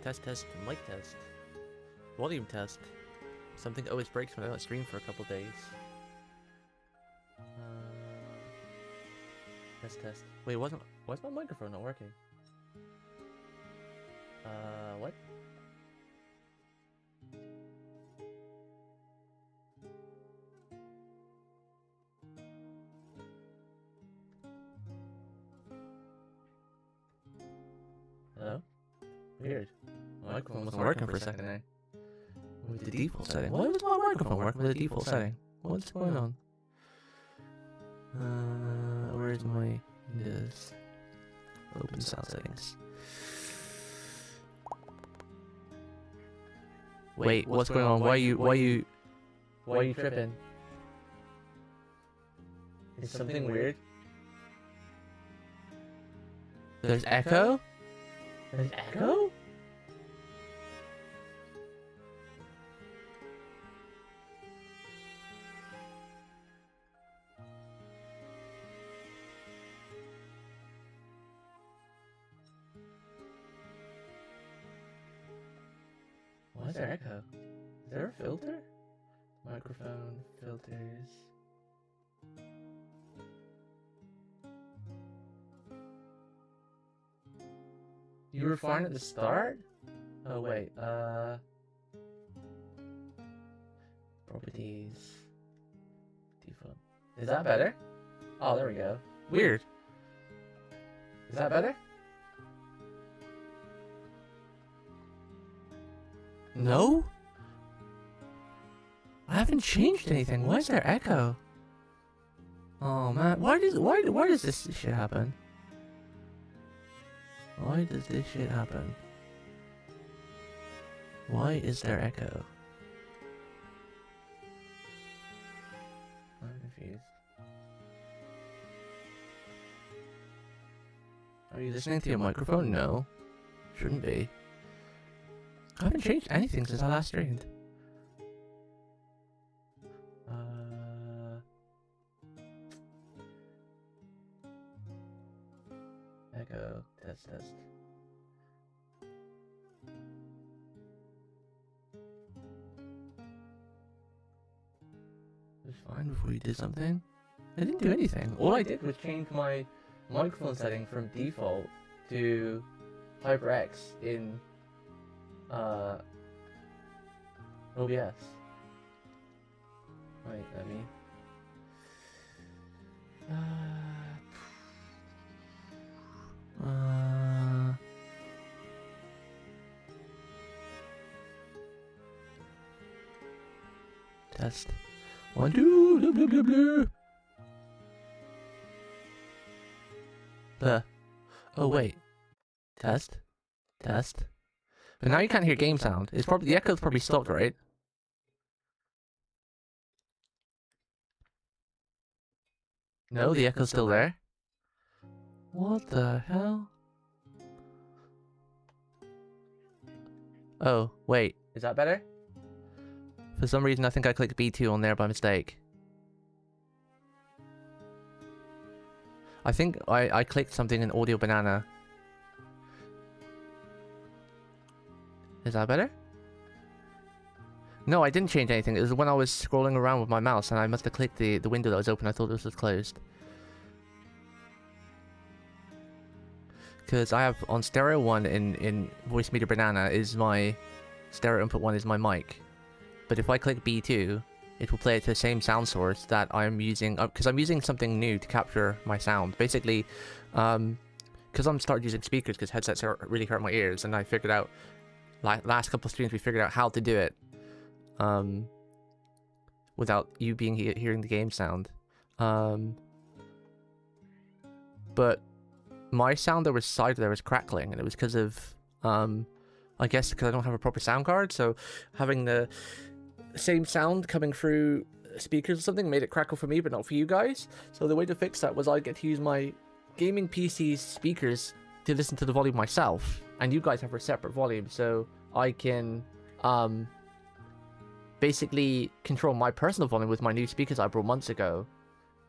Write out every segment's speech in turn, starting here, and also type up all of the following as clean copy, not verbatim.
Test, mic test. Volume test. Something always breaks when I don't stream for a couple days. Test. Wait, why's my microphone not working? What? Hello? Weird. My microphone wasn't working for a second there. With the default setting. Why does my microphone work with the default setting? What's going on? Where's my Windows? Open sound settings. Wait, what's going on? Why are you tripping? Is something weird? There's echo? There's echo? Why is there echo? Is there a filter? Microphone filters. You were fine at the start? Oh wait, properties. Default. Is that better? Oh, there we go. Weird. Is that better? No? I haven't changed anything. Why is there echo? Oh man, why does this shit happen? Why does this shit happen? Why is there echo? I'm confused. Are you listening to your microphone? No. Shouldn't be. I haven't changed anything since I last streamed. Echo, test. It was fine before you did something. I didn't do anything. All I did was change my microphone setting from default to HyperX in OBS. Wait, let me. Test. 1, 2, blah, blah, blah, blah. Oh wait. Test. But now you can't hear game sound. It's probably the echo's probably stopped, right? No, the echo's still there. What the hell? Oh, wait. Is that better? For some reason, I think I clicked B2 on there by mistake. I think I clicked something in Audio Banana. Is that better? No, I didn't change anything. It was when I was scrolling around with my mouse and I must have clicked the window that was open. I thought this was closed. Because I have on stereo 1 in Voice Meter Banana is my stereo input 1 is my mic. But if I click B2, it will play it to the same sound source that I'm using, because I'm using something new to capture my sound. Basically, because I'm started using speakers because headsets really hurt my ears, and I figured out, like last couple of streams, we figured out how to do it, without you being hearing the game sound. But my sound there was crackling, and it was because of, I guess because I don't have a proper sound card, so having the same sound coming through speakers or something made it crackle for me but not for you guys. So the way to fix that was I get to use my gaming PC's speakers to listen to the volume myself, and you guys have a separate volume, so I can basically control my personal volume with my new speakers I brought months ago,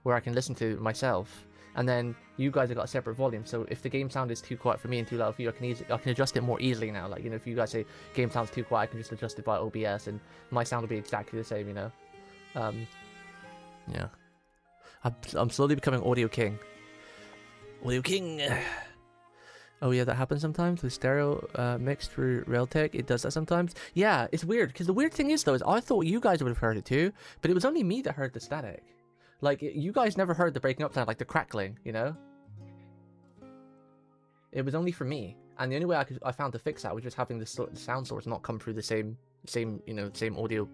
where I can listen to myself. and then you guys have got a separate volume. So if the game sound is too quiet for me and too loud for you, I can adjust it more easily now. Like, you know, if you guys say game sounds too quiet, I can just adjust it by OBS, and my sound will be exactly the same. You know, yeah. I'm slowly becoming audio king. Audio king. Oh yeah, that happens sometimes with stereo mixed through Realtek. It does that sometimes. Yeah, it's weird, because the weird thing is, though, is I thought you guys would have heard it too, but it was only me that heard the static. Like, you guys never heard the breaking up sound, like the crackling, you know? It was only for me, and the only way I found to fix that was just having the sound source not come through the same audio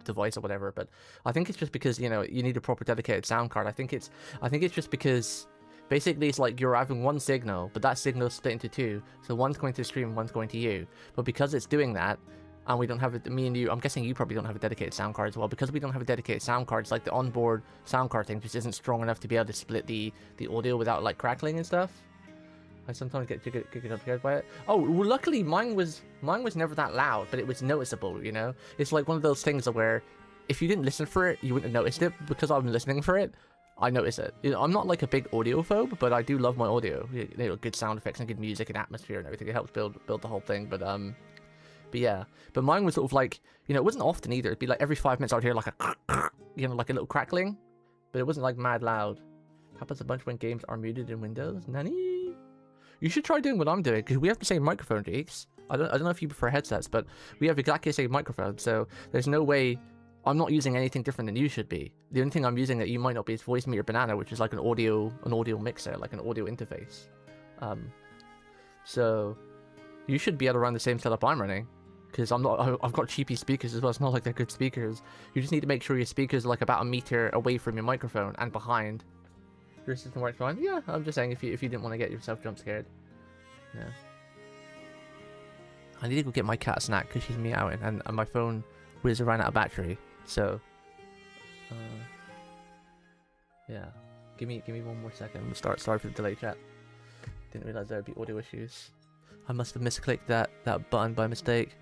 device or whatever. But I think it's just because, you know, you need a proper dedicated sound card. I think it's just because basically it's like you're having one signal, but that signal is split into two. So one's going to the stream, one's going to you. But because it's doing that, and we don't have it, me and you, I'm guessing you probably don't have a dedicated sound card as well. Because we don't have a dedicated sound card, it's like the onboard sound card thing just isn't strong enough to be able to split the audio without like crackling and stuff. I sometimes get scared by it. Oh, well, luckily mine was never that loud, but it was noticeable, you know? It's like one of those things where if you didn't listen for it, you wouldn't have noticed it. Because I'm listening for it, I notice it. You know, I'm not like a big audiophobe, but I do love my audio. You know, good sound effects and good music and atmosphere and everything. It helps build the whole thing. But yeah. But mine was sort of like, you know, it wasn't often either. It'd be like every 5 minutes I would hear like a, you know, like a little crackling. But it wasn't like mad loud. Happens a bunch when games are muted in Windows. Nanny? You should try doing what I'm doing, because we have the same microphone, Geeks. I don't know if you prefer headsets, but we have exactly the same microphone, so there's no way I'm not using anything different than you should be. The only thing I'm using that you might not be is Voice Meter Banana, which is like an audio mixer, like an audio interface. So you should be able to run the same setup I'm running, because I've got cheapy speakers as well. It's not like they're good speakers. You just need to make sure your speakers are like about a meter away from your microphone and behind. Your system works fine. Yeah, I'm just saying if you didn't want to get yourself jump scared. Yeah. I need to go get my cat a snack because she's meowing, and my phone was ran out of battery. So, yeah. Give me 1 more second. Sorry for the delay, chat. Didn't realize there would be audio issues. I must have misclicked that button by mistake.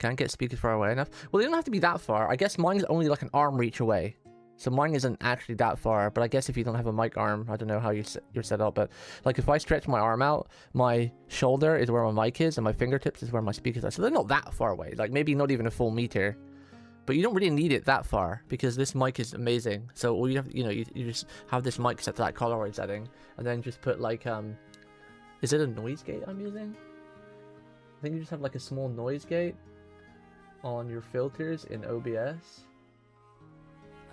Can't get speakers far away enough. Well, they don't have to be that far. I guess mine's only like an arm reach away. So mine isn't actually that far, but I guess if you don't have a mic arm, I don't know how you're set up, but like if I stretch my arm out, my shoulder is where my mic is, and my fingertips is where my speakers are. So they're not that far away, like maybe not even a full meter, but you don't really need it that far because this mic is amazing. So all you have, you know, you just have this mic set to that Coloroid setting, and then just put like, is it a noise gate I'm using? I think you just have like a small noise gate on your filters in OBS.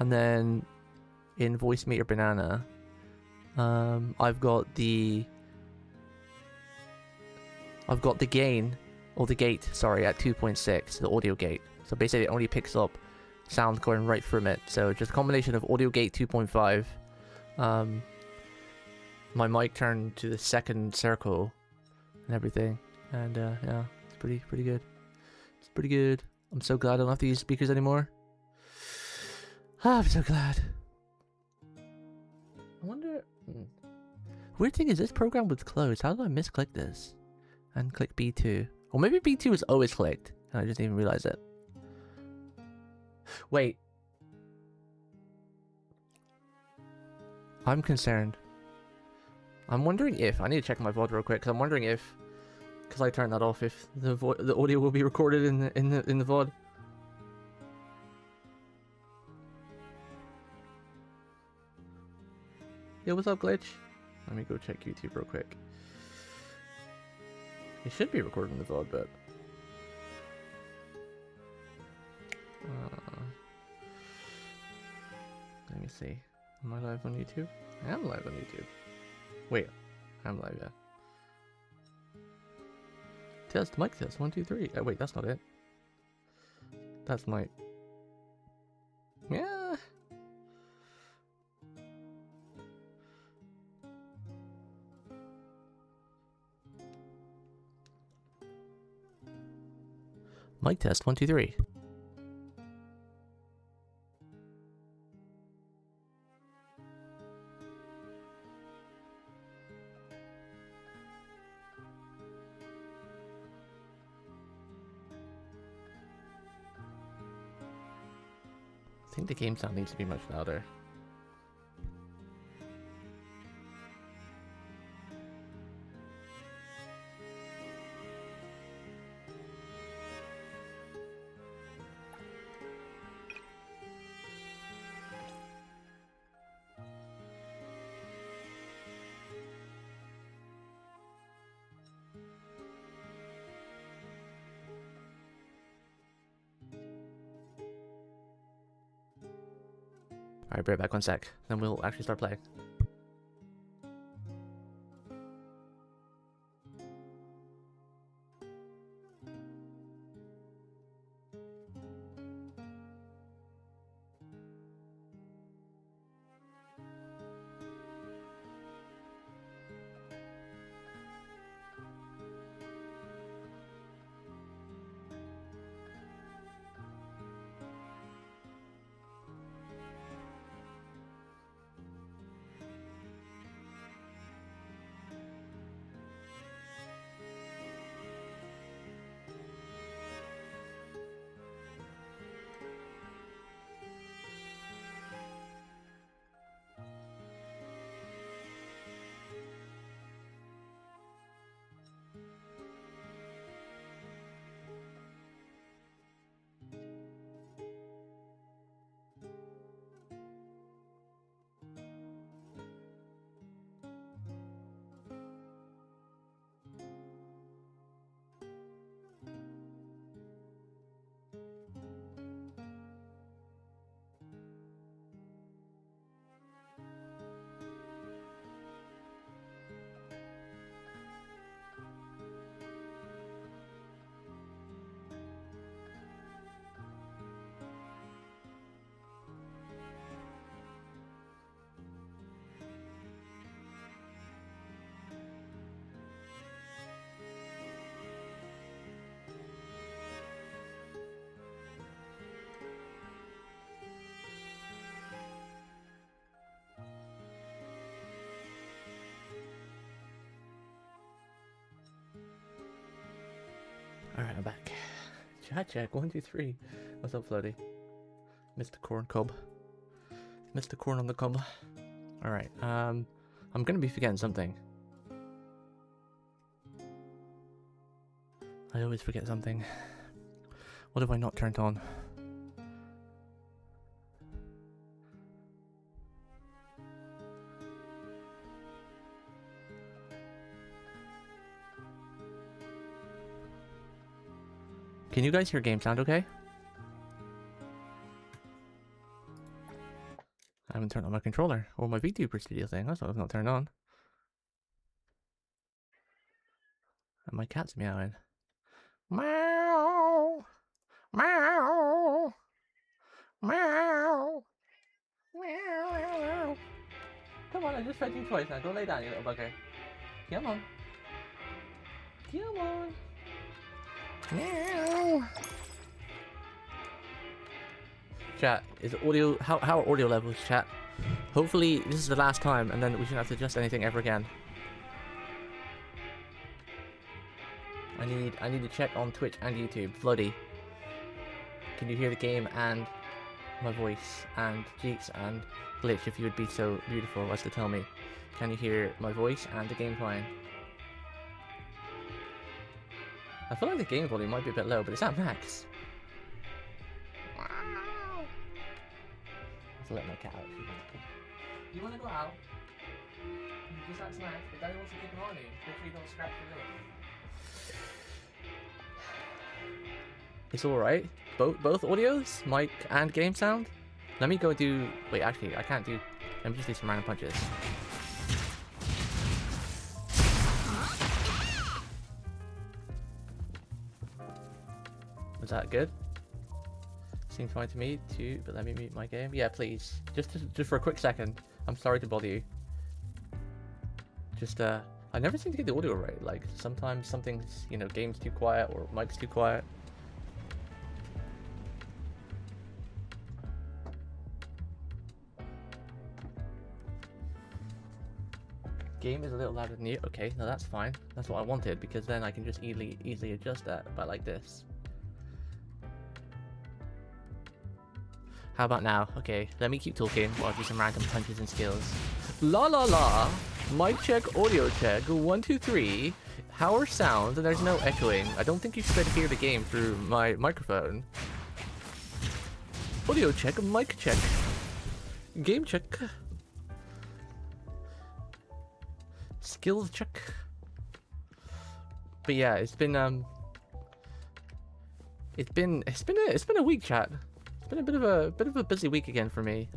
And then in Voice Meter Banana, I've got the gain, or the gate, sorry, at 2.6, the audio gate. So basically it only picks up sound going right from it. So just a combination of audio gate 2.5, my mic turned to the second circle and everything. And yeah, it's pretty good. It's pretty good. I'm so glad I don't have to use speakers anymore. I'm so glad. I wonder... Weird thing is this program was closed. How did I misclick this? And click B2. Or maybe B2 is always clicked. And I just didn't even realize it. Wait. I'm concerned. I'm wondering if... I need to check my VOD real quick. Because I'm wondering if... Because I turned that off, if the audio will be recorded in the VOD. Yo, what's up, Glitch? Let me go check YouTube real quick. It should be recording the VOD, but... let me see. Am I live on YouTube? I am live on YouTube. Wait, I'm live, yeah. Test, mic test, 1, 2, 3. Oh, wait, that's not it. That's my... Yeah. Mic test, 1, 2, 3. I think the game sound needs to be much louder. Alright, be right back 1 sec. Then we'll actually start playing. Alright, I'm back. Chat check, 1, 2, 3. What's up, Floaty? Mr. Corn Cob. Mr. Corn on the cob. Alright, I'm gonna be forgetting something. I always forget something. What have I not turned on? Can you guys hear game sound okay? I haven't turned on my controller or my Vtuber studio thing. That's why it's not turned on. And my cat's meowing. Meow! Meow! Meow! Meow! Come on, I just fed you twice now. Go lay down, you little bugger. Come on. Come on. Meow. Chat, is audio how are audio levels, chat? Hopefully this is the last time and then we shouldn't have to adjust anything ever again. I need to check on Twitch and YouTube. Floody, can you hear the game and my voice? And Jeeks and Glitch, if you would be so beautiful as to tell me. Can you hear my voice and the game fine? I feel like the game volume might be a bit low, but it's at max. Wow. Let's let my cat out. You wanna go out? Just have snacks, but Daddy wants to keep an eye on you. Make sure you don't scratch your lip. It's alright. Both audios? Mic and game sound? Let me go do... Wait, actually, I can't do... Let me just do some random punches. Was that good? Seems fine to me too, but let me mute my game. Yeah, please. Just for a quick second. I'm sorry to bother you. Just I never seem to get the audio right. Like sometimes something's, you know, game's too quiet or mic's too quiet. Game is a little louder than you. Okay, no, that's fine. That's what I wanted, because then I can just easily adjust that by like this. How about now? Okay, let me keep talking while I do some random punches and skills. La la la! Mic check, audio check, 1, 2, 3. How are sounds? And there's no echoing. I don't think you should be able to hear the game through my microphone. Audio check, mic check. Game check. Skills check. But yeah, it's been a week, chat. It's been a bit of a busy week again for me.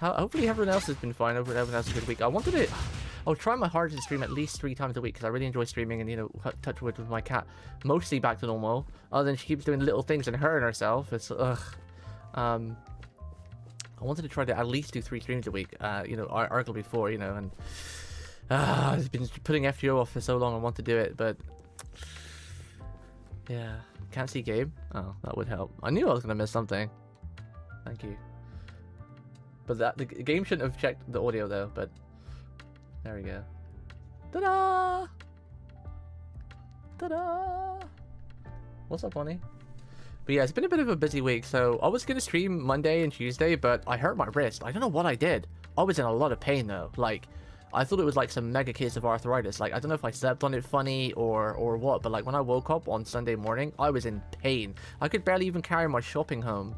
Hopefully everyone else has been fine. Hopefully everyone else has a good week. I was trying my hardest to stream at least 3 times a week because I really enjoy streaming and, you know, touch wood with my cat. Mostly back to normal. Other than she keeps doing little things and hurting herself. It's, ugh. I wanted to try to at least do 3 streams a week, you know, arguably 4, you know, and I've been putting FGO off for so long. I want to do it, but yeah, can't see game. Oh, that would help. I knew I was gonna miss something. Thank you. But the game shouldn't have checked the audio though. But there we go. Ta-da! Ta-da! What's up, Bonnie? But yeah, it's been a bit of a busy week. So I was gonna stream Monday and Tuesday, but I hurt my wrist. I don't know what I did. I was in a lot of pain though. Like, I thought it was like some mega case of arthritis. Like, I don't know if I slept on it funny or what, but like when I woke up on Sunday morning, I was in pain. I could barely even carry my shopping home.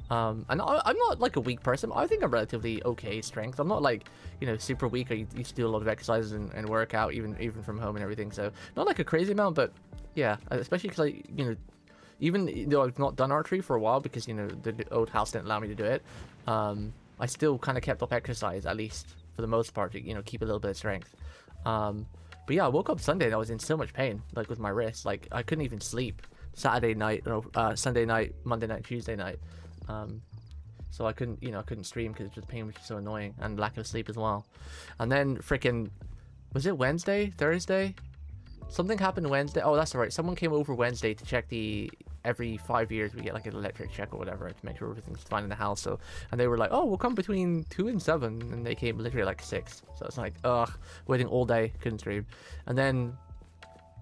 And I'm not like a weak person. I think I'm relatively okay strength. I'm not like, you know, super weak. I used to do a lot of exercises and work out even from home and everything. So not like a crazy amount, but yeah, especially because I, you know, even though I've not done archery for a while because, you know, the old house didn't allow me to do it, I still kind of kept up exercise, at least for the most part, to, you know, keep a little bit of strength. But yeah, I woke up Sunday and I was in so much pain, like with my wrist. Like, I couldn't even sleep Saturday night, Sunday night, Monday night, Tuesday night. So I couldn't, you know, I couldn't stream because the pain was just so annoying, and lack of sleep as well. And then freaking, was it Wednesday, Thursday? Something happened Wednesday. Oh, that's right. Someone came over Wednesday to check every 5 years we get like an electric check or whatever to make sure everything's fine in the house. So, and they were like, oh, we'll come between 2 and 7, and they came literally like 6. So it's like, ugh, waiting all day, couldn't stream. And then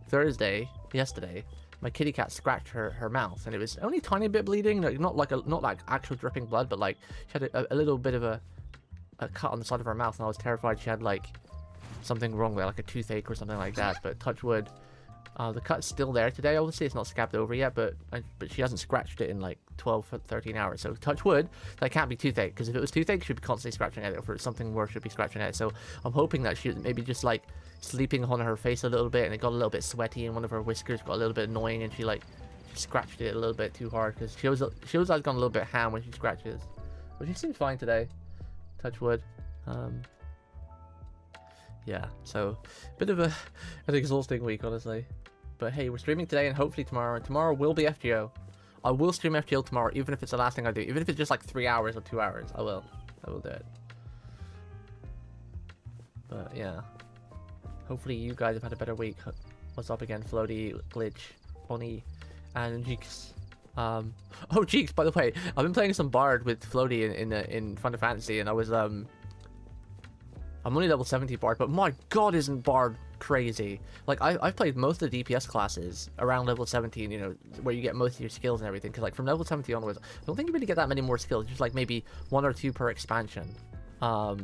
Thursday, yesterday, my kitty cat scratched her mouth, and it was only a tiny bit bleeding, like, not like actual dripping blood, but like she had a little bit of a cut on the side of her mouth, and I was terrified she had like something wrong there, like a toothache or something like that. But touch wood, the cut's still there today. Obviously it's not scabbed over yet, but she hasn't scratched it in like 12-13 hours. So touch wood, that can't be toothache, because if it was toothache she'd be constantly scratching at it, or if it's something worse she'd be scratching at it. So I'm hoping that she maybe just like sleeping on her face a little bit, and it got a little bit sweaty, and one of her whiskers got a little bit annoying, and she scratched it a little bit too hard, because she was like gone a little bit ham when she scratches, but she seems fine today. Touch wood. Yeah, so bit of an exhausting week, honestly. But hey, we're streaming today and hopefully tomorrow, and tomorrow will be FGO. I will stream FGO tomorrow, even if it's the last thing I do. Even if it's just like 3 hours or 2 hours, I will do it. But yeah, hopefully you guys have had a better week. What's up again, Floaty, Glitch, Bonnie, and Jeeks. Oh, Jeeks, by the way, I've been playing some Bard with Floaty in Final Fantasy, and I was I'm only level 70 Bard, but my god, isn't Bard crazy. Like, I've played most of the DPS classes around level 17, you know, where you get most of your skills and everything, because like from level 70 onwards, I don't think you really get that many more skills, just like maybe 1 or 2 per expansion. So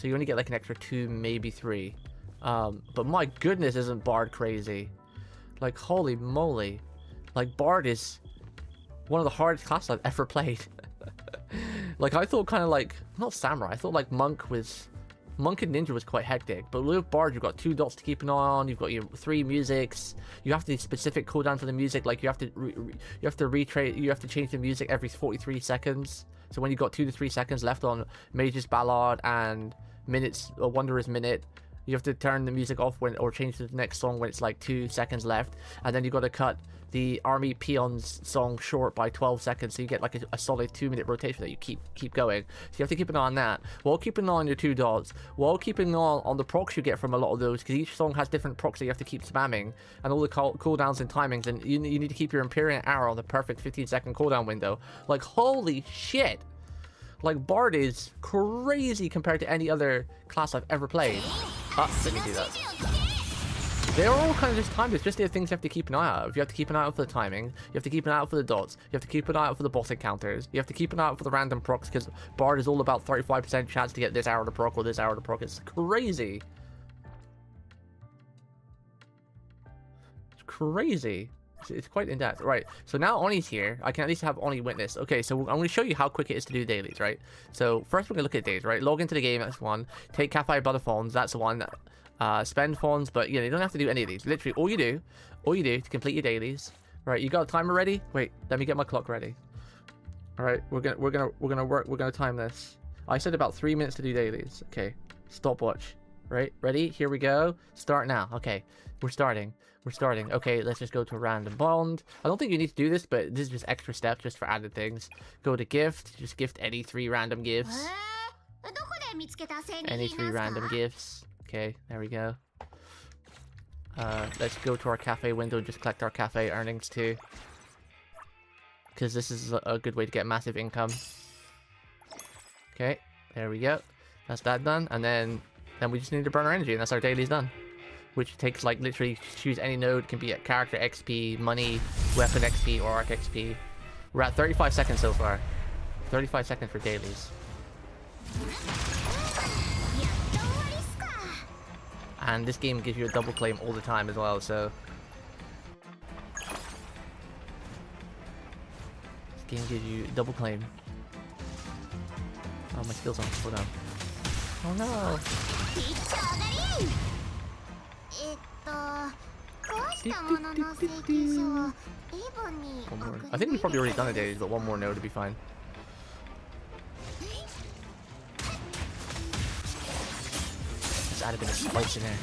you only get like an extra 2, maybe 3. But my goodness, isn't Bard crazy. Like, holy moly. Like, Bard is one of the hardest classes I've ever played. Like, I thought kind of like, not Samurai, I thought like Monk and Ninja was quite hectic, but with Bard you've got 2 dots to keep an eye on, you've got your 3 musics, you have to do specific cooldown for the music, like you have to change the music every 43 seconds. So when you've got 2 to 3 seconds left on Mage's Ballad and Minutes, or Wanderer's Minute, you have to turn the music off or change to the next song when it's like 2 seconds left, and then you've got to cut the Army Peons song short by 12 seconds, so you get like a solid 2-minute rotation that you keep going. So you have to keep an eye on that, while keeping an eye on your 2 dots, while keeping an eye on the procs you get from a lot of those, because each song has different procs that you have to keep spamming, and all the cooldowns and timings, and you need to keep your Empyrean Arrow on the perfect 15-second cooldown window. Like, holy shit! Like, Bard is crazy compared to any other class I've ever played. Let me do that. They're all kind of just timed. It's just the things you have to keep an eye out. You have to keep an eye out for the timing. You have to keep an eye out for the dots. You have to keep an eye out for the boss encounters. You have to keep an eye out for the random procs, because Bard is all about 35% chance to get this arrow to proc or this arrow to proc. It's crazy. It's crazy. It's quite in-depth. Right, so now Oni's here. I can at least have Oni witness. Okay, so I'm going to show you how quick it is to do dailies, right? So first we're going to look at dailies, right? Log into the game, that's one. Take Cafe Butter Fawns, that's one. Spend Fawns, but you know, you don't have to do any of these. Literally, all you do to complete your dailies. Right, you got a timer ready? Wait, let me get my clock ready. All right, we're gonna time this. I said about 3 minutes to do dailies. Okay, stopwatch. Right, ready? Here we go. Start now. Okay, we're starting. We're starting. Okay, let's just go to a random bond. I don't think you need to do this, but this is just extra steps just for added things. Go to gift. Just gift any 3 random gifts. Any 3 random gifts. Okay, there we go. Let's go to our cafe window and just collect our cafe earnings too. Because this is a good way to get massive income. Okay, there we go. That's that done. And then we just need to burn our energy, and that's our dailies done. Which takes, like, literally choose any node. Can be at character XP, money, weapon XP, or arc XP. We're at 35 seconds so far. 35 seconds for dailies. And this game gives you a double claim all the time as well, so... This game gives you double claim. Oh, my skill's on. Hold on. Oh no! One more. I think we've probably already done a daily, but one more node to be fine. Let's add a bit of spice in there.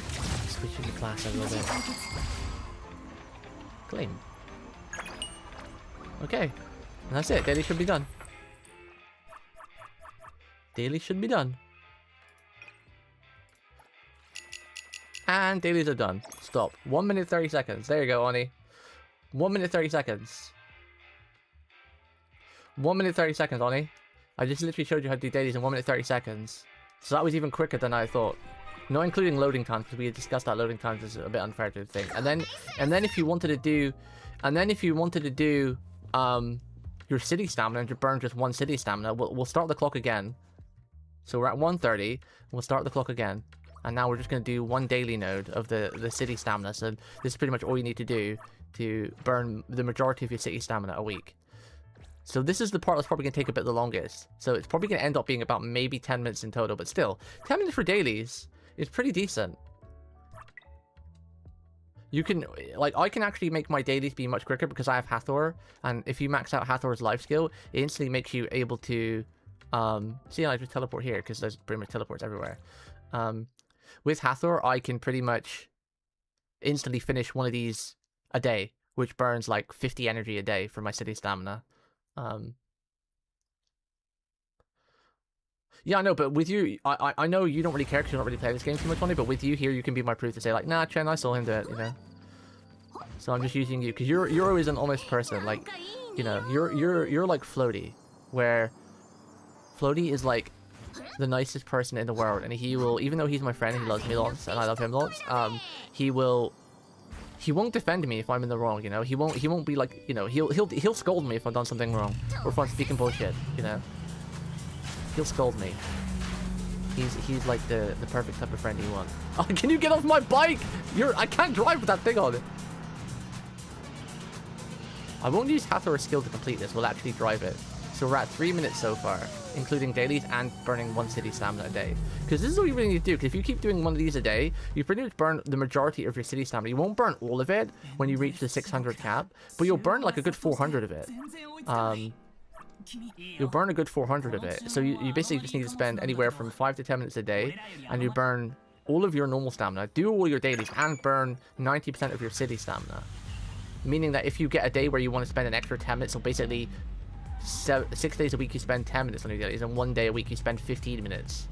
Switching the class a little bit. Claim. Okay. And that's it. Daily should be done. Daily should be done. And dailies are done. Stop. 1 minute 30 seconds. There you go, Oni. 1 minute 30 seconds. 1 minute 30 seconds, Oni. I just literally showed you how to do dailies in 1 minute 30 seconds. So that was even quicker than I thought. Not including loading times, because we had discussed that loading times is a bit unfair to the thing. And then if you wanted to do your city stamina and to burn just 1 city stamina, we'll start the clock again. So we're at 1:30. We'll start the clock again. And now we're just going to do 1 daily node of the city stamina. So this is pretty much all you need to do to burn the majority of your city stamina a week. So this is the part that's probably going to take a bit the longest. So it's probably going to end up being about maybe 10 minutes in total. But still, 10 minutes for dailies is pretty decent. You can, like, I can actually make my dailies be much quicker because I have Hathor. And if you max out Hathor's life skill, it instantly makes you able to, see, I just teleport here because there's pretty much teleports everywhere. With Hathor, I can pretty much instantly finish one of these a day, which burns like 50 energy a day for my city stamina. Yeah, I know, but with you, I know you don't really care because you don't really play this game too much on it, but with you here, you can be my proof to say, like, nah, Chen, I saw him do it, you know? So I'm just using you, because you're always an honest person, like, you know, you're like Floaty, where Floaty is like the nicest person in the world, and he will, even though he's my friend, he loves me lots, and I love him lots, he won't defend me if I'm in the wrong, you know? He won't be like, you know, he'll scold me if I've done something wrong, or if I'm speaking bullshit, you know? He'll scold me. He's like the perfect type of friend you want. Oh, can you get off my bike? I can't drive with that thing on it. I won't use Hathor's skill to complete this. We'll actually drive it. So we're at 3 minutes so far, including dailies and burning 1 city stamina a day. Because this is what you really need to do. Because if you keep doing 1 of these a day, you pretty much burn the majority of your city stamina. You won't burn all of it when you reach the 600 cap, but you'll burn like a good 400 of it. You'll burn a good 400 of it. So you basically just need to spend anywhere from 5 to 10 minutes a day, and you burn all of your normal stamina, do all your dailies, and burn 90% of your city stamina. Meaning that if you get a day where you want to spend an extra 10 minutes, so basically 6 days a week you spend 10 minutes on your dailies, and 1 day a week you spend 15 minutes.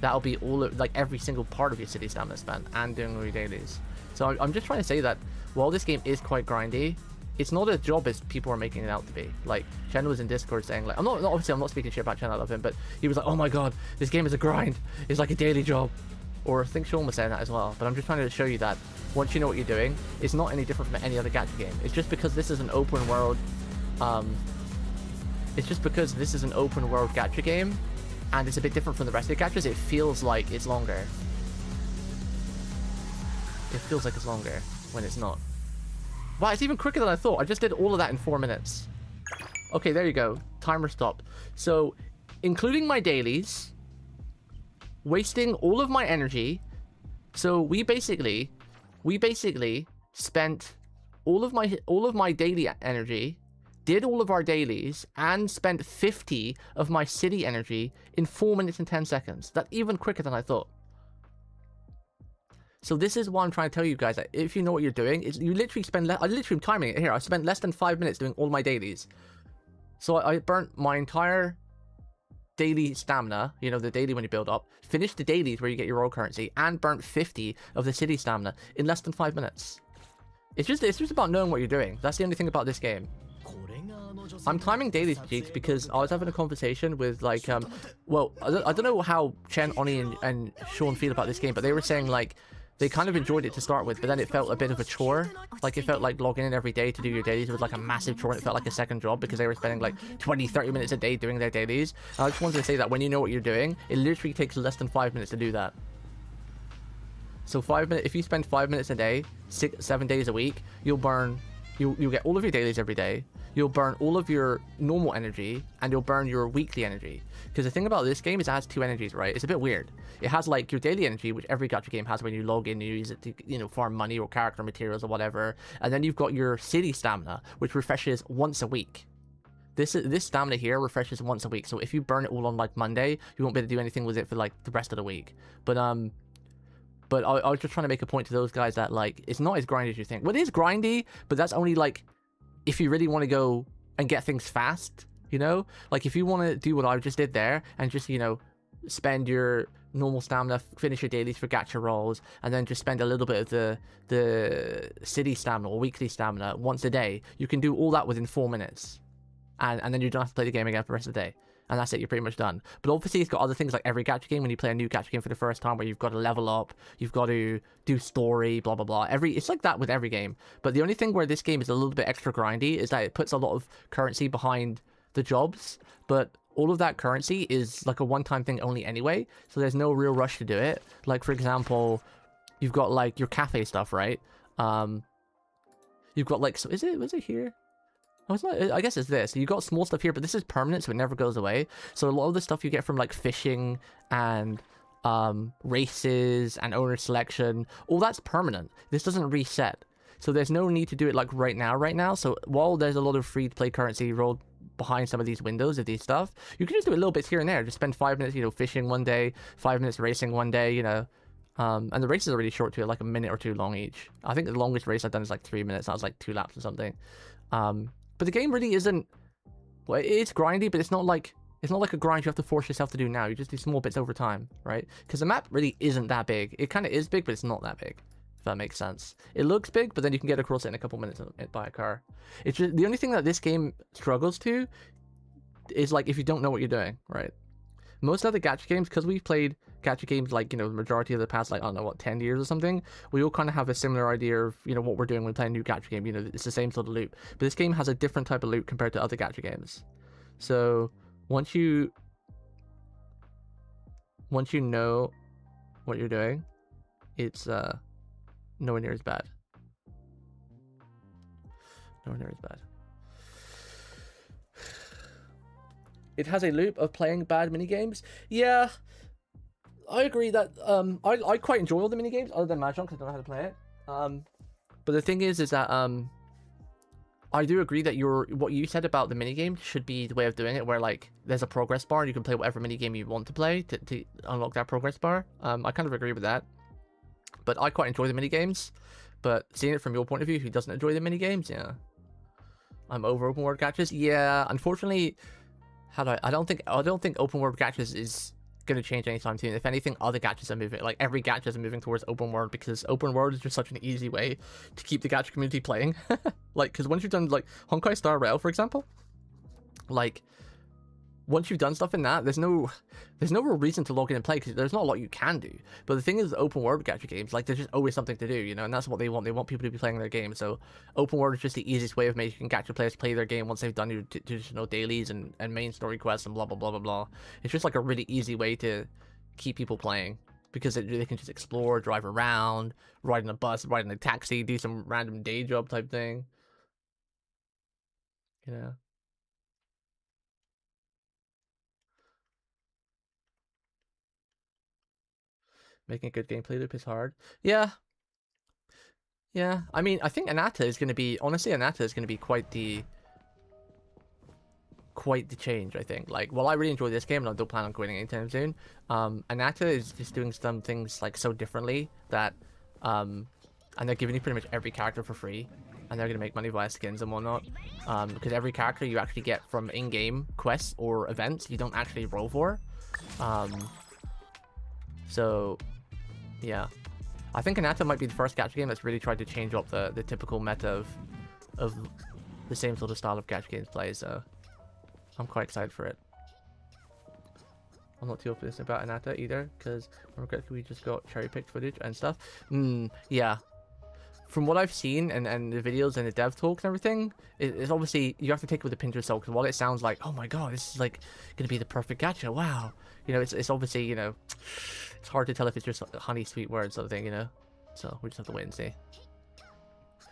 That'll be all of, like, every single part of your city stamina spent, and doing all your dailies. So I'm just trying to say that while this game is quite grindy, it's not as job as people are making it out to be. Like, Chen was in Discord saying, like, obviously I'm not speaking shit about Chen, I love him, but he was like, oh my god, this game is a grind. It's like a daily job. Or I think Sean was saying that as well. But I'm just trying to show you that once you know what you're doing, it's not any different from any other gacha game. It's just because this is an open world, gacha game, and it's a bit different from the rest of the gachas, it feels like it's longer. It feels like it's longer when it's not. Wow, it's even quicker than I thought. I just did all of that in 4 minutes. Okay, there you go. Timer stopped. So, including my dailies, wasting all of my energy. So we basically spent all of my daily energy did all of our dailies, and spent 50 of my city energy in 4 minutes and 10 seconds. That's even quicker than I thought. So this is what I'm trying to tell you guys. That if you know what you're doing, is you literally spend... I literally am timing it here. I spent less than 5 minutes doing all my dailies. So I burnt my entire daily stamina, you know, the daily when you build up, finished the dailies where you get your royal currency, and burnt 50 of the city stamina in less than 5 minutes. It's just about knowing what you're doing. That's the only thing about this game. I'm timing dailies, cheeks, because I was having a conversation with, like, well, I don't know how Chen, Oni, and Sean feel about this game, but they were saying, like, they kind of enjoyed it to start with, but then it felt a bit of a chore. Like, it felt like logging in every day to do your dailies was like a massive chore, and it felt like a second job because they were spending like 20-30 minutes a day doing their dailies. And I just wanted to say that when you know what you're doing, it literally takes less than 5 minutes to do that. So 5 minutes, if you spend 5 minutes a day, 7 days a week, you'll get all of your dailies every day. You'll burn all of your normal energy, and you'll burn your weekly energy. Because the thing about this game is it has two energies, right? It's a bit weird. It has, like, your daily energy, which every gacha game has when you log in, you use it to, you know, farm money or character materials or whatever. And then you've got your city stamina, which refreshes once a week. This stamina here refreshes once a week. So if you burn it all on, like, Monday, you won't be able to do anything with it for, like, the rest of the week. But I was just trying to make a point to those guys that, like, it's not as grindy as you think. Well, it is grindy, but that's only, like, if you really want to go and get things fast, you know? Like, if you want to do what I just did there and just, you know, spend your normal stamina, finish your dailies for gacha rolls, and then just spend a little bit of the city stamina or weekly stamina once a day, you can do all that within 4 minutes. And then you don't have to play the game again for the rest of the day. And that's it, you're pretty much done. But obviously it's got other things like every gacha game, when you play a new gacha game for the first time, where you've got to level up, you've got to do story, blah, blah, blah. It's like that with every game. But the only thing where this game is a little bit extra grindy is that it puts a lot of currency behind the jobs. But all of that currency is like a one-time thing only anyway. So there's no real rush to do it. Like, for example, you've got like your cafe stuff, right? You've got like, so was it here? Oh, it's not, I guess it's this. You got small stuff here, but this is permanent, so it never goes away. So a lot of the stuff you get from like fishing and races and owner selection, all that's permanent. This doesn't reset. So there's no need to do it like right now. So while there's a lot of free to play currency rolled behind some of these windows of these stuff, you can just do a little bit here and there. Just spend 5 minutes, you know, fishing one day, 5 minutes racing one day, you know. And the races are really short too, like a minute or two long each. I think the longest race I've done is like 3 minutes. That was like 2 laps or something. But the game really isn't, well, it's grindy, but it's not like a grind you have to force yourself to do now. You just do small bits over time, right? Because the map really isn't that big. It kind of is big, but it's not that big, if that makes sense. It looks big, but then you can get across it in a couple minutes by a car. It's just, the only thing that this game struggles to is like if you don't know what you're doing, right? Most other gacha games, because we've played gacha games like, you know, the majority of the past, like, I don't know, what, 10 years or something, we all kind of have a similar idea of, you know, what we're doing when playing a new gacha game. You know, it's the same sort of loop. But this game has a different type of loop compared to other gacha games. So once you know what you're doing, it's nowhere near as bad. Nowhere near as bad. It has a loop of playing bad minigames. Yeah, I agree that I quite enjoy all the minigames other than Mahjong because I don't know how to play it. But the thing is that I do agree that what you said about the minigame should be the way of doing it, where like there's a progress bar and you can play whatever minigame you want to play to unlock that progress bar. I kind of agree with that. But I quite enjoy the minigames. But seeing it from your point of view, who doesn't enjoy the minigames, yeah. I'm over open world gachas. Yeah, unfortunately, I don't think open world gachas is going to change anytime soon. If anything, other gachas are moving, like every gacha is moving towards open world, because open world is just such an easy way to keep the gacha community playing. Like, because once you've done like Honkai Star Rail, for example, like once you've done stuff in that, there's no real reason to log in and play, because there's not a lot you can do. But the thing is, open world gacha games, like, there's just always something to do, you know, and that's what they want. They want people to be playing their game. So open world is just the easiest way of making gacha players play their game once they've done your traditional dailies and main story quests and blah blah blah blah blah. It's just like a really easy way to keep people playing, because they can just explore, drive around, ride in a bus, ride in a taxi, do some random day job type thing, you know. Making a good gameplay loop is hard. Yeah. Yeah. I mean, I think Anata is going to be... Honestly, Anata is going to be quite the quite the change, I think. Like, well, I really enjoy this game, and I don't plan on quitting anytime soon. Anata is just doing some things like so differently that, and they're giving you pretty much every character for free, and they're gonna make money via skins and whatnot. Because every character you actually get from in-game quests or events, you don't actually roll for. So, yeah, I think Anata might be the first gacha game that's really tried to change up the typical meta of the same sort of style of gacha games play. So I'm quite excited for it. I'm not too optimistic about Anata either, because we just got cherry-picked footage and stuff. Yeah. From what I've seen and the videos and the dev talks and everything, it's obviously, you have to take it with a pinch of salt, because while it sounds like, oh my god, this is like going to be the perfect gacha, wow. You know, it's obviously, you know, it's hard to tell if it's just honey sweet words sort of thing, you know. So we just have to wait and see.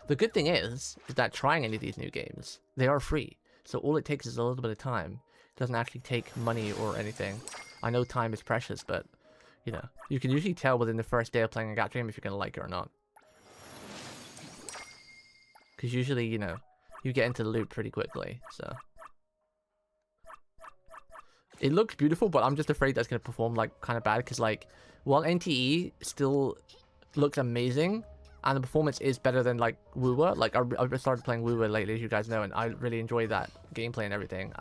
The good thing is that trying any of these new games, they are free. So all it takes is a little bit of time. It doesn't actually take money or anything. I know time is precious, but, you know, you can usually tell within the first day of playing a gacha game if you're going to like it or not. Because usually, you know, you get into the loop pretty quickly, so. It looks beautiful, but I'm just afraid that's going to perform, like, kind of bad. Because, like, while NTE still looks amazing, and the performance is better than, like, Wuwa. Like, I've started playing Wuwa lately, as you guys know, and I really enjoy that gameplay and everything.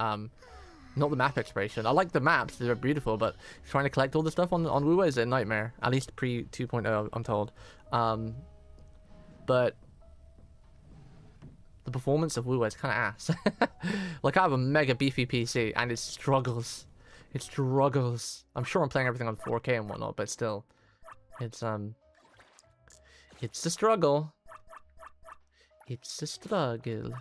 Not the map exploration. I like the maps, they're beautiful, but trying to collect all the stuff on Wuwa is a nightmare. At least pre 2.0, I'm told. But the performance of Wuwa is kind of ass. Like, I have a mega beefy PC, and it struggles. It struggles. I'm sure I'm playing everything on 4K and whatnot, but still. It's a struggle. It's a struggle.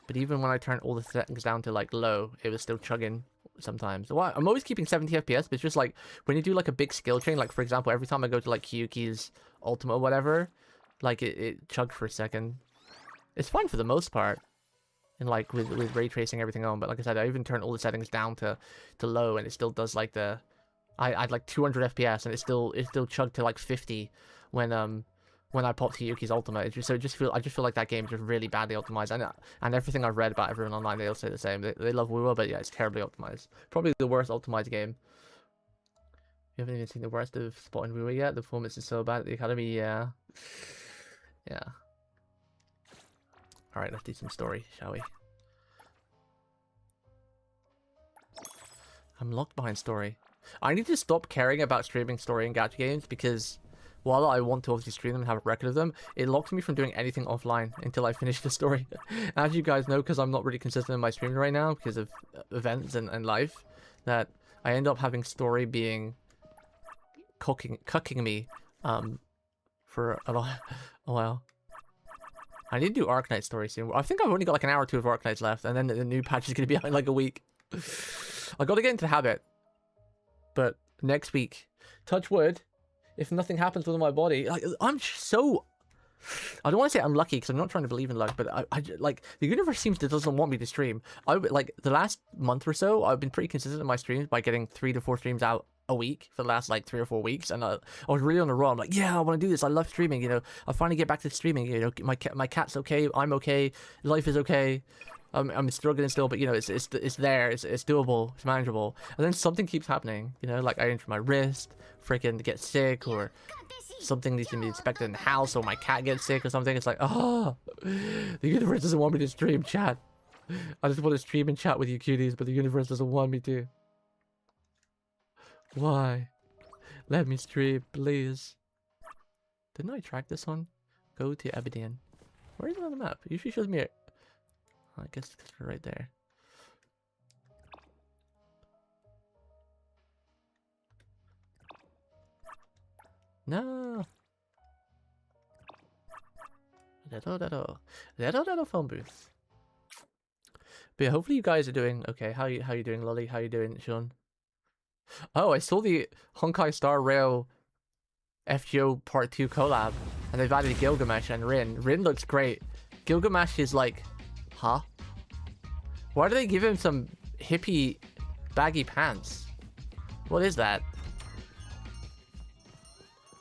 But even when I turn all the settings down to, like, low, it was still chugging sometimes. Well, I'm always keeping 70 FPS, but it's just, like, when you do, like, a big skill chain, like, for example, every time I go to, like, Kyuki's ultimate or whatever, like, it chugged for a second. It's fine for the most part, and, like, with ray tracing everything on, but like I said, I even turned all the settings down to low, and it still does, like, I had, like, 200 FPS, and it still chugged to, like, 50 when I popped Kyuki's ultimate. I just feel like that game is just really badly optimized, and everything I've read about everyone online, they all say the same. They love Wuwa, but yeah, it's terribly optimized. Probably the worst optimized game. You haven't even seen the worst of spotting Wuwa yet. The performance is so bad at the academy. Yeah. All right, let's do some story, shall we? I'm locked behind story. I need to stop caring about streaming story in gacha games, because while I want to obviously stream them and have a record of them, it locks me from doing anything offline until I finish the story. As you guys know, because I'm not really consistent in my streaming right now because of events and life, that I end up having story being cucking me for a while. I need to do Arknight story soon. I think I've only got like an hour or two of Arknights left, and then the new patch is going to be out in like a week. I got to get into the habit. But next week, touch wood, if nothing happens with my body, like, I'm so... I don't want to say unlucky, because I'm not trying to believe in luck, but I like, the universe doesn't want me to stream. Like, the last month or so, I've been pretty consistent in my streams by getting 3 to 4 streams out a week for the last, like, 3 or 4 weeks, and I was really on the roll. I'm like, yeah, I want to do this. I love streaming, you know. I finally get back to streaming, you know. My cat's okay. I'm okay. Life is okay. I'm struggling still, but, you know, it's there. It's doable. It's manageable. And then something keeps happening, you know, like I injure my wrist, freaking get sick, or something needs to be inspected in the house, or my cat gets sick or something. It's like, oh, the universe doesn't want me to stream, chat. I just want to stream and chat with you cuties, but the universe doesn't want me to. Why? Let me stream, please. Didn't I track this one? Go to Aberdeen. Where is it on the map? It usually shows me it. I guess it's right there. No. Little phone booth. But yeah, hopefully you guys are doing okay. How you doing, Lolly? How you doing, Sean? Oh, I saw the Honkai Star Rail FGO Part 2 collab, and they've added Gilgamesh and Rin. Rin looks great. Gilgamesh is like, huh? Why do they give him some hippie baggy pants? What is that?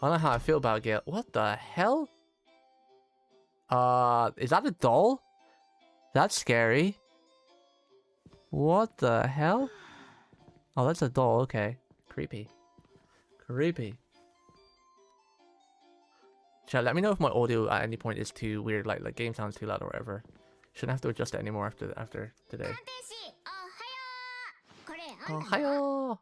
I don't know how I feel about Gil. What the hell? Is that a doll? That's scary. What the hell? Oh, that's a doll. Okay. Creepy. Creepy. Chat, let me know if my audio at any point is too weird, like game sounds too loud or whatever. Shouldn't have to adjust it anymore after today. Oh, hiyo!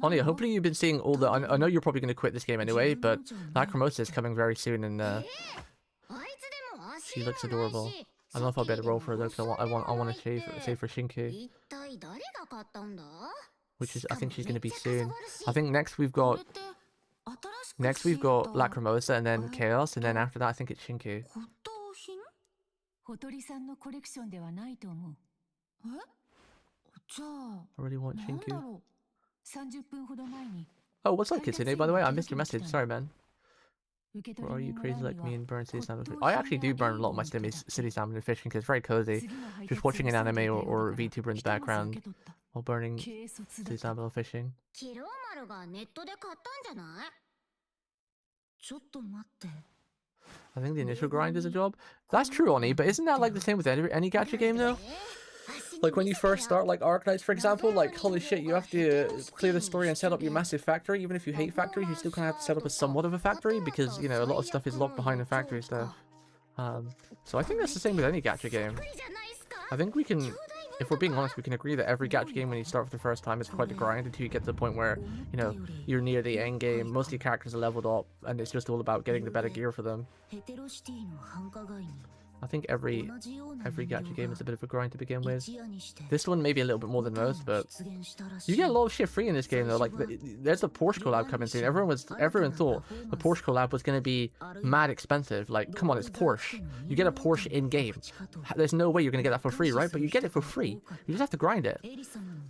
Onia, hopefully you've been seeing all the... I know you're probably going to quit this game anyway, but Lacrimosa is coming very soon, and she looks adorable. I don't know if I'll be able to roll for her though, because I want to save for Shinku, which is, I think she's going to be soon. I think next we've got Lacrimosa, and then Chaos, and then after that I think it's Shinku. I really want Shinku. Oh, what's up, Kitsune, by the way? I missed your message. Sorry, man. Or are you crazy like me and burn city salmon fish? I actually do burn a lot of my city salmon and fishing because it's very cozy. Just watching an anime or VTuber in the background while burning city salmon or fishing. I think the initial grind is a job. That's true, Oni, but isn't that like the same with any gacha game though? Like when you first start, like Arknights for example, like holy shit, you have to clear the story and set up your massive factory. Even if you hate factories, you still kind of have to set up a somewhat of a factory because, you know, a lot of stuff is locked behind the factory stuff. So I think that's the same with any gacha game. I think we can, if we're being honest, we can agree that every gacha game when you start for the first time is quite a grind until you get to the point where, you know, you're near the end game, most of your characters are leveled up, and it's just all about getting the better gear for them. I think every gacha game is a bit of a grind to begin with. This one maybe a little bit more than most, but you get a lot of shit free in this game though. Like there's a Porsche collab coming soon. Everyone thought the Porsche collab was going to be mad expensive. Like, come on, it's Porsche. You get a Porsche in game. There's no way you're going to get that for free, right? But you get it for free. You just have to grind it.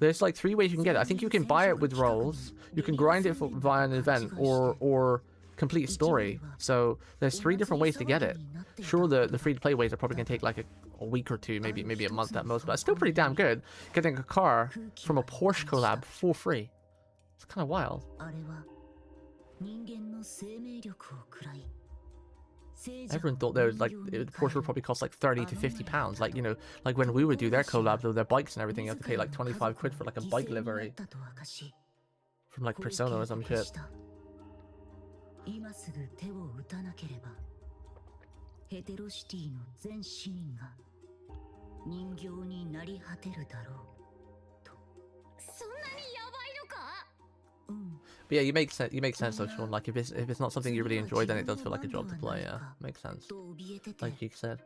There's like 3 ways you can get it. I think you can buy it with rolls. You can grind it via an event or complete story. So there's 3 different ways to get it. Sure, the free-to-play ways are probably going to take like a week or 2, maybe a month at most, but it's still pretty damn good. Getting a car from a Porsche collab for free. It's kind of wild. Everyone thought there was like Porsche would probably cost like 30 to 50 pounds. Like, you know, like when we would do their collabs with their bikes and everything, you have to pay like 25 quid for like a bike livery from like Persona or some shit. But yeah, you make sense though, Sean. Like if it's not something you really enjoy, then it does feel like a job to play. Yeah, makes sense. Like you said.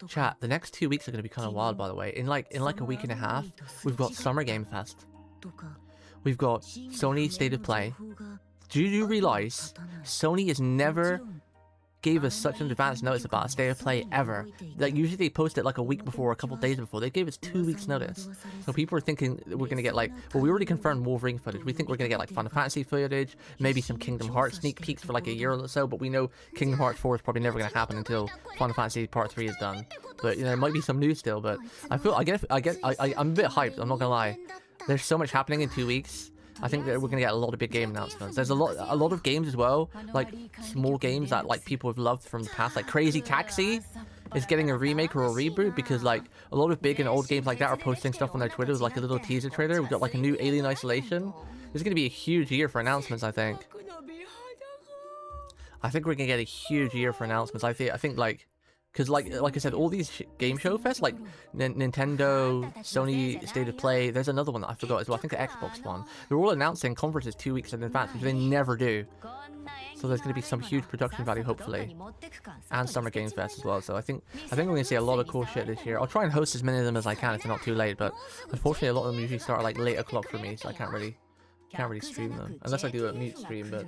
Chat, the next 2 weeks are gonna be kind of wild, by the way. In like a week and a half, we've got Summer Game Fest. We've got Sony State of Play. Do you realize Sony has never gave us such an advance notice about a State of Play ever? Like usually they post it like a week before, a couple days before. They gave us 2 weeks notice. So people are thinking we're gonna get like, well, we already confirmed Wolverine footage. We think we're gonna get like Final Fantasy footage, maybe some Kingdom Hearts sneak peeks for like a year or so. But we know Kingdom Hearts 4 is probably never gonna happen until Final Fantasy Part 3 is done. But you know, there might be some news still. But I'm a bit hyped. I'm not gonna lie. There's so much happening in 2 weeks. I think that we're gonna get a lot of big game announcements. There's a lot of games as well, like small games that like people have loved from the past, like Crazy Taxi is getting a remake or a reboot because like a lot of big and old games like that are posting stuff on their Twitter with like a little teaser trailer. We've got like a new Alien Isolation. This is gonna be a huge year for announcements. I think we're gonna get a huge year for announcements. I think like. Because like I said, all these game show fests, like Nintendo, Sony State of Play, there's another one that I forgot as well. I think the Xbox one. They're all announcing conferences 2 weeks in advance, which they never do. So there's going to be some huge production value, hopefully, and Summer Games Fest as well. So I think we're going to see a lot of cool shit this year. I'll try and host as many of them as I can if they're not too late. But unfortunately, a lot of them usually start at like late o'clock for me, so I can't really stream them unless I do a mute stream. But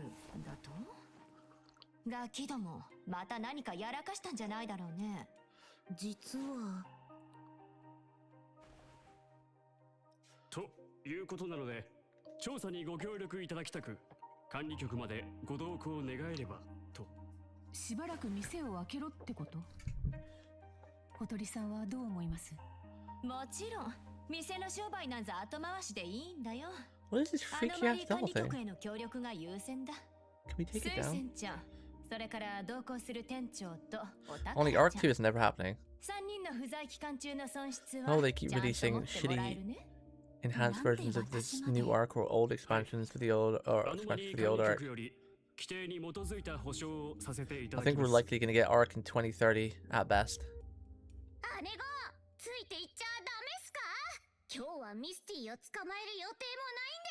ガキどもまた何かやらかしたんじゃないだろうね。実はということなので調査にご協力いただきたく管理局までご同行願えればと。しばらく店を開けろってこと？小鳥さんはどう思います？もちろん店の商売なんざ後回しでいいんだよ。What is this freaky ass doll thing? Can we take it down? Only Arc 2 is never happening. Oh, they keep releasing shitty enhanced versions of this new arc or old expansions for the old expansions for the old arc. I think we're likely going to get arc in 2030 at best.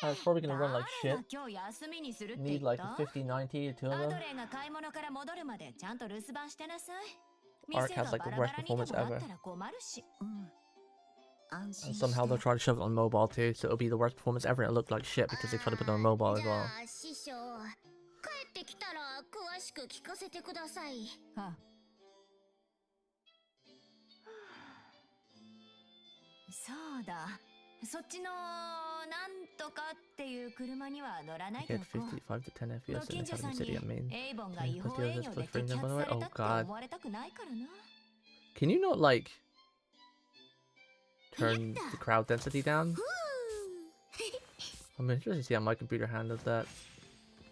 It's probably going to run like shit. Need like a 5090 or two of them. Arc has like the worst performance ever. And somehow they'll try to shove it on mobile too, so it'll be the worst performance ever and it'll look like shit because they try to put it on mobile as well. Get 55 to 10 FPS in Academy City, I mean. Oh god. Can you not like turn the crowd density down? I'm interested to see how my computer handles that.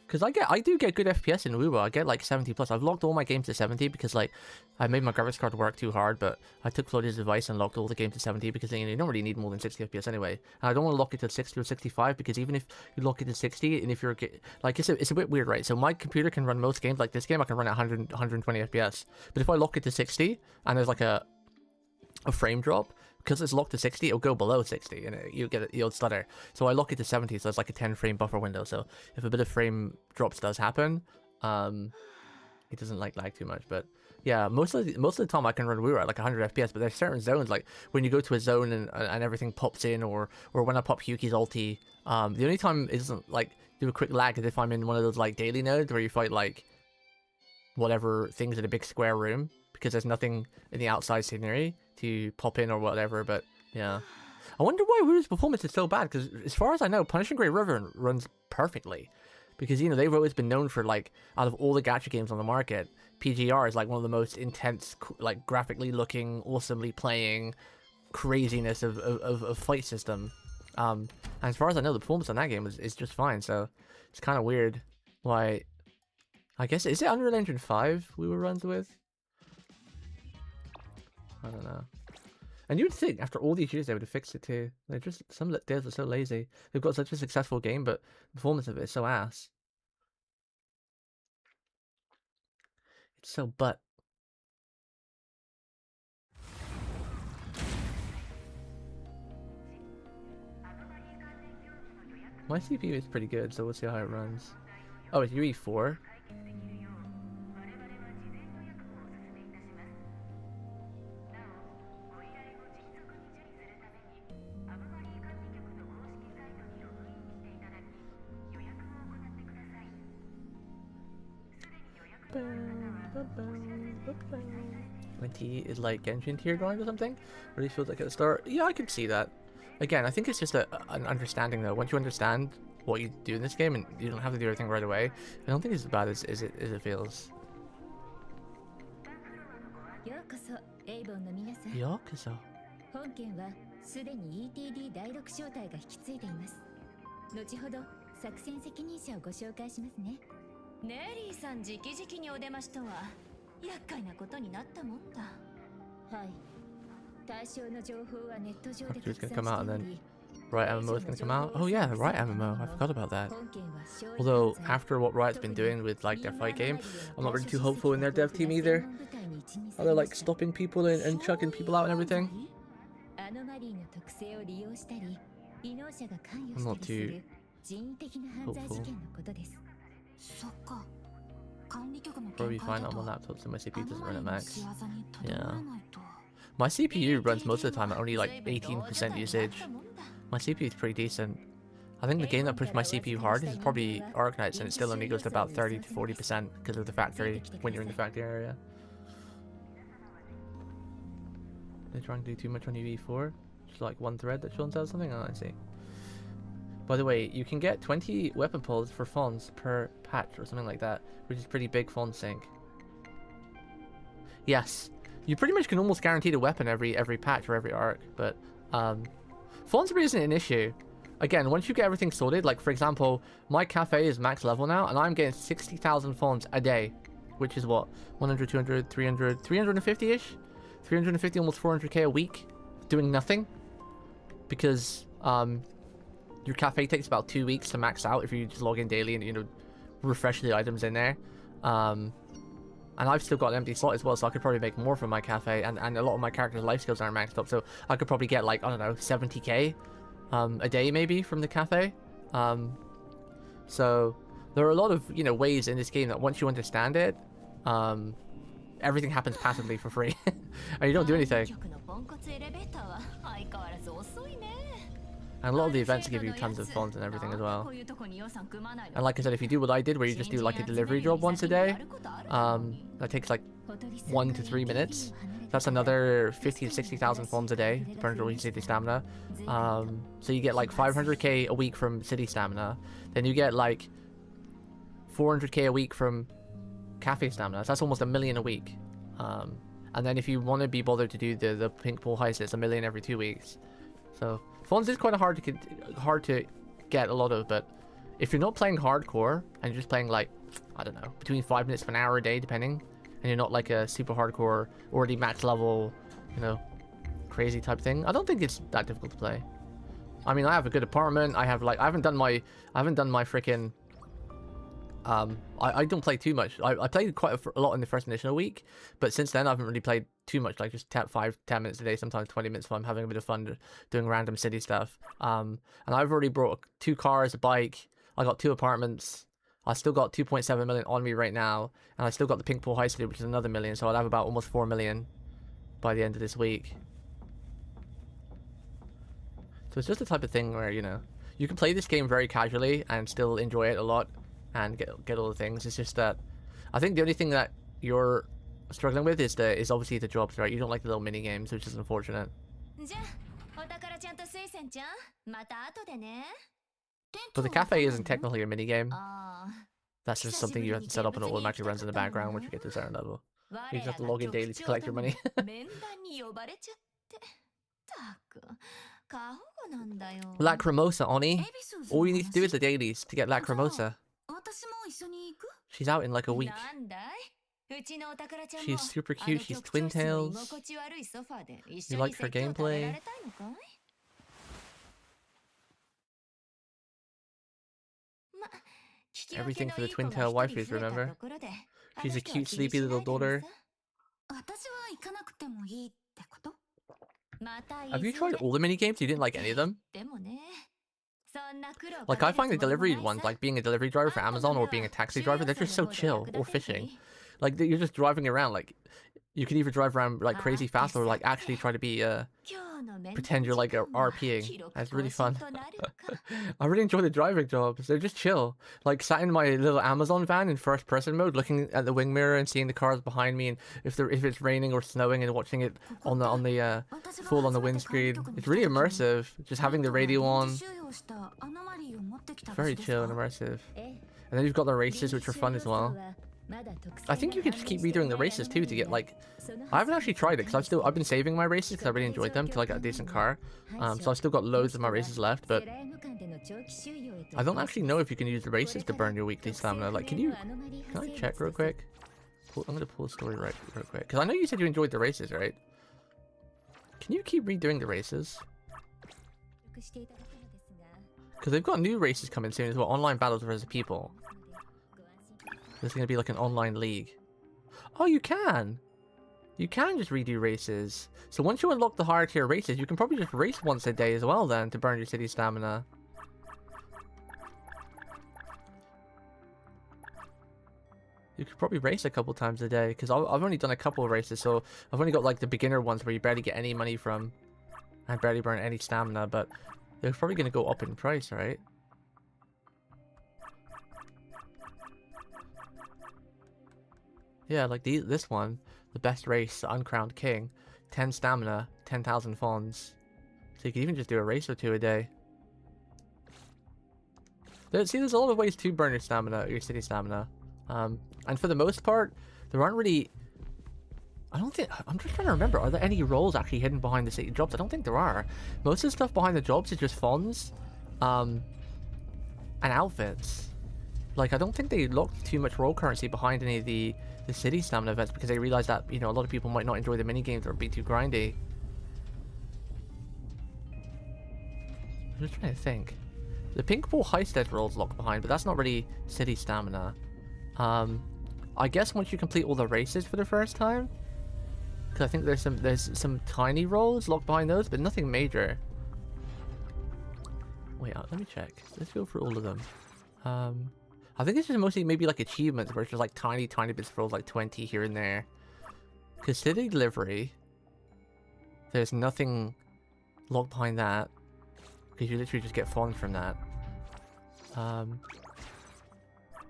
Because I do get good FPS in Woowa. I get like 70 plus. I've locked all my games to 70 because like I made my graphics card work too hard, but I took Claudia's advice and locked all the games to 70 because you don't really need more than 60 FPS anyway. And I don't want to lock it to 60 or 65 because even if you lock it to 60 and if you're like it's a bit weird, right? So my computer can run most games like this game. I can run at 120 FPS. But if I lock it to 60 and there's like a frame drop, because it's locked to 60, it'll go below 60 and you'll stutter. So I lock it to 70, so it's like a 10 frame buffer window. So if a bit of frame drops does happen, it doesn't like lag too much. But yeah, most of the time I can run Woowa at like 100 FPS. But there's certain zones like when you go to a zone and everything pops in, or when I pop Hyuki's ulti, the only time it doesn't like do a quick lag is if I'm in one of those like daily nodes where you fight like whatever things in a big square room, because there's nothing in the outside scenery to pop in or whatever. But yeah, I wonder why Woo's performance is so bad, because as far as I know, Punishing Great River runs perfectly, because you know they've always been known for like out of all the gacha games on the market, PGR is like one of the most intense, like graphically looking, awesomely playing craziness of fight system. And as far as I know, the performance on that game is just fine. So it's kind of weird why. I guess, is it Unreal Engine 5 Woo runs with? I don't know. And you would think after all these years they would have fixed it too. They're just, some of the devs are so lazy. They've got such a successful game, but the performance of it is so ass. It's so butt. My CPU is pretty good, so we'll see how it runs. Oh, it's UE4. NTE is like Genshin tier grind or something? Really feels like at the start. Yeah, I can see that. Again, I think it's just an understanding though. Once you understand what you do in this game and you don't have to do everything right away, I don't think it's as bad as it feels. Yokoso. ネリーさん直々にお出ましとは厄介なことになったもんだ。はい。対象の情報はネット上で拡散しており、 Riot MMO is going to come out. Oh yeah, Riot MMO. I forgot about that. Although after what Riot's been doing with like their fight game, I'm not really too hopeful in their dev team either. Are they like stopping people and chucking people out and everything? I'm not too hopeful. Probably fine on my laptop so my CPU doesn't run at max. Yeah. My CPU runs most of the time at only like 18% usage. My CPU is pretty decent. I think the game that pushed my CPU hard is probably Arknights, and it still only goes to about 30 to 40% because of the factory, when you're in the factory area. They're trying to do too much on UE4. Just like one thread that Sean says something? Oh, I see. By the way, you can get 20 weapon pulls for fonts per patch or something like that, which is pretty big font sync. Yes, you pretty much can almost guarantee the weapon every patch or every arc, but fonts isn't an issue. again, once you get everything sorted, like for example, my cafe is max level now, and I'm getting 60,000 funds a day, which is what, 100, 200, 300, 350-ish? 350, almost 400k a week, doing nothing, because your cafe takes about 2 weeks to max out if you just log in daily and, you know, refresh the items in there. And I've still got an empty slot as well, so I could probably make more from my cafe, and a lot of my character's life skills aren't maxed up, so I could probably get like, I don't know, 70k a day maybe from the cafe. So there are a lot of, you know, ways in this game that once you understand it, everything happens passively for free and you don't do anything. And a lot of the events give you tons of funds and everything as well. And like I said, if you do what I did, where you just do like a delivery job once a day, that takes like 1 to 3 minutes. That's another 50 to 60,000 funds a day, depending on city stamina. So you get like 500k a week from city stamina. Then you get like 400k a week from cafe stamina. So that's almost $1 million a week. And then if you want to be bothered to do the pink pool heist, it's $1 million every 2 weeks. So funds is quite hard to get a lot of, but if you're not playing hardcore and you're just playing like, I don't know, between 5 minutes to an hour a day, depending, and you're not like a super hardcore, already max level, you know, crazy type thing, I don't think it's that difficult to play. I mean, I have a good apartment. I have like, I haven't done my freaking, I don't play too much. I played quite a lot in the first initial week, but since then I haven't really played too much, like just 5-10 minutes a day, sometimes 20 minutes if I'm having a bit of fun doing random city stuff. And I've already brought 2 cars, a bike, I got 2 apartments, I still got 2.7 million on me right now, and I still got the pink pool heist to do, which is another million, so I'll have about almost 4 million by the end of this week. So it's just the type of thing where, you know, you can play this game very casually and still enjoy it a lot and get all the things. It's just that I think the only thing that you're struggling with is obviously the jobs, right? You don't like the little mini games, which is unfortunate. But the cafe isn't technically a mini game. That's just something you have to set up and it automatically runs in the background once you get to a certain level. You just have to log in daily to collect your money. Lacrimosa, Oni. All you need to do is the dailies to get Lacrimosa. She's out in like a week. She's super cute. She's twin tails. You like her gameplay? Everything for the twin tail wifeys, remember? She's a cute, sleepy little daughter. Have you tried all the mini games? You didn't like any of them? Like, I find the delivery ones, like being a delivery driver for Amazon or being a taxi driver, they're just so chill. Or fishing. Like, you're just driving around, like, you can either drive around like crazy fast or like actually try to be pretend you're like RPing. That's really fun. I really enjoy the driving jobs. They're just chill. Like sat in my little Amazon van in first person mode, looking at the wing mirror and seeing the cars behind me, and if it's raining or snowing, and watching it on the full on the windscreen. It's really immersive. Just having the radio on. Very chill and immersive. And then you've got the races, which are fun as well. I think you could just keep redoing the races too to get like, I haven't actually tried it because I've been saving my races because I really enjoyed them to like get a decent car. So I've still got loads of my races left, but I don't actually know if you can use the races to burn your weekly stamina. Like, can I check real quick? I'm gonna pull a story real quick because I know you said you enjoyed the races, right? Can you keep redoing the races? Because they've got new races coming soon as well. Online battles versus people. There's going to be like an online league. Oh, you can! You can just redo races. So once you unlock the higher tier races, you can probably just race once a day as well then to burn your city stamina. You could probably race a couple times a day, because I've only done a couple of races, so I've only got like the beginner ones where you barely get any money from and barely burn any stamina, but they're probably going to go up in price, right? Yeah, like this one, the best race, uncrowned king, 10 stamina, 10,000 funds. So you can even just do a race or 2 a day. See, there's a lot of ways to burn your stamina, your city stamina. And for the most part, there aren't really... I'm just trying to remember, are there any roles actually hidden behind the city jobs? I don't think there are. Most of the stuff behind the jobs is just funds. and outfits. Like, I don't think they locked too much role currency behind any of the city stamina events because they realized that, you know, a lot of people might not enjoy the mini games or be too grindy. I'm just trying to think. The pink ball heist role's locked behind, but that's not really city stamina. I guess once you complete all the races for the first time, because I think there's some tiny roles locked behind those, but nothing major. Wait, let me check. Let's go through all of them. I think it's just mostly maybe like achievements where it's just like tiny bits of roles, like 20 here and there. Because city delivery, there's nothing locked behind that. Because you literally just get funds from that.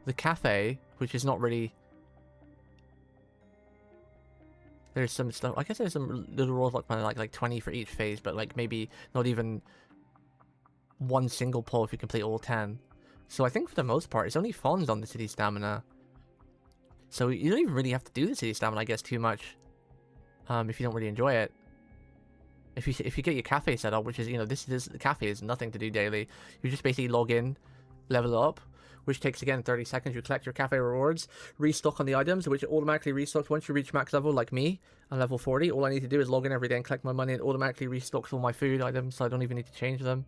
The cafe, which is not really... There's some stuff... I guess there's some little roles like 20 for each phase, but like maybe not even one single pull if you complete all 10. So I think for the most part, it's only funds on the city stamina. So you don't even really have to do the city stamina, I guess, too much. If you don't really enjoy it. If you get your cafe set up, which is, you know, the cafe is nothing to do daily. You just basically log in, level up, which takes again 30 seconds. You collect your cafe rewards, restock on the items, which automatically restocks once you reach max level, like me, on level 40. All I need to do is log in every day and collect my money. It automatically restocks all my food items, so I don't even need to change them.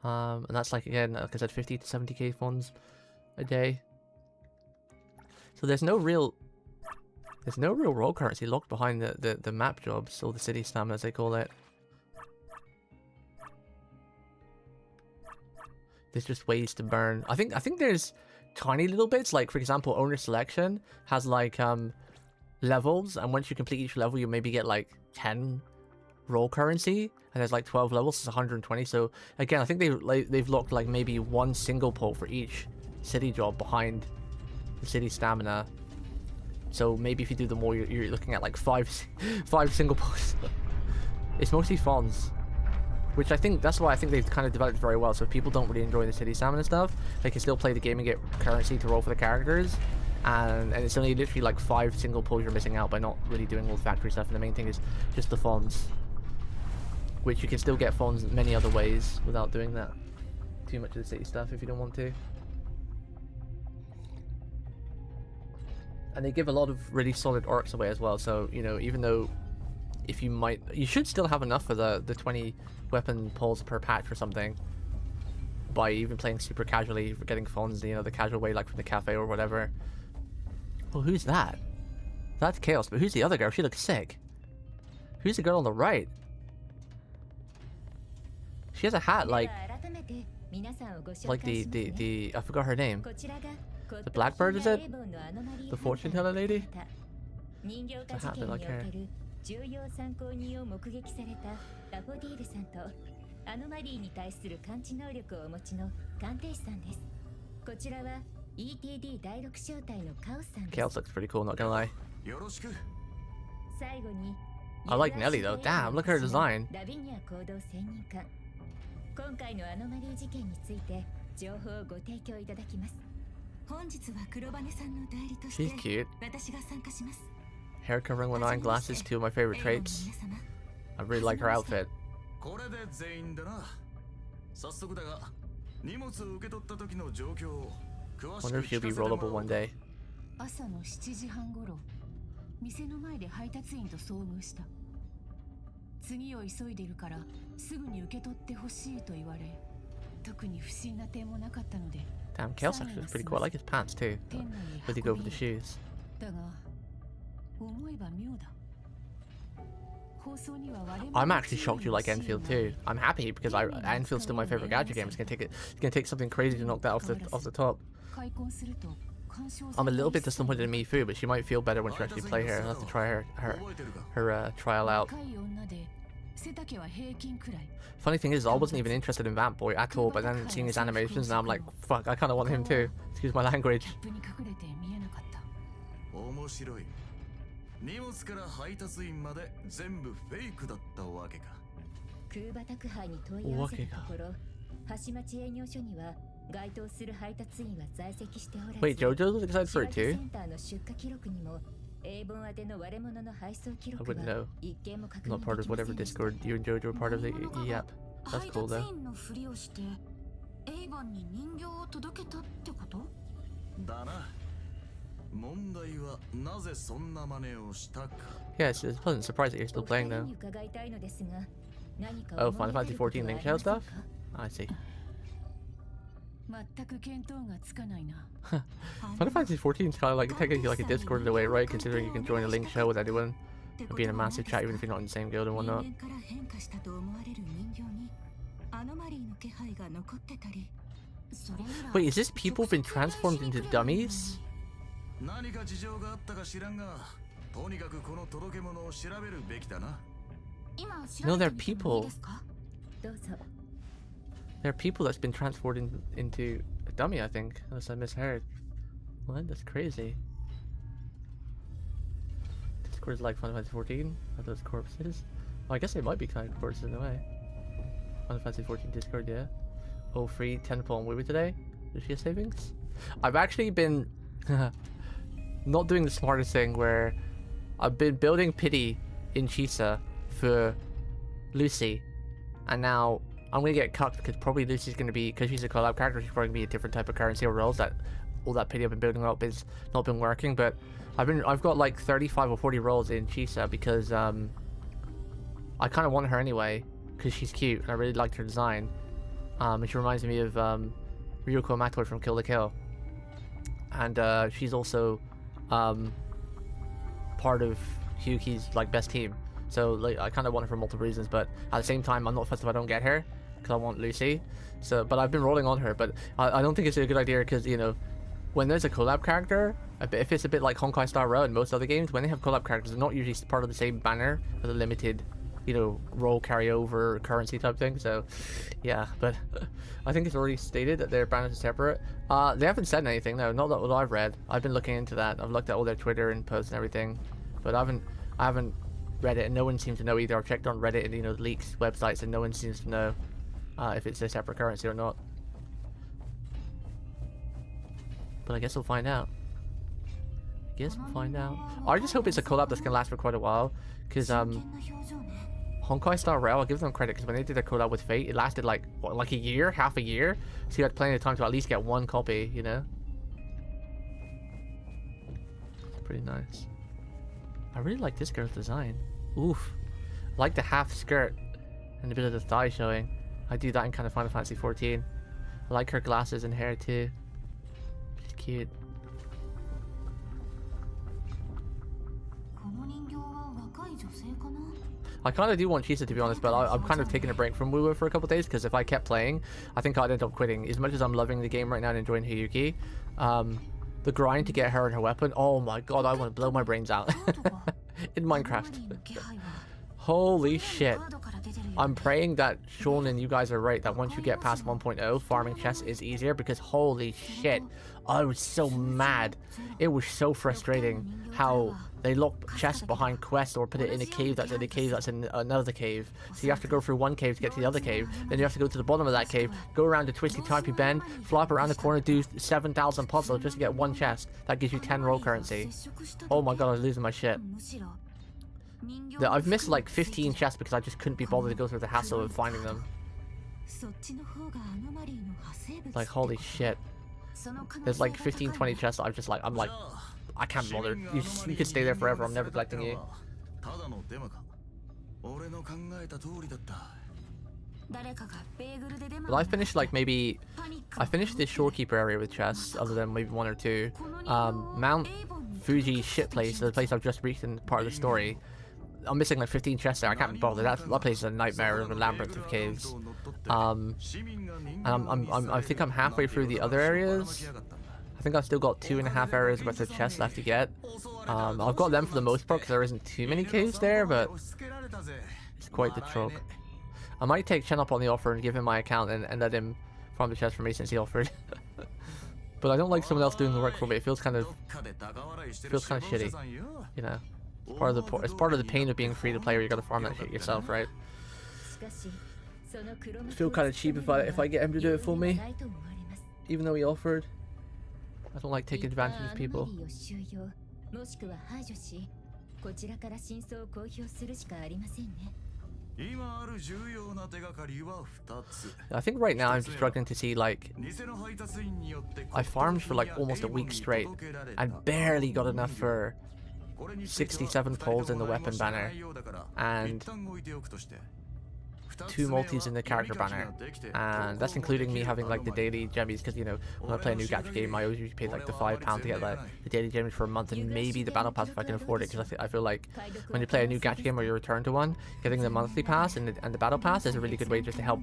And that's like, again, like I said, 50 to 70k funds a day. So there's no real role currency locked behind the map jobs, or the city stamina as they call it. There's just ways to burn. I think there's tiny little bits, like for example, owner selection has like levels, and once you complete each level, you maybe get like 10 role currency, and there's like 12 levels, so it's 120. So again, I think they've locked like maybe one single pull for each city job behind the city stamina. So maybe if you do them all, you're looking at like five single pulls. It's mostly funds, which that's why I think they've kind of developed very well. So if people don't really enjoy the city stamina stuff, they can still play the game and get currency to roll for the characters. And it's only literally like 5 single pulls you're missing out by not really doing all the factory stuff. And the main thing is just the funds, which you can still get funds many other ways without doing that too much of the city stuff if you don't want to. And they give a lot of really solid orcs away as well. So, you know, even though you should still have enough for the 20 weapon pulls per patch or something, by even playing super casually, for getting funds, you know, the casual way, like from the cafe or whatever. Well, who's that? That's Chaos, but who's the other girl? She looks sick. Who's the girl on the right? She has a hat like the I forgot her name. The Blackbird, is it? The fortune teller lady? It's a hat bit like her. 重要参考人を目撃されたダフォディールさんとアノマリーに対する感知能力をお持ちの鑑定士さんです。こちらは ETD 第6小隊のカオスさんです。Chaos looks pretty cool, not gonna lie. よろしく。最後に I like Nelly though. Damn, look at her design. ラビニア行動専任官。今回のアノマリー事件について情報をご提供いただきます。本日は黒羽さんの代理として She's cute. 私が参加します。 Hair covering one eye and glasses, 2 of my favorite traits. I really like her outfit. これで全員だな。早速だが、荷物を受け取った時の状況を詳しく Wonder if she'll be rollable one day. 朝の7時半頃、店の前で配達員と遭遇した。次を急いでるからすぐに受け取ってほしいと言われ、特に不審な点もなかったので。Damn, Chaos actually looks pretty cool. I like his pants too. Really go for the shoes. だが、思えば妙だ。 I'm actually shocked you like Enfield too. I'm happy because Enfield's still my favorite gadget game. It's gonna take something crazy to knock that off the top. I'm a little bit disappointed in Mifu, but she might feel better when she actually play her. I'll have to try her trial out. Funny thing is, I wasn't even interested in Vamp Boy at all, but then seeing his animations, now I'm like, fuck, I kind of want him too. Excuse my language. 荷物から配達員まで全部フェイクだったわけか。空馬宅配に問い合わせたところ、橋町営業所には該当する配達員は在籍しておらず、 Wait, JoJo's excited for it セ too? ンターの出荷記録にも英文宛ての割れ物の配送記 I 録 wouldn't は know. 一件も確 I'm 認 not part で of きませ whatever んでした。 Discord you and JoJo are part of the EAP. That's cool though. 配達員のふりをしてエイバンに人形を届けたってこと？だな。問題はなぜそんな真似をしたか。 Yeah, it's a pleasant surprise that you're still playing though. 伺いたいのですが、何か Oh, 思い Final 当たる Fantasy こと 14 はあ Link り Shell ません stuff? か？ I see. 全く見当がつかないな。 Final Fantasy 14 is kind of like technically like a Discord in a way, right? Considering you can join a link show with anyone and be in a massive chat even if you're not in the same guild and whatnot. 人間から変化したと思われる人形にアノマリーの気配が残ってたり。それなら Wait, is this people been transformed into dummies? 何か事情があったか知らんが、とにかくこの届け物を調べるべきだな。今 No, 調 they're べてみてもいい people. ですか？どうぞ。 There are people that's been transformed into a dummy, I think, unless I misheard. What? That's crazy. Discord is like Final Fantasy 14? Are those corpses? Well, I guess they might be kind of corpses in a way. Final Fantasy 14 Discord, yeah. Oh, free 10 pawn Weaver today? Lucia savings? I've actually been not doing the smartest thing where I've been building pity in Chisa for Lucy, and now I'm gonna get cucked because probably Lucy's gonna be, because she's a collab character, she's probably gonna be a different type of currency or rolls. That all that pity I've been building up is not been working, but I've got like 35 or 40 rolls in Chisa because I kind of want her anyway because she's cute and I really liked her design. And she reminds me of Ryuko Matoi from Kill la Kill, and she's also part of Hyuki's like best team. So like I kind of want her for multiple reasons, but at the same time I'm not fussed if I don't get her because I want Lucy. So, but I've been rolling on her, but I don't think it's a good idea because, you know, when there's a collab character, if it's a bit like Honkai Star Rail and most other games, when they have collab characters, they're not usually part of the same banner for the limited, you know, roll carryover currency type thing. So yeah, but I think it's already stated that their banners are separate. They haven't said anything though, not that what I've read. I've been looking into that. I've looked at all their Twitter and posts and everything, but I haven't read it, and no one seems to know either. I've checked on Reddit and, you know, leaks websites, and no one seems to know if it's a separate currency or not. But I guess we'll find out. I just hope it's a collab that's gonna last for quite a while, because Honkai Star Rail, I'll give them credit, because when they did their collab with Fate, it lasted like what, like a year, half a year, so you had plenty of time to at least get one copy, you know. It's pretty nice. I really like this girl's design. Oof. I like the half skirt and a bit of the thigh showing. I do that in kind of Final Fantasy 14. I like her glasses and hair too. She's cute. I kind of do want Chisa to be honest, but I'm kind of taking a break from Woo for a couple of days because if I kept playing, I think I'd end up quitting. As much as I'm loving the game right now and enjoying Hiyuki, the grind to get her and her weapon, oh my god, I want to blow my brains out. In Minecraft. Holy shit. I'm praying that Sean and you guys are right, that once you get past 1.0, farming chests is easier, because holy shit, I was so mad. It was so frustrating how they lock chests behind quests or put it in a cave that's in a cave that's in another cave. So you have to go through one cave to get to the other cave, then you have to go to the bottom of that cave, go around a twisty typey bend, fly up around the corner, do 7,000 puzzles just to get one chest. That gives you 10 roll currency. Oh my god, I was losing my shit. I've missed like 15 chests because I just couldn't be bothered to go through the hassle of finding them. Like holy shit. There's like 15-20 chests that I'm like, I can't bother. You could stay there forever, I'm never collecting you. But I finished like maybe, I finished the shorekeeper area with chests, other than maybe one or two. Mount Fuji shit place, the place I've just reached in part of the story. I'm missing like 15 chests there. I can't be bothered. That place is a nightmare of a labyrinth of caves. And I think I'm halfway through the other areas. I think I've still got 2.5 areas worth of chests left to get. I've got them for the most part because there isn't too many caves there, but it's quite the trog. I might take Chen up on the offer and give him my account and let him farm the chest for me since he offered. But I don't like someone else doing the work for me. It feels kind of shitty, you know. It's part of the pain of being free to play, where you gotta farm that shit yourself, right? I feel kind of cheap if I get him to do it for me, even though he offered. I don't like taking advantage of people. I think right now I'm struggling to see, like, I farmed for like almost a week straight and barely got enough for 67 pulls in the weapon banner and 2 multis in the character banner, and that's including me having like the daily gemmies, because you know when I play a new gacha game I always usually pay like the £5 to get like the daily gemmies for a month, and maybe the battle pass if I can afford it, because I feel like when you play a new gacha game or you return to one, getting the monthly pass and the battle pass is a really good way just to help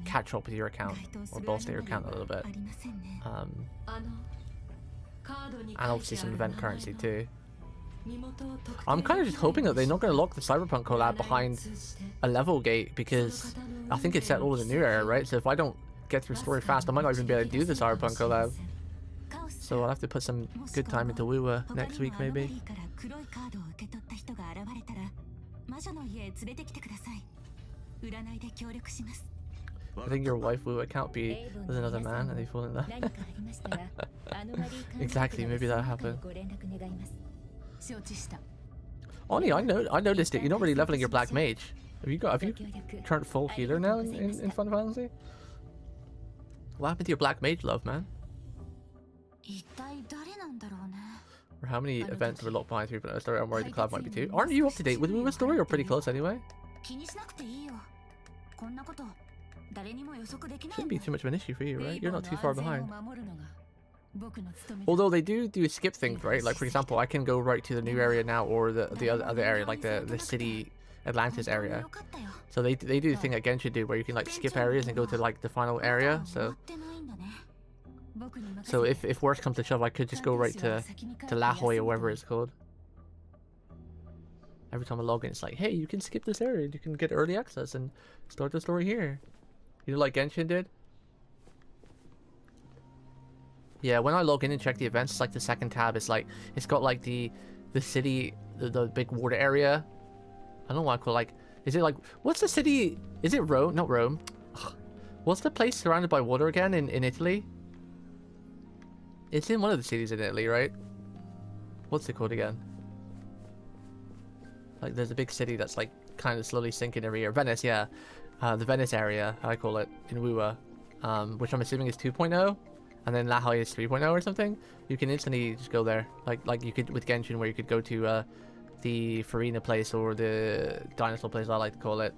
catch up with your account or bolster your account a little bit, and obviously some event currency too. I'm kind of just hoping that they're not going to lock the Cyberpunk collab behind a level gate, because I think it's set all in the new era, right? So if I don't get through story fast, I might not even be able to do the Cyberpunk collab. So I'll have to put some good time into Wuwa next week, maybe. I think your wife Wuwa can't be with another man and they fall in love. Exactly, maybe that'll happen. Oni, I noticed it. You're not really leveling your black mage. Have you turned full healer now in Final Fantasy? What happened to your black mage love, man? Or how many events were locked behind 3.0 story? I'm worried the collab might be too. Aren't you up to date with Wuwa story, or pretty close anyway? Shouldn't be too much of an issue for you, right? You're not too far behind. Although they do skip things, right? Like for example, I can go right to the new area now, or the other area, like the city Atlantis area. So they do the thing that Genshin do, where you can like skip areas and go to like the final area. So if worse comes to shove, I could just go right to La Hoi or whatever it's called. Every time I log in, it's like, hey, you can skip this area, you can get early access and start the story here. You know, like Genshin did. Yeah, when I log in and check the events, it's like the second tab. It's like it's got like the city, the big water area. I don't know what I call it, like. Is it like, what's the city? Is it Rome? Not Rome. What's the place surrounded by water again in Italy? It's in one of the cities in Italy, right? What's it called again? Like there's a big city that's like kind of slowly sinking every year. Venice, yeah. The Venice area, I call it, in Wuwa, which I'm assuming is 2.0. And then La Hoi is 3.0 or something. You can instantly just go there, like you could with Genshin, where you could go to the Farina place or the dinosaur place, I like to call it,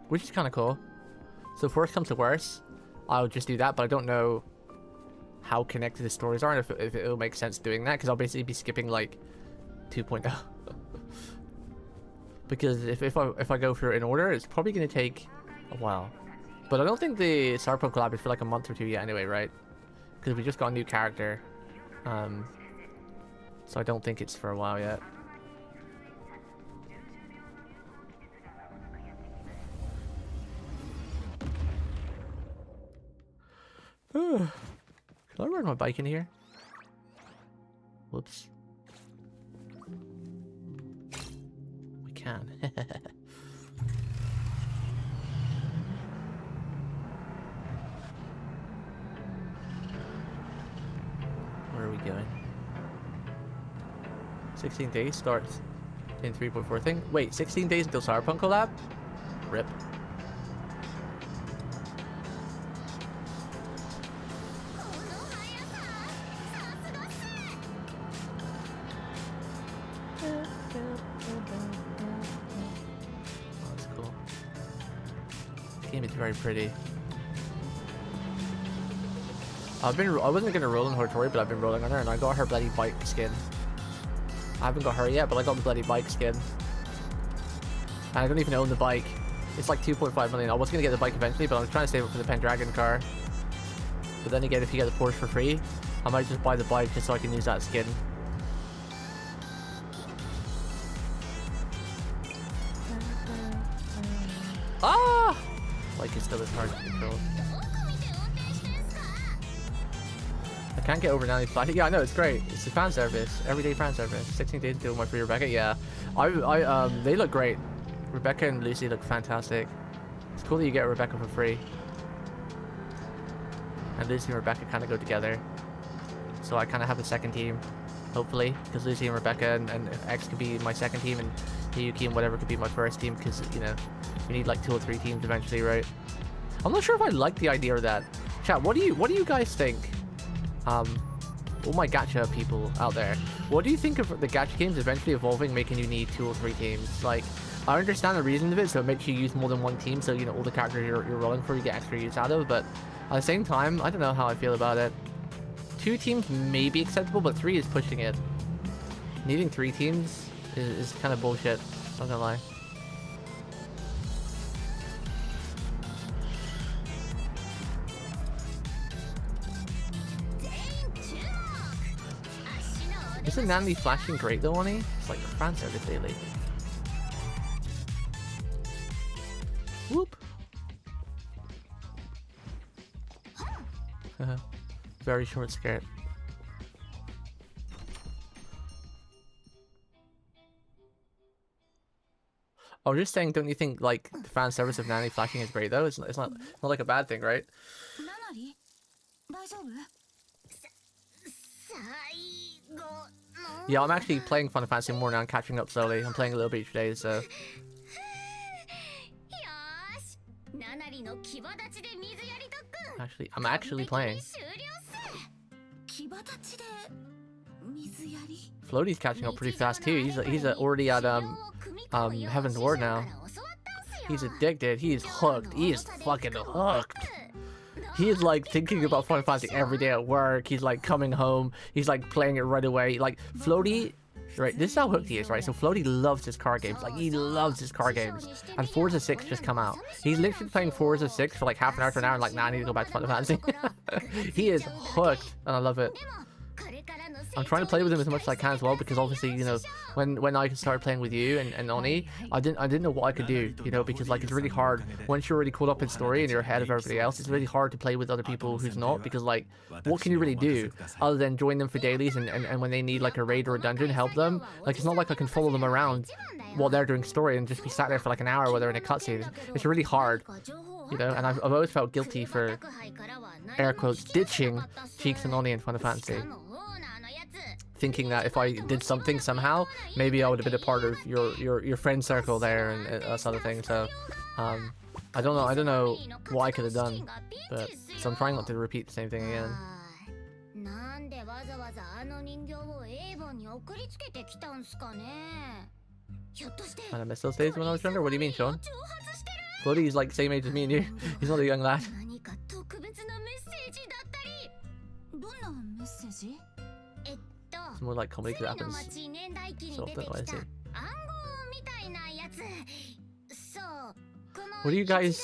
which is kind of cool. So if worse comes to worse, I'll just do that, but I don't know how connected the stories are and if it'll make sense doing that, because I'll basically be skipping like 2.0. Because if I go through it in order, it's probably going to take a while. But I don't think the Cyberpunk collab is for like a month or two yet anyway, right? Because we just got a new character. So I don't think it's for a while yet. Can I ride my bike in here? Whoops. We can. Where are we going? 16 days starts in 3.4 thing. Wait, 16 days until Cyberpunk collab? Rip. Oh, that's cool. This game is very pretty. I wasn't gonna roll on Hinotori, but I've been rolling on her, and I got her bloody bike skin. I haven't got her yet, but I got the bloody bike skin. And I don't even own the bike. It's like 2.5 million. I was gonna get the bike eventually, but I was trying to save it for the Pendragon car. But then again, if you get the Porsche for free, I might just buy the bike just so I can use that skin. Ah! Bike is still as hard to control. I can't get over 95. Yeah, I know, it's great. It's a fan service, everyday fan service. 16 days until my free Rebecca. Yeah, they look great. Rebecca and Lucy look fantastic. It's cool that you get Rebecca for free. And Lucy and Rebecca kind of go together. so I kind of have a second team, hopefully, because Lucy and Rebecca and X could be my second team, and Yuki and whatever could be my first team, because, you know, we need like 2 or 3 teams eventually, right? I'm not sure if I like the idea of that. Chat, what do you guys think? All my gacha people out there, what do you think of the gacha games eventually evolving, making you need 2 or 3 teams? Like, I understand the reason of it, so it makes you use more than one team, so, you know, all the characters you're rolling for, you get extra use out of, but at the same time, I don't know how I feel about it. 2 teams may be acceptable, but 3 is pushing it. Needing 3 teams is kind of bullshit, not gonna lie. Isn't Natalie flashing great though, Oni? It's like fan service daily. Whoop. Very short skirt. I was just saying, don't you think like the fan service of Natalie flashing is great though? It's not like a bad thing, right? Yeah, I'm actually playing Final Fantasy more now and catching up slowly. I'm playing a little bit each day, so. I'm actually playing. Floaty's catching up pretty fast too. He's already at Heaven's Ward now. He's addicted. He is hooked. He is fucking hooked. He is like thinking about Final Fantasy every day at work. He's like coming home. He's like playing it right away. Like Floaty, right? This is how hooked he is, right? So Floaty loves his car games. Like he loves his car games. And Forza 6 just come out. He's literally playing Forza 6 for like half an hour to an hour and like, nah, I need to go back to Final Fantasy. He is hooked, and I love it. I'm trying to play with him as much as I can as well, because obviously, you know, when I started playing with you and Oni, I didn't know what I could do, you know, because like it's really hard once you're already caught up in story and you're ahead of everybody else. It's really hard to play with other people who's not, because like what can you really do other than join them for dailies and when they need like a raid or a dungeon, help them. Like it's not like I can follow them around while they're doing story and just be sat there for like an hour while they're in a cutscene. It's really hard, you know, and I've always felt guilty for, air quotes, ditching Cheeks and Oni in Final Fantasy, thinking that if I did something somehow, maybe I would have been a part of your friend circle there and that sort of thing. So I don't know what I could have done, but so I'm trying not to repeat the same thing again. And I miss those days when I was younger. What do you mean, Sean? Bloody, like same age as me and you. He's not a young lad. It's more like comedy that happens so often, I see. What do you guys...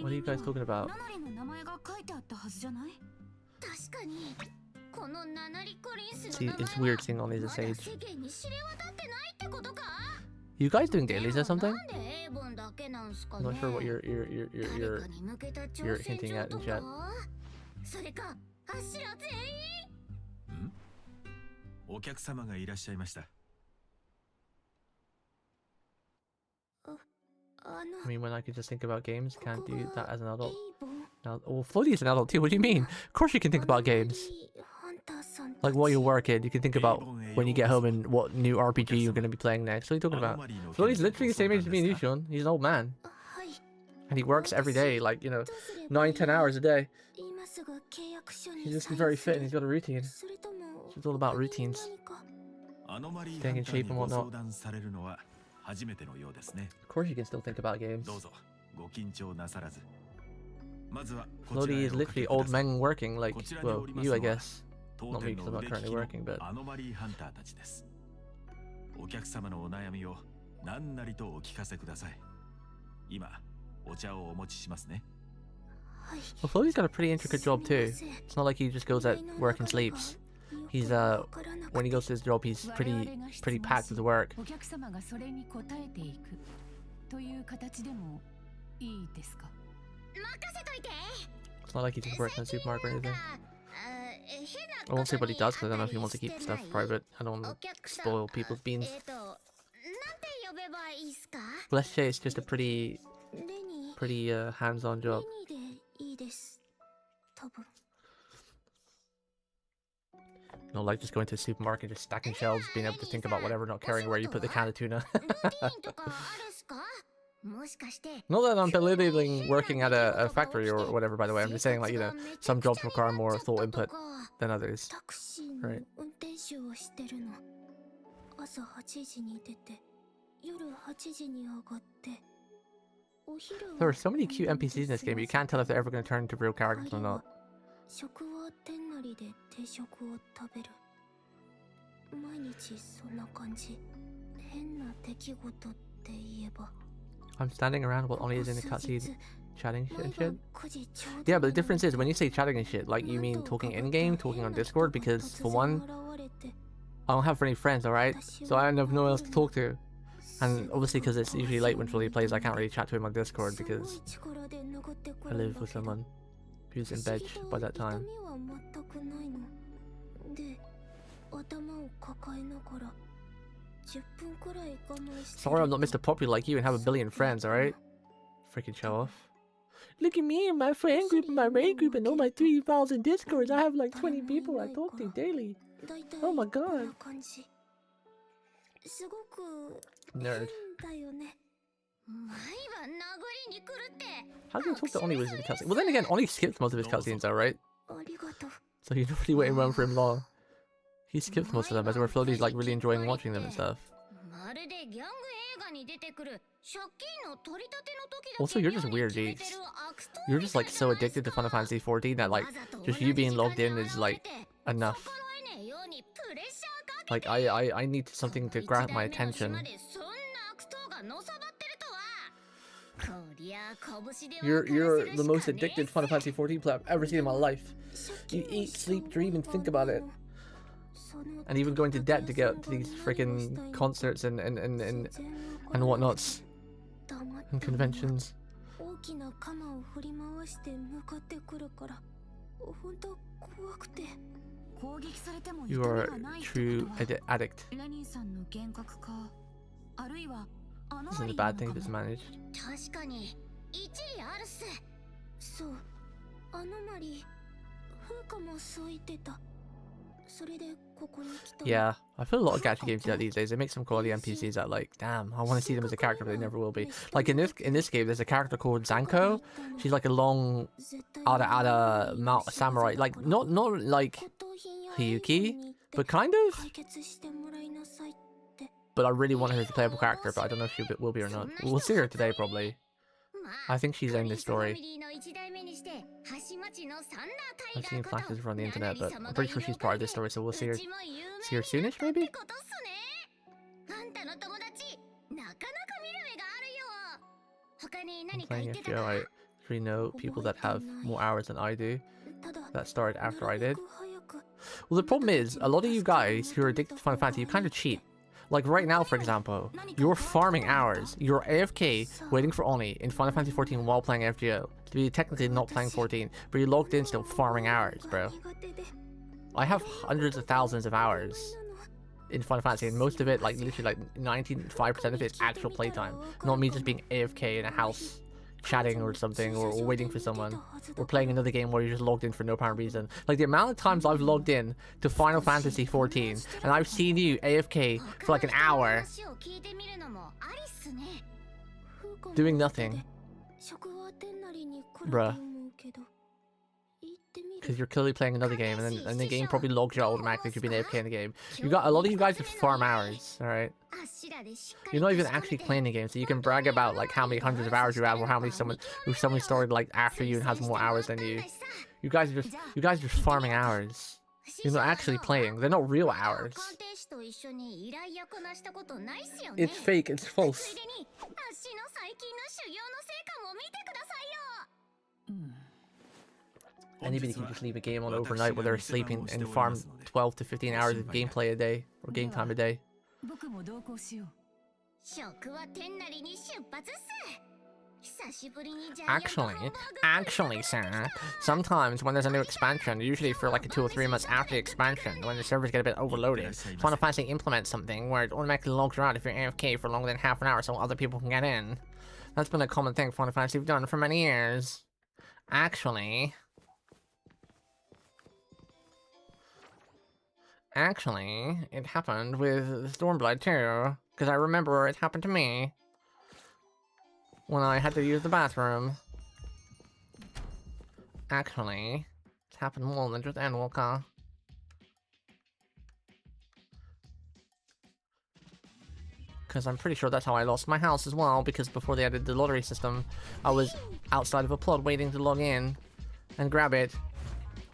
What are you guys talking about? See, it's weird seeing all these age. You guys doing dailies or something? I'm not sure what you're hinting at in chat. I mean, when I could just think about games, can't do that as an adult. Now, well, Floaty is an adult too. What do you mean? Of course you can think about games. Like while you're working, you can think about when you get home and what new RPG you're going to be playing next. What are you talking about? Floaty's literally the same age as me and you, Sean. He's an old man. And he works every day, like, you know, 9-10 hours a day. He's just very fit and he's got a routine. It's all about routines. Staying in shape and whatnot. Of course you can still think about games. Floaty is literally old men working, like, well, you I guess. Not me because I'm not currently working, but... Well, Floaty's got a pretty intricate job too. It's not like he just goes at work and sleeps. He's when he goes to his job, he's pretty packed with work. It's not like he just works in a supermarket or anything. I won't say what he does because I don't know if he wants to keep stuff private. I don't want to spoil people's beans. Let's say it's just a pretty pretty hands-on job. Not like just going to the supermarket, just stacking shelves, being able to think about whatever, not caring where you put the can of tuna. Not that I'm belittling working at a factory or whatever, by the way. I'm just saying, like, you know, some jobs require more thought input than others. Right. There are so many cute NPCs in this game, but you can't tell if they're ever going to turn into real characters or not. I'm standing around while Oni is in the cutscene chatting shit and shit. Yeah, but the difference is when you say chatting and shit, like, you mean talking in-game, talking on Discord, because for one, I don't have any friends, alright? So I have no one else to talk to. And obviously because it's usually late when Philly plays, I can't really chat to him on Discord because I live with someone who's in bed by that time. Sorry I'm not Mr. Popular like you and have a billion friends, alright? Freaking show off. Look at me and my friend group and my raid group and all my 3,000 Discords. I have like 20 people I talk to daily. Oh my god. Nerd. How do you talk to Oni was in the cutscene? Well then again, Oni skipped most of his cutscenes, alright? So you're not really waiting around for him long. He skipped most of them as we're Floaty's like really enjoying watching them and stuff. Also, you're just weird, Jeez. You're just like so addicted to Final Fantasy 14 that like just you being logged in is like enough. Like I need something to grab my attention. You're the most addicted Final Fantasy 14 player I've ever seen in my life. You eat, sleep, dream, and think about it. And even going to debt to get to these freaking concerts and whatnots. And conventions. You are a true addict. This isn't a bad thing if it's managed. Yeah, I feel a lot of gacha games do that these days. They make some quality NPCs that like, damn, I want to see them as a character, but they never will be. Like in this game, there's a character called Zanko. She's like a long, ada samurai, like not like Hiyuki, but kind of. But I really want her as a playable character, but I don't know if she will be or not. We'll see her today probably. I think she's in this story. I've seen flashes from the internet, but I'm pretty sure she's part of this story, so we'll see her soonish, maybe? I'm playing FGO, I really know people that have more hours than I do, that started after I did. Well, the problem is, a lot of you guys who are addicted to Final Fantasy, you kind of cheat. Like right now, for example, you're farming hours. You're AFK waiting for Oni in Final Fantasy 14 while playing FGO. To be technically not playing 14, but you're logged in still farming hours, bro. I have hundreds of thousands of hours in Final Fantasy, and most of it, like literally like 95% of it is actual playtime. Not me just being AFK in a house chatting or something, or waiting for someone, or playing another game where you're just logged in for no apparent reason. Like the amount of times I've logged in to Final Fantasy 14 and I've seen you AFK for like an hour doing nothing, bruh, because you're clearly playing another game, and then the game probably logs you out automatically if you've been AFK in the game. You got a lot of you guys just farm hours, alright? You're not even actually playing the game, so you can brag about like how many hundreds of hours you have, or how many someone started like after you and has more hours than you. You guys are just farming hours. You're not actually playing. They're not real hours. It's fake. It's false. Anybody can just leave a game on overnight while they're sleeping and farm 12 to 15 hours of gameplay a day, or game time a day. Actually, sir, sometimes when there's a new expansion, usually for like 2 or 3 months after the expansion, when the servers get a bit overloaded, Final Fantasy implements something where it automatically logs you out if you're AFK for longer than half an hour so other people can get in. That's been a common thing Final Fantasy have done for many years. Actually, it happened with Stormblood too, because I remember it happened to me when I had to use the bathroom. Actually, it's happened more than just Endwalker. Because I'm pretty sure that's how I lost my house as well, because before they added the lottery system, I was outside of a plot waiting to log in and grab it.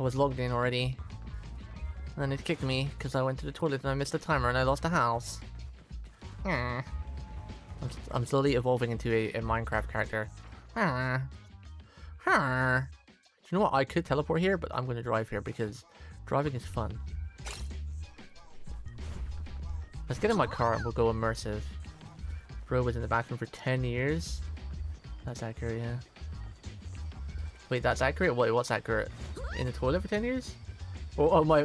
I was logged in already. And it kicked me because I went to the toilet and I missed the timer and I lost the house. I'm slowly evolving into a Minecraft character. Do you know what? I could teleport here, but I'm going to drive here because driving is fun. Let's get in my car and we'll go immersive. Bro was in the bathroom for 10 years. That's accurate, yeah. Wait, that's accurate? Wait, what's accurate? In the toilet for 10 years? Oh, my...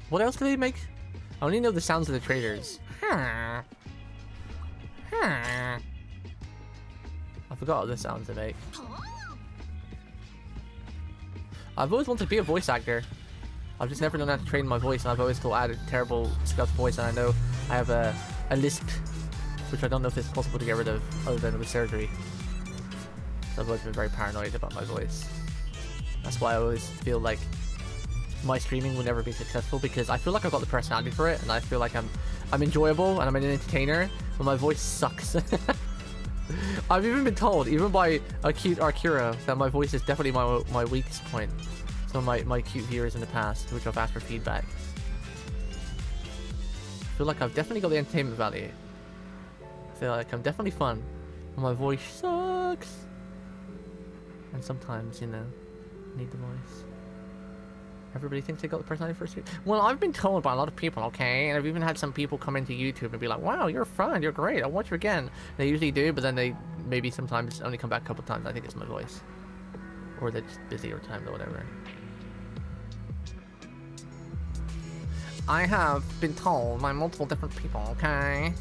What else do they make? I only know the sounds of the traders. I forgot all the sounds they make. I've always wanted to be a voice actor. I've just never known how to train my voice, and I've always thought I had a terrible scuffed voice, and I know I have a lisp, which I don't know if it's possible to get rid of other than with surgery. So I've always been very paranoid about my voice. That's why I always feel like my streaming will never be successful, because I feel like I've got the personality for it, and I feel like I'm enjoyable and I'm an entertainer, but my voice sucks. I've even been told, even by a cute Arkura, that my voice is definitely my weakest point. So my cute viewers in the past, which I've asked for feedback. I feel like I've definitely got the entertainment value. I feel like I'm definitely fun. And my voice sucks. And sometimes, you know, I need the voice. Everybody thinks they got the personality for a stream. Well, I've been told by a lot of people, okay? And I've even had some people come into YouTube and be like, wow, you're fun, you're great, I'll watch you again. They usually do, but then they maybe sometimes only come back a couple times. I think it's my voice. Or they're just busy or timed or whatever. I have been told by multiple different people, okay?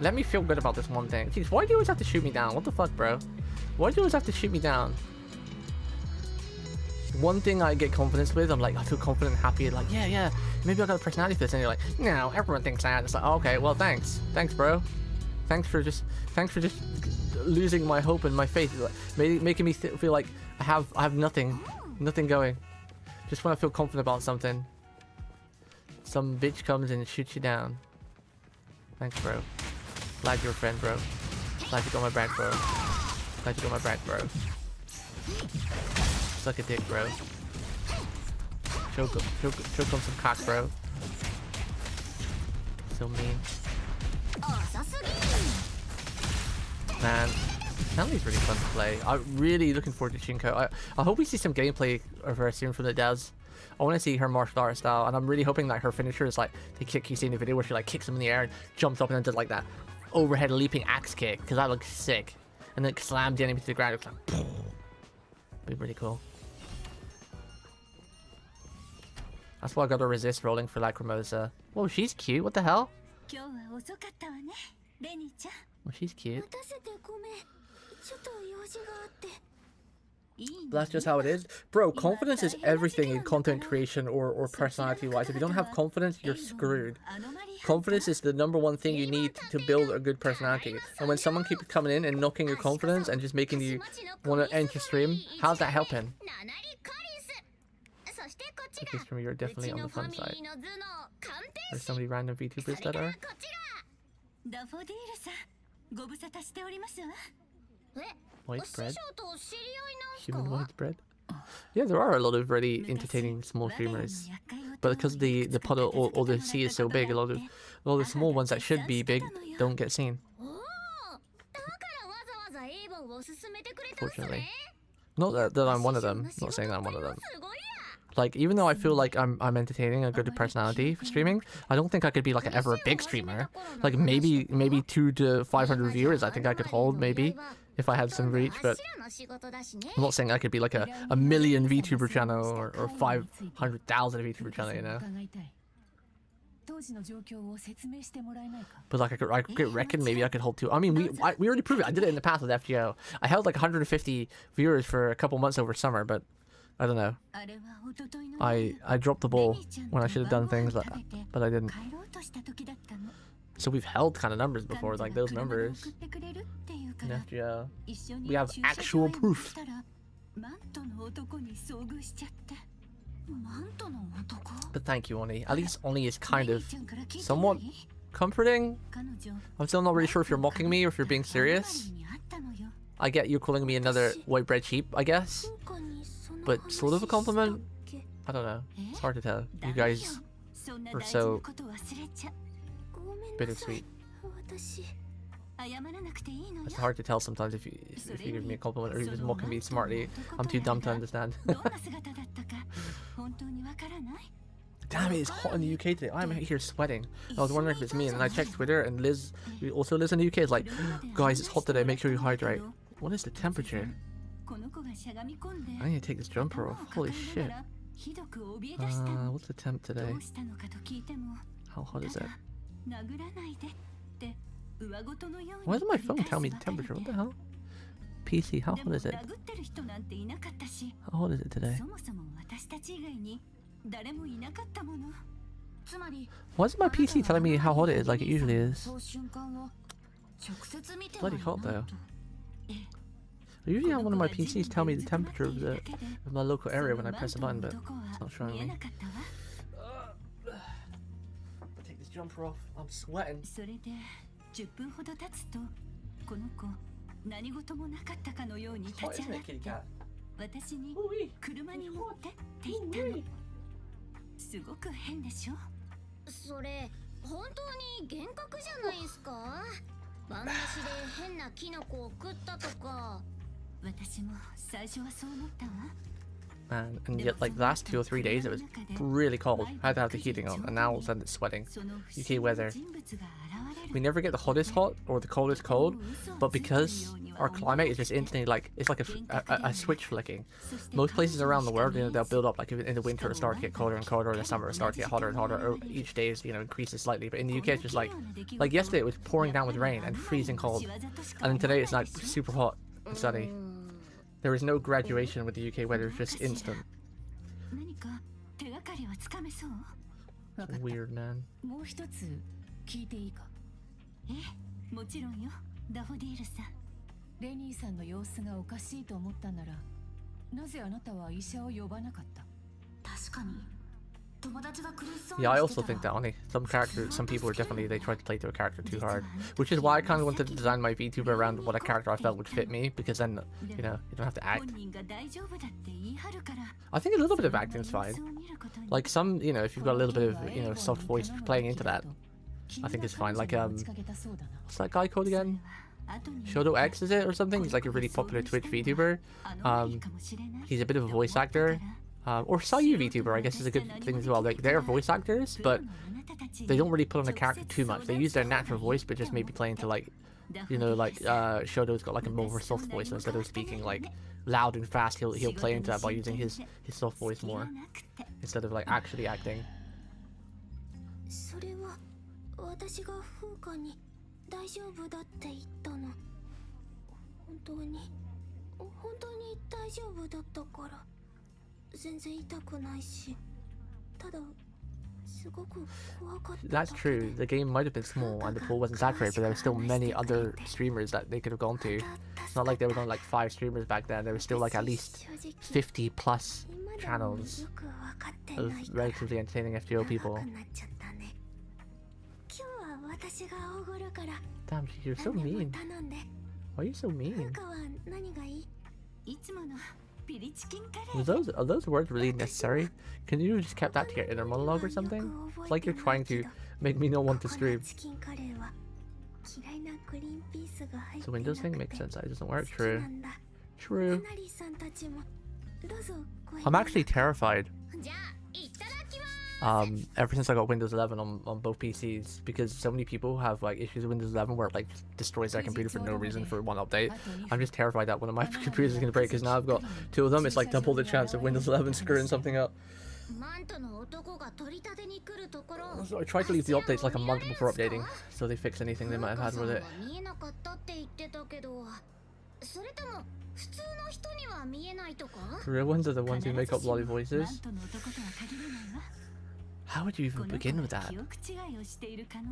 Let me feel good about this one thing. Jeez, why do you always have to shoot me down? What the fuck, bro? Why do you always have to shoot me down? One thing I get confidence with, I'm like, I feel confident and happy, like, yeah, maybe I got a personality for this, and you're like, no, everyone thinks that. It's like, oh, okay, well, thanks, bro. Thanks for just losing my hope and my faith, like, making me feel like I have nothing going. Just when I feel confident about something, some bitch comes and shoots you down. Thanks, bro. Glad you're a friend, bro. Glad you got my back, bro. Glad you got my back, bro. Suck a dick, bro. Choke on some cock, bro. So mean. Man, Stanley's really fun to play. I'm really looking forward to Shinko. I hope we see some gameplay of her soon from the devs. I want to see her martial art style, and I'm really hoping that her finisher is like the kick you see in the video where she like kicks him in the air and jumps up and then does like that overhead leaping axe kick, because that looks sick. And then slams the enemy to the ground. It's like, boom. Be pretty cool. That's why I got to resist rolling for Lacrimosa. Whoa, she's cute. What the hell? Well, she's cute. That's just how it is. Bro, confidence is everything in content creation or personality-wise. If you don't have confidence, you're screwed. Confidence is the #1 thing you need to build a good personality. And when someone keeps coming in and knocking your confidence and just making you want to end your stream, how's that helping? Okay, streamer, you're definitely on the fun side. There's so many random VTubers that are. White bread? Human white bread? Yeah, there are a lot of really entertaining small streamers. But because the puddle or the sea is so big, a lot of the small ones that should be big don't get seen. Fortunately. Not that I'm one of them. Not saying that I'm one of them. Like, even though I feel like I'm entertaining a good personality for streaming, I don't think I could be like ever a big streamer. Like maybe 200 to 500 viewers I think I could hold, maybe, if I had some reach, but I'm not saying I could be like a million VTuber channel or 500,000 VTuber channel, you know? But like I could reckon maybe I could hold two. I mean, we already proved it. I did it in the past with FGO. I held like 150 viewers for a couple months over summer, but I don't know. I dropped the ball when I should have done things like that, but I didn't. So we've held kind of numbers before, like those numbers in FGO. We have actual proof. But thank you, Oni. At least Oni is kind of somewhat comforting. I'm still not really sure if you're mocking me or if you're being serious. I get you calling me another white bread sheep, I guess. But sort of a compliment? I don't know. It's hard to tell. You guys are so bittersweet. It's hard to tell sometimes if you give me a compliment or you're just mocking me smartly. I'm too dumb to understand. Damn it, it's hot in the UK today. I'm here sweating. I was wondering if it's me, and then I checked Twitter, and Liz, who also lives in the UK, is like, guys, it's hot today, make sure you hydrate. What is the temperature? I need to take this jumper off. Holy shit. What's the temp today? How hot is it? Why doesn't my phone tell me the temperature? What the hell? PC, how hot is it? How hot is it today? Why isn't my PC telling me how hot it is like it usually is? Bloody hot though. I usually have one of my PCs tell me the temperature of my local area when I press a button, but it's not showing me. Take this jumper off. I'm sweating. It's hot, isn't it, kitty cat? Ooh-wee. Ooh-wee. すごく変でしょ。それ本当に幻覚じゃないですか。晩飯で変なキノコを食ったとか。私も最初はそう思ったわ。And yet, like, last 2 or 3 days it was really cold. I had to have the heating on, and now all of a sudden it's sweating. UK weather. We never get the hottest hot or the coldest cold, but because our climate is just instantly like, it's like a switch flicking. Most places around the world, you know, they'll build up, like in the winter it'll start to get colder and colder, in the summer it'll start to get hotter and hotter, or each day is, you know, increases slightly. But in the UK it's just like yesterday it was pouring down with rain and freezing cold, and then today it's like super hot and sunny. There is no graduation with the UK weather, it's just instant. It's weird, man. もちろんよ、ダフォディールさん。レニーさんの様子がおかしいと思ったなら、なぜあなたは医者を呼ばなかった？確かに。Yeah, I also think that only some people are definitely, they try to play to a character too hard, which is why I kind of wanted to design my VTuber around what a character I felt would fit me, because then, you know, you don't have to act. I think a little bit of acting is fine. Like some, you know, if you've got a little bit of, you know, soft voice playing into that, I think it's fine. Like what's that guy called again? Shoto X, is it, or something? He's like a really popular Twitch VTuber. He's a bit of a voice actor. Or Sayu VTuber, I guess, is a good thing as well. Like, they're voice actors, but they don't really put on a character too much. They use their natural voice, but just maybe play into, like, you know, like, Shoto's got, like, a more soft voice, so instead of speaking, like, loud and fast, he'll play into that by using his soft voice more, instead of, like, actually acting. That's true. The game might have been small and the pool wasn't saturated, but there were still many other streamers that they could have gone to. It's not like there was only like 5 streamers back then. There was still like at least 50 plus channels of relatively entertaining FGO people. Damn, you're so mean. Why are you so mean? Are those words really necessary? Can you just kept that to your inner monologue or something? It's like you're trying to make me not want to stream. The Windows thing makes sense. It doesn't work. True. True. I'm actually terrified. Ever since I got Windows 11 on both PCs, because so many people have like issues with Windows 11 where it like destroys their computer for no reason for one update. I'm just terrified that one of my computers is going to break, because now I've got 2 of them. It's like double the chance of Windows 11 screwing something up. So I tried to leave the updates like a month before updating, so they fix anything they might have had with it. The real ones are the ones who make up lolly voices. How would you even begin with that?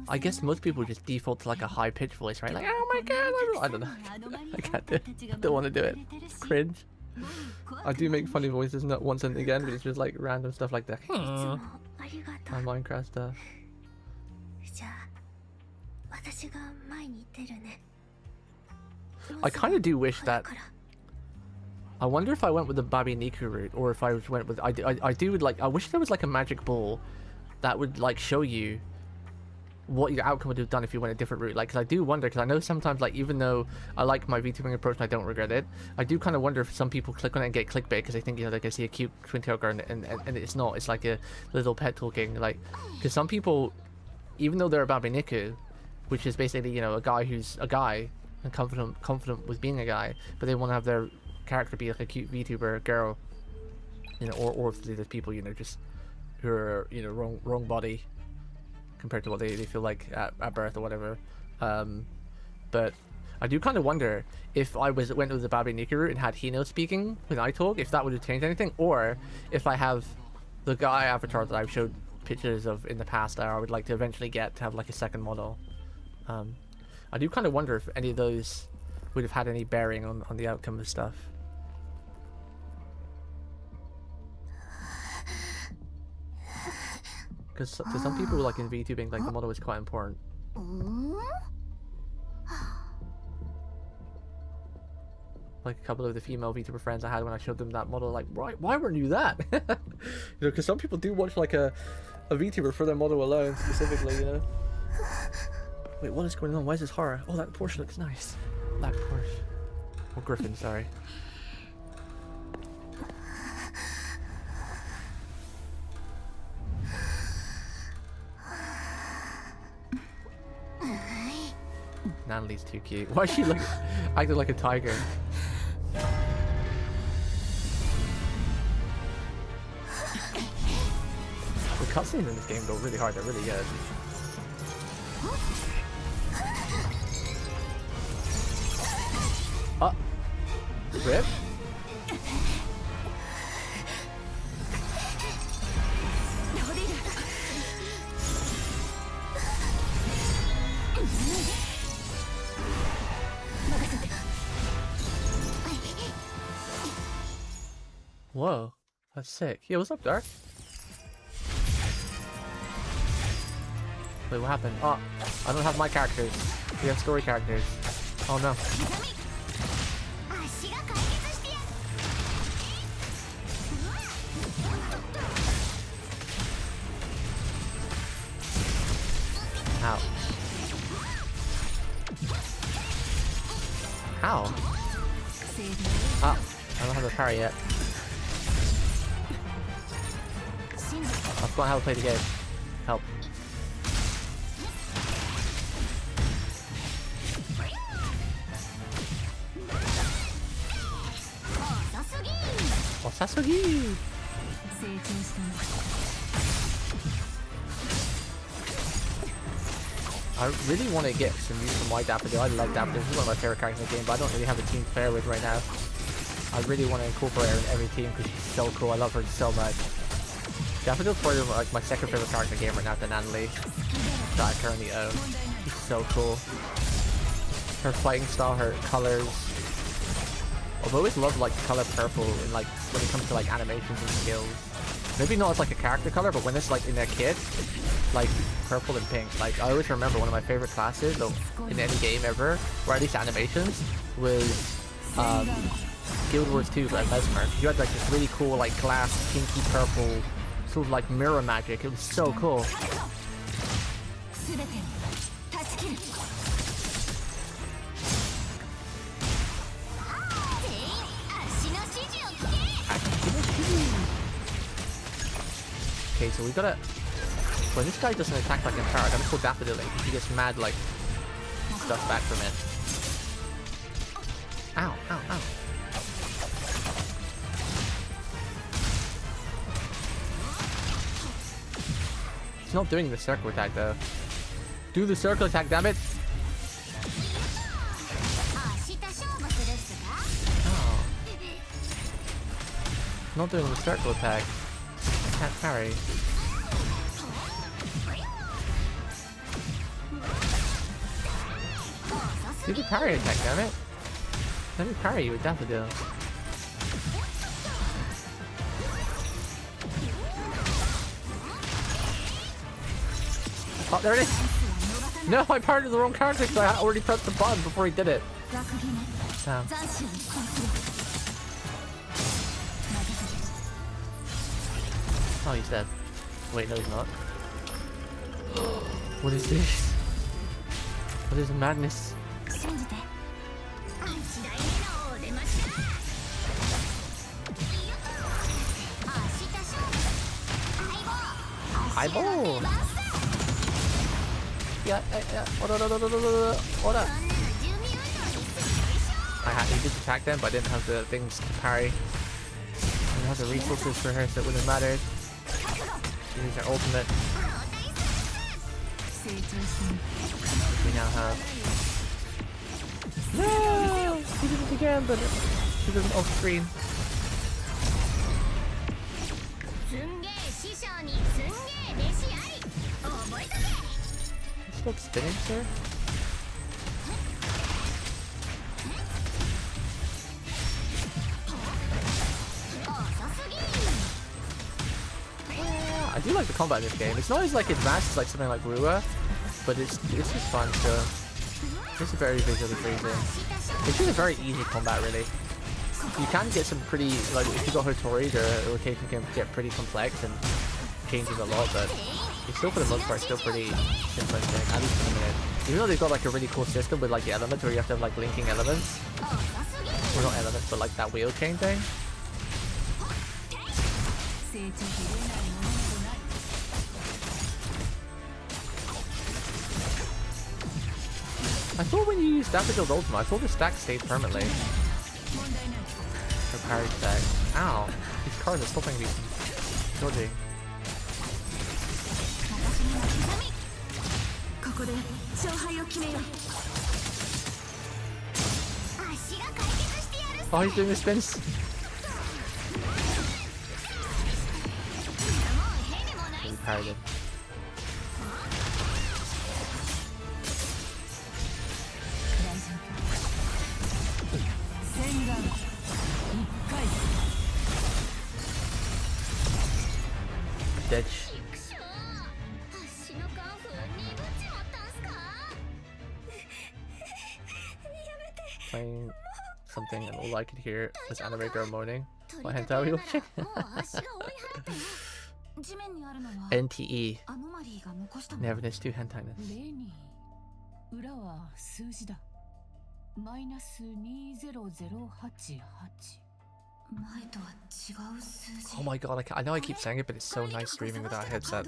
I guess most people just default to like a high-pitched voice, right? Like, oh my god, I don't know. I can't do it. I don't want to do it. Cringe. I do make funny voices not once and again, but it's just like random stuff like that. My Minecraft stuff. I kind of do wish that. I wonder if I went with the Babi Niku route, or if I went with. I do would like. I wish there was like a magic ball that would like show you what your outcome would have done if you went a different route. Like, cause I do wonder, because I know sometimes, like, even though I like my VTubing approach and I don't regret it, I do kind of wonder if some people click on it and get clickbait because they think, you know, they can see a cute twin tail girl and it's not. It's like a little pet talking. Like, because some people, even though they're a Babi Niku, which is basically, you know, a guy who's a guy and confident with being a guy, but they want to have their character be like a cute VTuber girl, you know, or if there's people, you know, just who are, you know, wrong body compared to what they feel like at birth or whatever. But I do kind of wonder if I went with the Babi Niku route and had Hino speaking when I talk, if that would have changed anything, or if I have the guy avatar that I've showed pictures of in the past that I would like to eventually get to have like a second model. I do kind of wonder if any of those would have had any bearing on the outcome of stuff. Because to some people, like in VTubing, like the model is quite important. Like a couple of the female VTuber friends I had when I showed them that model, like, why weren't you that? You know, because some people do watch like a VTuber for their model alone, specifically, you know. Wait, what is going on? Why is this horror? Oh, that Porsche looks nice. Black Porsche. Or Griffin, sorry. Natalie's too cute. Why is she like acting like a tiger? The cutscenes in this game go really hard. They're really good. Oh, rip. Whoa, that's sick. Yeah, what's up, Dark? Wait, what happened? Oh, I don't have my characters. We have story characters. Oh no. Ow. Ow. Oh, I don't have the parry yet. I've forgotten how to play the game. Help. Oh, Sasugi! I really want to get some use from my Daffodil. I like Daffodil. She's one of my favorite characters in the game, but I don't really have a team to pair with right now. I really want to incorporate her in every team because she's so cool. I love her so much. Daffodil's probably like my second favorite character in the game right now after Natalie that I currently own. She's so cool. Her fighting style, her colors. I've always loved like the color purple in like when it comes to like animations and skills. Maybe not as like a character color, but when it's like in their kit, like purple and pink. Like I always remember one of my favorite classes in any game ever, or at least animations, was Guild Wars 2 by Mesmer. You had like this really cool like glass pinky purple sort of like mirror magic. It was so cool. Okay, so we gotta. When this guy doesn't attack like Amaru, I gotta call Daffodil because he gets mad like stuff back from it. Ow, ow, ow. He's not doing the circle attack though. Do the circle attack, damn it! Oh. Not doing the circle attack. I can't parry. Do the parry attack, damn it! Let me parry you with Daffodil. Oh, there it is! No, I parried the wrong character because I already pressed the button before he did it. Damn. Oh, he's dead. Wait, no, he's not. What is this? What is madness? Eyeball! Yeah, hold up. He did attack them, but I didn't have the things to parry. I didn't have the resources for her, so it wouldn't have mattered. She used her ultimate. We now have... No! He did it again, but she doesn't off screen. Still spinning, sir? Yeah, I do like the combat in this game. It's not as like advanced as like something like Rua, but it's just fun. So it's very visually pleasing. It's just a very easy combat, really. You can get some pretty like if you got Hinotori, the rotation can get pretty complex and changes a lot, but it's still for the most part still pretty simplistic, at least in the minute. Even though they've got like a really cool system with like the elements where you have to have like linking elements. Well, not elements, but like that wheel chain thing. I thought when you use Daffodil's ultimate, I thought the stack stayed permanently. Her parry stack. Ow! These cards are stopping me from dodging. Oh, he's doing the spins. He parried it. Ditch. Playing something and all I could hear was anime girl moaning. What hentai are we watching? NTE. Neverness 2 hentai-ness. マイナス20088 Oh my god, I know I keep saying it, but it's so nice streaming without a headset.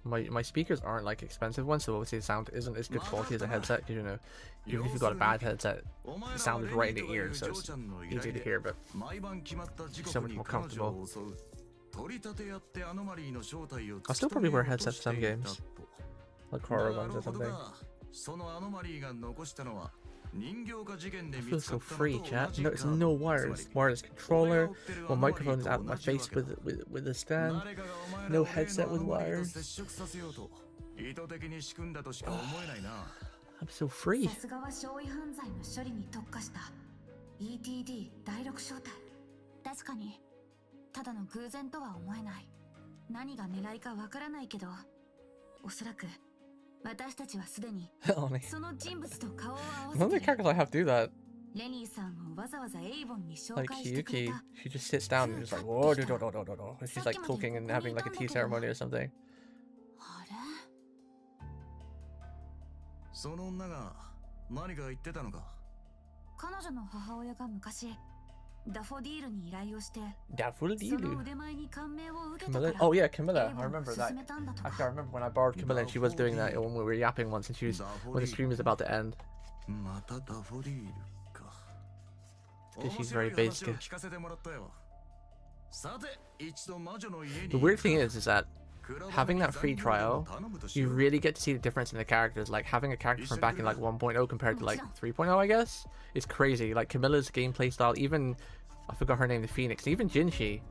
My speakers aren't like expensive ones, so obviously the sound isn't as good quality as a headset, because you know, even if you've got a bad headset, the sound is right in the ear, so it's easy to hear, but it's so much more comfortable. I'll still probably wear a headset for some games, like horror ones or something. I feel so free, chat. No, it's no wires. Wireless controller. One microphone is out of my face with a stand. No headset with wires. I'm so free. None of the characters I have do that. Like Yuki, she just sits down and just like whoa, she's like talking and having like a tea ceremony or something. Daffodil? Camilla? Oh yeah, Camilla. I remember that. Actually, I remember when I borrowed Camilla and she was doing that when we were yapping once, and she was when the stream was about to end. Because she's very basic. The weird thing is that having that free trial, you really get to see the difference in the characters. Like having a character from back in like 1.0 compared to like 3.0, I guess, is crazy. Like Camilla's gameplay style, even I forgot her name, the Phoenix, even Jinshi,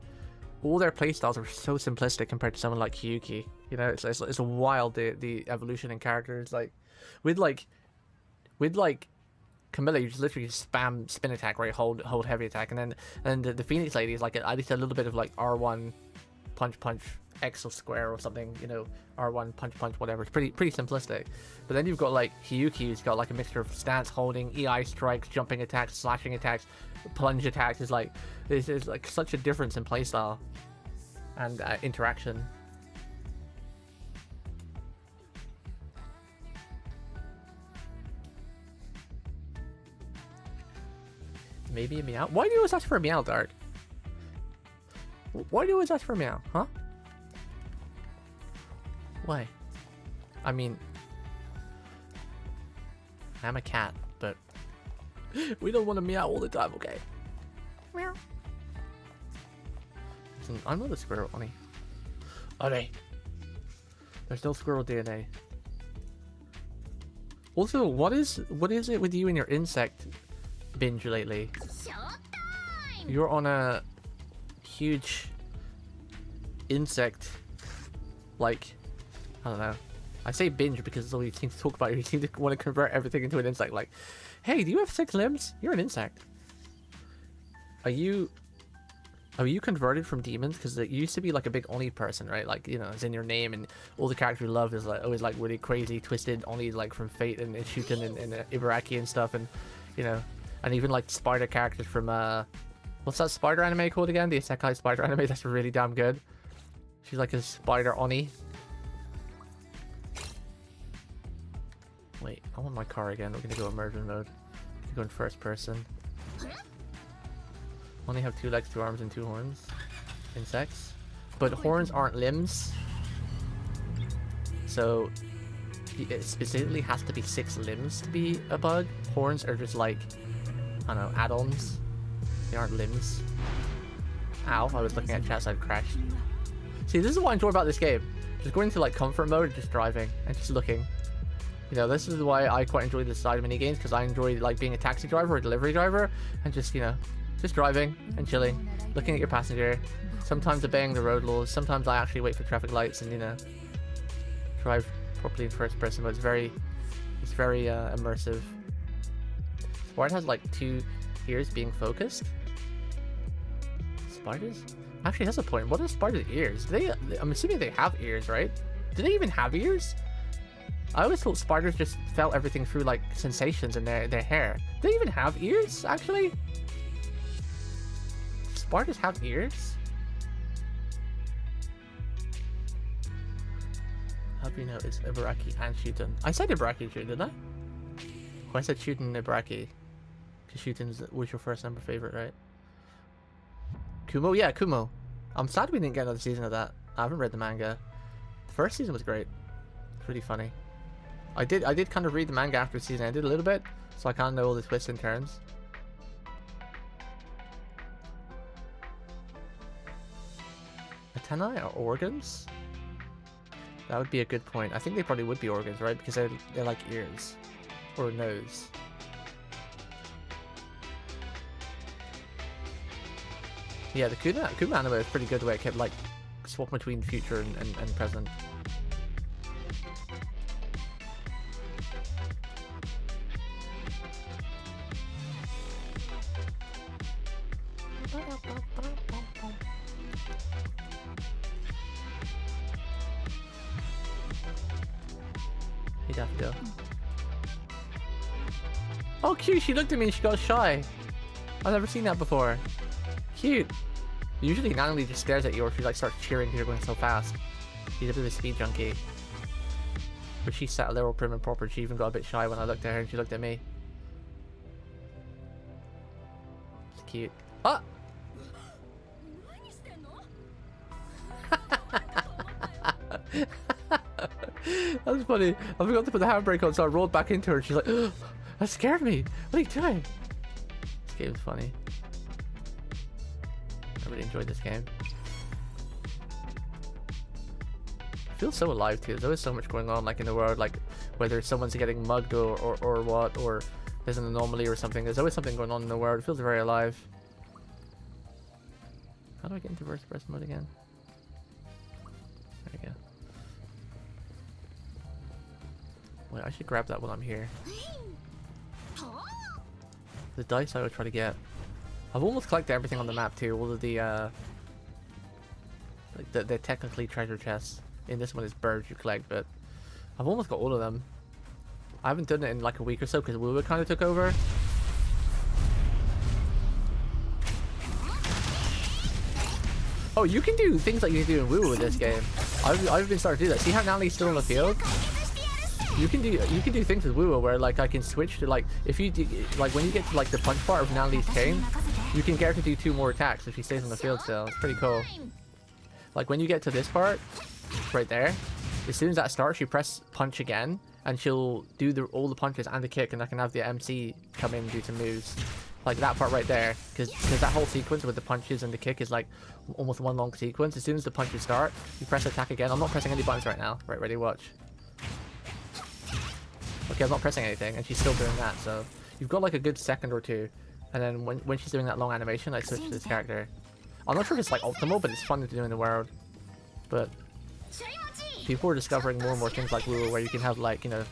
all their playstyles are so simplistic compared to someone like Kyuki. You know, it's a wild the evolution in characters. Like with Camilla, you just literally spam spin attack, right? Hold heavy attack, and then the Phoenix lady is like at least a little bit of like R1 punch X or square or something, you know, R1 punch whatever. It's pretty simplistic. But then you've got like Hiyuki, who's got like a mixture of stance holding, EI strikes, jumping attacks, slashing attacks, plunge attacks. Is like there's like such a difference in playstyle and interaction. Maybe a meow. Why do you always ask for a meow, Dark? Why do you always ask for a meow, huh? Why? I mean, I'm a cat, but we don't want to meow all the time, okay? Meow. Listen, I'm not a squirrel, honey. Honey. There's no squirrel DNA. Also, what is it with you and your insect binge lately? You're on a huge insect, like, I don't know. I say binge because it's all you seem to talk about. You seem to want to convert everything into an insect. Like, hey, do you have 6 limbs? You're an insect. Are you converted from demons? Because it used to be like a big Oni person, right? Like, you know, it's in your name, and all the characters you love is like always like really crazy, twisted Oni, like from Fate and Shuten and Ibaraki and stuff, and you know, and even like spider characters from what's that spider anime called again? The Isekai spider anime. That's really damn good. She's like a spider Oni. Wait, I want my car again. We're gonna go immersion mode. Go in first person. Only have 2 legs, 2 arms, and 2 horns. Insects. But horns aren't limbs. So it specifically has to be 6 limbs to be a bug. Horns are just like, I don't know, add-ons. They aren't limbs. Ow, I was looking at chat, so I've crashed. See, this is what I enjoy about this game. Just going into like comfort mode, just driving, and just looking. You know, this is why I quite enjoy this side of mini games, because I enjoy like being a taxi driver or a delivery driver, and just, you know, just driving and chilling, looking at your passenger, sometimes obeying the road laws, sometimes I actually wait for traffic lights and, you know, drive properly in first person, but it's very immersive. Spider has like 2 ears being focused. Spiders? Actually, that's a point. What are spiders' ears? I'm assuming they have ears, right? Do they even have ears? I always thought spiders just felt everything through like sensations in their hair. Do they even have ears, actually? Spiders have ears? How do you know it's Ibaraki and Shuten? I said Ibaraki and Shuten, didn't I? Oh, I said Shuten and Ibaraki. Because Shuten was your first number favorite, right? Kumo? Yeah, Kumo. I'm sad we didn't get another season of that. I haven't read the manga. The first season was great. It's really funny. I did kind of read the manga after the season. I did a little bit, so I kind of know all the twists and turns. Antennae are organs? That would be a good point. I think they probably would be organs, right? Because they're like ears. Or a nose. Yeah, the Kuma anime is pretty good the way it kept like swapping between future and present. He'd have to go. Oh, cute! She looked at me and she got shy. I've never seen that before. Cute. Usually Natalie just stares at you or she like starts cheering because you're going so fast. She's a bit of a speed junkie. But she sat a little prim and proper. She even got a bit shy when I looked at her and she looked at me. It's cute. Ah! That was funny. I forgot to put the handbrake on, so I rolled back into her and she's like, oh, that scared me. What are you doing? This game's funny. I really enjoyed this game. It feels so alive too. There's always so much going on, like in the world, like whether someone's getting mugged or what, or there's an anomaly or something. There's always something going on in the world. It feels very alive. How do I get into first person mode again? There we go. Wait, I should grab that while I'm here. The dice I would try to get. I've almost collected everything on the map too. All of the like the technically treasure chests. In this one is birds you collect, but I've almost got all of them. I haven't done it in like a week or so because Woowa kind of took over. Oh, you can do things like you can do in Woowa with this game. I've been starting to do that. See how Natalie's still on the field? You can do things with Woowa where like I can switch to like if you do, like when you get to like the punch part of Natalie's chain, you can get her to do 2 more attacks if she stays on the field still. It's pretty cool. Like when you get to this part, right there, as soon as that starts, you press punch again, and she'll do all the punches and the kick, and I can have the MC come in and do some moves. Like that part right there, because that whole sequence with the punches and the kick is like almost one long sequence. As soon as the punches start, you press attack again. I'm not pressing any buttons right now. Right, ready, watch. Okay, I'm not pressing anything, and she's still doing that, so you've got like a good second or two, and then when she's doing that long animation, I switch to this character. I'm not sure if it's like optimal, but it's fun to do in the world. But people are discovering more and more things like Woowa where you can have like, you know,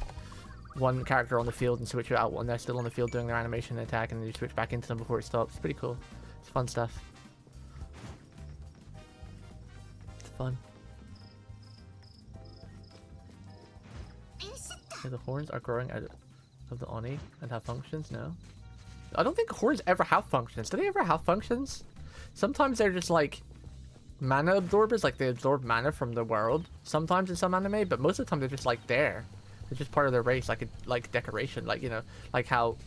one character on the field and switch it out when they're still on the field doing their animation and attack, and then you switch back into them before it stops. It's pretty cool. It's fun stuff. It's fun. Okay, the horns are growing out of the Oni and have functions? No. I don't think horns ever have functions. Do they ever have functions? Sometimes they're just like mana absorbers, like they absorb mana from the world sometimes in some anime, but most of the time they're just like there. They're just part of their race, like a decoration, like, you know, like how,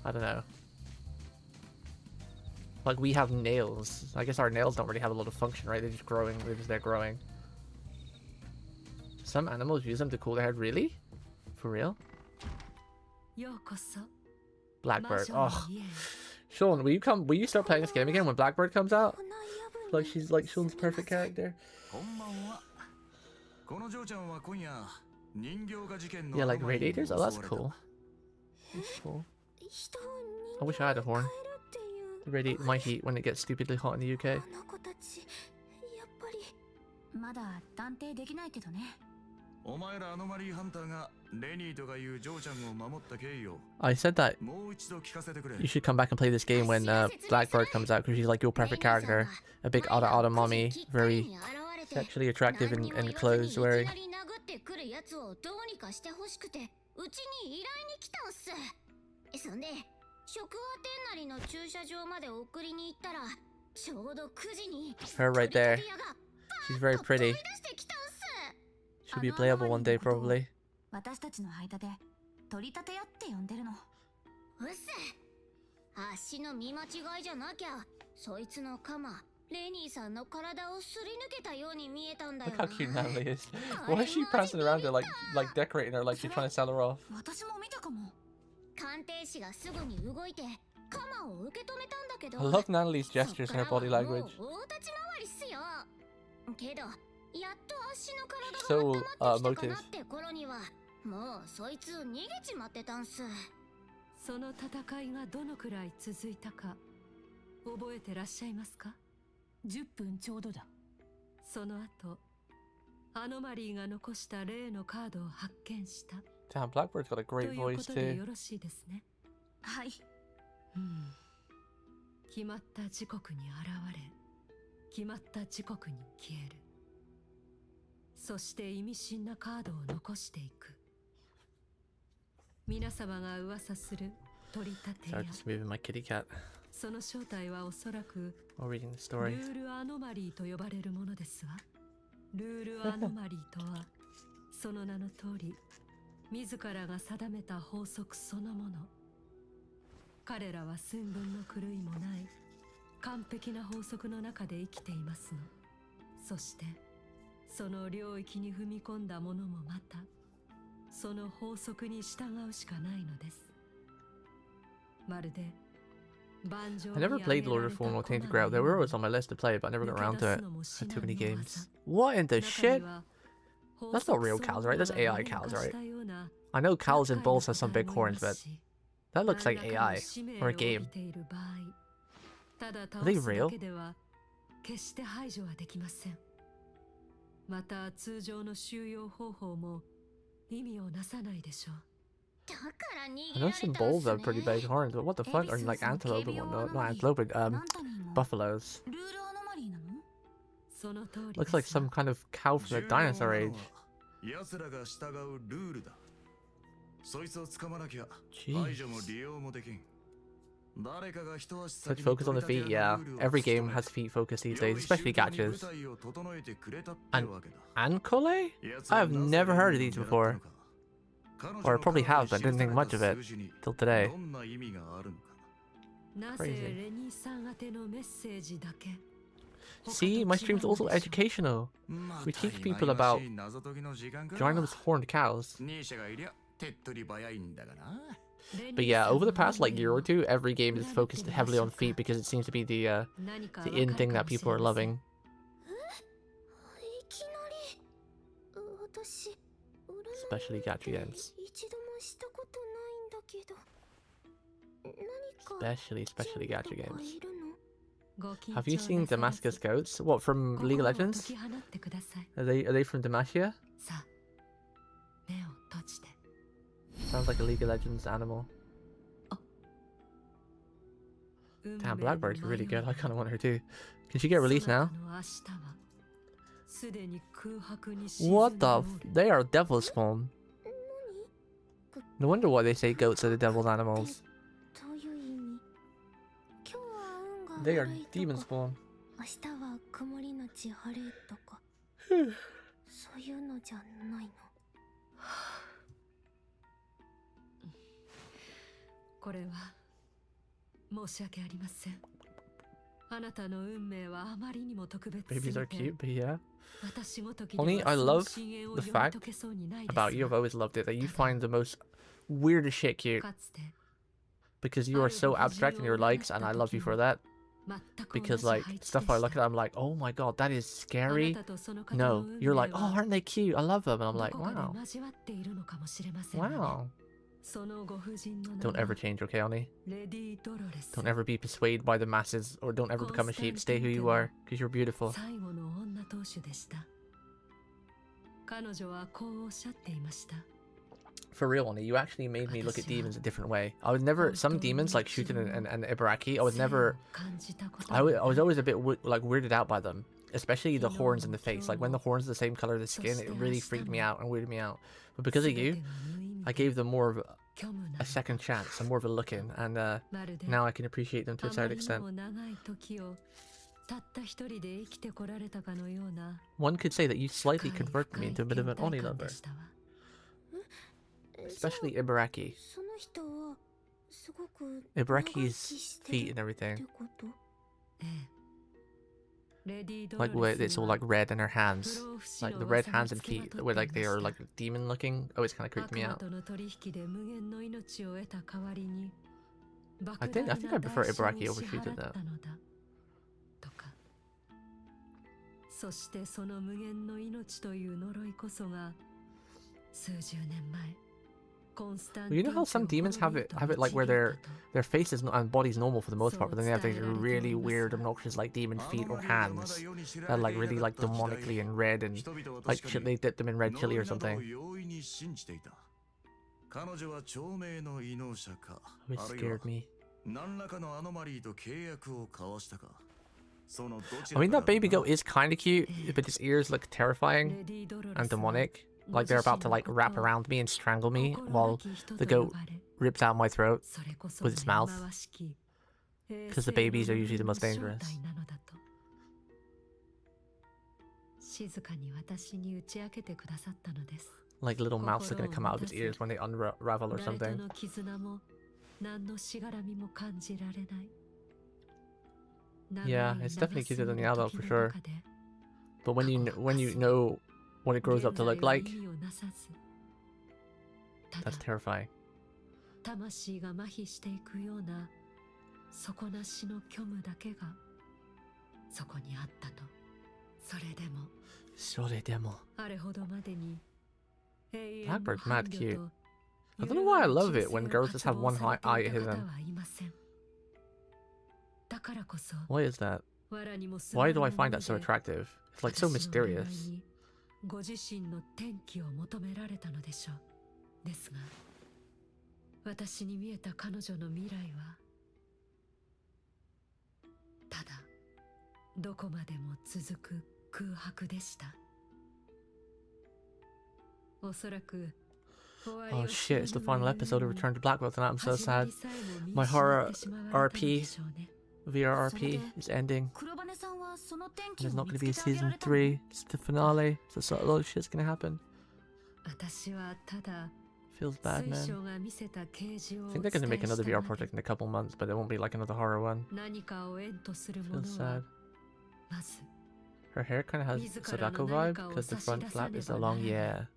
I don't know, like we have nails. I guess our nails don't really have a lot of function, right? They're just growing. They're just there growing. Some animals use them to cool their head. Really? For real? Blackbird. Oh, Sean, will you start playing this game again when Blackbird comes out? Like she's like Sean's perfect character. Yeah, like radiators. Oh, that's cool. That's cool. I wish I had a horn. To radiate my heat when it gets stupidly hot in the UK. I said that you should come back and play this game when Blackbird comes out, because she's like your perfect character. A big Ada mommy, very sexually attractive in clothes wearing. Her right there. She's very pretty. She'll be playable one day, probably. Look how cute Natalie is. Why is she prancing around her like decorating her like she's trying to sell her off? I love Natalie's gestures and her body language. So emotive. その戦いがどのくらい続いたか覚えてらっしゃいますか？10分ちょうどだ。その後、アノマリーが残した例のカードを発見した。Damn, Blackbird's got a great voice too. ということでよろしいですね。はい。決まった時刻に現れ、決まった時刻に消える。そして意味深なカードを残していく。皆様が噂する取り立てや。Sorry, just moving my kitty cat. その正体はおそらく reading the story. ルールアノマリーと呼ばれるものですわ。ルールアノマリーとはその名の通り、自らが定めた法則そのもの。彼らは寸分の狂いもない完璧な法則の中で生きていますの。そしてその領域に踏み込んだものもまたその法則に従うしかないのです。まるで I never played Lord of Fallen or Tainted Grail. They were always on my list to play, but I never got around to it. I had too many games. What in the shit? That's not real cows, right? That's AI cows, right? I know cows and bulls have some big horns, but that looks like AI or a game. Are they real? また通常の収容方法も意味をなさないでしょう。 I know some bulls have pretty big horns, but what the fuck are you like antelope and whatnot? Not antelope, but buffaloes. Looks like some kind of cow from the dinosaur age. Gee. Such focus on the feet, yeah. Every game has feet focus these days, especially gachas. And Kole? I have never heard of these before. Or I probably have, but didn't think much of it till today. Crazy. See, my stream's also educational. We teach people about ginormous horned cows. But yeah, over the past like year or two, every game is focused heavily on feet because it seems to be the in thing that people are loving. Especially gacha games. Especially gacha games. Have you seen Damascus goats? What, from League of Legends? Are they from Demacia? Sounds like a League of Legends animal. Damn, Blackbird's really good. I kind of want her too. Can she get released now? What the they are devil spawn. No wonder why they say goats are the devil's animals. They are demon spawn. Babies are cute, but yeah. Only I love the fact about you, I've always loved it, that you find the most weirdest shit cute. Because you are so abstract in your likes, and I love you for that. Because like, stuff I look at, I'm like, oh my god, that is scary. No, you're like, oh, aren't they cute? I love them. And I'm like, wow. Wow. Don't ever change, okay, Oni? Don't ever be persuaded by the masses, or don't ever become a sheep. Stay who you are, because you're beautiful. For real, Oni, you actually made me look at demons a different way. I was never, some demons like Shooten and Ibaraki, I was never, I was always a bit like weirded out by them. Especially the horns in the face. Like when the horns are the same color as the skin, it really freaked me out and weirded me out. But because of you, I gave them more of a second chance and more of a look in, and now I can appreciate them to a certain extent. One could say that you slightly converted me into a bit of an Oni lover. Especially Ibaraki. Ibaraki's feet and everything. Like where it's all like red in her hands, like the red hands and feet, where like they are like demon looking. Always kind of creeped me out. I think I prefer Ibaraki over Shooten though. Well, you know how some demons have it like where their face is and body's normal for the most part, but then they have these really weird, obnoxious like demon feet or hands that are like really like demonically in red, and like they dip them in red chili or something. It scared me. I mean, that baby goat is kind of cute, but its ears look terrifying and demonic. Like they're about to like wrap around me and strangle me while the goat rips out my throat with its mouth. Because the babies are usually the most dangerous. Like little mouths are going to come out of its ears when they unravel or something. Yeah, it's definitely cuter than the adult for sure. But when you know what it grows up to look like, that's terrifying. 底なしの虚無だけがそこにあったと。それでもそれでも。あれほどまでに永遠の Blackbird's 伴 mad 侶 cute. と I don't know why I love it when girls just have one eye at 揺るが them. ない活動をされていた方はいません。だからこそ Why is that? 藁にもす Why が do る I も find の that so で attractive? It's like so 私の恋愛 mysterious. にご自身の転機を求められたのでしょう。ですが私に見えた彼女の未来はただどこまでも続く空白でした。おそらく Oh shit, it's the final episode of Return to Blackbelt and I'm so sad. My horror RP, VR RP is ending. 黒羽さんはその転機 There's を not 見 going to つ be け a てあげら season れたの？ 3. It's the finale. So a lot of shit's going to happen. 私はただ Feels bad, 水 man. 晶が見せた啓示を I think they're going to make another VR project in a couple months, but it won't be like another horror one. 何かを縁とするも Feels のは sad. まず Her hair kind of has 自らの Sadako 何 vibe かを because the 差し front 出さ flap ね is ば so なら long. ない Yeah.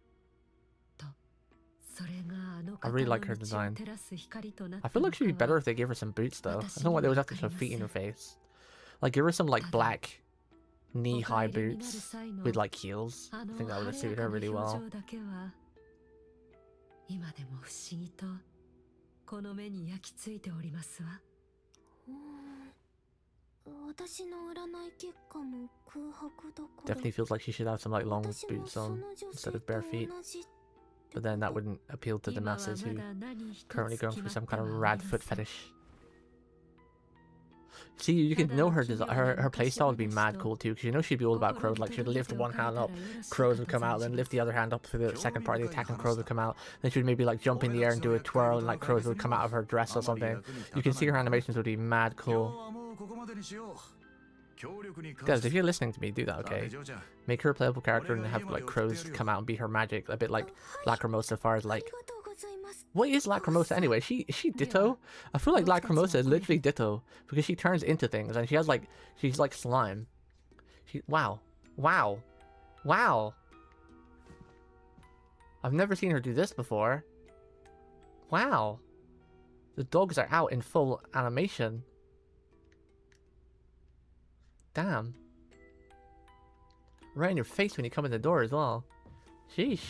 それがあの I 方 really の like her 道を design. 照らす光となっ I た feel の like she'd be か better は if they gave her some boots though. I don't know why they always have to shove feet in her face. Like give her some like black knee-high boots with like heels. あ I の think that would 晴 have れ suited やか her な really 表 well. 情だけは今でも不思議とこの目に焼き付いておりますわ。私の占い結果も空白だから Definitely feels like she should have some like long boots on instead of bare feet. But then that wouldn't appeal to the 今は masses ま who だ何一つ currently going 決 through まっ some て kind of はあ rad りま foot せん。 fetish. See, you can know her her playstyle would be mad cool too, because you know she'd be all about crows. Like she'd lift one hand up, crows would come out, then lift the other hand up for the second part of the attack, and crows would come out. Then she'd maybe like jump in the air and do a twirl, and like crows would come out of her dress or something. You can see her animations would be mad cool. Guys, if you're listening to me, do that, okay? Make her a playable character and have like crows come out and be her magic, a bit like Lacrimosa as far as like. What is Lacrimosa anyway? Is she Ditto? I feel like Lacrimosa is literally Ditto because she turns into things and she has like she's like slime. Wow. I've never seen her do this before. Wow. The dogs are out in full animation. Damn. Right in your face when you come in the door as well. Sheesh.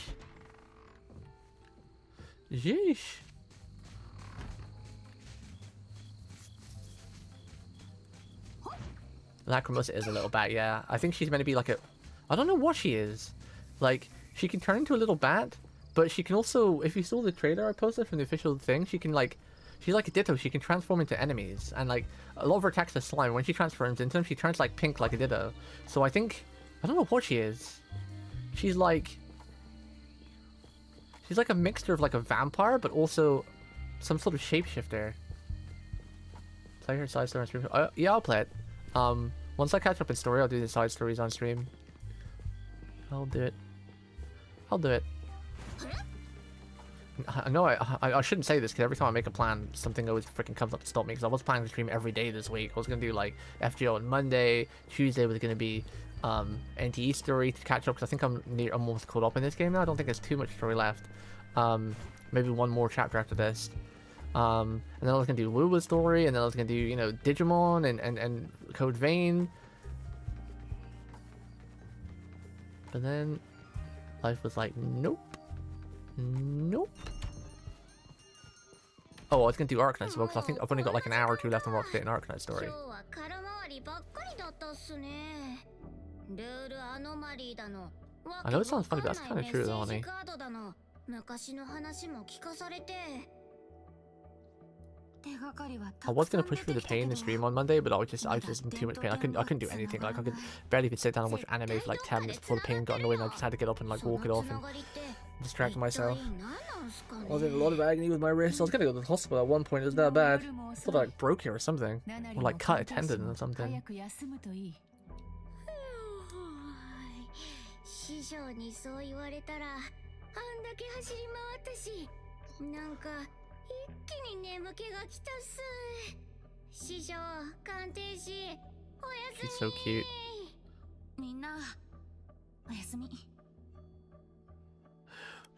Yeesh. Lacrimosa is a little bat, yeah. I think she's meant to be like a... I don't know what she is. Like, she can turn into a little bat, but she can also... If you saw the trailer I posted from the official thing, she can like... She's like a Ditto, she can transform into enemies. And like, a lot of her attacks are slime. When she transforms into them, she turns like pink like a Ditto. So I think... I don't know what she is. She's like... She's like a mixture of like a vampire, but also some sort of shapeshifter. Play her side story on stream. Yeah, I'll play it. Once I catch up in story, I'll do the side stories on stream. I'll do it. I know I shouldn't say this because every time I make a plan, something always freaking comes up to stop me. Because I was planning to stream every day this week. I was gonna do like FGO on Monday. Tuesday was gonna be NTE story to catch up because I think I'm almost caught up in this game now. I don't think there's too much story left. Maybe one more chapter after this. And then I was gonna do Wuwa's story, and then I was gonna do, you know, Digimon and Code Vein. But then life was like, nope. Oh, I was gonna do Arcanine as well because I think I've only got like an hour or two left on Rock State and Arcanine story. I know it sounds funny, but that's kind of true though, honey. I was gonna push through the pain in stream on Monday, but I was just in too much pain. I couldn't do anything. Like I could barely even sit down and watch anime for like 10 minutes before the pain got annoying. I just had to get up and like walk it off and distract myself. I was in a lot of agony with my wrist. I was gonna go to the hospital at one point. It was that bad. I thought I like broke it or something, or like cut a tendon or something. 師匠にそう言われたらあんだけ走り回ったしなんか一気に眠気がきたっす師匠鑑定士おやすみ She's so cute. みんなおやすみ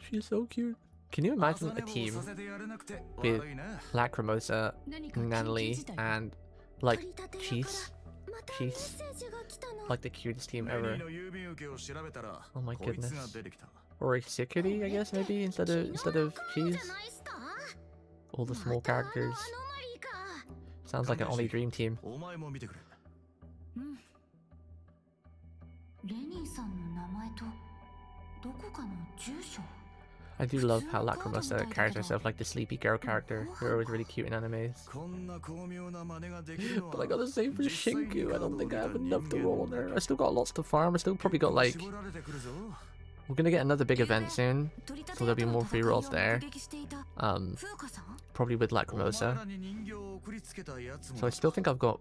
She's so cute. Can you imagine a team with Lacrimosa, Natalie, and like Cheese? Like the cutest team ever. Oh my goodness. Or a security, I guess, maybe instead of Cheese. All the small characters. Sounds like an only dream team. I do love how Lacrimosa carries herself like the sleepy girl character. They're always really cute in animes. But I gotta say for Shinku, I don't think I have enough to roll on her. I still got lots to farm. I still probably got like... We're gonna get another big event soon, so there'll be more free rolls there. Probably with Lacrimosa. So I still think I've got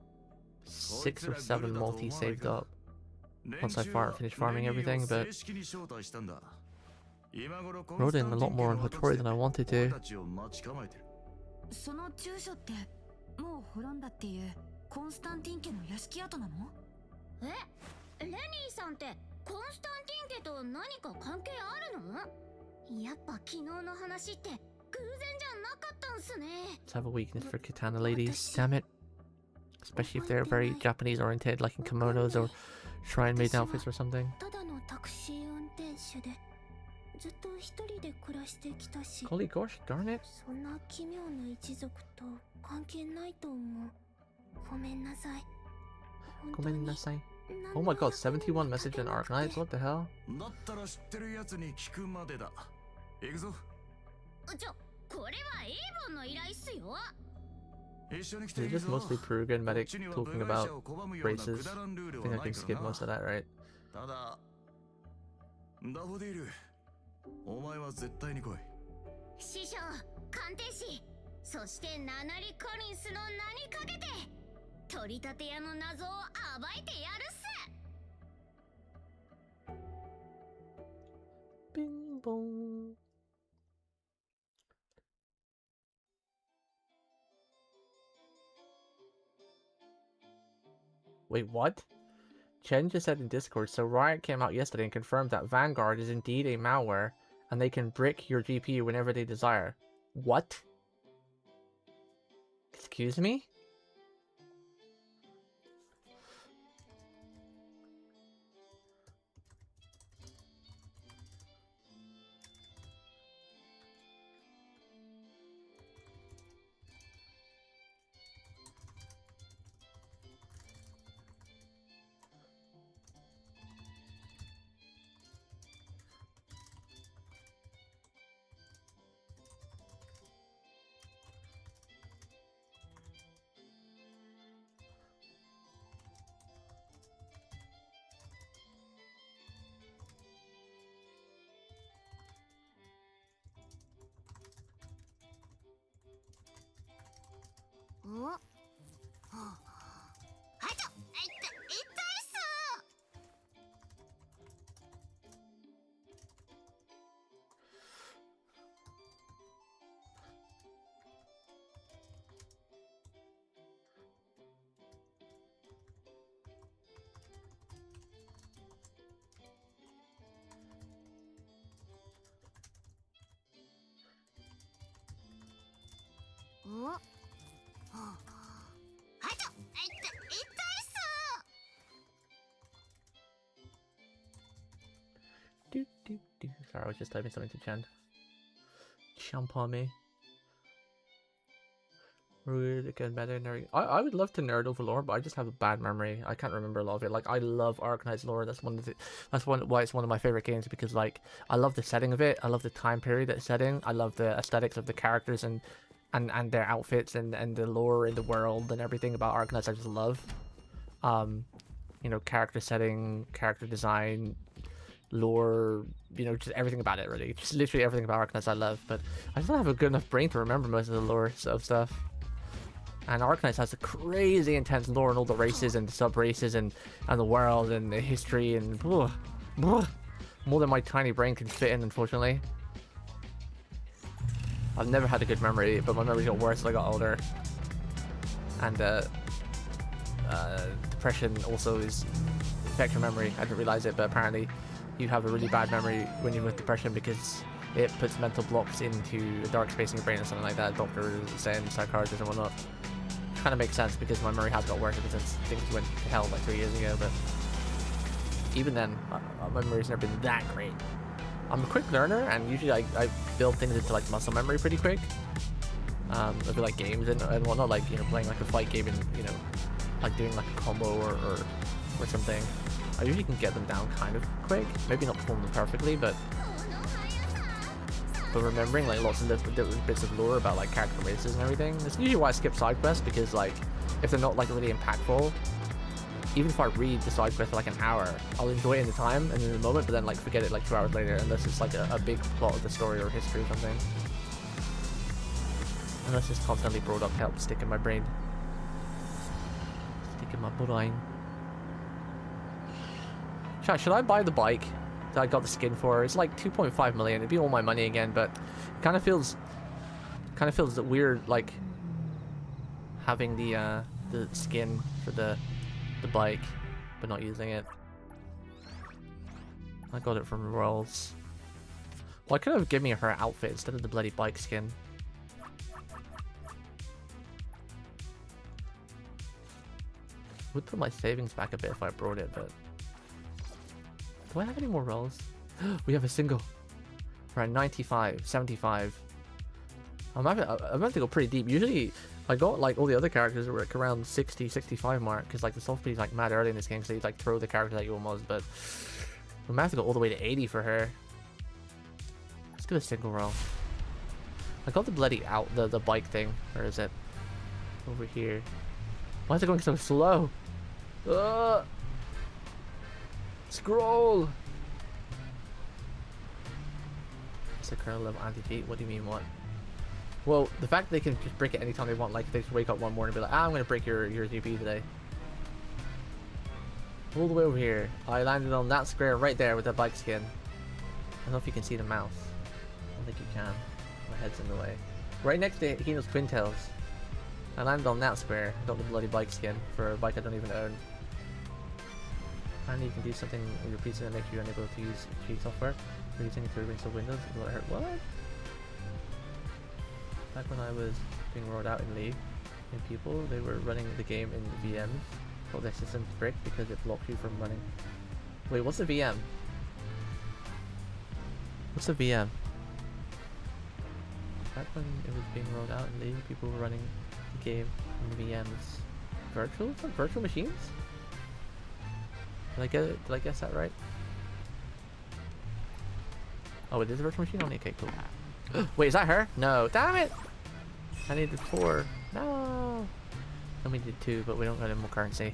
6 or 7 multi saved up once I finish farming everything, but wrote in a lot more on Hinotori than I wanted to. Let's have a weakness for katana ladies, damn it. Especially if they're very Japanese oriented, like in kimonos or shrine maid outfits or something. Golly gosh, darn it. Gomennasai. Oh my god, 71 message in Arknights, what the hell? Is it just mostly Peruga and Medic talking about races? I think I can skip most of that, right? Bing bong. Wait, what? Chen just said in Discord, so Riot came out yesterday and confirmed that Vanguard is indeed a malware, and they can brick your GPU whenever they desire. What? Excuse me? Sorry, I was just typing something to Chen. Jump on me. Rude, again, better nerd. I would love to nerd over lore, but I just have a bad memory. I can't remember a lot of it. Like, I love Arknight's lore. That's why it's one of my favorite games, because like I love the setting of it. I love the time period it's set in. I love the aesthetics of the characters and their outfits and the lore in the world and everything about Arknights. I just love. You know, character setting, character design, lore, you know, just everything about it, really. Just literally everything about Arknights I love, but I just don't have a good enough brain to remember most of the lore stuff. And Arknights has a crazy intense lore and all the races and the sub-races and the world and the history and more than my tiny brain can fit in, unfortunately. I've never had a good memory, but my memory got worse as I got older. And depression also affects your memory. I didn't realize it, but apparently you have a really bad memory when you're with depression because it puts mental blocks into a dark space in your brain or something like that. Doctors saying psychiatrists and whatnot. Kind of makes sense because my memory has got worse since things went to hell like 3 years ago. But even then, my memory's never been that great. I'm a quick learner, and usually I build things into like muscle memory pretty quick. Over like games and whatnot, like, you know, playing like a fight game and, you know, like doing like a combo or something. I usually can get them down kind of quick. Maybe not perform them perfectly, but remembering like lots of different bits of lore about like character races and everything. That's usually why I skip side quests, because like if they're not like really impactful, even if I read the side quest for like an hour, I'll enjoy it in the time and in the moment, but then like forget it like 2 hours later unless it's like a big plot of the story or history or something. Unless it's constantly brought up to help stick in my brain. Stick in my brain. Should I buy the bike that I got the skin for? It's like 2.5 million. It'd be all my money again, but it kind of feels weird, like having the skin for the bike, but not using it. I got it from Royals. Why couldn't have given me her outfit instead of the bloody bike skin? Would put my savings back a bit if I brought it, but do I have any more rolls? We have a single. We're at 95, 75. I'm about to go pretty deep. Usually, I got like all the other characters were like around 60, 65 mark, because like the soft speed's like mad early in this game, so you like throw the character at you almost. But we might have to go all the way to 80 for her. Let's do a single roll. I got the bloody the bike thing. Where is it? Over here. Why is it going so slow? Scroll! It's a kernel of anti-cheat. What do you mean, what? Well, the fact that they can just break it anytime they want, like they just wake up one morning and be like, I'm gonna break your GP today. All the way over here. I landed on that square right there with that bike skin. I don't know if you can see the mouse. I don't think you can. My head's in the way. Right next to Hino's twin tails. I landed on that square. Got the bloody bike skin for a bike I don't even own. And you can do something with your pizza that makes you unable to use cheat software. We're using it to reinstall Windows. Will it hurt? What? Back when I was being rolled out in League, in people, they were running the game in VMs. Thought their system's brick because it blocks you from running. Wait, what's a VM? What's a VM? Back when it was being rolled out in League, people were running the game in VMs. Virtual? It's like virtual machines? Did I get it? Did I guess that right? Oh, it is a virtual machine only? Okay, cool. Wait, is that her? No. Damn it! I needed 4. No! And we did 2, but we don't got any more currency.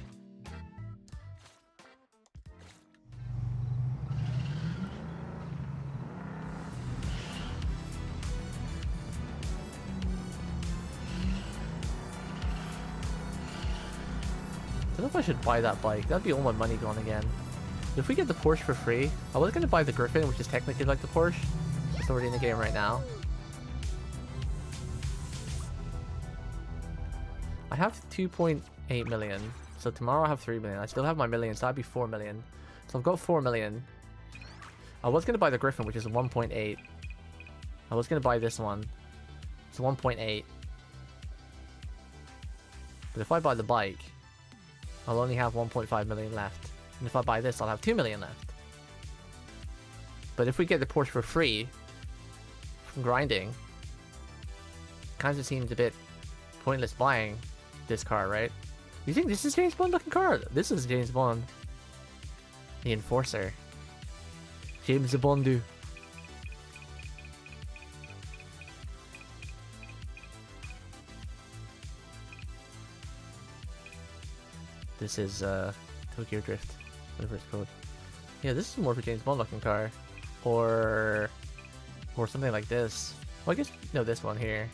I don't know if I should buy that bike. That'd be all my money gone again. If we get the Porsche for free, I was going to buy the Griffin, which is technically like the Porsche. It's already in the game right now. I have 2.8 million. So tomorrow I have 3 million. I still have my million, so that'd be 4 million. So I've got 4 million. I was going to buy the Griffin, which is 1.8. I was going to buy this one. It's 1.8. But if I buy the bike, I'll only have 1.5 million left. And if I buy this, I'll have 2 million left. But if we get the Porsche for free from grinding, kind of seems a bit pointless buying this car, right? You think this is James Bond looking car? This is James Bond. The Enforcer. James Bondu. This is Tokyo Drift, whatever it's called. Yeah, this is more of a James Bond looking car. Or something like this. Well, I guess, no, this one here.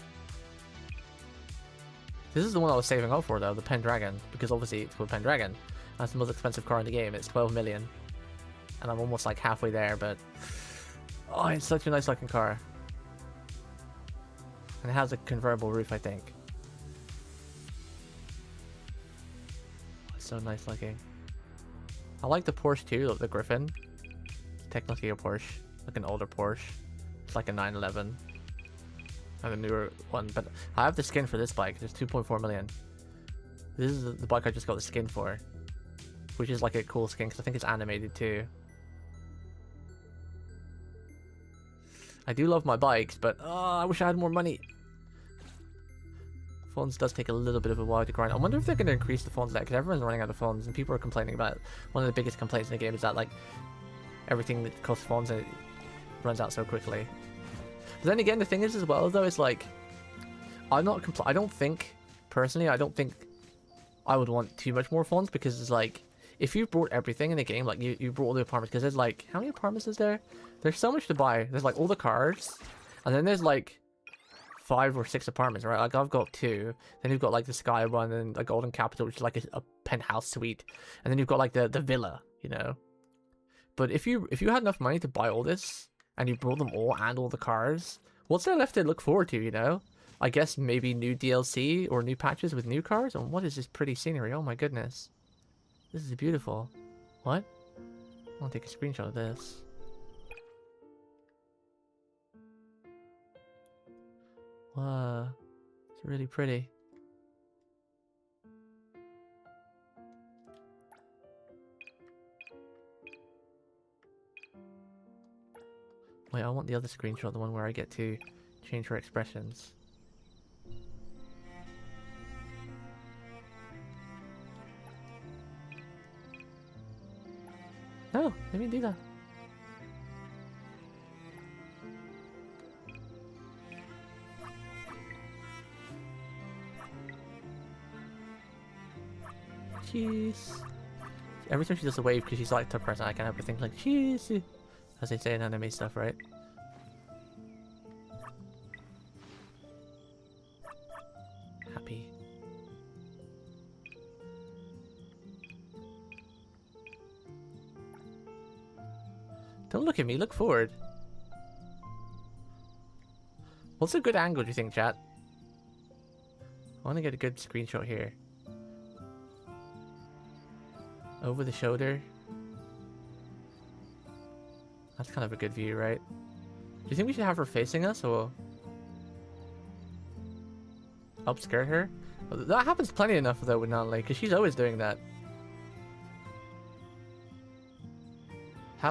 This is the one I was saving up for though, the Pendragon, because obviously it's called Pendragon. That's the most expensive car in the game. It's 12 million. And I'm almost like halfway there, but oh, it's such a nice looking car. And it has a convertible roof, I think. So nice looking. I like the Porsche too, the Griffin. It's technically a Porsche, like an older Porsche. It's like a 911. And a newer one, but I have the skin for this bike. There's 2.4 million. This is the bike I just got the skin for, which is like a cool skin because I think it's animated too. I do love my bikes, but I wish I had more money. Funds does take a little bit of a while to grind. I wonder if they're going to increase the funds there, because everyone's running out of funds and people are complaining about it. One of the biggest complaints in the game is that like everything that costs funds and it runs out so quickly. But then again, the thing is as well though, is like I don't think personally, I don't think I would want too much more funds, because it's like if you brought everything in the game, like you brought all the apartments, because there's like, how many apartments is there? There's so much to buy. There's like all the cars, and then there's like 5 or 6 apartments, right? Like I've got 2. Then you've got like the Sky one and like Golden Capital, which is like a penthouse suite, and then you've got like the villa, you know. But if you had enough money to buy all this and you brought them all and all the cars, what's there left to look forward to, you know? I guess maybe new DLC or new patches with new cars. And what is this pretty scenery? Oh my goodness, this is beautiful. What? I'll take a screenshot of this. Wow, it's really pretty. Wait, I want the other screenshot, the one where I get to change her expressions. No, let me do that. Cheese. Every time she does a wave, because she's like tough person, I can't help but think like cheese, as they say in anime stuff, right? Happy. Don't look at me, look forward. What's a good angle, do you think, chat? I want to get a good screenshot here. Over the shoulder. That's kind of a good view, right? Do you think we should have her facing us, or upskirt her? That happens plenty enough though with Natalie, because she's always doing that.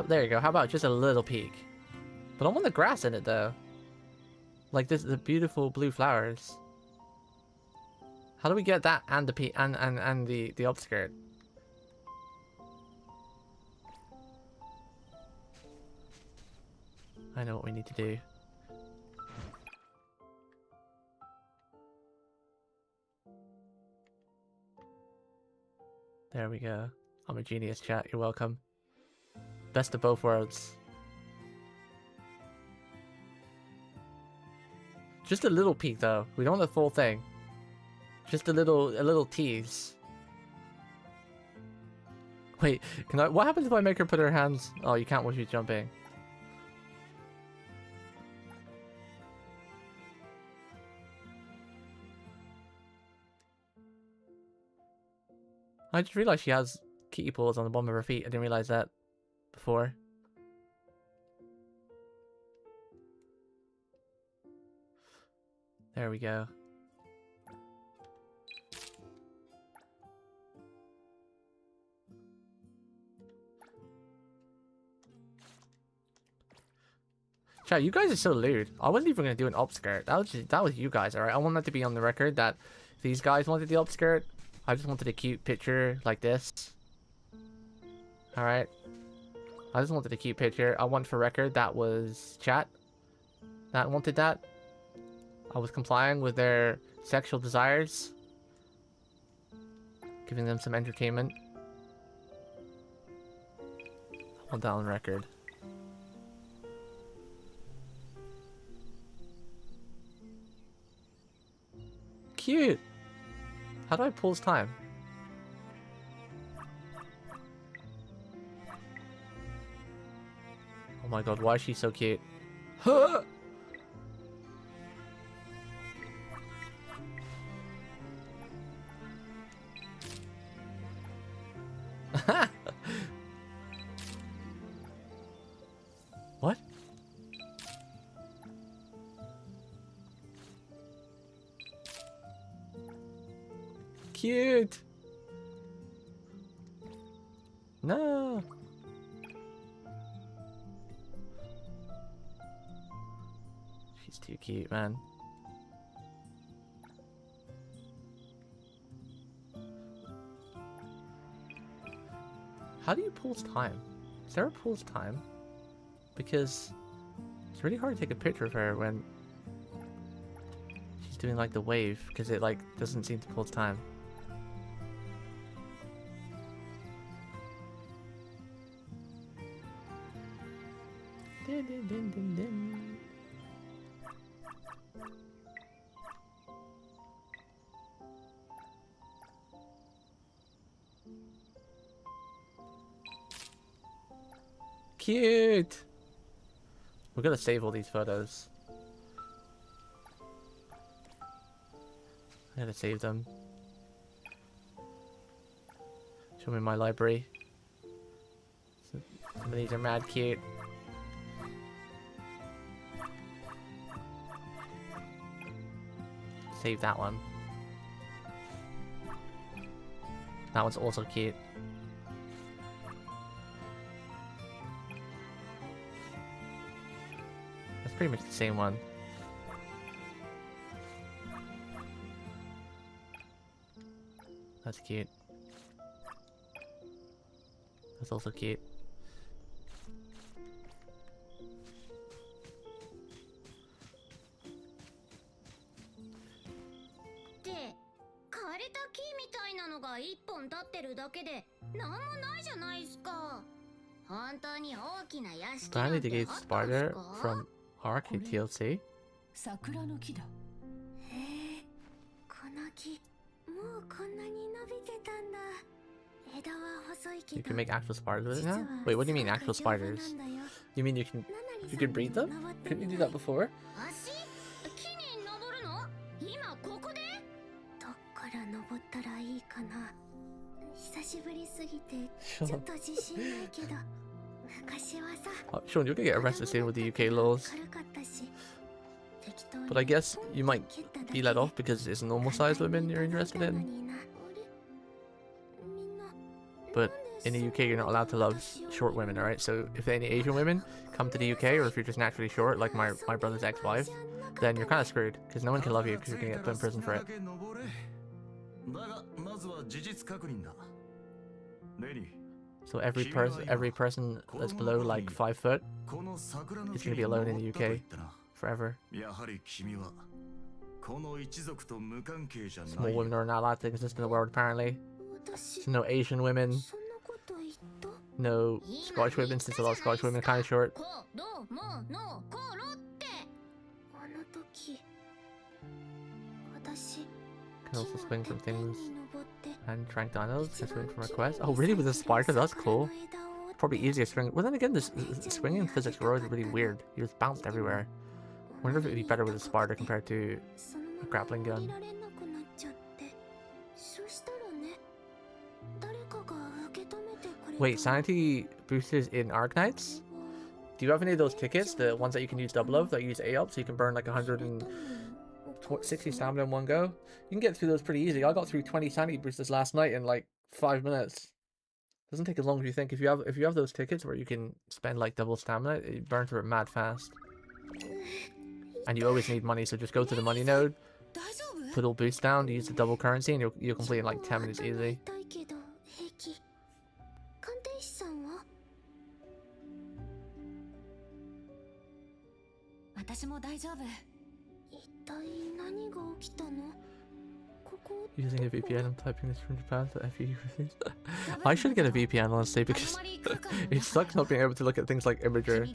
There you go. How about just a little peek? But I want the grass in it though. Like this, the beautiful blue flowers. How do we get that and the the upskirt? I know what we need to do. There we go. I'm a genius, chat. You're welcome. Best of both worlds. Just a little peek though. We don't want the full thing. Just a little tease. Wait, can I? What happens if I make her put her hands? Oh, you can't when she's jumping. I just realized she has kitty paws on the bottom of her feet. I didn't realize that before. There we go. Chat, you guys are so lewd. I wasn't even gonna do an upskirt. That was you guys, alright? I want that to be on the record that these guys wanted the upskirt. I just wanted a cute picture like this. Alright. I just wanted a cute picture. I want for record that was chat that wanted that. I was complying with their sexual desires. Giving them some entertainment. I want that on record. Cute! How do I pause time? Oh my god, why is she so cute? Huh! What? Cute. No. She's too cute, man. How do you pause time? Is there a pause time? Because it's really hard to take a picture of her when she's doing like the wave, because it like doesn't seem to pause time. Dun, dun, dun, dun, dun. Cute! We're gonna save all these photos. I gotta save them. Show me my library. Some of these are mad cute. Save that one. That one's also cute. That's pretty much the same one. That's cute. That's also cute. が一本立ってるだけでなんもないじゃないですか。本当に大きな屋敷なん Finally て to あ get ったんです Spider か？ from Arc TLC. 桜の木だ。この木もうこんなに伸びてたんだ。枝は細いけ You ど can make actual spiders with it 実は now? Wait, what do you mean すご actual く丈夫 spiders? なんだよ。 You mean you can breed them? Couldn't you do that before? 足木に登るの？今ここで？どっから登ったらいいかな。久しぶりすぎてちょっと自信ないけど昔はさ Sean, you're gonna get arrested soon with the UK laws. 軽かったし適当に But I guess you might 蹴っただけ be で let off because it's normal sized women you're interested in. みんな But in the UK, you're not allowed to love short women, alright? So if any Asian women come to the UK, or if you're just naturally short, like my brother's ex-wife, then you're kind of screwed because no one can love you because you're gonna get put in prison for it. だがまずは事実確認だ。レニー、 So every person that's below like 5 foot この桜の is 木 gonna に be alone in 登 the ったと言 UK ったな。 forever. やはり君はこの一族と無関係じゃない。 Small women are not allowed to exist in the world apparently. 私 So no Asian women, そんなこと言った no Scottish women since a lot of Scottish women are kind of short. こどうものころってあの時私 Can also swing from 木の things てっぺんに登って and trank dinos. Can swing from a quest. Oh really, with a spider? That's cool. Probably easier swing. Well then again, this swinging physics were always really weird. You just bounced everywhere. I wonder if it would be better with a spider compared to a grappling gun. Wait, sanity boosters in Arknights? Do you have any of those tickets? The ones that you can use double of, that use A up, so you can burn like 160 stamina in one go? You can get through those pretty easy. I got through 20 sanity boosters last night in like 5 minutes. Doesn't take as long as you think. If you have those tickets where you can spend like double stamina, you burn through it mad fast. And you always need money, so just go to the money node, put all boosts down, use the double currency, and you'll complete in like 10 minutes easy. 私も大丈夫。一体何が起きたの？ここ Using a VPN, I'm typing this from Japan to FE reviews. I should get a VPN honestly because it sucks not being able to look at things like imagery.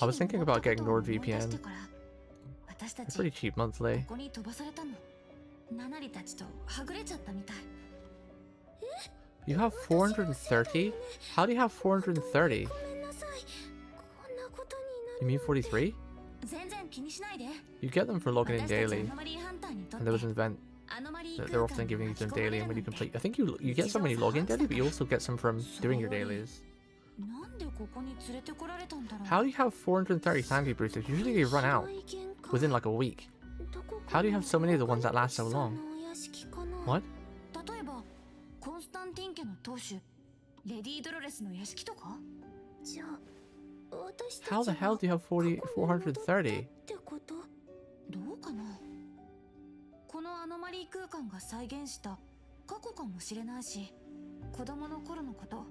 I was thinking about getting NordVPN. It's pretty cheap monthly. You have 430? How do you have 430? You mean 43? You get them for logging in daily. And there was an event that they're often giving you them daily, and when you complete, I think you get some when you log in daily, but you also get some from doing your dailies. How do you have 430 sanity boosters? Usually they run out within like a week. How do you have so many of the ones that last so long? What? 例えばコンスタンティン家の当主レディ・ドロレスの屋敷とか。じゃあ私たち How the hell do you have 430? ってこと？どうかな。このアノマリー空間が再現した過去かもしれないし、子供の頃のこと、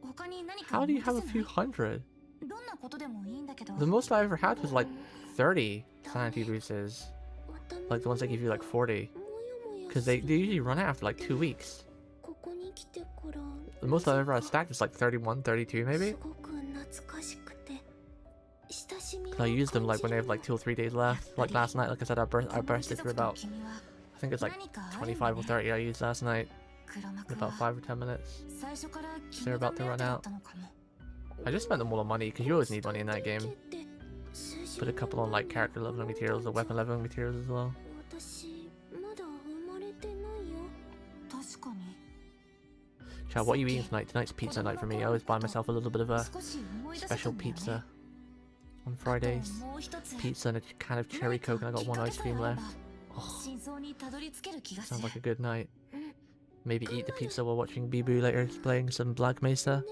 他に何か How 思 do い you 出 have せ a ない？ few hundred? どんなことでもいいんだけど。 The most I ever had was like 30 sanity boosters. Like the ones that give you like 40. Because they usually run out after like 2 weeks. ここに来てから The most I ever had stacked was like 31, 32 maybe. すごく懐かしくて親しみを I used them like when they have 感 like 2 or 3 days left. Like last night, like I said, I bursted through about, I think it's like 25 or 30 I used last night. In about 5 or 10 minutes. They're about to run out. I just spent them all on money because you always need money in that game. Put a couple on like character leveling materials or weapon leveling materials as well. 私まだ生まれてないよ。確かに。 Chad, what are you eating tonight? Tonight's pizza night for me. I always buy myself a little bit of a special pizza on Fridays. Pizza and a can of cherry coke, and I got 1 ice cream left. Oh, sounds like a good night. Maybe eat the pizza while watching Bibu later, playing some Black Mesa.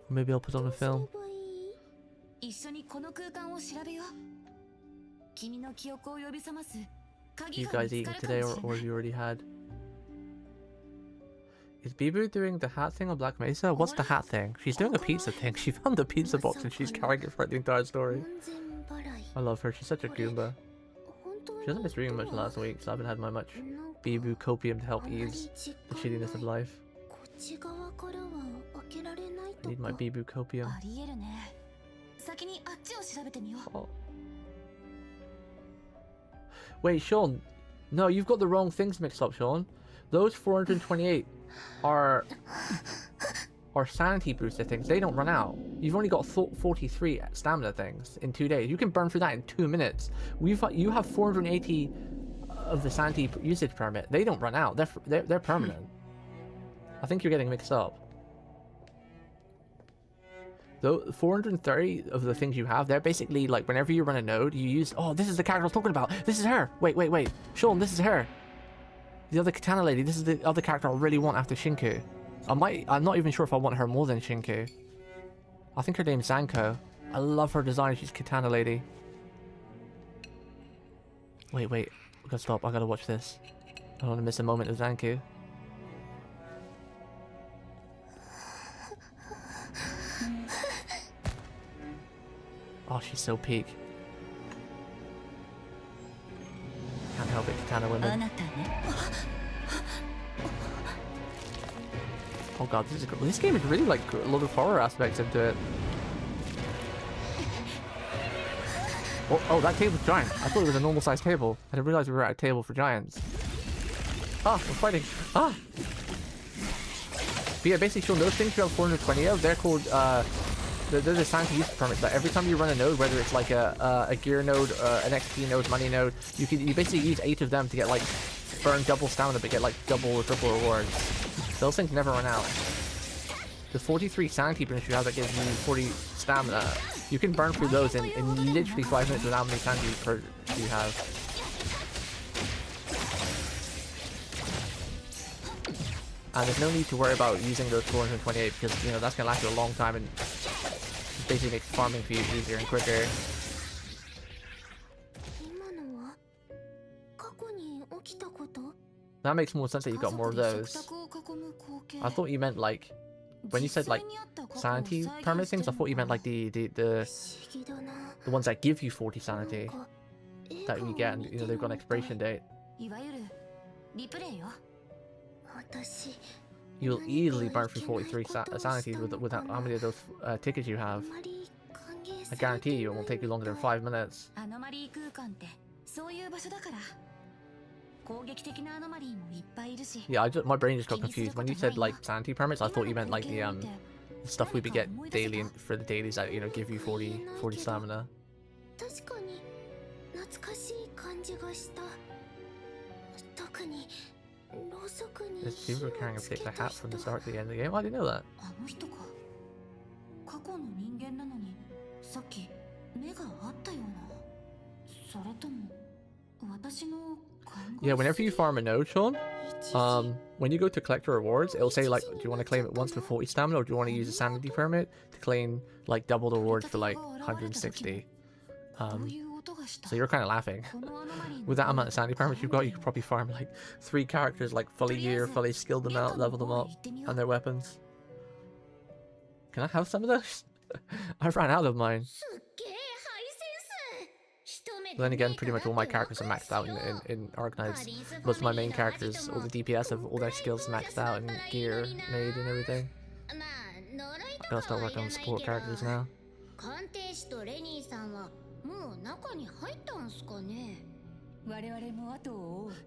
Or maybe I'll put on a film. 一緒にこの空間を調べよう。君の記憶を呼び覚ます You guys eating today, or have you already had? Is Bibu doing the hat thing on Black Mesa? What's the hat thing? She's doing a pizza thing. She found the pizza box and she's carrying it throughout the entire story. I love her. She's such a goomba. She hasn't been streaming much last week, so I haven't had my much Bibu copium to help ease the shittiness of life. I need my Bibu copium. ありえるね。先にあっちを調べてみよう。 Oh. Wait, Sean. No, you've got the wrong things mixed up, Sean. Those 428 are sanity booster things. They don't run out. You've only got 43 stamina things in 2 days. You can burn through that in 2 minutes. You have 480 of the sanity usage permit. They don't run out. They're permanent. I think you're getting mixed up. Though 430 of the things you have, they're basically like whenever you run a node, you use. Oh, this is the character I was talking about. This is her. Wait. Sean, this is her. The other katana lady. This is the other character I really want after Shinku. I'm not even sure if I want her more than Shinku. I think her name's Zanko. I love her design. She's katana lady. Wait. I gotta stop. I gotta watch this. I don't want to miss a moment of Zanku. Oh, she's so peak. Can't help it, katana women. Oh god, this game is really like a lot of horror aspects into it. Oh, that table's giant. I thought it was a normal sized table. I didn't realize we were at a table for giants. Ah, we're fighting. Ah! But yeah, basically, Sean, those things you have 420 of, they're called, they're the sanity use permits. That every time you run a node, whether it's like a gear node, an XP node, money node, you basically use 8 of them to get like burn double stamina, but get like double or triple rewards. Those things never run out. The 43 sanity bonus you have that gives you 40 stamina, you can burn through those in literally 5 minutes with how many sanity per you have. And there's no need to worry about using those 428 because, you know, that's going to last you a long time and basically makes farming for you easier and quicker. That makes more sense that you got more of those. I thought you meant like, when you said like sanity permit things, I thought you meant like the ones that give you 40 sanity that you get, and you know they've got an expiration date. You'll easily burn through 43 sanities with how many of those tickets you have. I guarantee you it won't take you longer than 5 minutes. Yeah, my brain just got confused. When you said like sanity permits, I thought you meant like the stuff we get daily for the dailies that, you know, give you 40 stamina. There's people carrying a particular hat from the start to the end of the game. Oh, I didn't know that. Yeah, whenever you farm a node, Sean, when you go to collect your rewards, it'll say like, do you want to claim it once for 40 stamina, or do you want to use a sanity permit to claim like double the rewards for like 160? So you're kind of laughing. With that amount of sanity permits you've got, you could probably farm like 3 characters, like fully gear, fully skilled them out, level them up, and their weapons. Can I have some of those? I ran out of mine. But then again, pretty much all my characters are maxed out in Organized. Most of my main characters, all the DPS have all their skills maxed out and gear made and everything. I gotta start working on support characters now.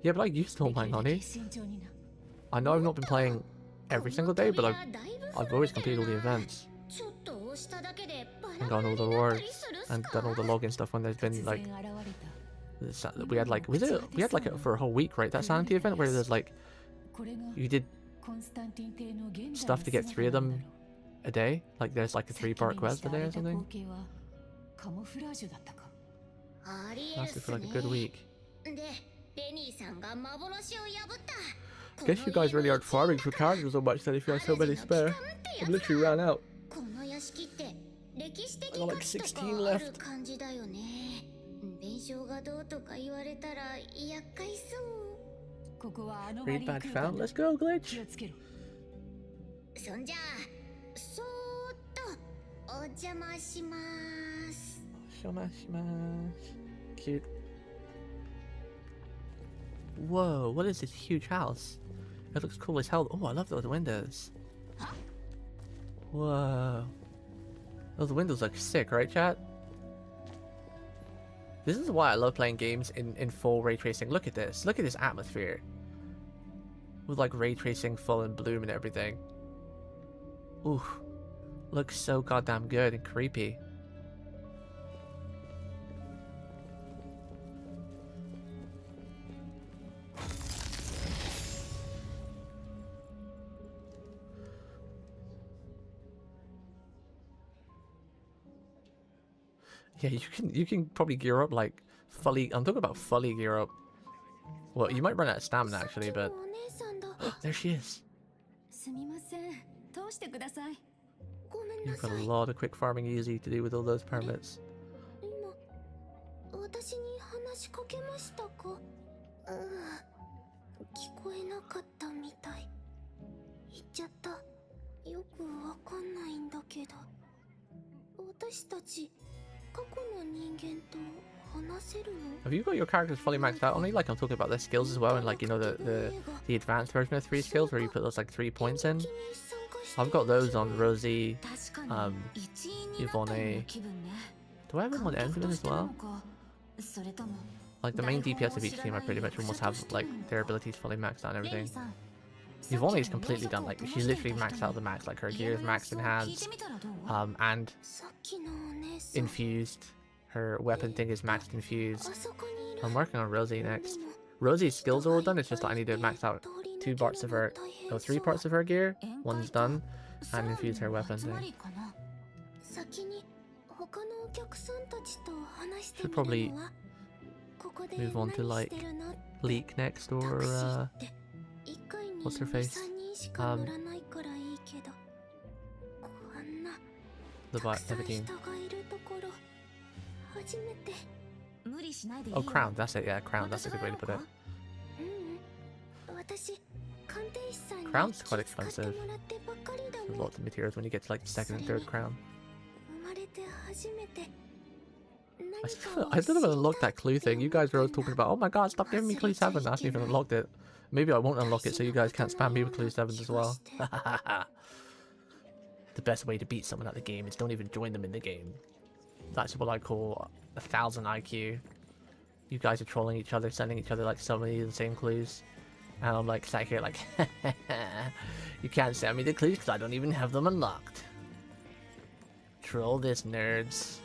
Yeah, but I used all my money. I know I've not been playing every single day, but I've always completed all the events. And gotten all the rewards and done all the login stuff when there's been like we had like we had like it for a whole week, right? That sanity event where there's like you did stuff to get 3 of them a day, like there's like a 3-part quest a day or something. Lasted for like a good week. Guess you guys really aren't farming for characters so much that if you have so many spare. I've literally ran out. I got like 16 left. Read badge found. Let's go, Glitch. Cute. Whoa, what is this huge house? It looks cool as hell. Oh, I love those windows. Whoa. Those windows look sick, right, chat? This is why I love playing games in full ray tracing. Look at this. Look at this atmosphere. With like ray tracing full in bloom and everything. Ooh. Looks so goddamn good and creepy. Yeah, you can probably gear up like fully. I'm talking about fully gear up. Well, you might run out of stamina actually, but there she is. You've got a lot of quick farming easy to do with all those permits. Have you got your characters fully maxed out? Only like I'm talking about their skills as well, and like, you know, the advanced version of 3 skills where you put those like 3 points in. I've got those on Rosie, Yvonne. Do I have them on Enderman as well? Like the main DPS of each team, I pretty much almost have like their abilities fully maxed out and everything. Yvonne is completely done. Like she's literally maxed out the max. Like her gear is maxed in hands, and infused. Her weapon thing is maxed infused. I'm working on Rosie next. Rosie's skills are all done. It's just that I need to max out 2 parts of her, no, 3 parts of her gear. 1's done, and infuse her weapon thing. Should probably move on to like Leak next, or what's her face? The team. Oh, Crown, that's it, yeah, Crown, that's a good way to put it. Crown's quite expensive. There's lots of materials when you get to like the 2nd and 3rd Crown. I still haven't unlocked that clue thing. You guys were always talking about, oh my god, stop giving me clue 7. I haven't even unlocked it. Maybe I won't unlock it so you guys can't spam me with clue 7s as well. The best way to beat someone at the game is don't even join them in the game. That's what I call 1000 IQ. You guys are trolling each other, sending each other like so many of the same clues. And I'm like sat here like, you can't send me the clues because I don't even have them unlocked. Troll this, nerds.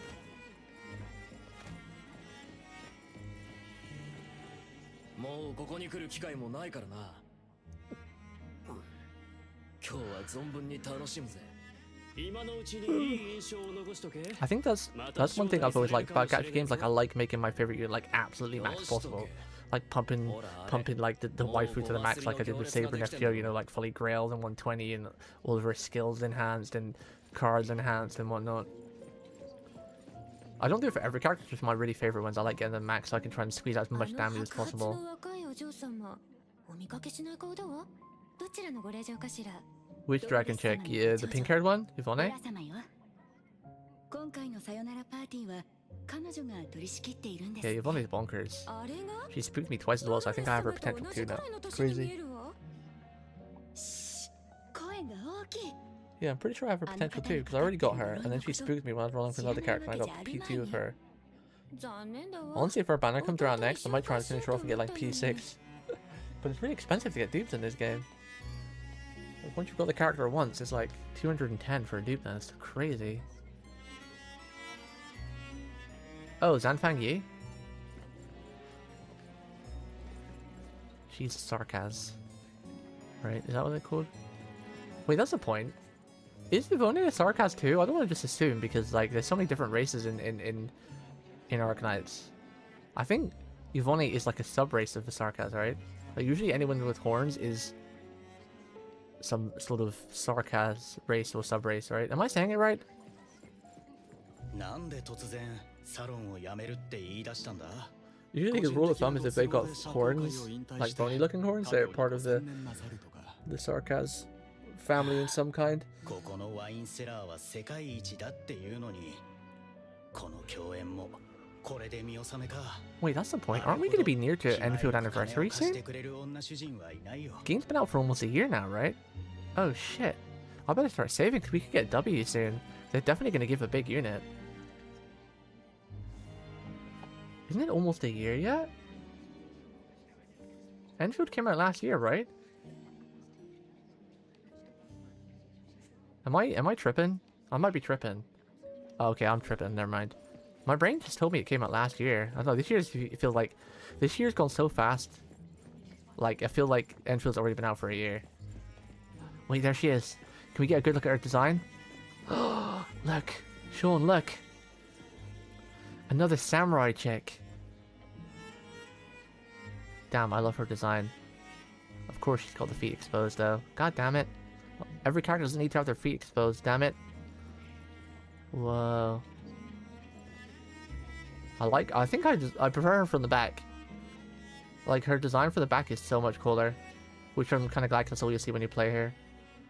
I think that's one thing I've always liked about gacha games. Like I like making my favorite unit like absolutely max possible. like pumping like the waifu to the max, like I did with Saber FGO, you know, like fully grailed and 120 and all of her skills enhanced and cards enhanced and whatnot. I don't do it for every character, just my really favorite ones. I like getting them max so I can try and squeeze out as much damage as possible. Which dragon chick? Yeah, the pink haired one? Yvonne? Yeah, Yvonne is bonkers. She spooked me twice as well, so I think I have her potential too now. Crazy. Yeah, I'm pretty sure I have her potential too, because I already got her, and then she spooked me when I was rolling for another character, and I got P2 of her. Honestly, if her banner comes around next, I might try and finish her off and get like P6. But it's really expensive to get dupes in this game. Like, once you've got the character once, it's like 210 for a dupe now. It's crazy. Oh, Zanfang Yi? She's Sarkaz. Right, is that what they're called? Wait, that's the point. Is Yvonne a Sarkaz too? I don't want to just assume, because like there's so many different races in Arknights. I think Yvonne is like a sub-race of the Sarkaz, right? Like usually anyone with horns is some sort of Sarkaz race or sub-race, right? Am I saying it right? Usually the rule of thumb is if they got horns, like bony looking horns, they're part of the Sarkaz family in some kind. Wait, that's the point. Aren't we going to be near to Enfield anniversary soon? Game's been out for almost a year now, right? Oh shit. I better start saving because we could get W soon. They're definitely going to give a big unit. Isn't it almost a year yet? Enfield came out last year, right? Am I tripping? I might be tripping. Oh, okay, I'm tripping. Never mind. My brain just told me it came out last year. I don't know. This year's feels like this year's gone so fast. Like I feel like Enfield's already been out for a year. Wait, there she is. Can we get a good look at her design? Look, Sean, look. Another samurai chick. Damn, I love her design. Of course, she's got the feet exposed though. God damn it. Every character doesn't need to have their feet exposed, damn it. Whoa. I think I prefer her from the back. Like, her design for the back is so much cooler. Which I'm kind of glad because that's all you'll see when you play her.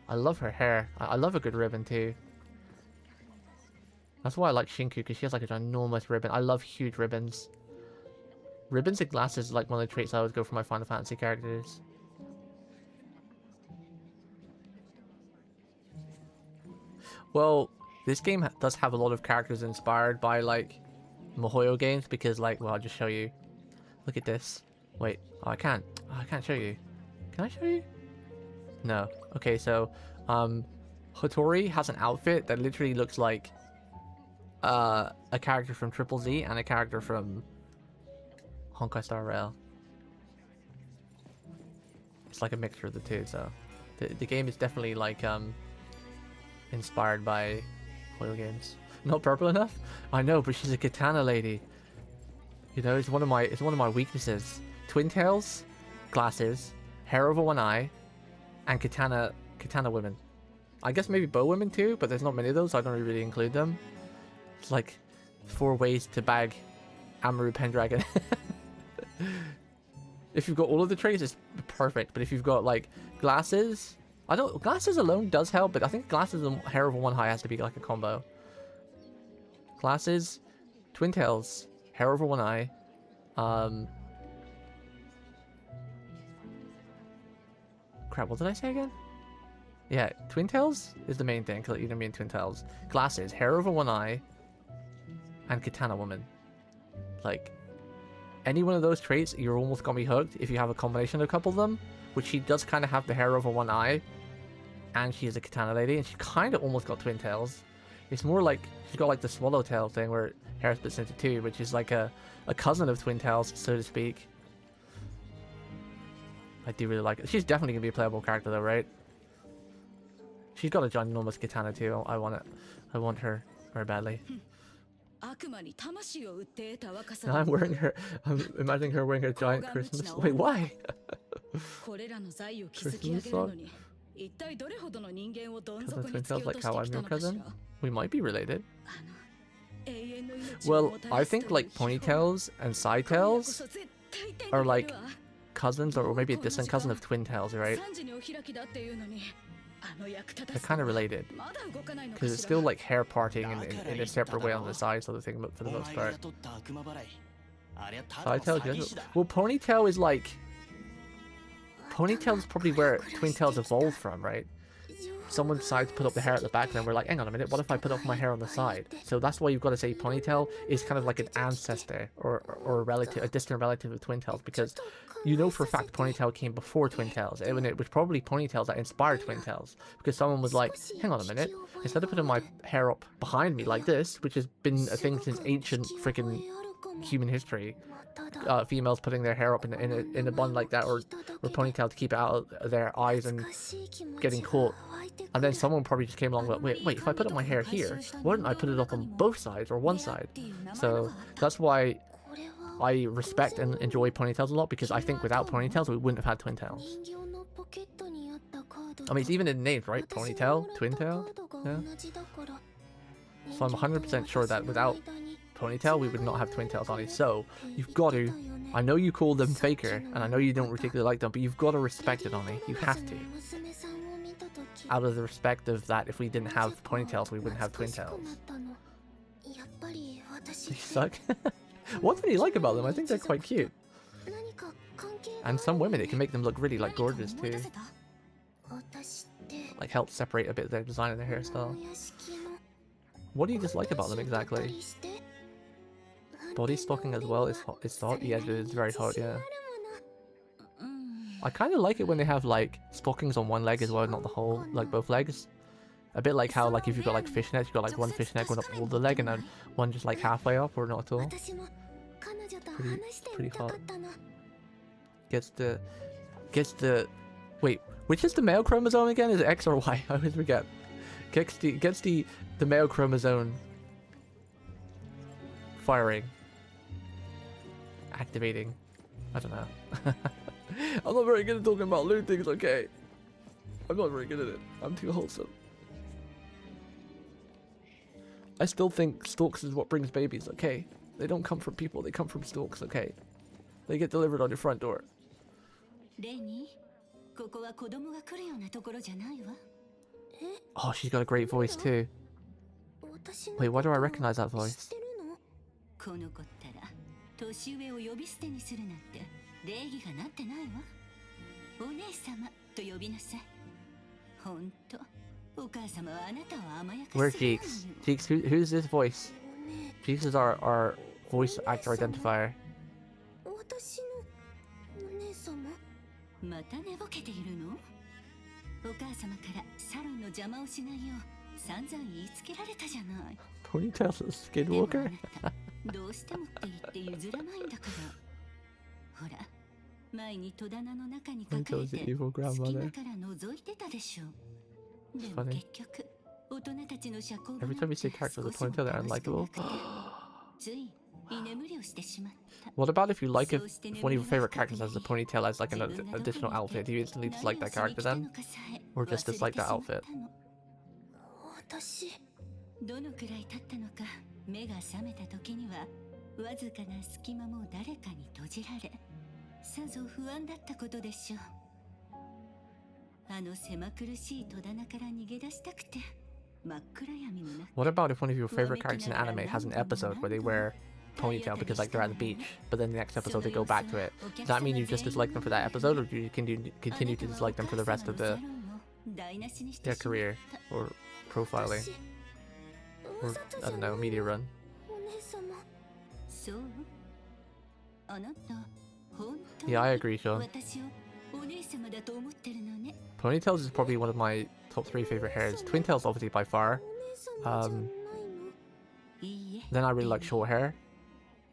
I love her hair. I love a good ribbon too. That's why I like Shinku, because she has like a ginormous ribbon. I love huge ribbons. Ribbons and glasses is like one of the traits I always go for my Final Fantasy characters. Well, this game does have a lot of characters inspired by like Mihoyo games because like, well, I'll just show you. Look at this. Wait, oh, I can't show you. Can I show you? No. Okay, so Hotori has an outfit that literally looks like a character from Triple Z and a character from Honkai Star Rail. It's like a mixture of the two, so the game is definitely like inspired by Hoyo games. Not purple enough? I know, but she's a katana lady. You know, it's one of my weaknesses. Twin tails, glasses, hair over one eye, and katana women. I guess maybe bow women too, but there's not many of those, so I don't really include them. It's like 4 ways to bag Amaru Pendragon. If you've got all of the traits, it's perfect. But if you've got like glasses, glasses alone does help, but I think glasses and hair over one eye has to be like a combo. Glasses, twin tails, hair over one eye, crap, what did I say again? Yeah, twin tails is the main thing, because you know me in twin tails. Glasses, hair over one eye, and katana woman. Like, any one of those traits, you're almost gonna be hooked if you have a combination of a couple of them, which she does kind of have the hair over one eye, and she is a katana lady, and she kind of almost got twin tails. It's more like she's got like the swallowtail thing where hair splits into 2, which is like a cousin of twin tails, so to speak. I do really like it. She's definitely gonna be a playable character though, right? She's got a ginormous katana too. I want it. I want her very badly. Now I'm wearing her. I'm imagining her wearing a giant Christmas. Wait, why? Christmas sock? Cousin twin tails, like how I'm your cousin? We might be related. Well, I think like ponytails and side tails are like cousins, or maybe a distant cousin of twin tails, right? They're kind of related because it's still like hair parting in a separate way on the side, sort of thing, for the most part. Side tail, well, ponytail is like, ponytail is probably where twin tails evolved from, right? Someone decided to put up the hair at the back, and then we're like, hang on a minute, what if I put up my hair on the side? So that's why you've got to say ponytail is kind of like an ancestor or a relative, a distant relative of twin tails, because you know for a fact ponytail came before twin tails, and it was probably ponytails that inspired twin tails, because someone was like, hang on a minute, instead of putting my hair up behind me like this, which has been a thing since ancient freaking human history, females putting their hair up in a bun like that, or ponytail to keep it out of their eyes and getting caught. And then someone probably just came along with, wait, if I put up my hair here, why don't I put it up on both sides or one side? So that's why I respect and enjoy ponytails a lot, because I think without ponytails we wouldn't have had twin tails. I mean, it's even in names, right? Ponytail, twin tail, yeah. So I'm 100% sure that without ponytail we would not have twin tails on it. So you've got to, I know you call them faker, and I know you don't particularly like them, but you've got to respect it, Oni. You have to. Out of the respect of that, if we didn't have ponytails, we wouldn't have twin tails. They suck. What do you like about them? I think they're quite cute. And some women, it can make them look really like gorgeous too. Like help separate a bit of their design and their hairstyle. What do you dislike about them exactly? Body stocking as well is hot. It's hot. Yeah, it is very hot. Yeah. I kind of like it when they have like stockings on one leg as well, not the whole, like both legs. A bit like how, like, if you've got like fishnets, you've got like one fishnet going up all the leg and then one just like halfway up, or not at all. Pretty hot. Gets the wait, which is the male chromosome again? Is it X or Y? I always forget. Gets the male chromosome firing, activating. I don't know. I'm not very good at talking about lewd things, okay? I'm not very good at it. I'm too wholesome. I still think stalks is what brings babies, okay? They don't come from people, they come from stalks, okay? They get delivered on your front door. Oh, she's got a great voice too. Wait, why do I recognize that voice? Where's Jeeks? Jeeks, who's this voice? Jeeks is our voice actor identifier. Ponytail's a skinwalker? Ponytail's the evil grandmother. It's funny. Every time you see characters with a ponytail, they're unlikable. What about if you like if one of your favorite characters has a ponytail as like an additional outfit? Do you instantly dislike that character then? Or just dislike that outfit? What about if one of your favorite characters in anime has an episode where they wear ponytail because like they're at the beach, but then the next episode they go back to it? Does that mean you just dislike them for that episode, or do you continue to dislike them for the rest of their career or profiling, or I don't know, media run? Yeah, I agree, Sean. Ponytails is probably one of my top 3 favorite hairs. Twin tails obviously by far. Then I really like short hair.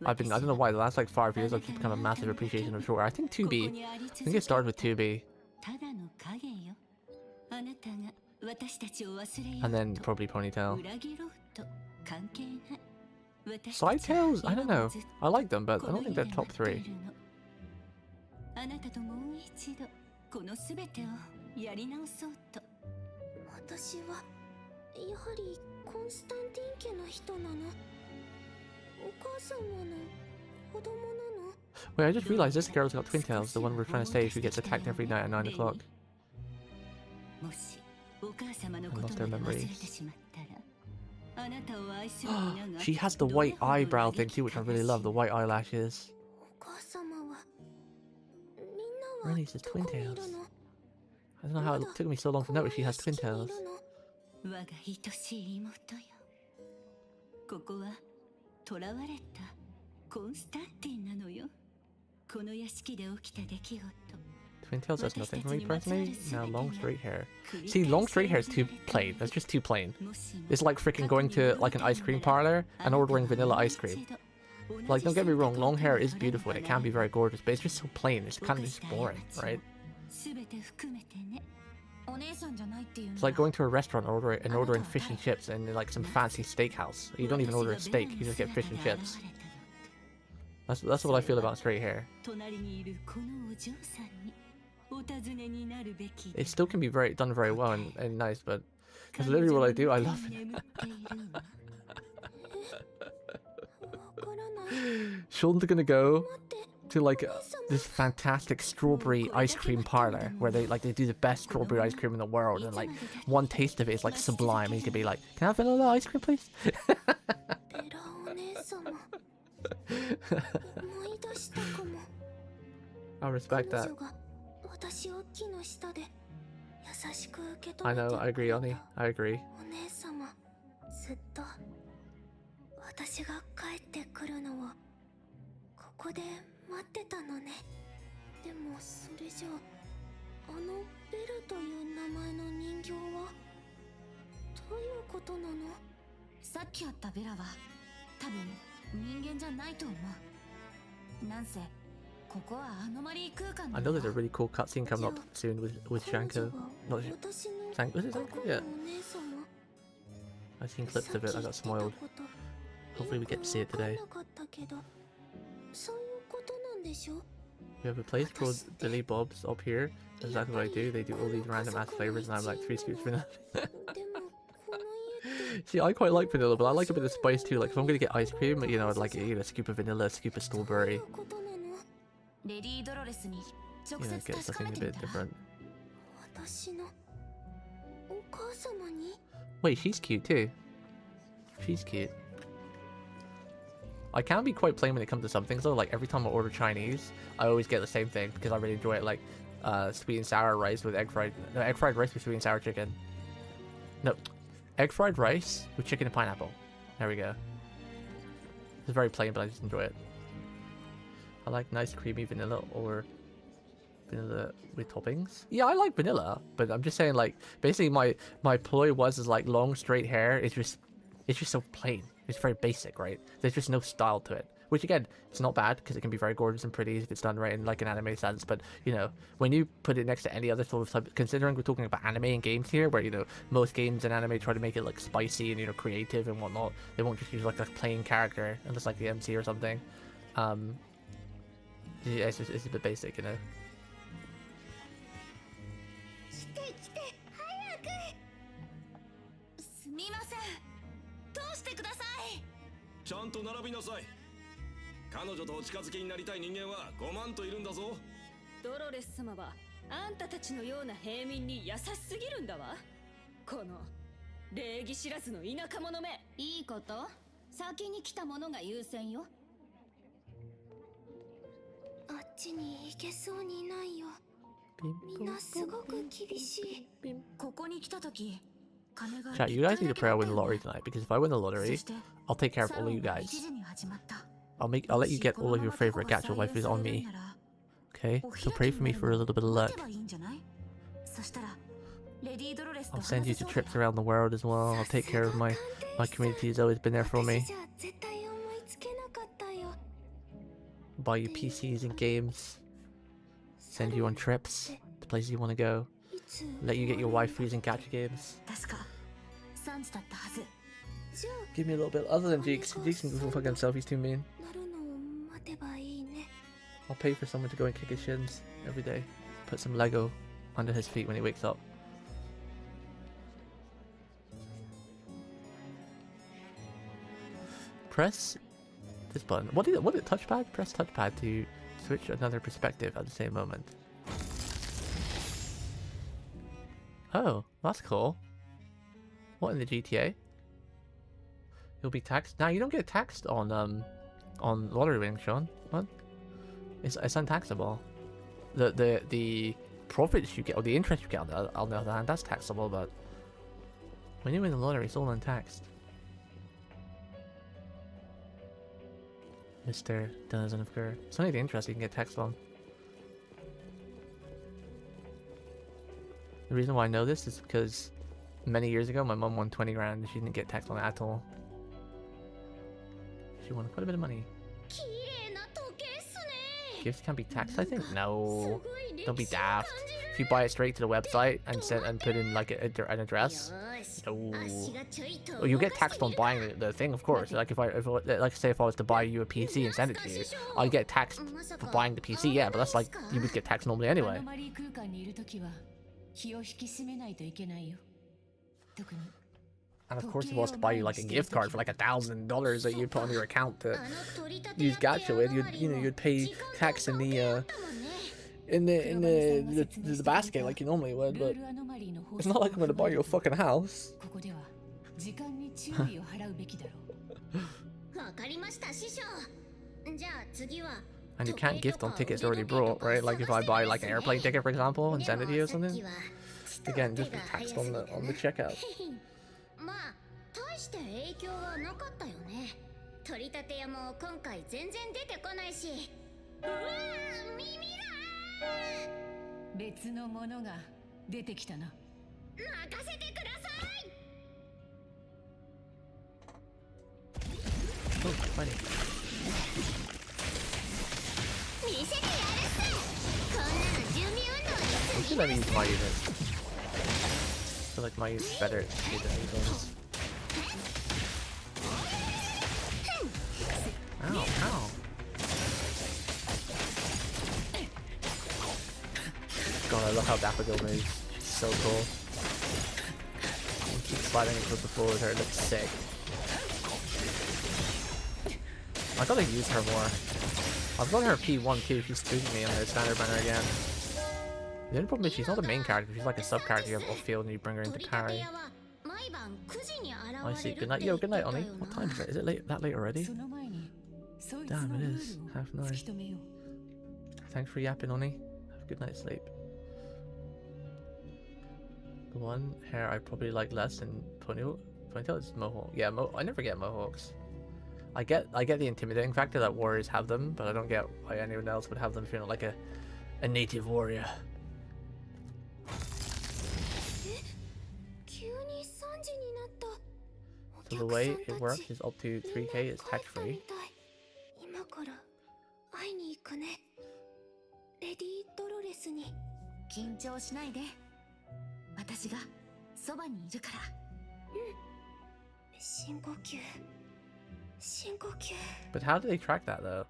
I don't know why, the last like 5 years I've just become a massive appreciation of short hair. I think 2B. I think it started with 2B. And then probably ponytail. Side tales? I don't know. I like them, but I don't think they're top 3. あなたともう一度このすべてをやり直そうと。私はやはりコンスタンティン家の人なの。お母様の子供なの。 Wait, I just realized this girl's got twin tails, the one we're trying to save who gets attacked every night at 9 o'clock. もしお母様の I こ lost と their まで忘れ memories. てしまったら、あなたを愛する皆が She has the white eyebrow thing too, which I really love, the white eyelashes. お母様はみんなは Rennie's has ど twin こにい tails. るの？ I don't know how it took me so long to notice she has twin tails. 我が愛しい妹よ。ここは囚われたコンスタンティンなのよ。この屋敷で起きた出来事。 Twin tails does nothing for me personally. Now long straight hair. See, long straight hair is too plain. That's just too plain. It's like freaking going to like an ice cream parlor and ordering vanilla ice cream. Like, don't get me wrong, long hair is beautiful and it can be very gorgeous, but it's just so plain. It's kind of just boring, right? It's like going to a restaurant and ordering fish and chips and like some fancy steakhouse. You don't even order a steak, you just get fish and chips. That's what I feel about straight hair. It still can be done very well and nice, but that's literally what I do. I love it. Sean's gonna go to like this fantastic strawberry ice cream parlor where they do the best strawberry ice cream in the world, and like one taste of it is like sublime. He's gonna be like, "Can I have vanilla ice cream, please?" I respect that. I know, I agree, Oni. I agree. 私が帰ってくるのをここで待ってたのね。でもそれじゃあのベラという名前の人形はどういうことなの？さっき会ったベラは多分人間じゃないと思う。なんせここはアノマリー空間 I know there's a really cool cutscene coming up soon with Shanko. Not Shanko, was it Shanko? Yeah. I've seen clips of it, I got spoiled. Hopefully we get to see it today. We have a place called Billy Bob's up here. That's exactly what I do. They do all these random ass flavors and I'm like 3 scoops vanilla. See, I quite like vanilla, but I like a bit of spice too. Like if I'm gonna get ice cream, you know, I'd like a scoop of vanilla, a scoop of strawberry. You know, get something a bit different. Wait, she's cute too. She's cute. I can be quite plain when it comes to some things though. Like every time I order Chinese, I always get the same thing because I really enjoy it. Like sweet and sour rice with egg fried rice with sweet and sour chicken. No, egg fried rice with chicken and pineapple. There we go. It's very plain, but I just enjoy it. I like nice creamy vanilla or vanilla with toppings. Yeah, I like vanilla, but I'm just saying like basically my ploy is like long straight hair. It's just so plain. It's very basic, right? There's just no style to it. Which again, it's not bad because it can be very gorgeous and pretty if it's done right in like an anime sense. But you know, when you put it next to any other sort of type, considering we're talking about anime and games here, where you know most games and anime try to make it like spicy and you know creative and whatnot, they won't just use like a plain character unless like the MC or something. Yeah, it's a bit basic, you know. ちゃんと並びなさい。彼女とお近づきになりたい人間は5万といるんだぞ。ドロレス様はあんたたちのような平民に優しすぎるんだわ。この礼儀知らずの田舎者め。いいこと？先に来た者が優先よ。あっちに行けそうにないよ。みんなすごく厳しい。ここに来た時。 Chat, you guys need to pray I win the lottery tonight because if I win the lottery, I'll take care of all of you guys. I'll let you get all of your favorite gacha waifus on me. Okay, so pray for me for a little bit of luck. I'll send you to trips around the world as well. I'll take care of my community has always been there for me. Buy you PCs and games. Send you on trips to places you want to go. Let you get your waifus and gacha games. Give me a little bit. Other than Jeeks. Jeeks can go fucking self. He's too mean. I'll pay for someone to go and kick his shins every day. Put some Lego under his feet when he wakes up. Press this button. What is touchpad? Press touchpad to switch another perspective at the same moment. Oh, that's cool. What in the GTA? You'll be taxed. Now you don't get taxed on lottery winning, Sean. What? It's untaxable. The profits you get or the interest you get on the other hand, that's taxable. But when you win the lottery, it's all untaxed. Mr. Doesn't occur. It's only the interest you can get taxed on. The reason why I know this is because many years ago my mum won 20 grand and she didn't get taxed on it at all. She won quite a bit of money. Gifts can't be taxed, I think? No. Don't be daft. If you buy it straight to the website and put in like an address. No. Well, you get taxed on buying the thing, of course. Like if say if I was to buy you a PC and send it to you, I'd get taxed for buying the PC, yeah, but that's like you would get taxed normally anyway. And of course, if I was to buy you like a gift card for like $1,000 that you put on your account to use gacha with, you'd pay tax in the basket like you normally would. But it's not like I'm gonna buy you a fucking house. And you can't gift on tickets already bought, right? Like if I buy like an airplane ticket, for example, and send it to you or something, again, just be taxed on the checkout. Oh, funny. I should let me use my unit. I feel like my unit's better at than these. Ow, ow. God, I love how Daffodil moves. It's so cool. Keep sliding across the floor with her, it looks sick. I gotta use her more. I've got her P1 too, she's spooked me on the standard banner again. The only problem is she's not a main character, she's like a sub character you have off field and you bring her into carry. I see. Good night. Yo, good night, Oni. What time is it? Is it late? That late already? Damn, it is. 9:30. Thanks for yapping, Oni. Have a good night's sleep. The one hair I probably like less than ponytail is mohawk. Yeah, I never get mohawks. I get the intimidating factor that warriors have them, but I don't get why anyone else would have them if you're not like a native warrior. So the way it works is up to 3k, it's tax free. But how do they track that though?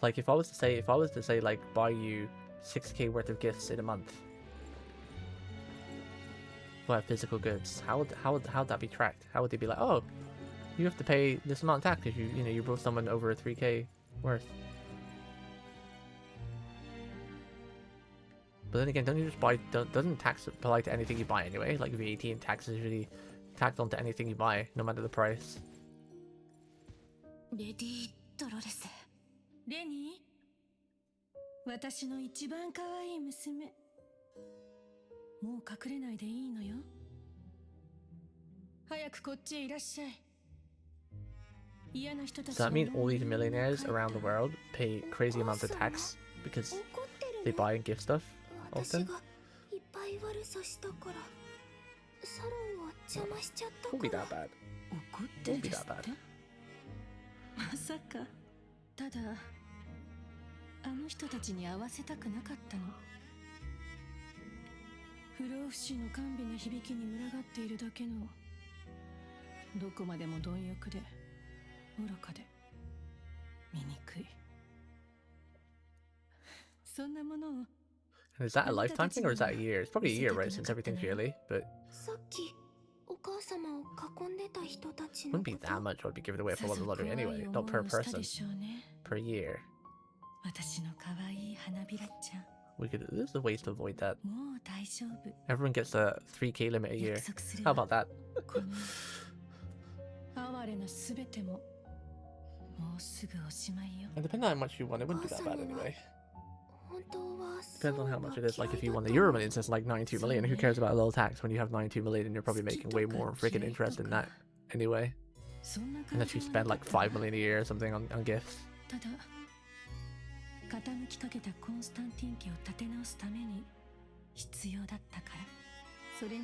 Like if I was to say like buy you 6k worth of gifts in a month. Buy physical goods. How would that be tracked? How would they be like, oh, you have to pay this amount of tax because you brought someone over 3k worth? But then again, don't you just buy? Doesn't tax apply to anything you buy anyway? Like VAT and tax is really tacked onto anything you buy, no matter the price. Does that mean all these millionaires around the world pay crazy amounts of tax because they buy and give stuff often? Won't be that bad. Won't be that bad. どこまでも貪欲で愚かで醜い。そんなものを Is that a lifetime thing or is that a year? It's probably a year, right? Since everything's yearly, but さっきお母様を囲んでた人たちの wouldn't be that much would be given away if I won the lottery anyway. Not per person, per year. 私の可愛い花びらちゃん。 We could. There's a ways to avoid that. もう大丈夫。 Everyone gets a 3k limit a year. 約束する How よ about that? この哀れなすべてももうすぐおしまいよ。 And depending on how much you won, it wouldn't be that bad anyway. 本当は Depends on how much it is. Like if you won the Euro Millions, it's like 92 million. Who cares about a little tax when you have 92 million and you're probably making way more freaking interest in that anyway? そんな感 Unless you 情 spend は like 5 million a year or something on gifts. ただ傾きかけたコンスタンティン家を立て直すために必要だったから。それに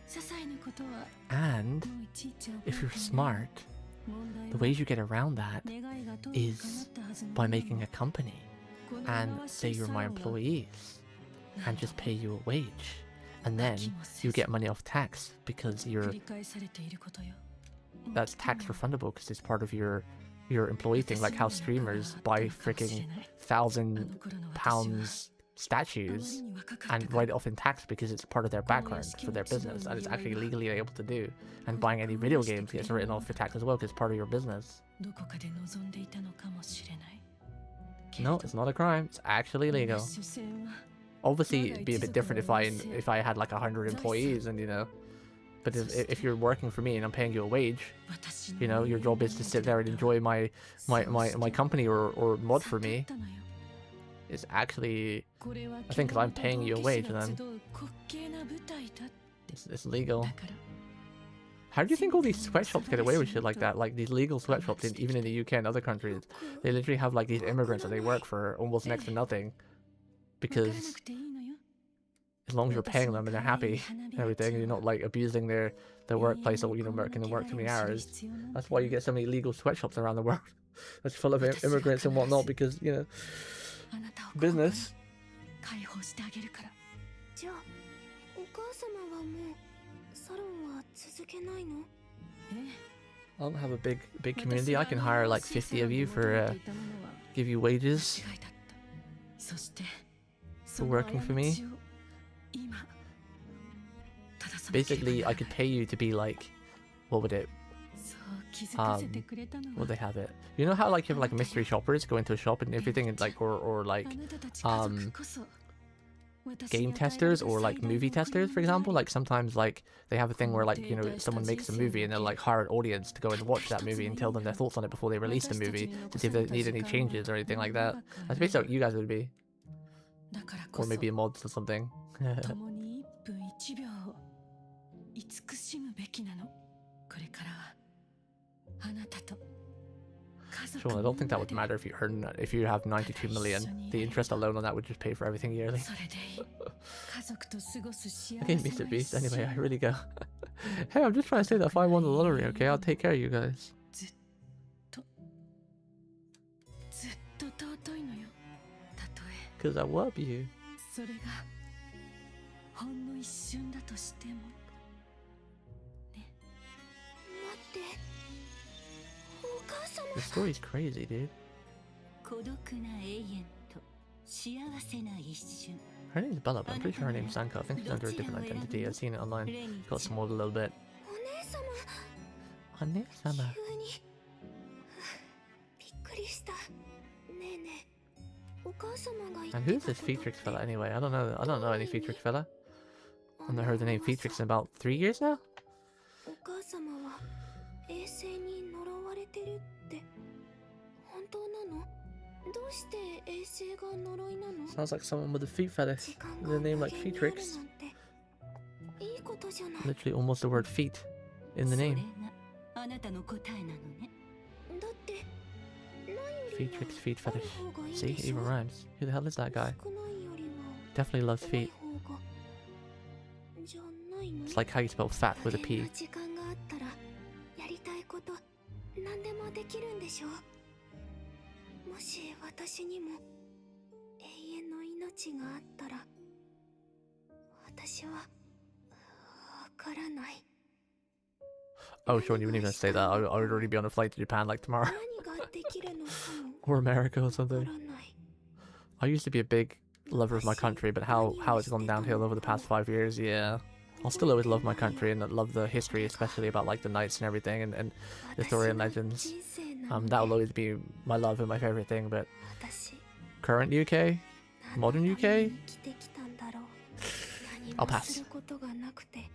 些細なことは And もういちいち覚 if えて you're ない。 smart, 問題 the は ways you get around that 願いが通り is 叶ったはずの by もの making a company この and 回し say you're サ my ロンが employees and just pay you a wage. And then you get money off tax because 繰 you're り返されていることよ。 that's tax refundable because it's part of your employee thing, like how streamers buy freaking £1,000 statues and write it off in tax because it's part of their background for their business and it's actually legally able to do. And buying any video games gets written off for tax as well because it's part of your business. どこかで望んでいたのかもしれない。 No, it's not a crime. It's actually legal. 所詮は Obviously, it'd be a bit different if I had like 100 employees and but if you're working for me and I'm paying you a wage, 私の your job is to sit there and enjoy my company or mod for me. 悟ったのよ。 It's actually これは I think 'cause I'm paying you a wage then. 集う滑稽な舞台だって。 it's legal. だから How do you think all these sweatshops get away with shit like that? Like these legal sweatshops, even in the UK and other countries, they literally have like these immigrants that they work for almost next to nothing わからな because くていいのよ。 as long as you're paying them and they're happy and everything, you're not like abusing their workplace or working too many hours. That's why you get so many legal sweatshops around the world that's full of immigrants and whatnot because あなたを business. 解放してあげるから。じゃあお母様はもうサロンは続けないの？ I don't have a big community. I can hire like 50 of you for give you wages 間違いだった。そして for working for me. 今ただその Basically, I could pay you to be like, what would it? そう気づかせてくれたのは Would they have it? You know how like you have like mystery shoppers go into a shop and everything and like or like あなたたち家族こそ game testers or like movie testers, for example. Like sometimes like they have a thing where like someone makes a movie and they'll like hire an audience to go and watch that movie and tell them their thoughts on it before they release the movie to see if they need any changes or anything like that. That's basically what you guys would be, だからこ or そ maybe a mods or something. 共に1分1秒を慈しむべきなの。これからはあなたと家族 Sean, I don't think that would matter if you have 92 million. The interest alone on that would just pay for everything yearly. それでいい。家族と過ごす幸 Okay, せ Mr. な Beast. 一生 Anyway, I really go. Hey, I'm just trying to say that if I won the lottery, okay, I'll take care of you guys. ずっと尊いのよ。たとえ Because I love you. それがほんの一瞬だとしても。待ってお母様 The story's crazy, dude. 孤独な永遠と幸せな一瞬 Her name's Bella, but I'm pretty sure her name's Sanka. I think she's under a different identity. I've seen it online. Got smalled a little bit. お姉様 Hane-sama. 急にびっくりした。ねえねえお母様が言 And って who's た this Featrix fella anyway? I don't know any Featrix fella. I've not heard the name Featrix in about 3 years now. お母様は衛星に呪われてるって本当なの？どうして衛星が呪いなの？ Sounds like someone with a feet fetish. 時間 With が a name 無 like 限にある Featrix. なんていいことじゃない。 Literally almost the word feet in the それ name. があなたの答えなのね。だってないよりも Featrix feet ある fetish. 方がいい See, で it しょ？ even rhymes. Who the hell is that guy? 少ないよりは Definitely loves 多い feet. 方がじゃないの？ It's like how you spell fat with a これ P. の時間があったらやりたいこと何でもできるんでしょう。もし私にも永遠の命があったら私はわからない。Oh, Sean, you wouldn't even say that. I would already be on a flight to Japan like tomorrow. 何ができるのかも Or America or わ something. からない I used to be a big lover of my country, but how it's gone downhill over the past 5 years, yeah. I'll still always love my country and love the history, especially about like the knights and everything and the story and legends. 人生なの That will always be my love and my favorite thing, but 私 current UK? 何の Modern ため UK? に生きてきたんだろう I'll 何 pass. もすることがなくて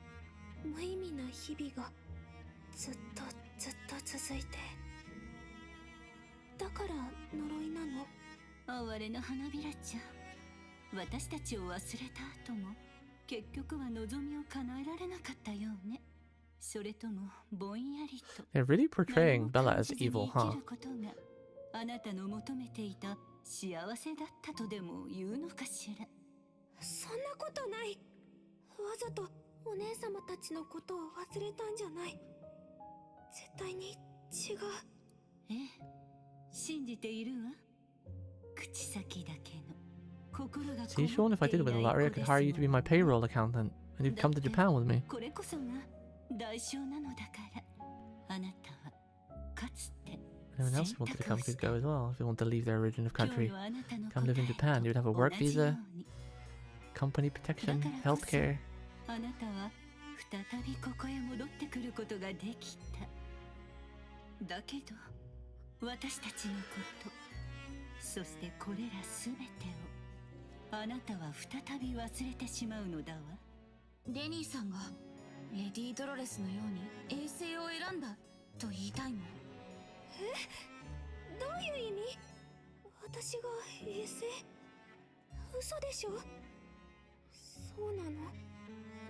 無意味な日々がずっと続いてだから呪いなの哀れな花びらちゃん、私たちを忘れた後も結局は望みを叶えられなかったようね。それともぼんやりと They're really portraying Bella as evil, 生 huh? きることがあなたの求めていた幸せだったとでも言うのかしら。そんなことない。わざとお姉様たちのことを忘れたんじゃない。絶対に違う。ええ、信じているわ。口先だけの心が See, Sean, if I did it with Larry, I could hire you to be my payroll accountant, and you'd come to Japan with me. これこそが代償なのだから。あなたはかつて Anyone else who wanted to come could go as well, if they want to leave their original country. Come live in Japan, you'd have a work visa, company protection, healthcare. あなたは再びここへ戻ってくることができた。だけど私たちのこと、そしてこれらすべてをあなたは再び忘れてしまうのだわ。レニーさんがレディー・ドロレスのように衛星を選んだと言いたいの？どういう意味？私が衛星？嘘でしょ？そうなの？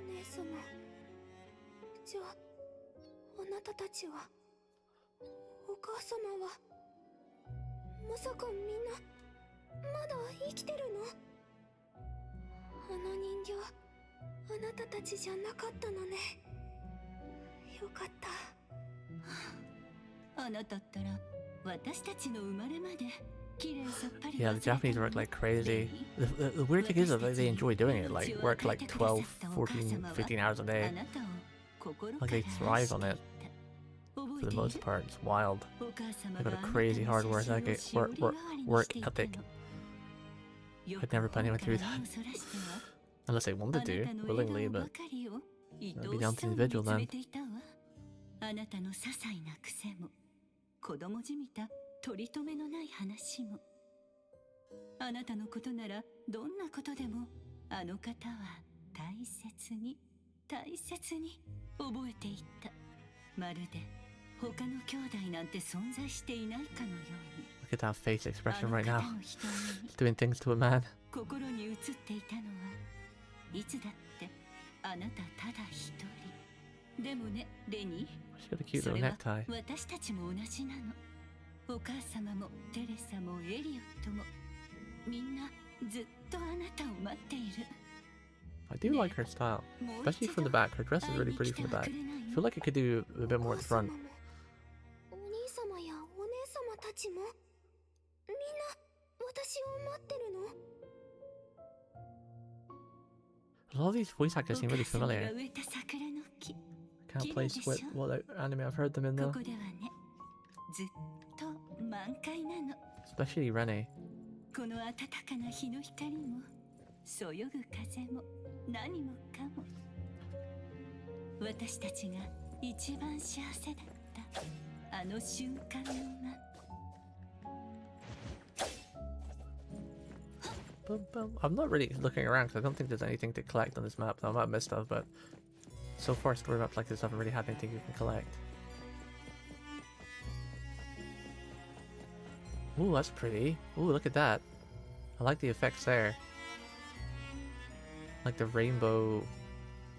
姉様。じゃあ、あなたたちは、お母様は、まさかみんな、まだ生きてるの？あの人形、あなたたちじゃなかったのね。よかった。あなたったら私たちの生まれまで綺麗さっぱり Yeah, the Japanese work like crazy. The weird thing is that they enjoy doing it, like work like 12, 14, 15 hours a day. Like they thrive on it for the most part. It's wild. They've got a crazy hard work ethic. I'd never put anyone through that. Unless they wanted to, willingly, but that'd be down to the individual then. あなたの些細な癖も子供じみた取り留めのない話もあなたのことならどんなことでもあの方は大切に覚えていた。まるで他の兄弟なんて存在していないかのように。 Look at that face expression right now. It's doing things to a man. 心に映っていたのはいつだってあなたただ一人。でもね、レニー。 She's got a cute little necktie. 私たちも同じなの。お母様もテレサもエリオットもみんなずっとあなたを待っている。 I do like her style, especially from the back. Her dress is really pretty from the back. I feel like it could do a bit more at the front. お兄様やお姉様たちもみんな私を待ってるの？ A lot of these voice actors seem really familiar. お母様が植えた桜の木。 Can't place what anime I've heard them in こ though. こではね、ずっと満開なの。 Especially Rene. この暖かな日の光もそよぐ風も何もかも私たちが一番幸せだったあの瞬間のI'm not really looking around because I don't think there's anything to collect on this map. I might have missed stuff, but so far story maps like this haven't really had anything you can collect. Ooh, that's pretty. Ooh, look at that. I like the effects there. Like the rainbow.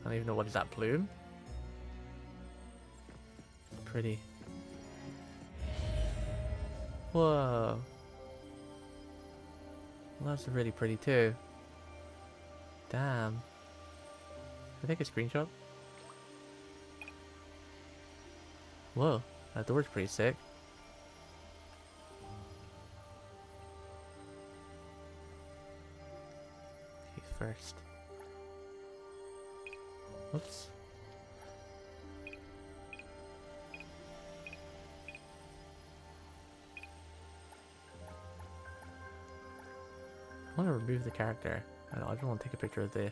I don't even know what is that, plume? Pretty. Whoa. Well, that's really pretty too. Damn. Can I take a screenshot? Whoa, that door's pretty sick. Okay, first. Whoops. want to remove the character. I don't want to take a picture of the...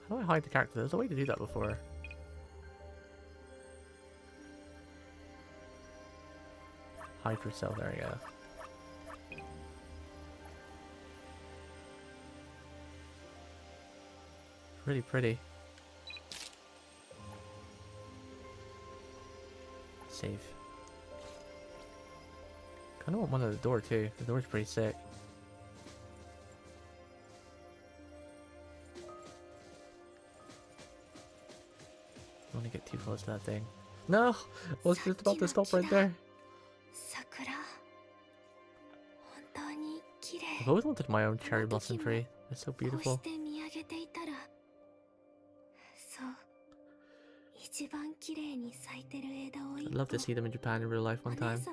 How do I hide the character? There's a way to do that before. Hide yourself, there we go. Really pretty. Save. Kinda want one at the door too. The door's pretty sick. I don't want to get too close to that thing. No! I was just about to stop right there. I've always wanted my own cherry blossom tree. It's so beautiful. I'd love to see them in Japan in real life one time. It's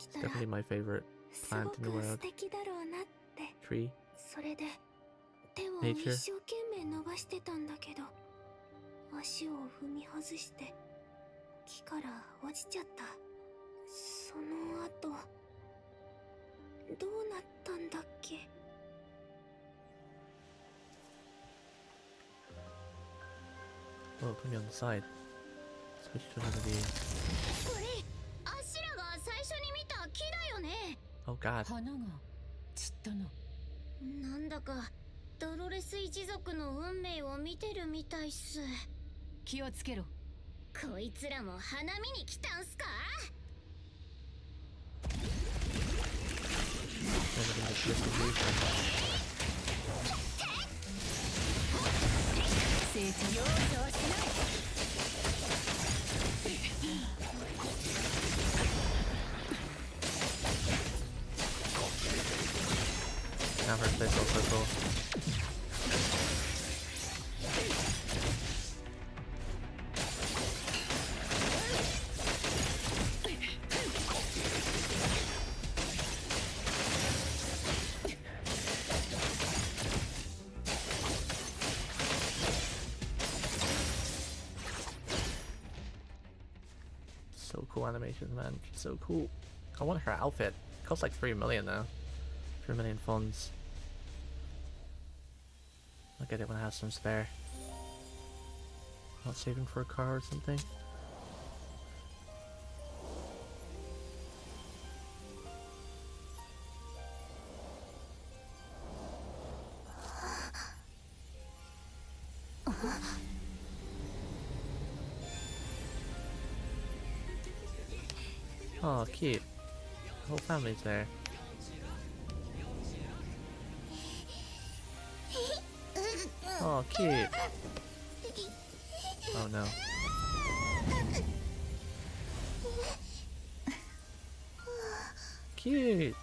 definitely my favorite plant in the world. Tree. Nature. 木から落ちちゃった。その後どうなったんだっけ。Oh, put me on the side. Switch to another view. これアシラが最初に見た木だよね。 Oh god. 花が散ったの。なんだかドロレス一族の運命を見てるみたいっす。気をつけろ。こいつらも花見に来たんすか。成長容赦しない。Now her face also cool. So cool animation, man. She's so cool. I want her outfit. It costs like 3 million now. 3 million funds. I'll get it when I have some spare. Not saving for a car or something. Oh, cute. The whole family's there. Oh, cute. Oh no. Cute.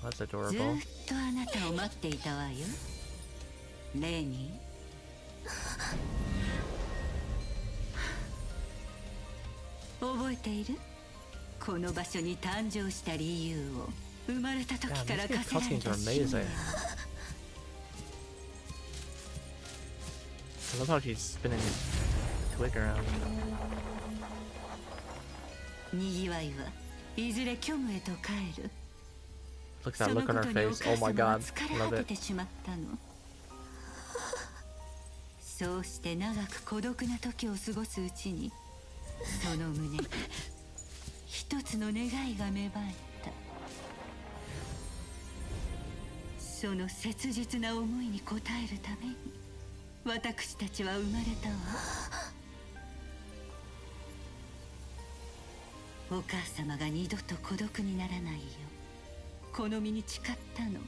That's adorable. ずっとあなたを待っていたわよ。レニー。覚えている？この場所に誕生した理由を。生まれた時から課せられた使命。I love how she's spinning his twig around. にぎわいはいずれ虚無へと帰る。 Look at that look on her face. Oh my god. 疲れ Love 果て it. てしまったの。そうして長く孤独な時を過ごすうちに、その胸に一つの願いが芽生えた。その切実な思いに応えるために私たちは生まれたわ。お母様が二度と孤独にならないようこの身に誓ったの。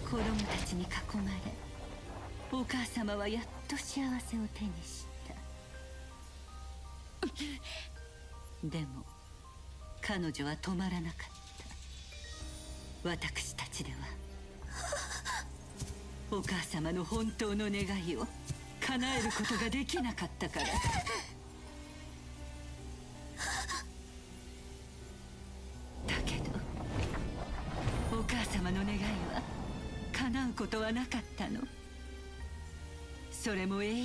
子供たちに囲まれお母様はやっと幸せを手にした。でも彼女は止まらなかった。私たちではお母様の本当の願いを叶えることができなかったから。ことはなかったの？それも永遠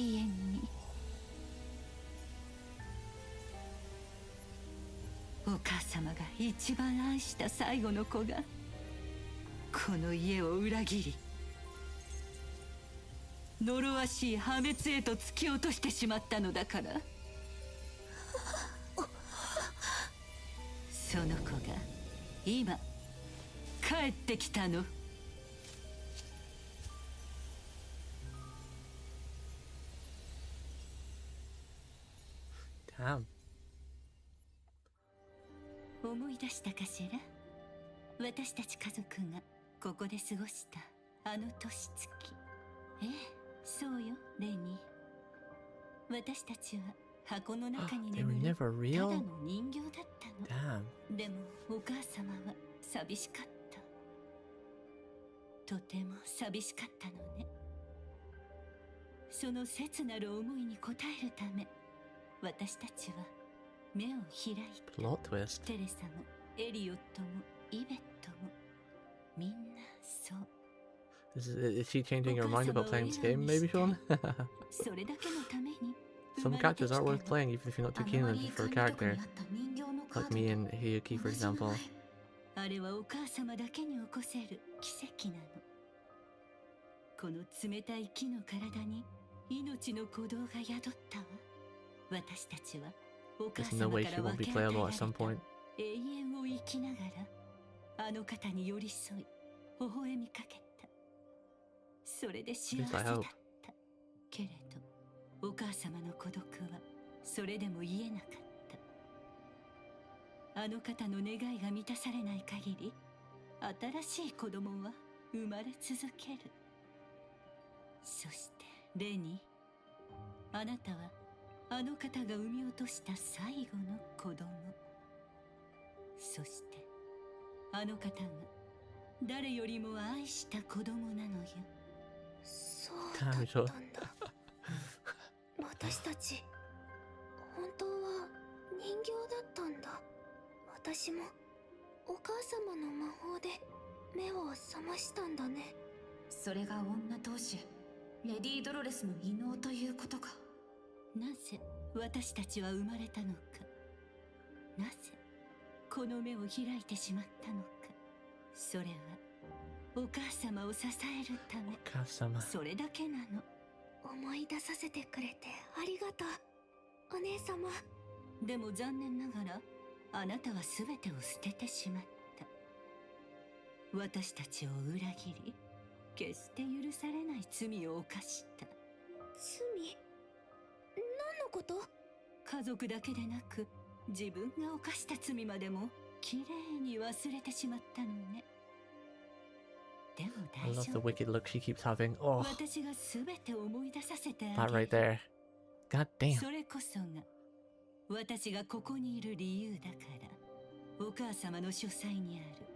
に。お母様が一番愛した最後の子がこの家を裏切り、呪わしい破滅へと突き落としてしまったのだから。その子が今帰ってきたの。Damn. 思い出したかしら？私たち家族がここで過ごしたあの年月。ええ、そうよ、レニー。私たちは箱の中に They were 眠る never ただ real? の人形だったの。 Damn. でもお母様は寂しかった。とても寂しかったのね。その切なる思いに応えるため、私たちは目を開いた。 Plot twist. テレサもエリオットもイベットもみんなそう。 Is she changing her mind about playing this game, maybe, Sean? それだけのために Some characters are worth playing even if you're not too keen on for a character. Like me and Hiyuki, for example. あれはお母様だけに起こせる奇跡なの。この冷たい木の体に命の鼓動が宿ったわ。私たちはお母 There's no 様 way か she ら won't 分 be け与えら playable れ at some た point. 永遠を生きながら、あの方に寄り添い微笑みかけた。それで幸せだった。けれどお母様の孤独はそれでも言えなかった。あの方の願いが満たされない限り、新しい子供は生まれ続ける。そしてレニー、あなたはあの方が産み落とした最後の子供。そしてあの方が誰よりも愛した子供なのよ。そうだったんだ。私たち本当は人形だったんだ。私もお母様の魔法で目を覚ましたんだね。それが女同士レディー・ドロレスの異能ということか。なぜ私たちは生まれたのか、なぜこの目を開いてしまったのか。それはお母様を支えるため。お母様。それだけなの。思い出させてくれてありがとう、お姉様。でも残念ながらあなたは全てを捨ててしまった。私たちを裏切り、決して許されない罪を犯した。罪？何のこと？家族だけでなく自分が犯した罪までもきれいに忘れてしまったのね。でも I 大 love 丈 the 夫。 wicked look she keeps having. Oh, 私が全て思い出させてあ that げ right る。 there. God damn. それこそが私がここにいる理由だから。お母様の書斎にある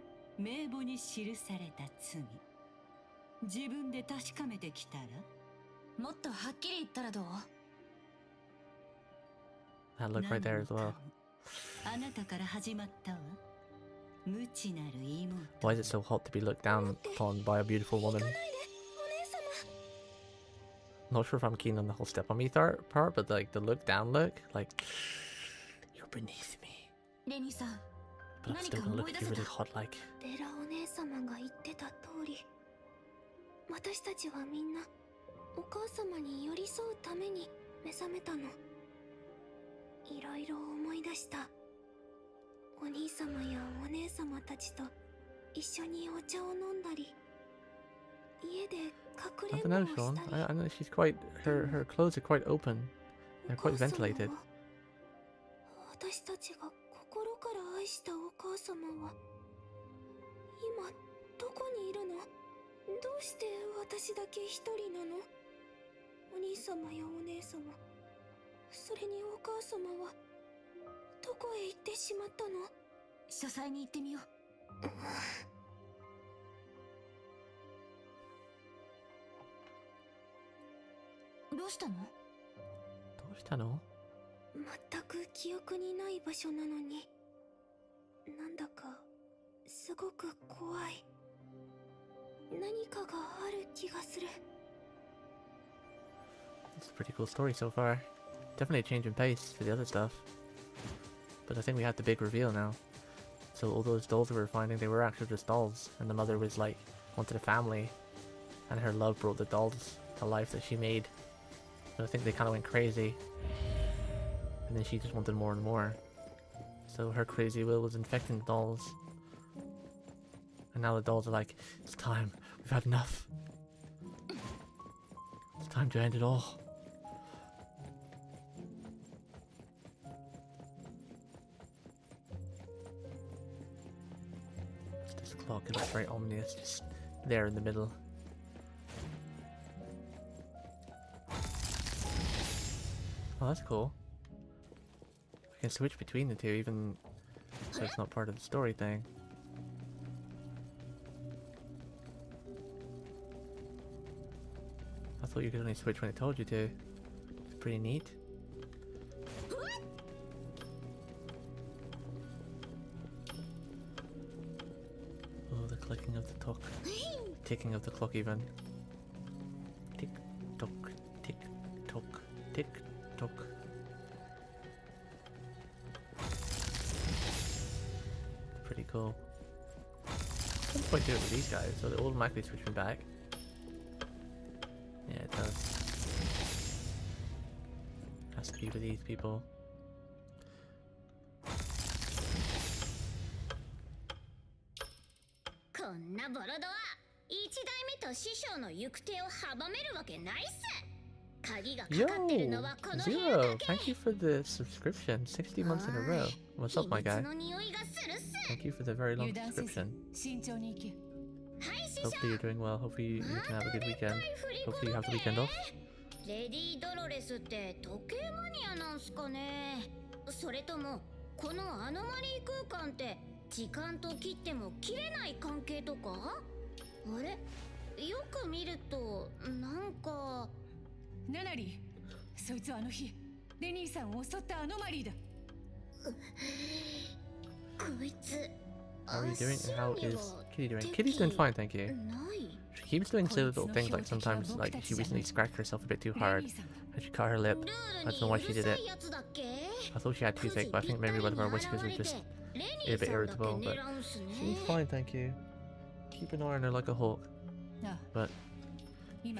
名簿に記された罪、自分で確かめてきたら。もっとはっきり言ったらどう？ That look right there as well. あなたから始まったわ。無知なる妹。 Why is it so hot to be looked down upon by a beautiful woman? Not sure if I'm keen on the whole step on me part, but like the look down look, like you're beneath me. レニーさん、 But I'm still gonna look at you really hot like. ベラお姉様が言ってた通り、私たちはみんなお母様に寄り添うために目覚めたの。いろいろ思い出した。お兄様やお姉様たちと一緒にお茶を飲んだり、家でかく I れ don't んぼ know, をし Sean. たり。 I know she's quite her clothes are quite open. They're quite ventilated. 私たちが心から愛したお母様は今どこにいるの？どうして私だけ一人なの？お兄様やお姉様、それにお母様はどこへ行ってしまったの？書斎に行ってみよう。どうしたの？どうしたの？全く記憶にない場所なのに、なんだかすごく怖い。何かがある気がする。 It's a pretty cool story so far. Definitely a change in pace for the other stuff. But I think we have the big reveal now. So all those dolls we were finding, they were actually just dolls. And the mother was like, wanted a family. And her love brought the dolls to life that she made. But I think they kind of went crazy. And then she just wanted more and more. So her crazy will was infecting the dolls. And now the dolls are like, it's time. We've had enough. It's time to end it all. This clock, it looks very ominous, just there in the middle. Oh, that's cool. I can switch between the two, even though it's not part of the story thing. I thought you could only switch when it told you to. It's pretty neat. Oh, the clicking of the clock. Ticking of the clock even. Tick tock, tick tock, tick tock. Pretty cool. What's the point to do it with these guys? So they automatically switch me back. Yeah, it does. Has to be with these people. こんなボロドア、一代目と師匠の行く手を阻めるわけないっす。鍵がかかってるのはこの部屋だ Zero! け。 Thank you for the subscription. 60 months in a row. What's up, my 秘 guy? 密の匂いがするっす。 Thank you for the very long 油断せず subscription. 慎重に行け。はい師匠。 Hopefully you're doing well. Hopefully you can have a good weekend. Hopefully you have the weekend off. レディー・ドロレスって時計マニアなんすかね。それともこのアノマリー空間って時間と切っても切れない関係とか？あれ？よく見るとなんか。ナナリー、そいつはあの日レニーさんを襲ったアノマリーだ。こいつ。 How are you doing? And how is Kitty doing? Kitty's doing fine, thank you. She keeps doing silly little things, like sometimes, like she recently scratched herself a bit too hard and she cut her lip. I don't know why she did it. I thought she had toothache, but I think maybe one of her whiskers was just a bit irritable. But she's fine, thank you. Keep an eye on her like a hawk. But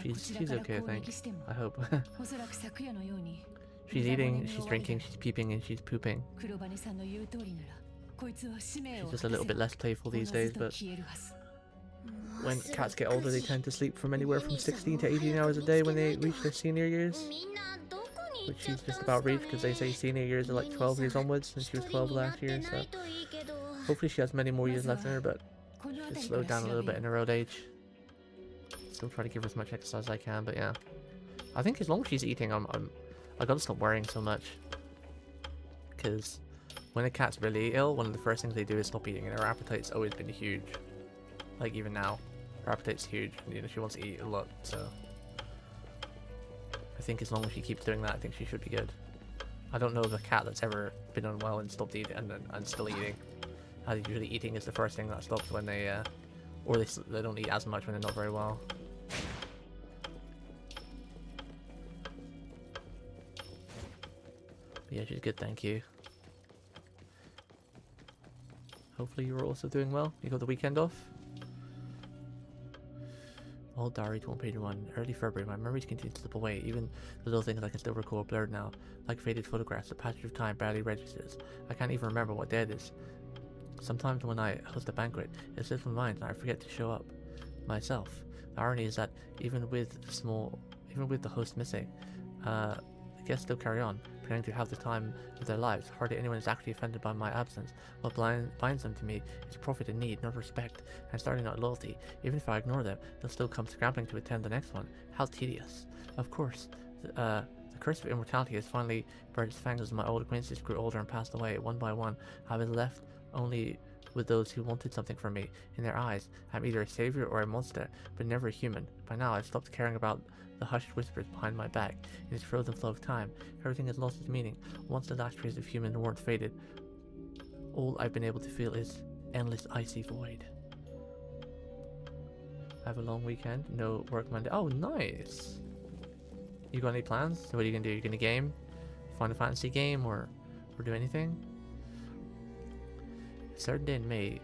she's okay, I think. I hope. おそらく昨夜のように She's eating, she's drinking, she's peeping, and she's pooping. 黒羽さんの言う通りならこいつは使命を She's just a little bit less playful these days, but when cats get older, they tend to sleep from anywhere from 16 to 18 hours a day when they reach their senior years. Which she's just about reached, because they say senior years are like 12 years onwards, and she was 12 last year, so hopefully she has many more years left in her, but she's slowed down a little bit in her old age. Still try to give her as much exercise as I can, but yeah. I think as long as she's eating, I gotta stop worrying so much. Because when a cat's really ill, one of the first things they do is stop eating, and her appetite's always been huge. Like even now, her appetite's huge. You know, she wants to eat a lot, so I think as long as she keeps doing that, I think she should be good. I don't know of a cat that's ever been unwell and stopped eating and still eating. Usually eating is the first thing that stops when they or they don't eat as much when they're not very well. But yeah, she's good, thank you. Hopefully you're also doing well. You got the weekend off? Old diary to page 1. Early February. My memories continue to slip away. Even the little things I can still recall are blurred now. Like faded photographs, the passage of time barely registers. I can't even remember what day it is. Sometimes when I host a banquet, it slips my mind and I forget to show up myself. The irony is that even with the host missing, the guests still carry on, pretending to have the time of their lives. Hardly anyone is actually offended by my absence. What binds them to me is profit and need, not respect, and starting not loyalty. Even if I ignore them, they'll still come scrambling to attend the next one. How tedious. Of course, the curse of immortality has finally burned its fangs as my old acquaintances grew older and passed away. One by one, I was left only with those who wanted something from me. In their eyes, I'm either a savior or a monster, but never a human. By now, I've stopped caring about the hushed whispers behind my back. In this frozen flow of time, everything has lost its meaning. Once the last trace of human warmth faded, all I've been able to feel is endless icy void. Have a long weekend. No work Monday. Oh, nice. You got any plans? So what are you gonna do? You gonna game? Final Fantasy game or do anything? A certain day in May,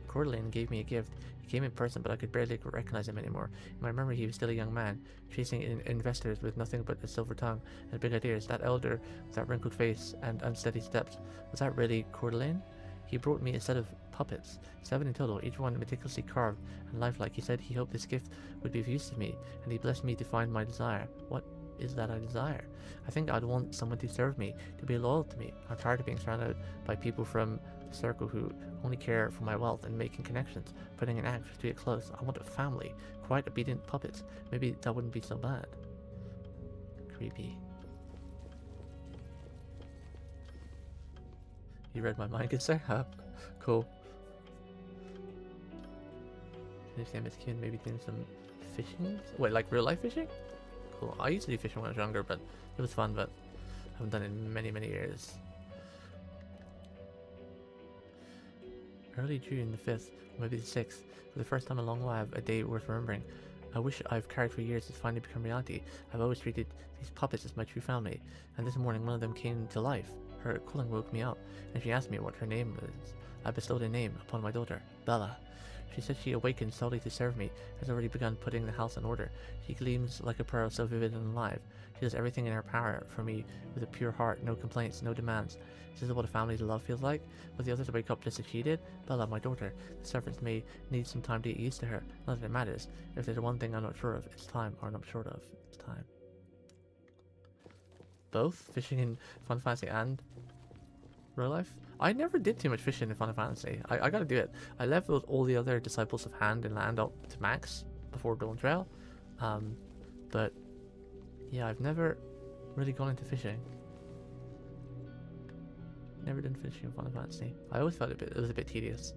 Cordeline gave me a gift. He came in person, but I could barely recognize him anymore. In my memory, he was still a young man, chasing investors with nothing but a silver tongue and big ideas. That elder with that wrinkled face and unsteady steps. Was that really Cordeline? He brought me a set of puppets, 7 in total, each one meticulously carved and lifelike. He said he hoped this gift would be of use to me, and he blessed me to find my desire. What is that I desire? I think I'd want someone to serve me, to be loyal to me. I'm tired of being surrounded by people from the circle who only care for my wealth and making connections, putting an act to get close. I want a family, quite obedient puppets. Maybe that wouldn't be so bad. Creepy. You read my mind, good sir? Huh? Cool. Finish the MSQ, maybe doing some fishing? Wait, like real life fishing? Cool. I used to do fishing when I was younger, but it was fun, but I haven't done it in many, many years. Early June the 5th, or maybe the 6th, for the first time in a long while, I have a day worth remembering. I wish I've carried for years has finally become reality. I've always treated these puppets as my true family, and this morning one of them came to life. Her calling woke me up, and she asked me what her name was. I bestowed a name upon my daughter, Bella. She said she awakened solely to serve me, has already begun putting the house in order. She gleams like a pearl, so vivid and alive. She does everything in her power for me with a pure heart, no complaints, no demands. This is what a family's love feels like. Will the others wake up just as she did? Bella, my daughter. The servants may need some time to get used to her. Not that it matters. If there's one thing I'm not sure of, it's time. Or I'm not short of, it's time. Both? Fishing in Final Fantasy and real life? I never did too much fishing in Final Fantasy. I gotta do it. I leveled all the other Disciples of Hand and Land up to max before Dawn Trail. But yeah, I've never really gone into fishing. Never done fishing in Final Fantasy. I always felt it was a bit tedious.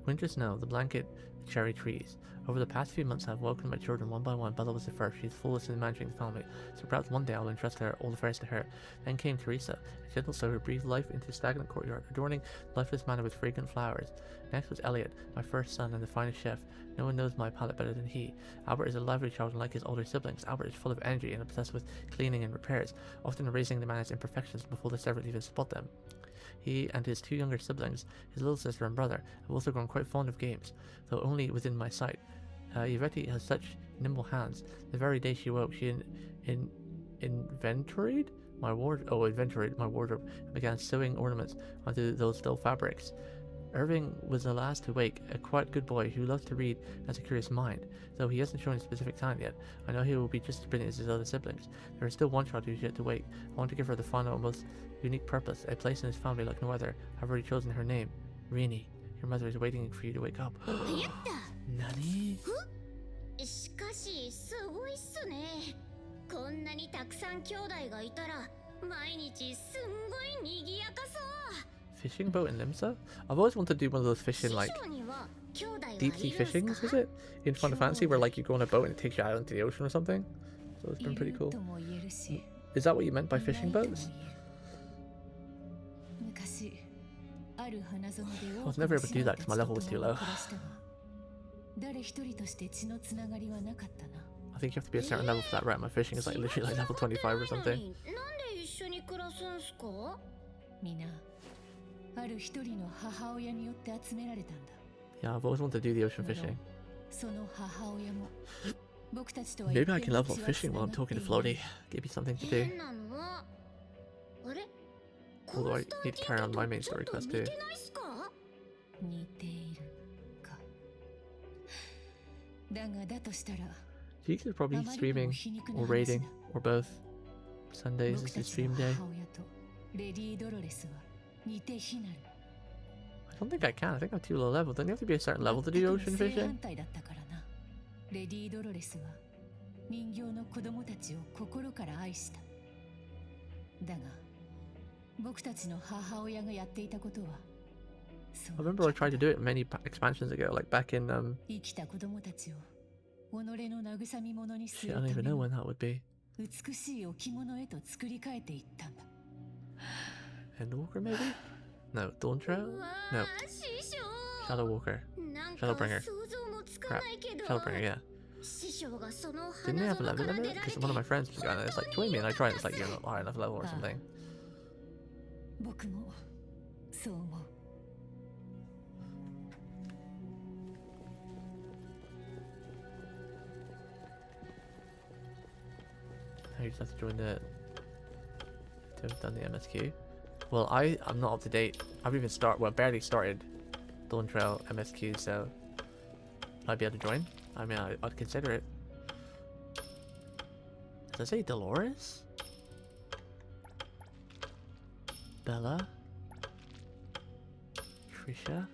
Winter snow, the blanket, the cherry trees. Over the past few months, I've welcomed my children one by one. Bella was the first. She's fullest in managing the family, so perhaps one day I'll entrust her all affairs to her. Then came Teresa, a gentle soul who breathed life into a stagnant courtyard, adorning the lifeless manor with fragrant flowers. Next was Elliot, my first son and the finest chef. No one knows my palate better than he. Albert is a lively child unlike his older siblings. Albert is full of energy and obsessed with cleaning and repairs, often erasing the manor's imperfections before the servants even spot them. He and his 2 younger siblings, his little sister and brother, have also grown quite fond of games, though only within my sight. Yvette has such nimble hands. The very day she woke, she inventoried my wardrobe and began sewing ornaments onto those dull fabrics. Irving was the last to wake, a quite good boy who loves to read and has a curious mind. Though he hasn't shown a specific talent yet, I know he will be just as brilliant as his other siblings. There is still one child who is yet to wake. I want to give her the final and most unique purpose, a place in his family like no other. I've already chosen her name, Rini. Your mother is waiting for you to wake up. Nani? しかしすごいっすね。こんなにたくさん兄弟がいたら毎日すんごい賑やかそう。 Fishing boat in Limsa? I've always wanted to do one of those fishing, like, deep sea fishings, is it? In Final Fantasy, where, like, you go on a boat and it takes you out into the ocean or something. So it's been pretty cool. Is that what you meant by fishing boats? I was never able to do that because my level was too low. I think you have to be a certain level for that, right? My fishing is, like, literally, like, level 25 or something. Yeah, I've always wanted to do the ocean fishing. Maybe I can level up fishing while I'm talking to Floaty. Give me something to do. Although I need to carry on my main story quest too. Jeeks is probably streaming or raiding or both. Sundays is the stream day. I don't think I can. I think I'm too low level. Don't you have to be a certain level to do ocean fishing? I remember I tried to do it many expansions ago, like back in shit, I don't even know when that would be. Endwalker maybe? No, Dawn Trail? No. Shadow Walker. Shadowbringer. Crap. Shadowbringer, yeah. Didn't they have a level limit? Because one of my friends was going and it's like, join me, and I tried, it's like, you're not high enough level or something. 僕もそう思う。 You just have to join the... to have done the MSQ. Well, I'm not up to date. I've even barely started Dawn Trail MSQ, so I'd be able to join. I mean, I'd consider it. Does it say Dolores? Bella? Trisha?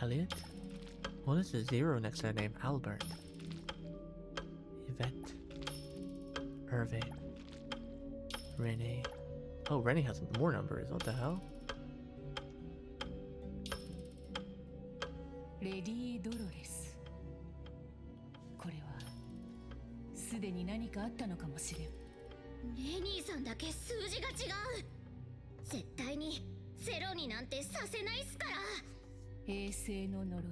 Elliot? What is the zero next to their name? Albert? Yvette? Hervé? Renee? Oh, Renee has more numbers. What the hell? レディー・ドロレス。これはすでに何かあったのかもしれん。レニーさんだけ数字が違う。絶対にゼロになんてさせないっすから。平成の呪い、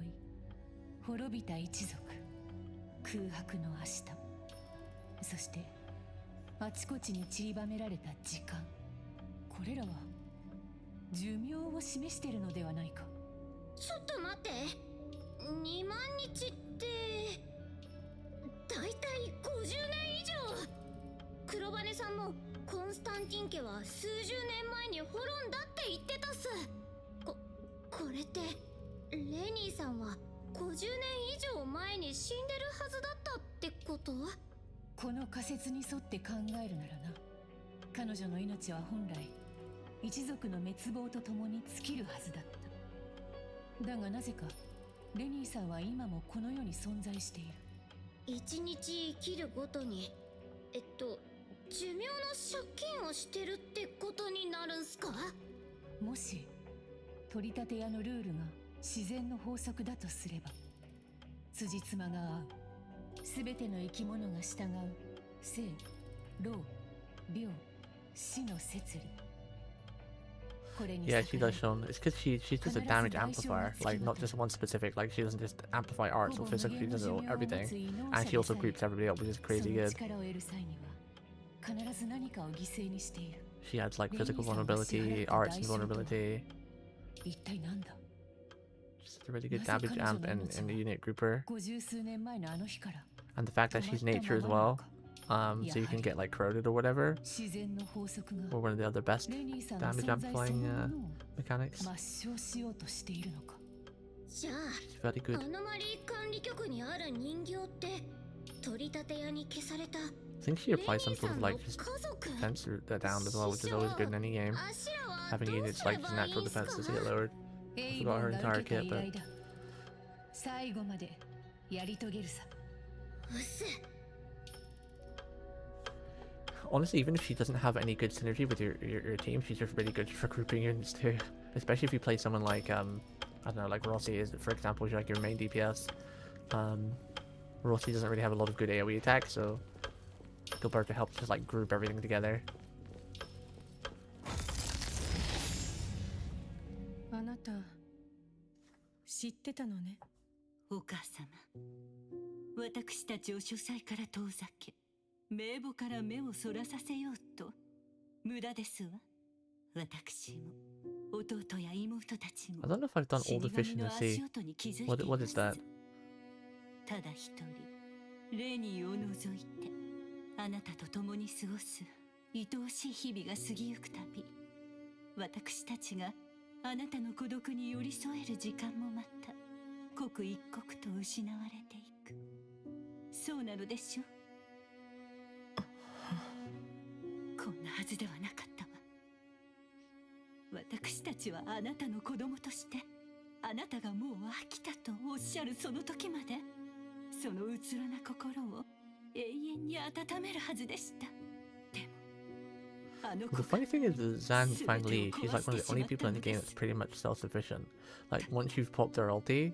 滅びた一族、空白の明日、そしてあちこちに散りばめられた時間。これらは寿命を示しているのではないか。ちょっと待って、2万日ってだいたい50年以上。黒羽さんもコンスタンティン家は数十年前に滅んだって言ってたっす。これってレニーさんは50年以上前に死んでるはずだったってこと？この仮説に沿って考えるならな、彼女の命は本来一族の滅亡とともに尽きるはずだった。だがなぜかレニーさんは今もこの世に存在している。一日生きるごとに寿命の借金をしてるってことになるんすか？もし取り立て屋のルールが自然の法則だとすれば、辻褄が合う全ての生き物が従う生、老、病、死の摂理。 Yeah, she does show. It's because she's just a damage amplifier, like not just one specific. Like she doesn't just amplify arts or physical, she does everything, and she also groups everybody up, which is crazy good. She adds like physical vulnerability, arts invulnerability. She's a really good damage amp and the unit grouper. And the fact that she's nature as well. So you can get like corroded or whatever, or one of the other best damage amplifying mechanics. She's very good. I think she applies some sort of like just defense down as well, which is always good in any game. Having units like just natural defenses get lowered. I forgot her entire kit, but honestly, even if she doesn't have any good synergy with your team, she's just really good for grouping units too. Especially if you play someone like I don't know, like Rossi is, for example, who's like your main DPS. Rossi doesn't really have a lot of good AoE attacks, so Gilbert to help just like group everything together. あなた知ってたのね。お母様、私たちを書斎から遠ざけ、名簿から目をそらさせようと無駄ですわ。私も弟や妹たちも I don't know if I've done all the fish in the sea. What is that? ただ一人レニーを除いてあなたと共に過ごす愛おしい日々が過ぎゆくたび、私たちがあなたの孤独に寄り添える時間もまた刻一刻と失われていく。そうなのでしょう。こんなはずではなかったわ。私たちはあなたの子供として、あなたがもう飽きたとおっしゃるその時まで、そのうつろな心を永遠に温めるはずでした。でも、The funny thing is, Zan Fang Li, she's like one of the only people in the game that's pretty much self-sufficient. Like once you've popped her ulti,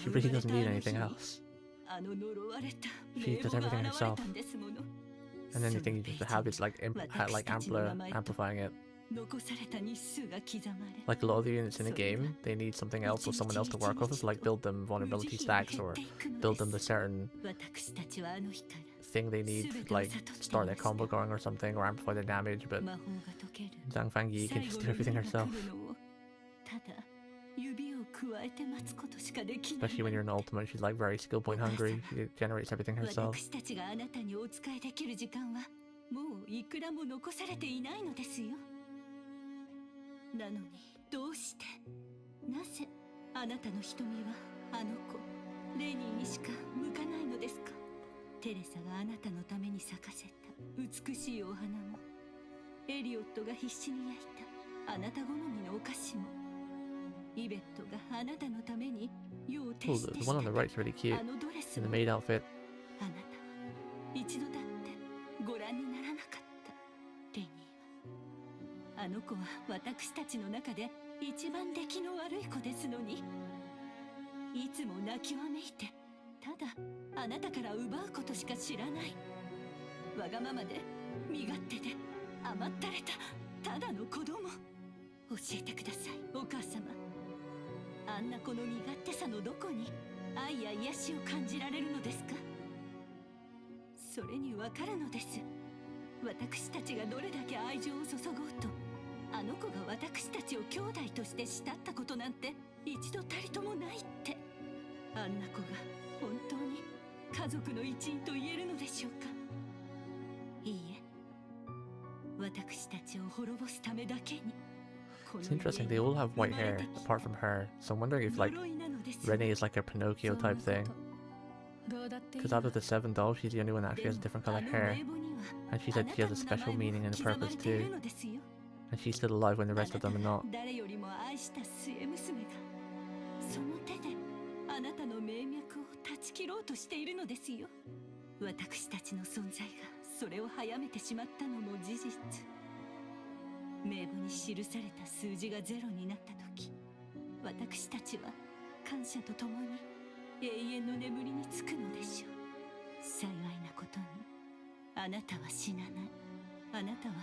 she really doesn't need anything else. She does everything herself. And anything you just have is like amplifying it. 残された日数が刻まれ Like a lot of the units in a game, they need something else or someone else to work off of, like build them vulnerability stacks or build them the certain 私たちはあの日から thing they need to like start their combo going or something or amplify their damage, but 魔法が解ける Zhang Fangyi can 最 just 後 do の everything 日が herself, 来るのをただ指を加えて待つことしかできない especially when you're an ultimate. She's like very skill point hungry. She generates everything herself. 私たちがあなたにお仕えできる時間はもういくらも残されていないのですよ。なのにどうしてなぜあなたの瞳はあの子レニーにしか向かないのですか。テレサがあなたのために咲かせた美しいお花もエリオットが必死に焼いたあなた好みのお菓子もイベットがあなたのために世を徹 Oh, し the て one on the right's really cute あのドレス in を the maid outfit. あなたは一度だってご覧にならなかったレニーはあの子は私たちの中で一番出来の悪い子ですのにいつも泣きわめいてただあなたから奪うことしか知らないわがままで身勝手で甘ったれたただの子供教えてくださいお母様あんな子の身勝手さのどこに愛や癒しを感じられるのですか。それにわかるのです。私たちがどれだけ愛情を注ごうとあの子が私たちを兄弟として慕ったことなんて一度たりともないってあんな子が本当に家族の一員と言えるのでしょうか。いいえ私たちを滅ぼすためだけに It's interesting, they all have white hair apart from her, so I'm wondering if like Renee is like a Pinocchio type thing. Because out of the 7 dolls, she's the only one that actually has different colored hair. And she said she has a special meaning and a purpose too. And she's still alive when the rest of them are not. 誰よりも愛した末娘がその手であなたの命脈を断ち切ろうとしているのですよ。私たちの存在がそれを早めてしまったのも事実。名簿に記された数字がゼロになった時私たちは感謝とともに永遠の眠りにつくのでしょう。幸いなことにあなたは死なない。あなたは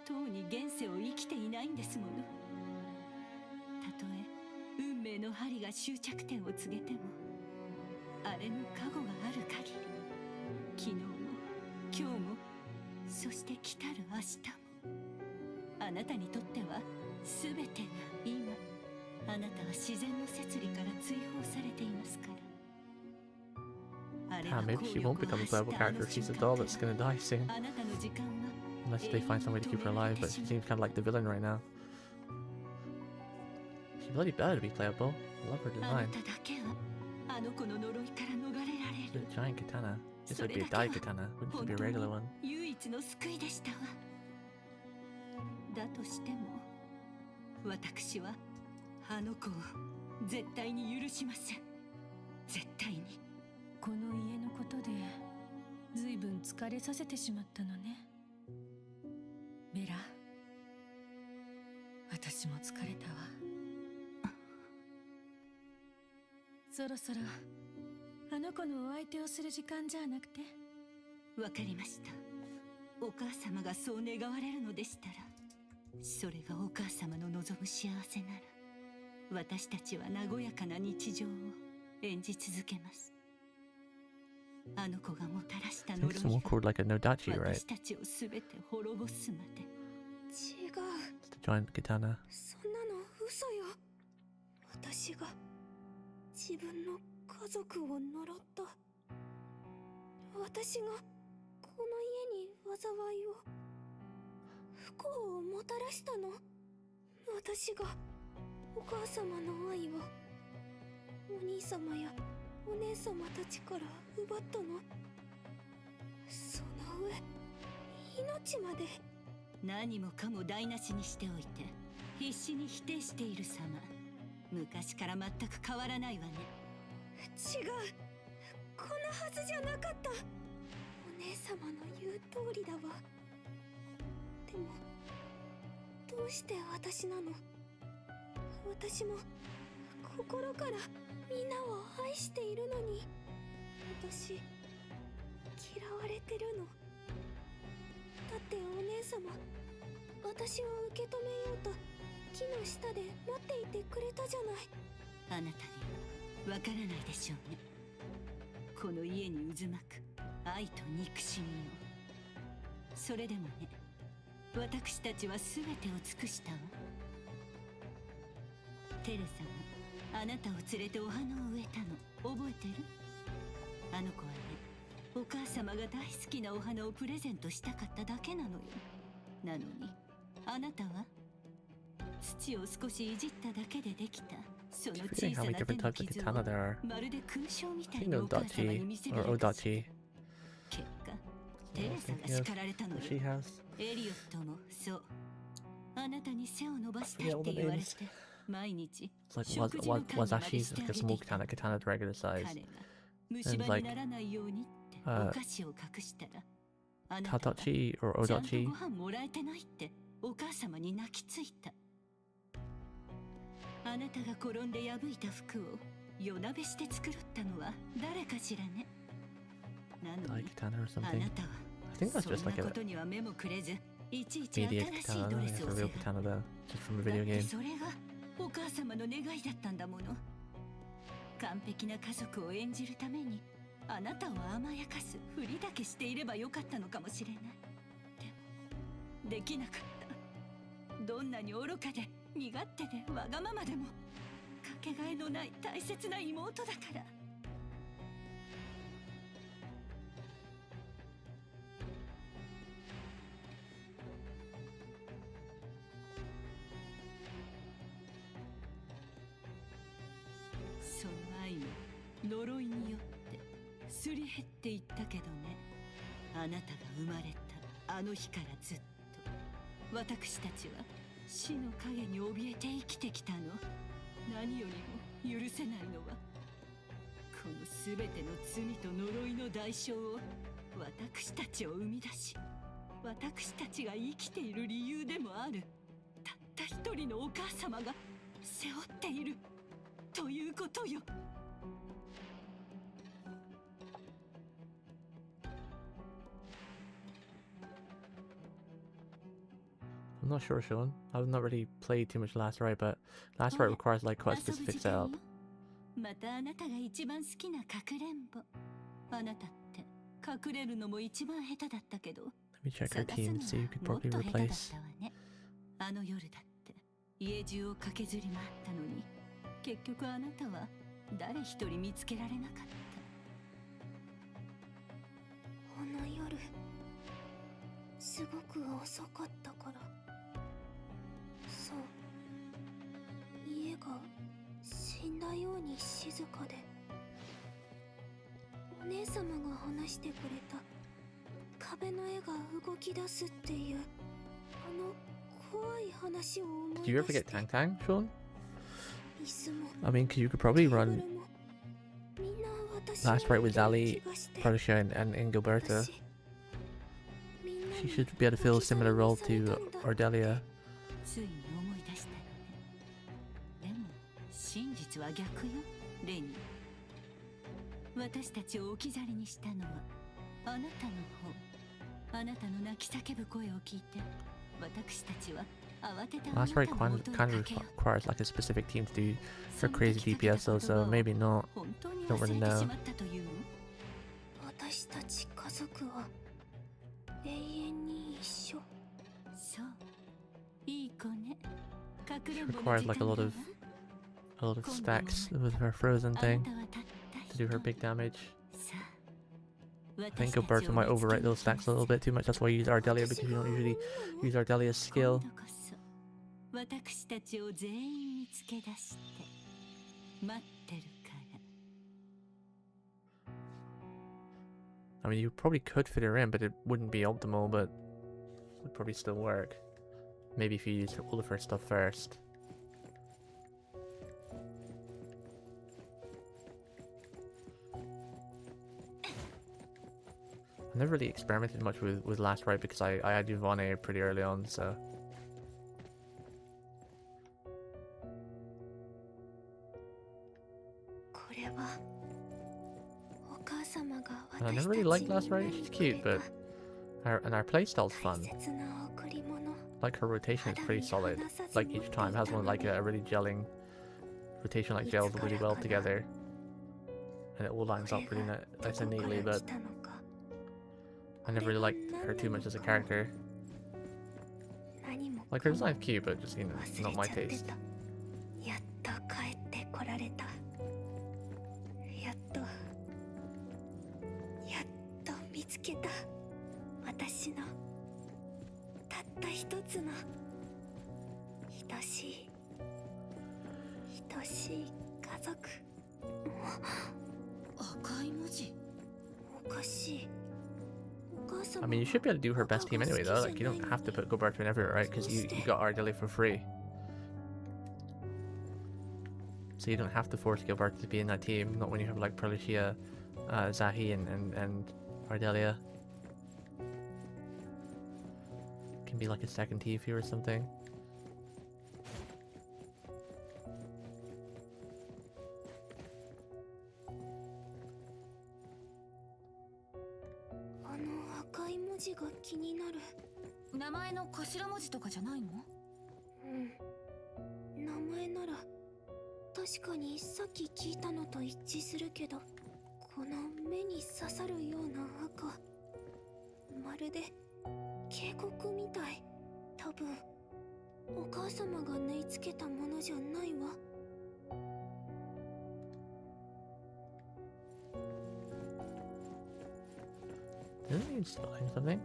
とうに現世を生きていないんですもの。たとえ運命の針が終着点を告げてもあれの過去がある限り昨日も今日もそして来たる明日もあなたにとっては全てが今あなたは自然の摂理から追放されていますから。 Maybe she won't become a playable character. She's a doll that's gonna die soon. Unless they find some way to keep her alive, but she seems kind of like the villain right now. She's bloody better to be playable. I love her design. The giant katana. This would be a dye katana, wouldn't it be a regular one? だとしても私はあの子を絶対に許しません。絶対に。この家のことでずいぶん疲れさせてしまったのねベラ。私も疲れたわ。そろそろあの子のお相手をする時間じゃなくて。わかりました。お母様がそう願われるのでしたらそれがお母様の望む幸せなら私たちは和やかな日常を演じ続けます。あの子がもたらした呪いが私たちをすべて滅ぼすまで。違う。 The giant katana. そんなの嘘よ。私が自分の家族を呪った。私がこの家に災いを不幸をもたらしたの。私がお母様の愛をお兄様やお姉様たちから奪ったの。その上命まで。何もかも台無しにしておいて必死に否定している様昔から全く変わらないわね。違う。こんなはずじゃなかった。お姉様の言う通りだわ。でもどうして私なの。私も心からみんなを愛しているのに私嫌われてるの。だってお姉様私を受け止めようと木の下で待っていてくれたじゃない。あなたにはわからないでしょうね。この家に渦巻く愛と憎しみを。それでもね、私たちは全てを尽くしたわ。テレサがあなたを連れてお花を植えたの覚えてる？あの子はね、お母様が大好きなお花をプレゼントしたかっただけなのよ。なのにあなたは土を少しいじっただけでできたその小さな手の傷をまるで勲章みたいにお母様に見せびらかした。結果テレサが叱られたのよ。エリオットもそう、あなたに背を伸ばしたいって言われて毎日食事の管理までしてあげてきた。彼が虫歯にならないようにってお菓子を隠したら、あなたはちゃんとご飯もらえてないってお母様に泣きついた。あなたが転んで破いた服を夜なべして作ったのは誰かしらね。なのにあなたはそんなことには目もくれず、いちいち新しいドレスを背負う。だってそれがお母様の願いだったんだもの。完璧な家族を演じるためにあなたを甘やかすふりだけしていればよかったのかもしれない。でもできなかった。どんなに愚かで身勝手でわがままでもかけがえのない大切な妹だから。その愛も呪いによってすり減っていったけどね。あなたが生まれたあの日からずっと私たちは死の影に怯えて生きてきたの。何よりも許せないのはこの全ての罪と呪いの代償を私たちを生み出し、私たちが生きている理由でもあるたった一人のお母様が背負っているということよ。I'm not sure, Sean. I've not really played too much Last Rite, but Last Rite requires like quite a specific setup. またあなたが一番好きなかくれんぼ。あなたって隠れるのも一番下手だったけど、 Let me check her team and see who could もっと probably 下手だっ replace. たわね。あの夜だって家中を駆けずり回ったのに、結局あなたは誰一人見つけられなかった。あの夜すごく遅かったから。そう、家が死んだように静かで、お姉様が話してくれた壁の絵が動き出すっていうあの怖い話を思い Did you ever 出し get て、 Tang Tang, Sean? 椅子も I mean, cause you could probably テーブ run ルもみんな私を Last Rite with 見てる Ali, 気がして、 Prodigy, and Gilberto. 私みんな She に should be able to fill a similar role 置き去りに to されたんだ。 Ardelia. ついに思い出したのね。でも真実は逆よ、レニー。私たちを置き去りにしたのはあなたの方。あなたの泣き叫ぶ声を聞いて、私たちは慌ててあな Last た Rite の kind 元に of 駆け寄っ requires like a specific team to do そ for の crazy 時かけ DPS た though, 言葉 so を maybe not. 本当に Don't 忘 really れて know. しまったというの。私たち家族は永遠に一緒。そう、いい子ね。かくれ She んぼの required 時 like 間 a lot だわ。 of stacks with her frozen あな thing たはたった to do her 一 big damage. さあ、 I think Gilberto might overwrite those stacks a little bit too much. That's why you use Ardelia, because you don't usually use Ardelia's skill. 今度こそ私たちを全員見つけ出して待ってるから。 I mean, you probably could fit her in, but it wouldn't be optimal, but would probably still work. Maybe if you used all of her stuff first. I never really experimented much with Last Rite because I had Yvonne pretty early on, so. これはお母様が And I 私 never た really ち liked Last みんな Rite. に She's くれ cute, た but and our playstyle's 大 fun. 切な贈り物。Like her rotation is pretty solid. Like each time has one like a really gelling rotation, like gels really well together, and it all lines up really nice and neatly. But I never really liked her too much as a character. Like her design's cute, but just not my taste. やっと帰ってこられた。やっと見つけた。私のたった一つの愛しい家族。赤い文字。おかしい。 I mean, you should be able to do her best team anyway, though. Like, you don't have to put Goberto in everywhere, right? Because you got Ardelia for free. So you don't have to force Gilberto to be in that team. Not when you have, like, Perlucia, Zahi, and Ardelia. Can be like a second team for you or something. Doesn't it mean spelling something?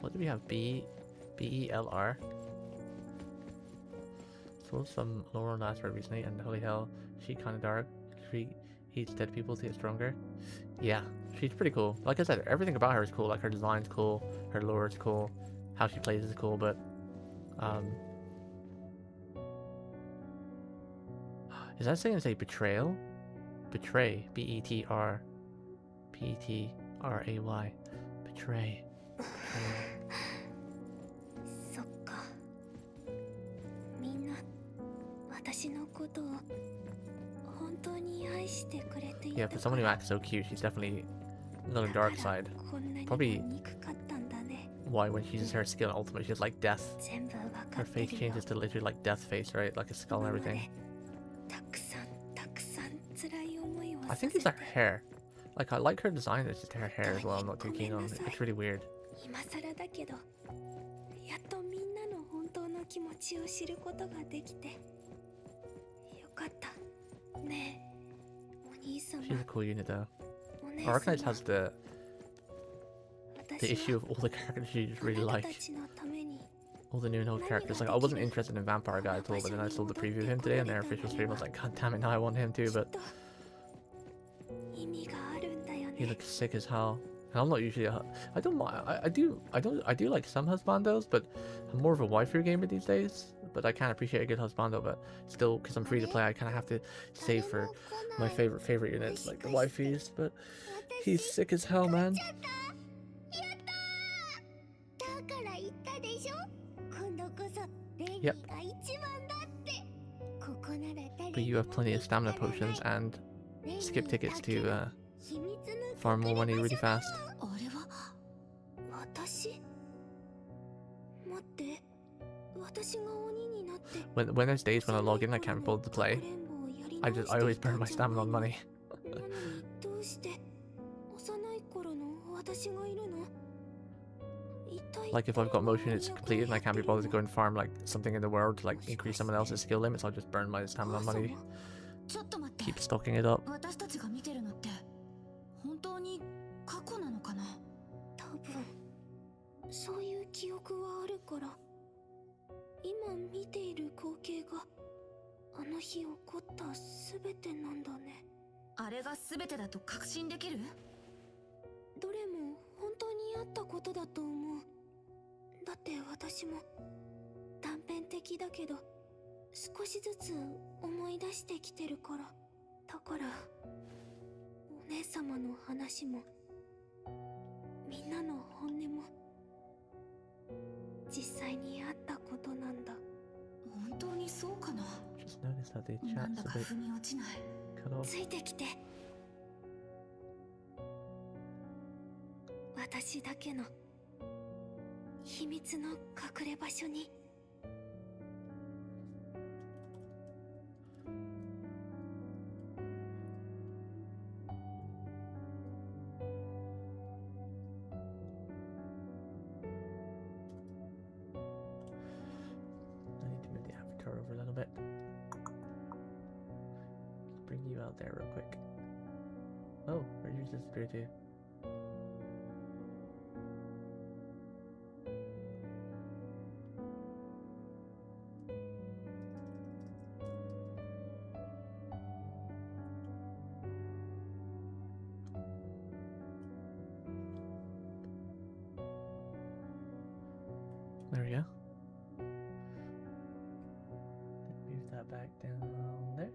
What do we have? B-E-L-R. So some lore on last word recently, and holy hell, she kinda dark. She eats dead people to get stronger. Yeah, she's pretty cool. Like I said, everything about her is cool. Like her design's cool, her lore is cool, how she plays is cool, but is that saying say betrayal? Betray. B-E-T-R. P-E-T-R-A-Y. Betray. そっか。みんな私のことを本当に愛してくれていた。 Yeah, for someone who acts so cute, she's definitely got a dark side. Probably why when she uses her skill in Ultimate, she has like death. Her face changes to literally like death face, right? Like a skull and everything. I think it's her hair. Like I like her design, it's just her hair as well. I'm not too keen on it. It's really weird. 今更だけど、やっとみんなの本当の気持ちを知ることができてよかった。ねえ、お兄様。 She's a cool unit though. Arcanite has the issue of all the characters she just really liked. All the new and old characters. Like I wasn't interested in Vampire Guy at all, but then I saw the preview of him today on their official stream. I was like, God damn it, now I want him too. But he looks sick as hell. And I'm not usually I don't mind. I do like some husbandos, but I'm more of a waifu gamer these days. But I can't appreciate a good husbando. But still, because I'm free to play, I kind of have to save for my favorite units, like the waifus. But he's sick as hell, man. Yep. But you have plenty of stamina potions and skip tickets to farm more money really fast. When there's days when I log in I can't be bothered to play, I always burn my stamina on money. Like if I've got motion it's completed and I can't be bothered to go and farm like something in the world to like increase someone else's skill limits, I'll just burn my stamina on money. Keep stocking it up. そういう記憶はあるから今見ている光景があの日起こった全てなんだね。あれが全てだと確信できる？どれも本当にあったことだと思う。だって私も断片的だけど少しずつ思い出してきてるから。だからお姉様の話もみんなの本音も実際にあったことなんだ。本当にそうかな。 Just noticed that the なん chat's だ a か bit 腑に落ちない。 cut off. ついてきて。私だけの秘密の隠れ場所に out there real quick. Oh, where did you disappear to? There we go. Move that back down there.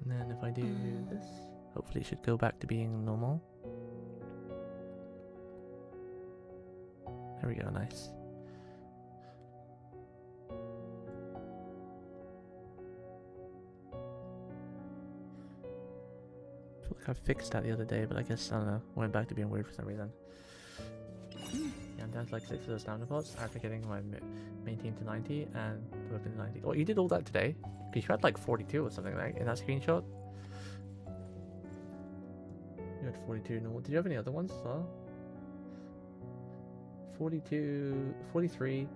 And then if I do this, hopefully it should go back to being normal. There we go, nice. I feel like I fixed that the other day, but I guess, I don't know, went back to being weird for some reason. Yeah, I'm down to like 6 of those stamina pots after getting my main team to 90 and the weapon to 90. Oh, you did all that today? Because you had like 42 or something, right, in that screenshot? You had 42 normal. Did you have any other ones as well? 42, 43.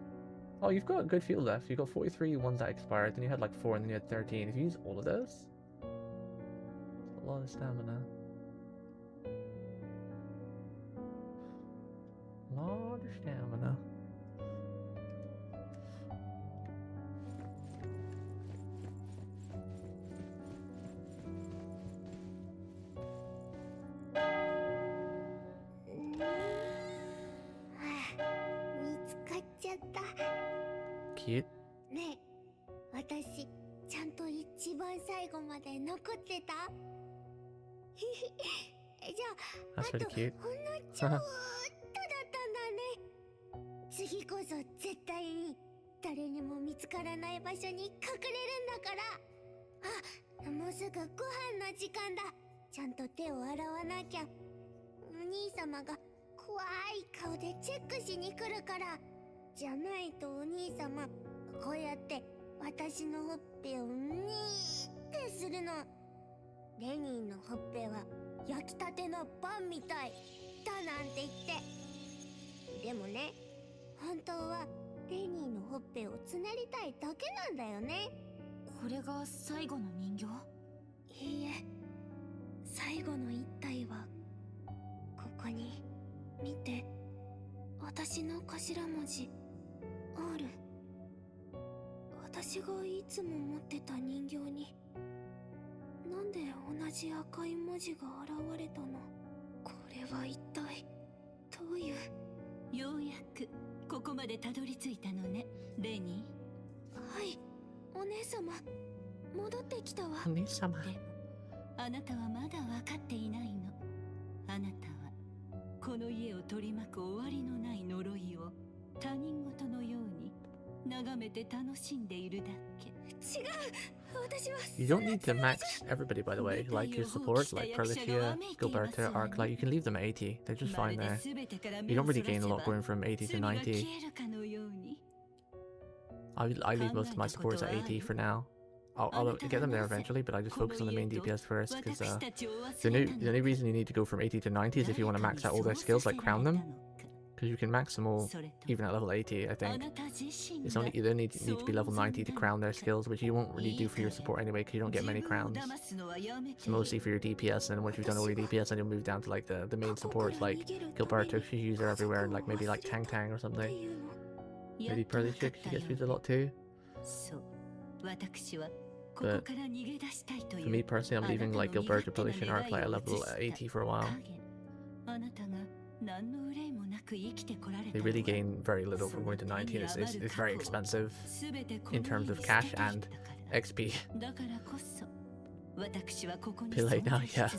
Oh, you've got a good field left. You've got 43 ones that expired, then you had like 4, and then you had 13. If you use all of those, that's a lot of stamina. A lot of stamina. Cute. ねえ、私ちゃんと一番最後まで残ってた？じゃあ、 That's really cute. ほんのちょっとだったんだね。次こそ絶対に誰にも見つからない場所に隠れるんだから。あ、もうすぐご飯の時間だ。ちゃんと手を洗わなきゃ。お兄様が怖い顔でチェックしに来るから。じゃないとお兄様こうやって私のほっぺをにーってするの。レニーのほっぺは焼きたてのパンみたいだなんて言って。でもね、本当はレニーのほっぺをつねりたいだけなんだよね。これが最後の人形？いいえ、最後の一体はここに。見て、私の頭文字R。私がいつも持ってた人形になんで同じ赤い文字が現れたの？これは一体どういう。ようやくここまでたどり着いたのね、レニー。はい、お姉様戻ってきたわ。お姉様。でもあなたはまだ分かっていないの。あなたはこの家を取り巻く終わりのない呪いを他人事のように眺めて楽しんでいるだけ。違う、私は。 You don't need to max everybody, by the way. Like your supports, like Perlicia, Gilberto, Arc, like you can leave them at 80. They're just fine there. You don't really gain a lot going from 80 to 90. I leave most of my supports at 80 for now. I'll get them there eventually, but I just focus on the main DPS first, because the only reason you need to go from 80 to 90 is if you want to max out all their skills, like crown them. Because you can max them all even at level 80, I think. It's only you don't need to be level 90 to crown their skills, which you won't really do for your support anyway, because you don't get many crowns. It's mostly for your DPS, and once you've done all your DPS, then you'll move down to like the main supports, like Gilberto, she uses her everywhere, and like maybe like Tang Tang or something. Maybe Perlicia, she gets used a lot too. But for me personally, I'm leaving like Gilberto, Perlicia, and Arc at level 80 for a while. They really gain very little from going to 19. It's very expensive in terms of cash and XP. Pillay now, yeah.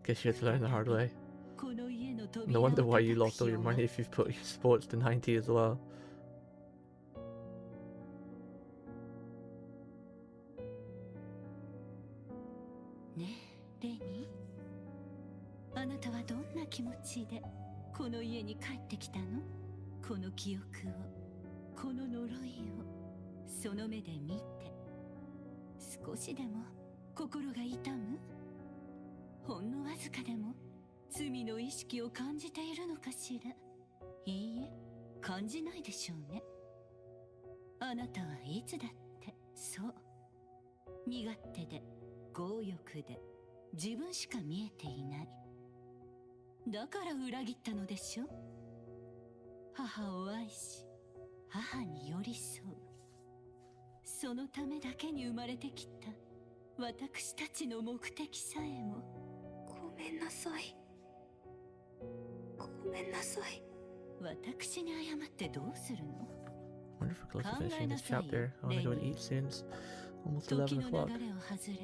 Guess you had to learn the hard way. No wonder why you lost all your money if you've put your sports to 90 as well. あなたはどんな気持ちでこの家に帰ってきたの？この記憶を、この呪いをその目で見て、少しでも心が痛む？ほんのわずかでも罪の意識を感じているのかしら？いいえ、感じないでしょうね。あなたはいつだってそう、身勝手で強欲で自分しか見えていない。だから裏切ったのでしょ？母を愛し母に寄り添う、そのためだけに生まれてきた私たちの目的さえも。ごめんなさい。ごめんなさい。私に謝ってどうするの？Wonder if we're close to finishing this chapter. I wanna go to eat soon. It's almost 時 11 o'clock. の流れを外れ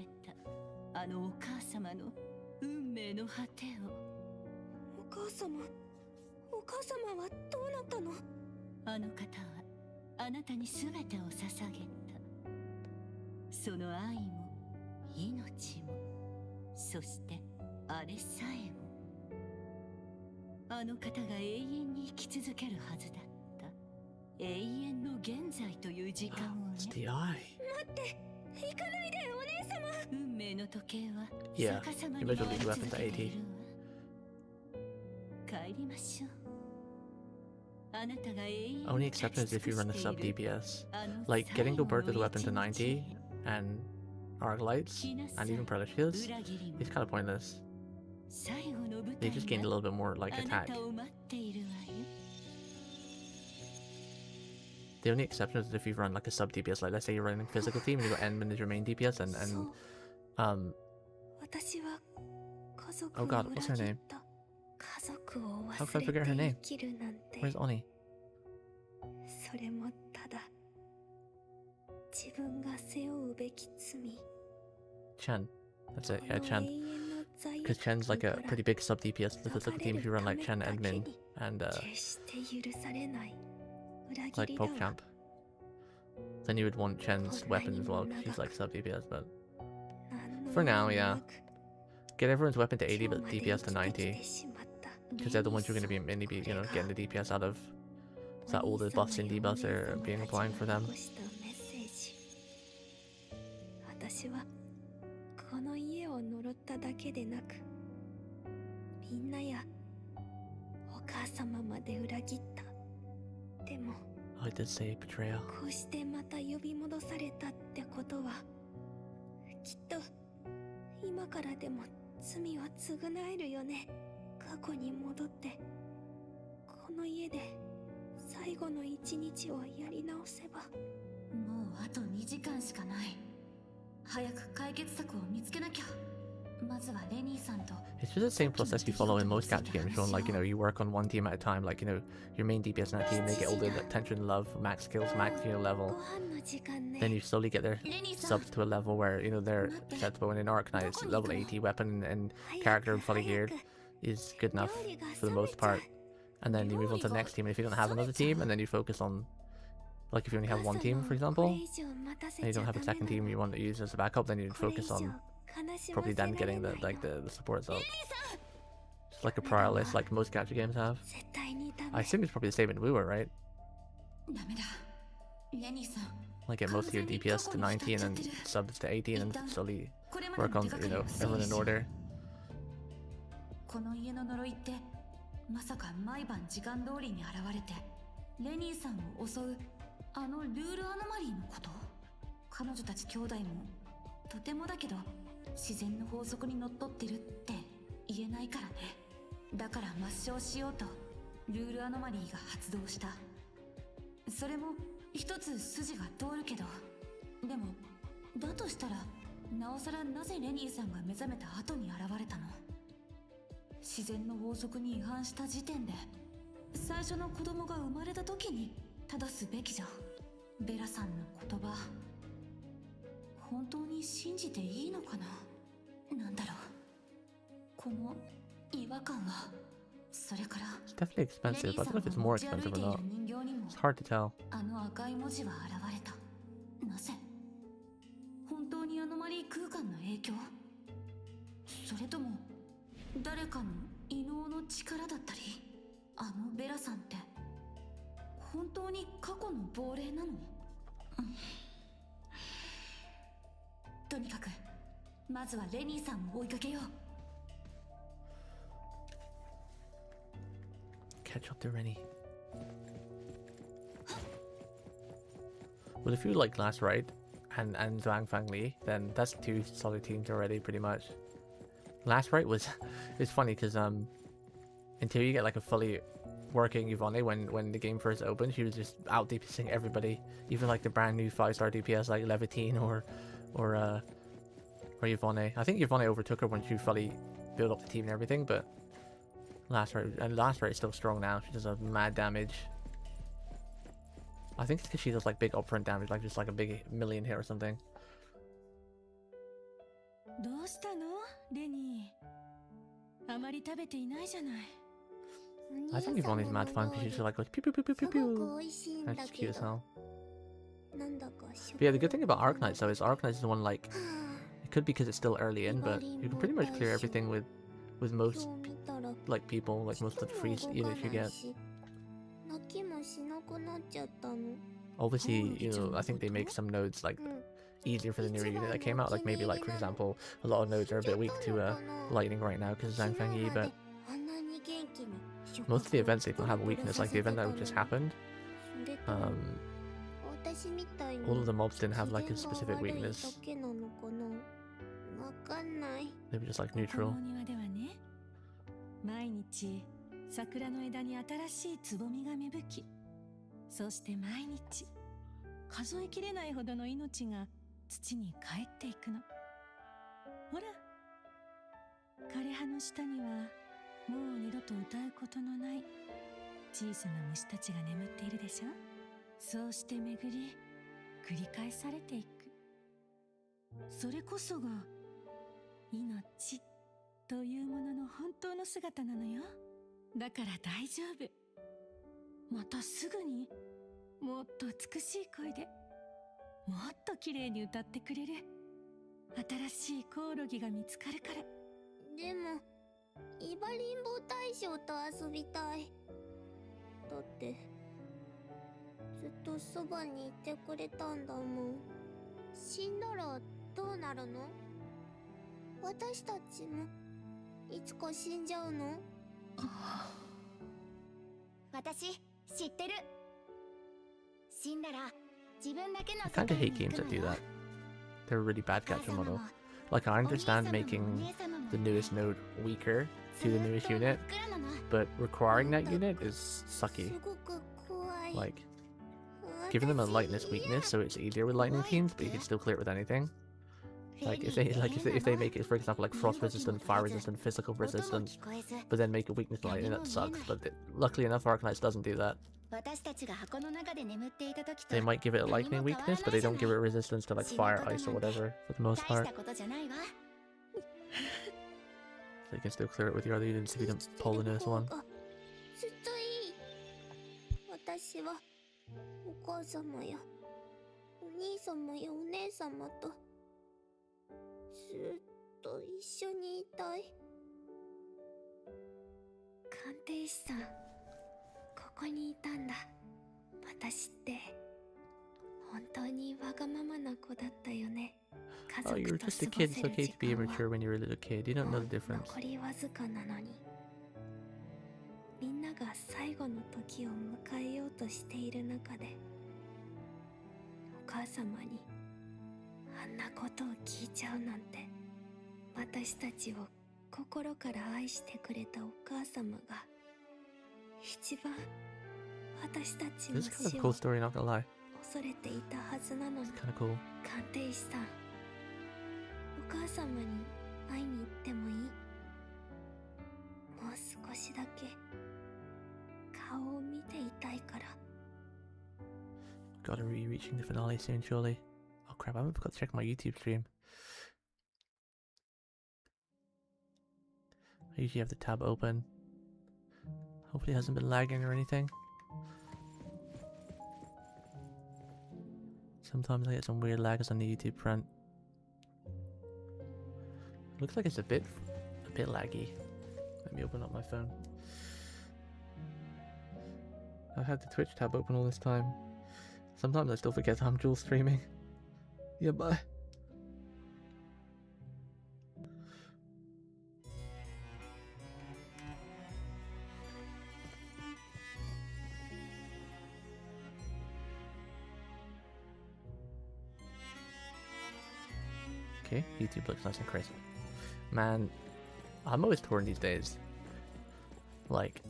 たあのお母様の運命の果てを。お母様はどうなったの？あの方はあなたに全てを捧げた。その愛も命も、そしてあれさえも。あの方が永遠に生き続けるはずだった。永遠の現在という時間をね。It's the eye. 待って、行かないでお姉様。運命の時計は Yeah, 逆さま you に better 回り leave 続 weapon け to てい AT. るわ。帰りましょう。あなたが永遠に Only exception is if you run a sub DPS. Like getting to birth with a weapon to 90 and arc lights and even pressure shields is kind of pointless. They just gained a little bit more like attack. The only exception is if you run like a sub DPS, like let's say you're running a physical team and you got Endman as your main DPS and oh god, what's her name? How could I forget her name? Where's Oni? それもただ自分が背負うべき罪。 Chen. That's it, yeah, Chen. Because Chen's like a pretty big sub DPS in the physical team if you run like Chen, Edmin, and like PokeChamp. Then you would want Chen's weapon as well because she's like sub DPS, but for now, yeah. Get everyone's weapon to 80 but DPS to 90. Because they're the ones you're going to be mainly be, you know, getting the DPS out of. So that all the buffs and debuffs are being applying for them. 私はこの家を呪っただけでなく、みんなやお母様まで裏切った。でも I did say betrayal. こうしてまた呼び戻されたってことは、きっと今からでも罪は償えるよね。過去に戻ってこの家で最後の一日をやり直せば。もうあと2時間しかない。早く解決策を見つけなきゃ。まずはレニーさんと。 It's just the same process you follow in most gacha games, Sean. Like, you know, you work on one team at a time. Like, you know, your main DPS in that team, they get all the attention, love, max skills, max, you know, level. Then you slowly get their subs to a level where, you know, they're acceptable. And in Arcanite, level 80 weapon and character fully geared is good enough for the most part. And then you move on to the next team. And if you don't have another team, and then you focus on, like, if you only have one team, for example, and you don't have a second team you want to use as a backup, then you'd focus on probably then getting the support sub. It's like a prior list, like most gacha games have. I assume it's probably the same in Wooer, right? Like get most of your DPS to 90 and then subs to 80 and then slowly work on, you know, everyone in order. この家の呪いってまさか毎晩時間通りに現れてレニーさんを襲うあのルールアノマリーのこと？彼女たち兄弟もとてもだけど自然の法則にのっとってるって言えないからね。だから抹消しようとルールアノマリーが発動した。それも一つ筋が通るけど、でもだとしたらなおさらなぜレニーさんが目覚めた後に現れたの？自然の法則に違反した時点で最初の子供が生まれた時に正すべきじゃん。ベラさんの言葉本当に信じていいのかな。なんだろう、この違和感は。それから It's definitely expensive, but I don't know if it's more expensive or not. It's hard to tell. あの赤い文字は現れた。なぜ？本当にアノマリー空間の影響？それとも誰かの異能の力だったり、あのベラさんって本当に過去の亡霊なの？とにかくまずはレニーさんを追いかけよう。 Catch up to Rennie. Well, if you like Last Ride and Zhuang Fang Li, then that's 2 solid teams already, pretty much. Last Ride was it's funny because until you get like a fully working Yvonne when the game first opened, she was just out DPSing everybody, even like the brand new 5-star DPS like Levitine or Yvonne. I think Yvonne overtook her when she fully built up the team and everything, but Last Ride is still strong now. She does a mad damage. I think it's because she does like big upfront damage, like just like a big million hit or something. どうしたのレニー、あまり食べていないじゃない。 I think Yvonne is mad fun because she just like goes pew pew pew pew pew pew. That's cute as hell. But yeah, the good thing about Arknights though is Arknights is the one like, it could be because it's still early in, but you can pretty much clear everything with most like people, like most of the free units you get. Obviously, you know, I think they make some nodes like easier for the newer unit that came out, like maybe like for example a lot of nodes are a bit weak to lightning right now because of Zhang Fangyi, but most of the events they don't have a weakness. Like the event that just happened, all of the mobs didn't have like a specific weakness. They were just like neutral. 毎日桜の枝に新しいつぼみが芽吹き、そして毎日数えきれないほどの命が土に帰っていくの。ほら、枯葉の下にはもう二度と歌うことのない小さな虫たちが眠っているでしょ。そうして巡り繰り返されていく。それこそが命というものの本当の姿なのよ。だから大丈夫。またすぐにもっと美しい声でもっと綺麗に歌ってくれる新しいコオロギが見つかるから。でもイバリンボ大将と遊びたい。だってずっとそばにいてくれたんだもん。死んだらどうなるの？私たちもいつか死んじゃうの？私知ってる。死んだら自分だけの I kinda hate games that do that. They're a really bad gacha model. Like I understand making the newest node weaker to the newest unit, but requiring that unit is sucky. Like giving them a lightness weakness so it's easier with lightning teams, but you can still clear it with anything. Like if they make it, for example, like frost resistant, fire resistant, physical resistant, but then make a weakness to lightning, that sucks. But luckily enough, Arknights doesn't do that. They might give it a lightning weakness, but they don't give it resistance to like fire, ice, or whatever for the most part. So you can still clear it with your other units if you don't pull the newest one. 私はお母様やお兄様やお姉様とずっと一緒にいたい。鑑定士さん、ここにいたんだ。私って本当にわがままな子だったよね。Oh, you're just a kid. It's okay to be immature when you're a little kid. You don't know the difference. 残りわずかなのに、みんなが最後の時を迎えようとしている中で、お母様にあんなことを聞いちゃうなんて。私たちを心から愛してくれたお母様が一番私たちの This is kind of 死 a を cool story, not gonna lie. 恐れていたはずなのに。 Kind of cool. 鑑定士さん、お母様に会いに行ってもいい？もう少しだけ顔を見ていたいから。 Gotta be reaching the finale soon, surely. Oh crap, I forgot to check my YouTube stream. I usually have the tab open. Hopefully it hasn't been lagging or anything. Sometimes I get some weird lags on the YouTube front. Looks like it's a bit laggy. me open up my phone. I've had the Twitch tab open all this time. Sometimes I still forget I'm dual streaming. Yeah, bye. Okay, YouTube looks nice and crisp. Man, I'm always torn these days. Like,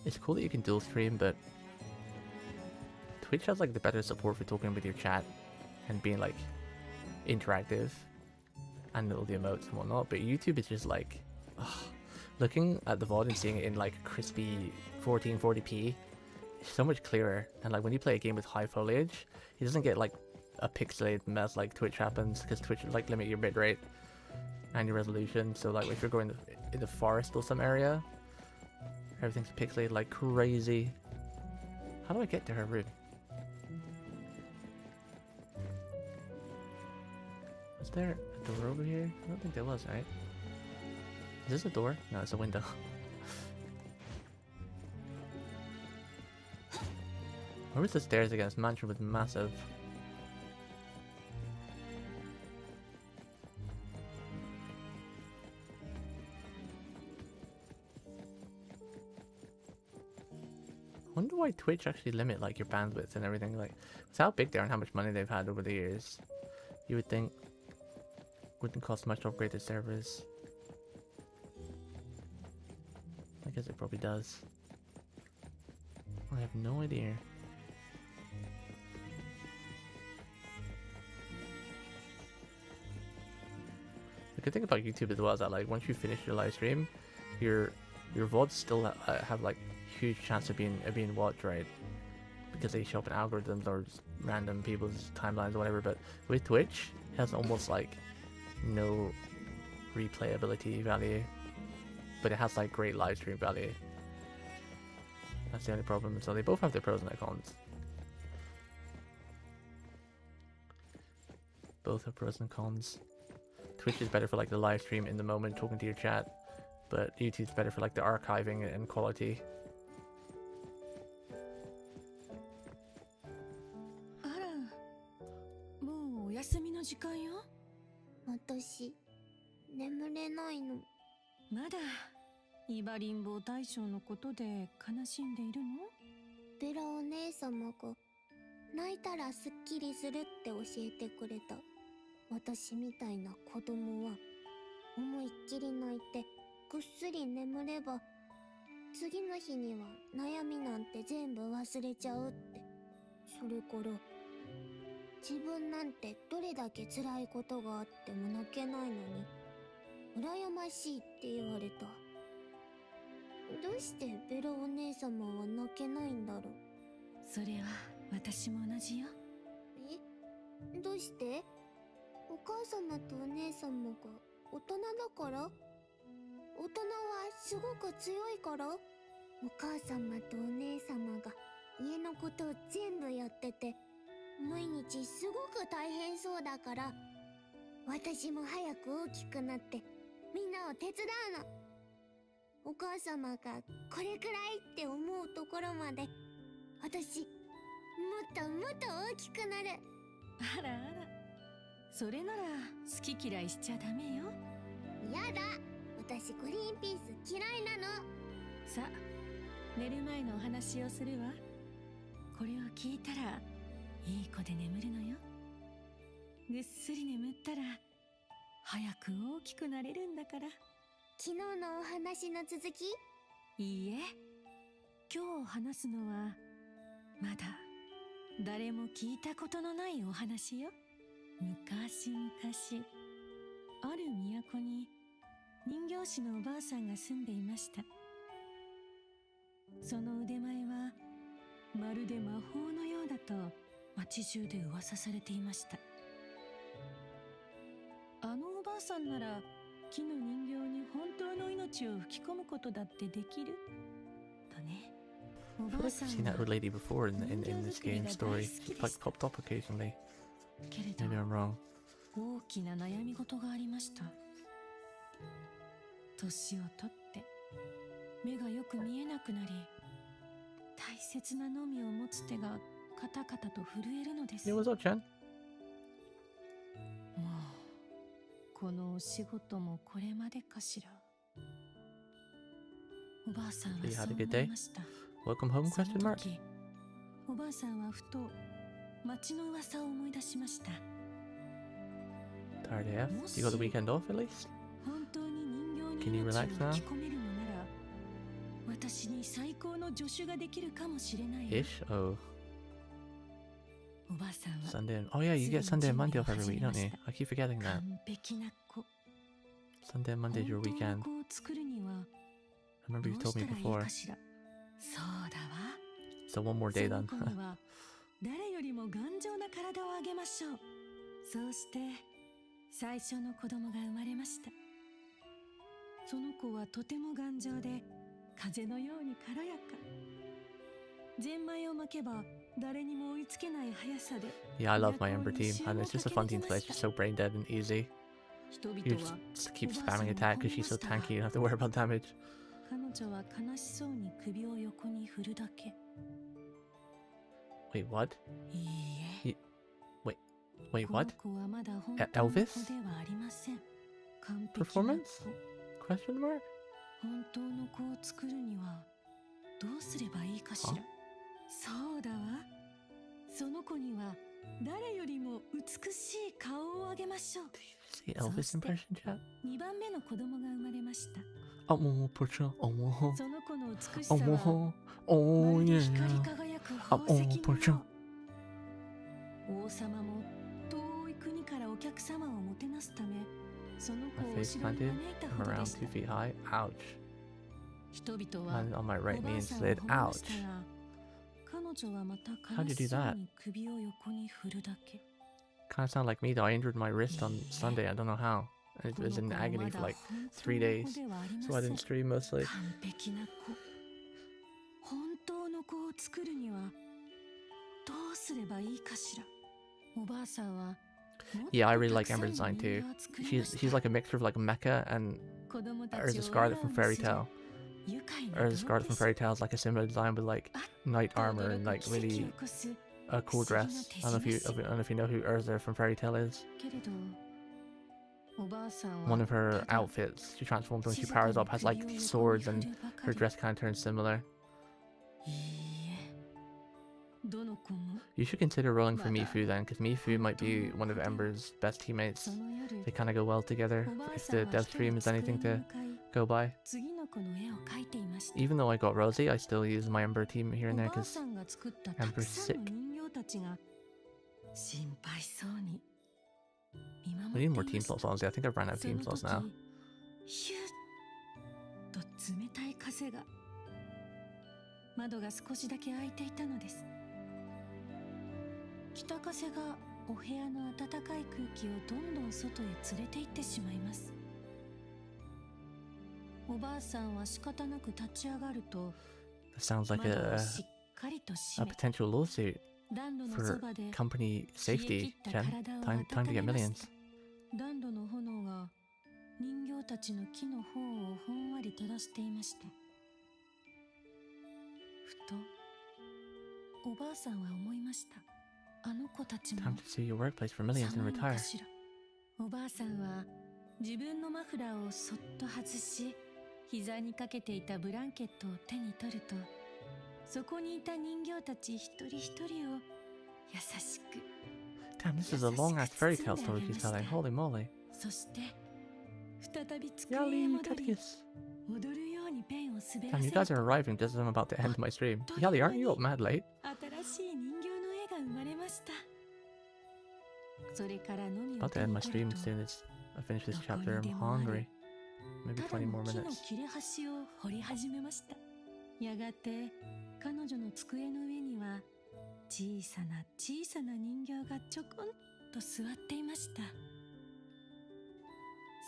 it's cool that you can dual stream, but Twitch has like the better support for talking with your chat and being like interactive and all the emotes and whatnot, but YouTube is just like, ugh, looking at the VOD and seeing it in like crispy 1440p, it's so much clearer. And like when you play a game with high foliage, it doesn't get like a pixelated mess like Twitch happens, because Twitch like limit your bitrate and your resolution. So like if you're going in the forest or some area, everything's pixelated like crazy. How do I get to her room? Was there a door over here? I don't think there was, right? Is this a door? No, it's a window. Where was the stairs again? This mansion was massive. I wonder why Twitch actually limit like your bandwidth and everything. Like, it's how big they are and how much money they've had over the years. You would think wouldn't cost much to upgrade the servers. I guess it probably does. I have no idea. The good thing about YouTube as well is that like once you finish your live stream, your VODs still have like huge chance of being watched, right? Because they show up in algorithms or just random people's timelines or whatever. But with Twitch, it has almost like no replayability value, but it has like great live stream value. That's the only problem. So they both have their pros and their cons. Both have pros and cons. Twitch is better for like the live stream in the moment, talking to your chat, but YouTube's better for like the archiving and quality. Ara, もうお休みの時間よ。私、眠れないの。まだイバリンボ大将のことで悲しんでいるの？ベラお姉様が泣いたらすっきりするって教えてくれた。私みたいな子供は思いっきり泣いてぐっすり眠れば次の日には悩みなんて全部忘れちゃうって。それから自分なんてどれだけ辛いことがあっても泣けないのに羨ましいって言われた。どうしてベラお姉様は泣けないんだろう。それは私も同じよ。え？どうして？お母様とお姉様が大人だから？大人はすごく強いから？お母様とお姉様が家のことを全部やってて毎日すごく大変そうだから私も早く大きくなってみんなを手伝うの。お母様がこれくらいって思うところまで私もっともっと大きくなる。あらあら、それなら好き嫌いしちゃダメよ。やだ、私グリーンピース嫌いなの。さあ、寝る前のお話をするわ。これを聞いたらいい子で眠るのよ。ぐっすり眠ったら早く大きくなれるんだから。昨日のお話の続き？いいえ、今日話すのはまだ誰も聞いたことのないお話よ。昔々ある都に人形師のおばあさんが住んでいました。その腕前はまるで魔法のようだと町中で噂されていました。あのおばあさんなら木の人形に本当の命を吹き込むことだってできるとね。I feel like I've seen that lady before in this game story. It's like popped up occasionally. けれど Maybe I'm wrong. 大きな悩み事がありました。年をとって目がよく見えなくなり、大切なのみを持つ手がカタカタと震えるのです。Yo, what's up, Chen? もうこのお仕事もこれまでかしら。おばあさんは You そう had a good 思い day? ました。 Welcome home? その Question mark. 時、おばあさんはふと町の噂を思い出しました。 Tired AF? Do you go the weekend off at least? 本当に人形 Can に you 命を relax now? 吹き込めるのなら、私に最高の助手ができるかもしれない。 Ish? Oh. おばあさんは Sunday and... Oh yeah, you get Sunday and Monday off every week, don't you? I keep forgetting that. 完璧な子。 Sunday and Monday's your 本当 weekend. の子を作るには I remember ど you う told し me たらいい before. かしら。そうだわ。 So one more day そ then. の子には誰よりも頑丈な体をあげましょう。そうして最初の子供が生まれました。その子はとても頑丈で風のように軽やか。ゼンマイを巻けば誰にも追いつけない速さで。 Yeah, I love my Ember team, and it's just a fun team to play. It's just so brain dead and easy. 人 You 々は just keep spamming attack because she's so tanky, you don't have to worry about damage. 彼女は悲しそうに首を横に振るだけ。 Wait, what? いいえ。 Wait, この what? 子はまだ本当の子で Elvis? はありません。完璧な Performance? 子。 Question mark? 本当の子を作るにはどうすればいいかしら。そうだわ。その子には誰よりも美しい顔をあげましょう。 See Elvis impression chat? 2番目の子供が生まれました。 Oh, Portia. Oh, その子の美しさは oh, まるで yeah. 光り輝く Oh, 宝石の Portia. よう。王様も遠い国からお客様をもてなすため、その子 My をお face 城に planted. 招いた I'm ほどで around した 2 feet high. Ouch. 人々は And on my お right ば knee あさんを slid. 褒めま Ouch. したが、彼女はまた How'd 悲 you し do そう that? に首を横に振るだけ。 Kind of sound like me though. I injured my wrist on Sunday. I don't know how. It こ was の in 子は agony ま for だ like 本当 3 の子 days. ではありま So I せん。 didn't stream mostly. 完璧な子。本当の子を作るにはどうすればいいかしら。おばあさんは Yeah, I really like Ember design too. She's like a mixture of like Mecha and Urza Scarlet from Fairy Tail. Urza Scarlet from Fairy Tail is like a similar design with like knight armor and like really a cool dress. I don't know if you know who Urza from Fairy Tail is. One of her outfits, she transforms when she powers up, has like these swords, and her dress kind of turns similar. You should consider rolling for Mifu then, because Mifu might be one of Ember's best teammates. They kind of go well together, if the dev stream is anything to go by. Even though I got Rosie, I still use my Ember team here and there, because Ember's sick. We need more team slots, honestly. I think I've run out of team slots now. ヒュッと冷たい風が。窓が少しだけ開いていたのです。北風がお部屋の暖かい空気をどんどん外へ連れて行ってしまいます。おばあさんは仕方なく立ち上がると、 That sounds like 窓をしっかりと a 閉め、 potential lawsuit 暖炉の for そばで company 冷え切 safety, った Jen. 体を Time to 温 get めまし millions. た。暖炉の炎が人形たちの木の方をほんわり照らしていました。ふとおばあさんは思いました。あの子たちも Time to see your workplace for millions 寒 and いのか retire. しら。おばあさんは自分のマフラーをそっと外し、膝にかけていたブランケットを手に取ると、そこにいた人形たち一人一人を優しく Damn, this is a long ass fairy tale story she's telling. Holy moly. そして再び机へ Yali, 戻り Katkis. 踊るようにペンを滑 Damn, ら you せ guys る are arriving just as I'm about to end my stream. Yali, aren't you up mad late? 新しい人形の絵が生まれました。それからのみを About to 手 end に my 取 stream る as と soon as I finish this どこ chapter. に I'm でもある hungry. Maybe ただ 20の more 木の minutes. 切れ端を掘り始めました。やがて彼女の机の上には小さな小さな人形がちょこんと座っていました。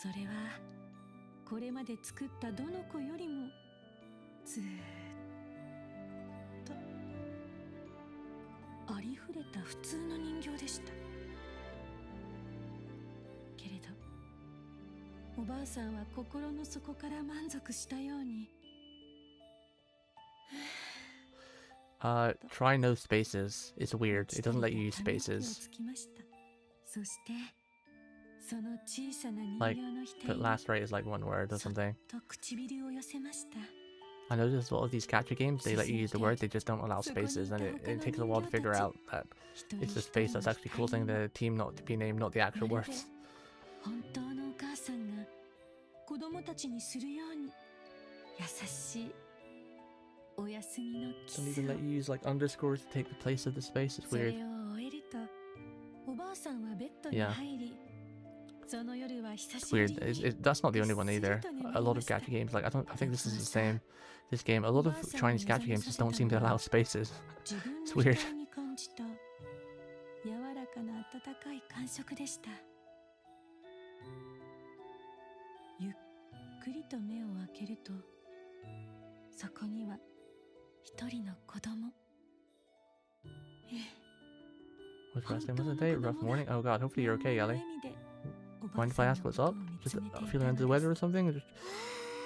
それはこれまで作ったどの子よりもずーっとありふれた普通の人形でした。けれどおばあさんは心の底から満足したように Try no spaces. It's weird. It doesn't let you use spaces. Like, put last right is like one word or something. I noticed a lot of these gacha games, they let you use the word, they just don't allow spaces, and it takes a while to figure out that it's the space that's actually causing the team not to be named, not the actual words. Don't even let you use like underscores to take the place of the space. It's weird. Yeah. It's weird. That's not the only one either. A lot of gacha games, like I think this is the same. This game, a lot of Chinese gacha games just don't seem to allow spaces. It's weird. What's resting? What's the day? Rough morning? Oh god, hopefully you're okay, Ellie. Mind if I ask what's up? Just feeling under the weather or something? Or just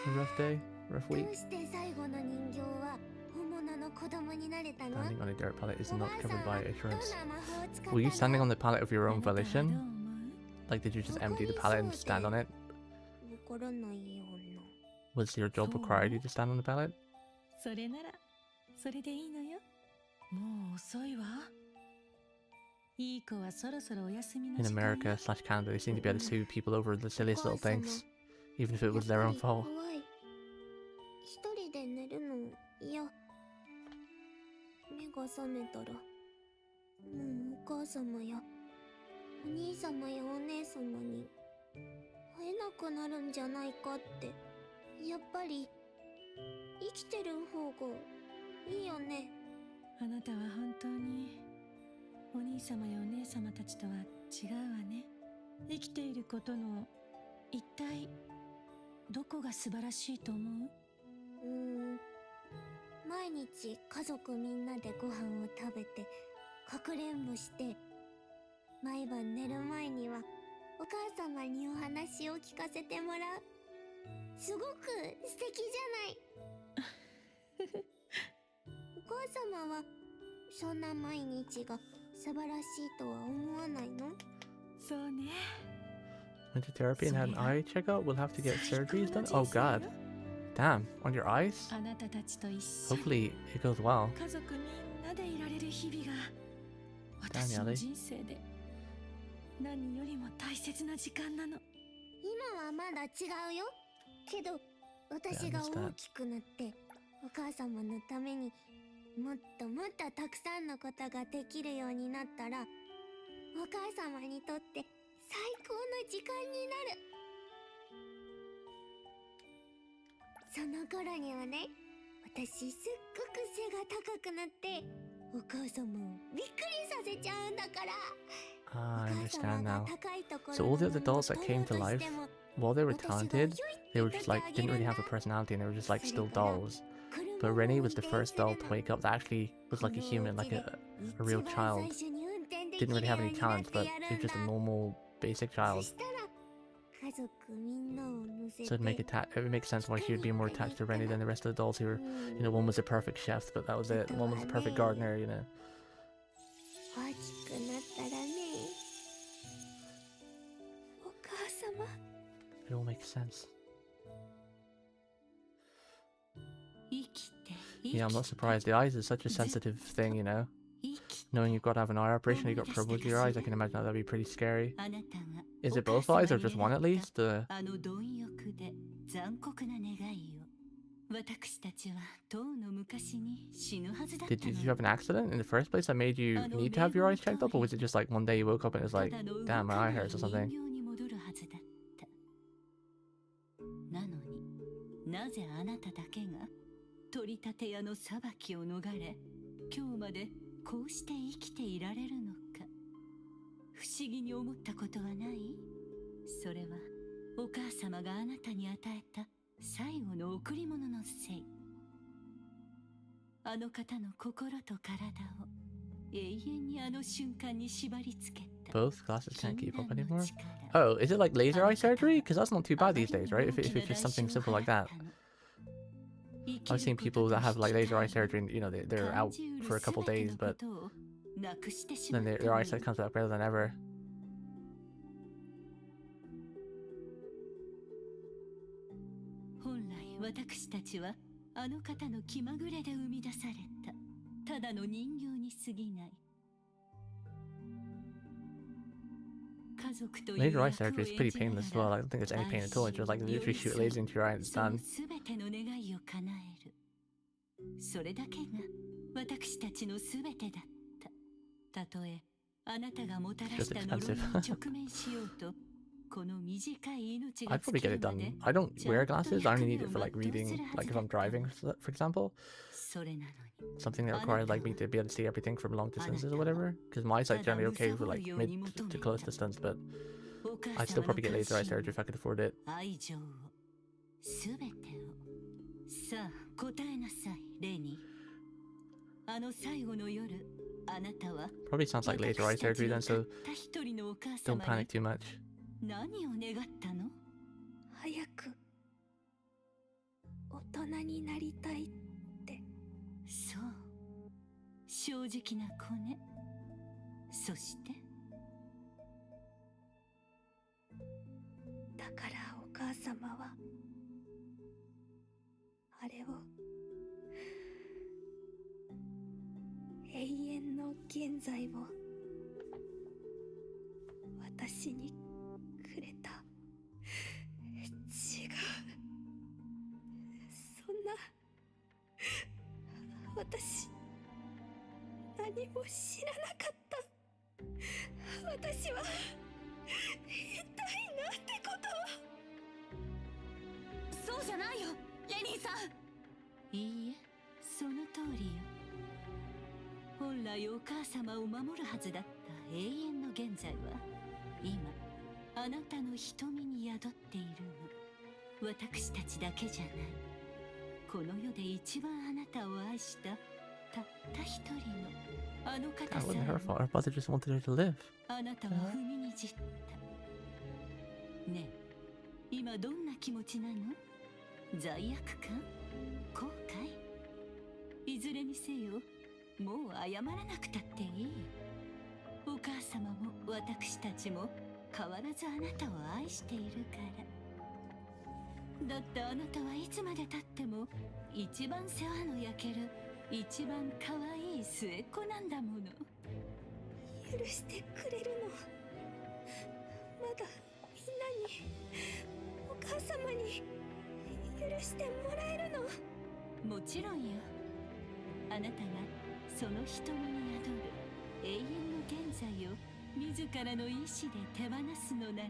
a rough day? Rough week? Standing on a dirt pallet is not covered by assurance. Were you standing on the pallet of your own volition? Like, did you just empty the pallet and stand on it? Was your job required you to stand on the pallet? In America / Canada, they seem to be able to sue people over the silliest little things, even if it was their own fault. Went to therapy and had an eye checkup. We'll have to get surgeries done. Oh god. Damn, on your eyes? Hopefully it goes well. Damn, Yali. I understand now. So all the other dolls that came to life, while they were talented, they were just like, didn't really have a personality and they were just like still dolls. But Rennie was the first doll to wake up that actually was like a human, like a real child. Didn't really have any talent, but it was just a normal, basic child. So it would make sense why she would be more attached to Rennie than the rest of the dolls who were, you know, one was a perfect chef, but that was it. One was a perfect gardener, you know. It all makes sense. Yeah, I'm not surprised. The eyes is such a sensitive thing, you know. Knowing you've got to have an eye operation, you've got trouble with your eyes, I can imagine that'd be pretty scary. Is it both eyes or just one at least? Did you have an accident in the first place that made you need to have your eyes checked up, or was it just like one day you woke up and it was like, damn, my eye hurts or something? Both glasses can't keep up anymore? Oh, is it like laser eye surgery? Because that's not too bad these days, right? If it's just something simple like that. I've seen people that have like laser eye surgery and, you know, they're out for a couple days, but then their eyesight comes back better than ever. 本来私たちはあの方の気まぐれで生み出されたただの人形に過ぎない。 Laser eye surgery is pretty painless as well. I don't think there's any pain at all. It's just like literally shoot a laser into your eye and it's done. それだけが私たちのすべてだった。たとえあなたがもたらした呪いに直面しようと、この短い命が I'd probably get it done. I don't wear glasses. I only need it for like reading, like if I'm driving, for example. Something that requires like me to be able to see everything from long distances or whatever. Because my eyesight's generally okay for like mid to close distance, but I'd still probably get laser eye surgery if I could afford it. Probably sounds like laser eye surgery then, so don't panic too much. 何を願ったの？早く大人になりたいって。そう、正直な子ね。そしてだからお母様はあれを永遠の現在を私にくれた。違う、そんな、私何も知らなかった。私は一体なんてことを。そうじゃないよ、レニーさん。いいえ、その通りよ。本来お母様を守るはずだった永遠の現在は今あなたの瞳に宿っているの。私たちだけじゃない。この世で一番あなたを愛したたった一人のあの方 That さ wasn't her え fault. Her brother just wanted her to live. あなたは踏みにじった。ねえ、今どんな気持ちなの？罪悪感？後悔？いずれにせよ、もう謝らなくたっていい。お母様も私たちも変わらずあなたを愛しているから。だってあなたはいつまでたっても一番世話の焼ける一番可愛い末っ子なんだもの。許してくれるの？まだみんなに、お母様に許してもらえるの？もちろんよ。あなたがその瞳に宿る永遠の現在を自らの意志で手放すのなら、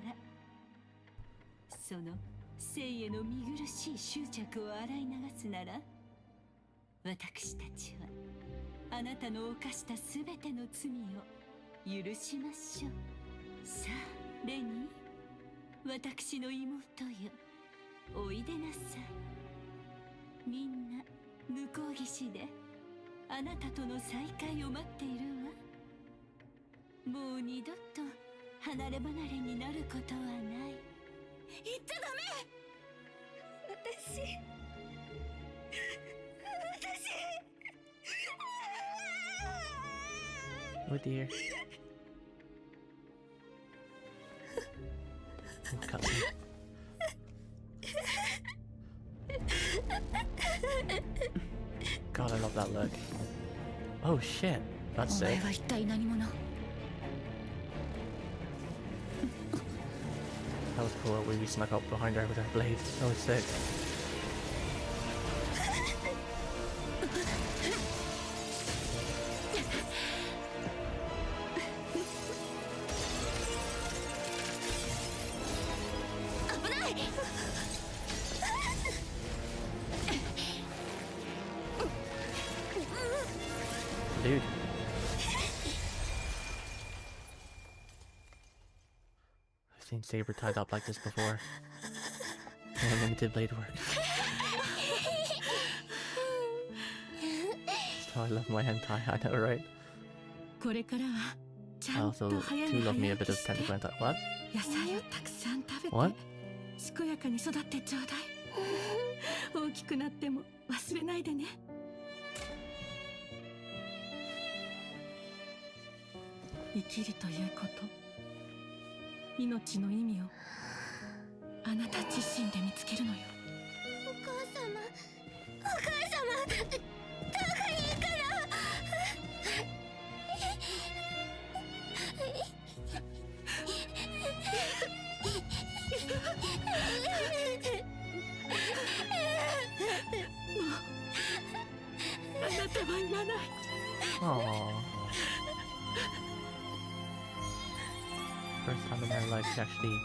その生への見苦しい執着を洗い流すなら、私たちはあなたの犯したすべての罪を許しましょう。さあレニー、私の妹よ、おいでなさい。みんな向こう岸であなたとの再会を待っているわ。もう二度と離れ離れになることはない。言っちゃダメ。私 Oh dear. Cutscene. God, I love that look. Oh shit, that's sick. は一体何者？ That was cool. We snuck up behind her with our blades. That was sick. Dude. I've seen Saber tied up like this before. And limited blade work. So I love my hentai, I know, right? これからはち I ゃん also と早 do 寝 love me a 早 bit 起 of きして tentacle hentai. What? 野菜をたくさん食べて What? 健やかに育ってちょうだい。大きくなっても忘れないでね。生きるということ、命の意味をあなた自身で見つけるのよ。お母様、お母様、どうかいいから。あなたはいらない。Aww. First time in her life she actually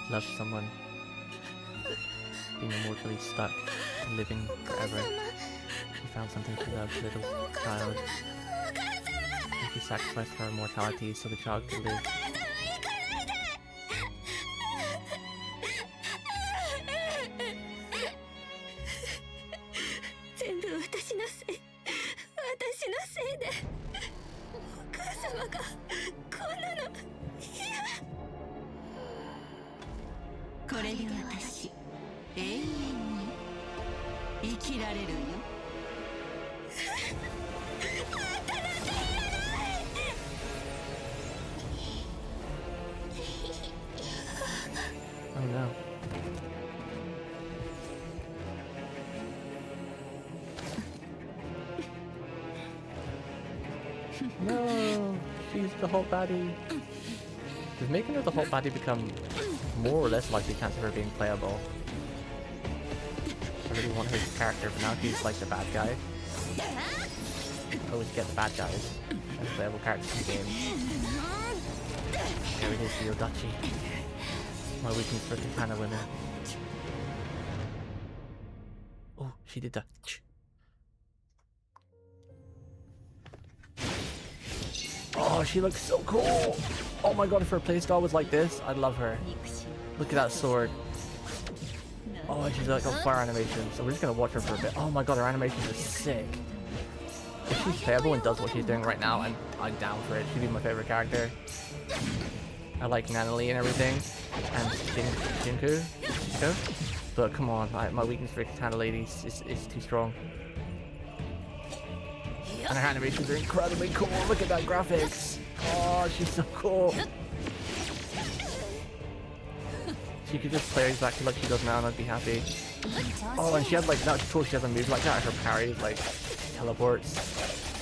loved someone. Being immortally stuck, living forever. She found something to love, little child. And she sacrificed her immortality so the child could live. 全部私のせい、私のせいでお母様がこんなの。いや、これで私永遠に生きられるよ。あんたなんていらない。 Oh no. No, she's the whole baddie. Does making her the whole baddie become more or less likely chance of her being playable? I really want her character, but now she's like the bad guy. I always get the bad guys as playable characters in the game. There it is, the Odachi. My weakness for katana women. Oh, she did that. Oh, she looks so cool! Oh my god, if her playstyle was like this, I'd love her. Look at that sword. Oh, she's like on fire animation, so we're just gonna watch her for a bit. Oh my god, her animations are sick. If she's playable and does what she's doing right now, I'm down for it. She'd be my favorite character. I like Nanali and everything, and Jinku, but come on, my weakness for katana ladies is too strong. And her animations are incredibly cool. Look at that graphics. Oh, she's so cool. She could just play exactly like she does now, and I'd be happy. Oh, and she had like that. Cool. She has a move like that. Her parries like teleports.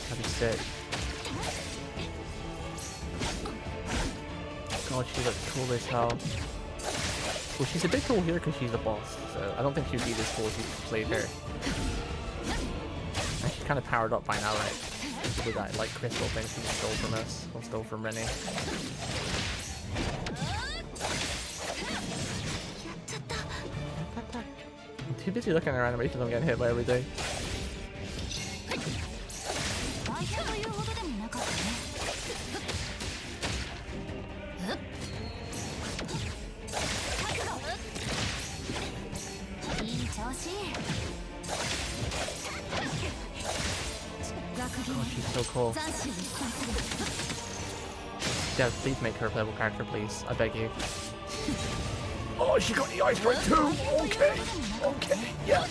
That'd be sick. God, she looks cool as hell. Well, she's a bit cool here because she's a boss, so I don't think she'd be this cool if you played her. And she's kind of powered up by now, right? With that like crystal thing she stole from us, or stole from Rennie. I'm too busy looking at her animations. I'm getting hit by everything. Oh, she's so cool. Yeah, please make her a playable character, please. I beg you. Oh, she got the ice right too! Okay, okay, yeah.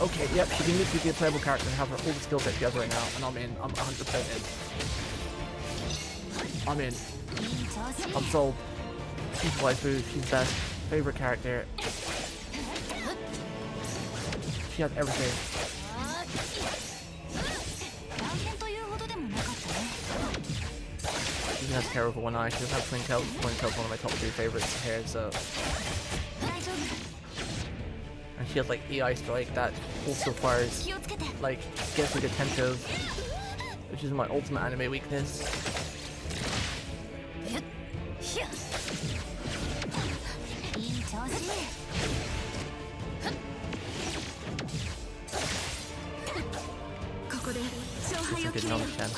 Okay, yep, she can literally be a playable character and have her all the skill sets she has right now, and I'm in. I'm 100% in. I'm in. I'm sold. She's waifu, she's best. Favorite character. She has everything. She has hair over one eye. She doesn't have twin tails. Twin tails one of my top 3 favorites hair, so. And she has like EI strike that also fires, like, gets me to 10 toes, which is my ultimate anime weakness. It's a good knowledge, Chen.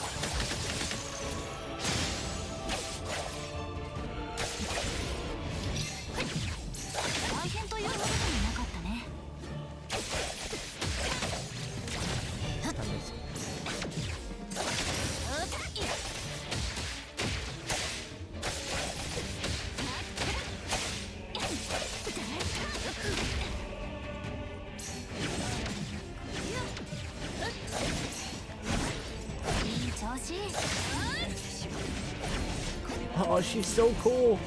Oh, she's so cool.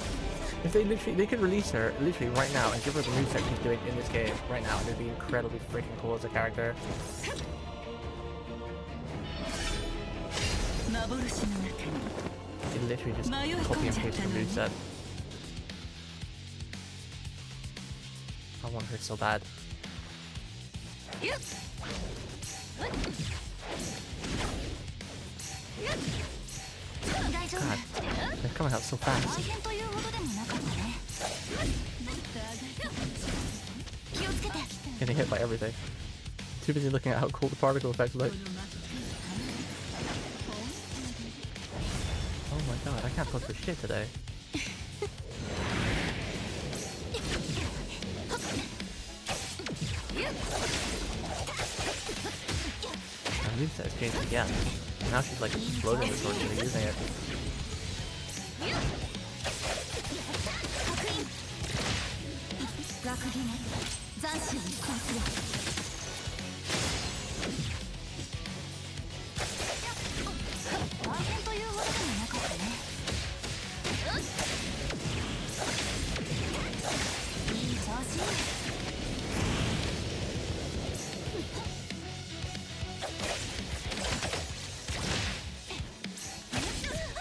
If they could release her literally right now and give her the moveset she's doing in this game right now, and it'd be incredibly freaking cool as a character. They literally just copy and paste her moveset. I want her so bad. God, they're coming out so fast. Getting hit by everything. Too busy looking at how cool the particle effects look. Oh my god, I can't talk for shit today. Her moveset has changed again. Now she's like exploding before she's using it.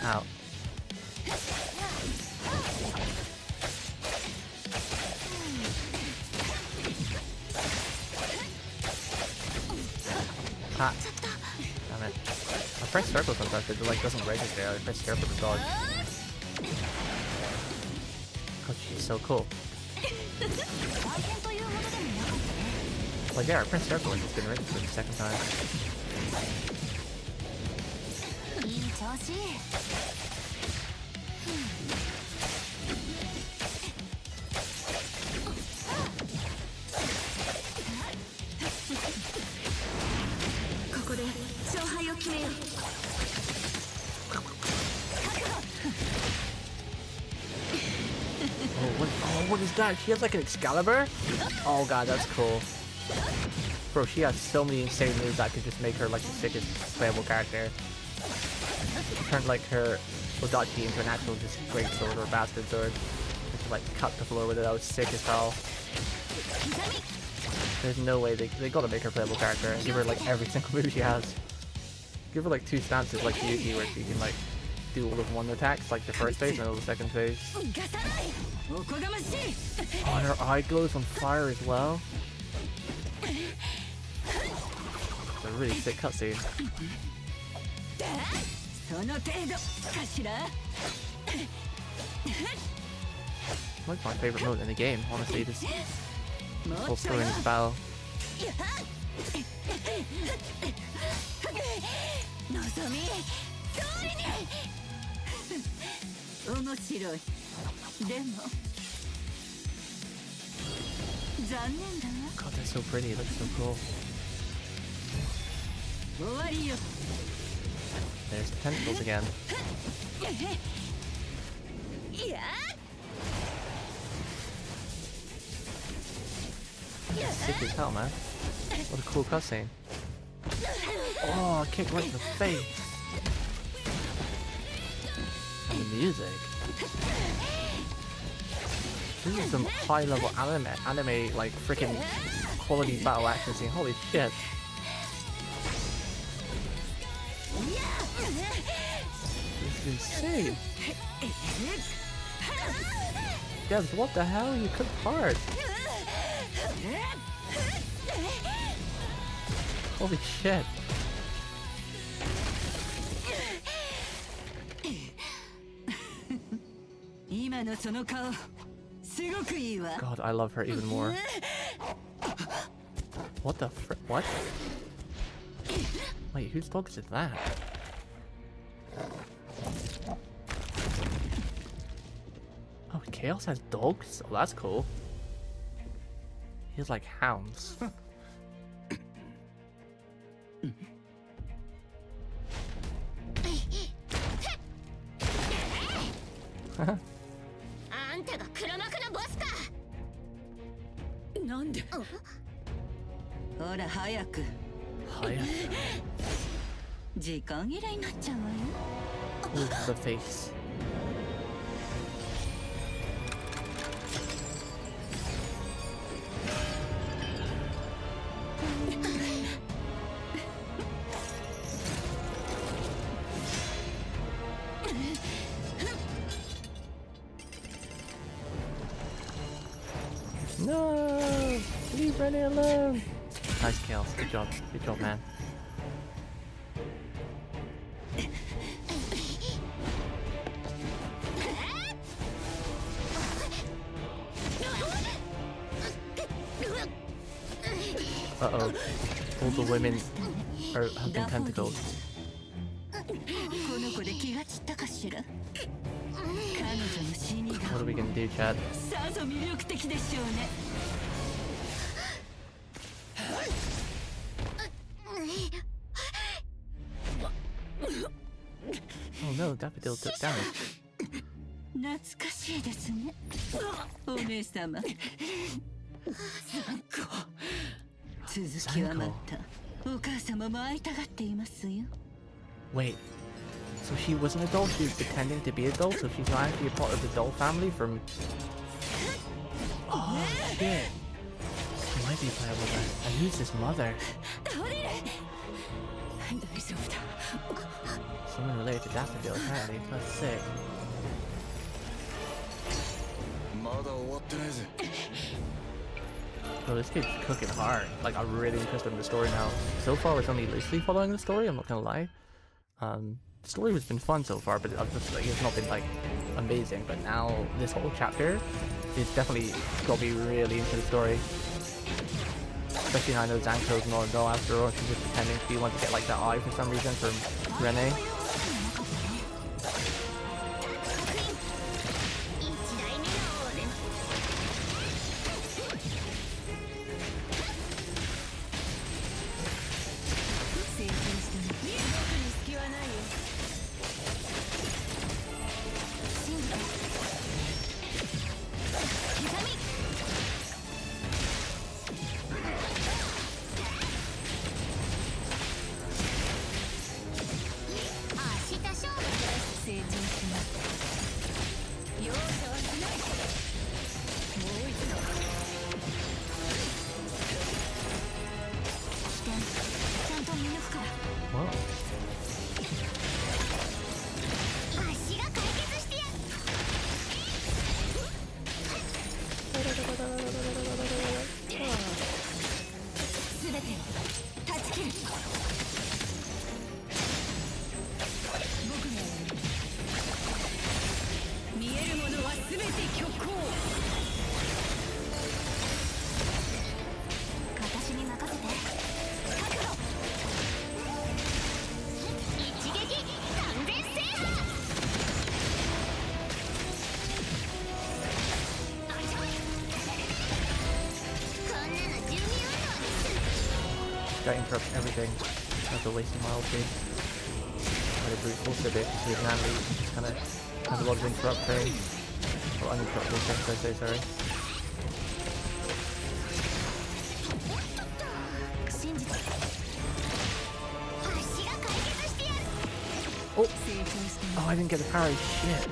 Ow. Ah. Damn it. I press circle sometimes, it like doesn't register. I press circle to dodge. Oh, she's so cool. Like, yeah, I pressed circle and it's been registered the second time. What is that? She has like an Excalibur? Oh god, that's cool. Bro, she has so many insane moves that could just make her like the sickest playable character. Turned like her Odachi into an actual just great sword or bastard sword. And she like cut the floor with it. That was sick as hell. There's no way they gotta make her a playable character and give her like every single move she has. Give her like 2 stances like Yuki where she can like do all of one attacks, like the first phase and all the second phase. Oh, and her eye glows on fire as well. It's a really sick cutscene. Like my favorite mode in the game, honestly, this whole Suffians battle. God, they're so pretty, it looks so cool. There's the tentacles again. Sick as hell, man. What a cool cutscene. Oh, a kick right in the face. And the music. This is some high level anime like freaking quality battle action scene. Holy shit. This is insane. Devs, what the hell? You cooked hard. Holy shit. God, I love her even more. What the frick? What? Wait, whose dogs is that? Oh, Chaos has dogs? Oh, that's cool. He has like hounds. 時間切れになっちゃうわよ。 Ooh, the face. No! Leave Rennie alone! Nice kills. Good job. Good job, man. Uh-oh. All the women have been tentacled. What are we gonna do, Chad? Oh no, Daffodil took damage. 懐かしいですね、お姉様。続きはまたお母様も会いたがっていますよ。 Wait, so she wasn't a doll, she was pretending to be a doll, so she's not actually a part of the doll family from... Oh shit. She might be playable then. And who's this mother? Someone related to Daffodil, apparently. That's sick. Bro, this kid's cooking hard. Like, I'm really interested in the story now. So far, it's only loosely following the story, I'm not gonna lie. The story has been fun so far, but I've just, like, it's not been, like, amazing. But now, this whole chapter is definitely got me really into the story. Especially now I know Zanko's not a doll after all. She's just pretending to be one to get, like, that eye for some reason from Renee. That interrupts everything. That's a wasting my ulti. I had a brute force a bit because his Natalie just kind of has a lot of interrupting. Or uninterruptible things, I say, sorry. Oh! Oh, I didn't get the parry. Shit.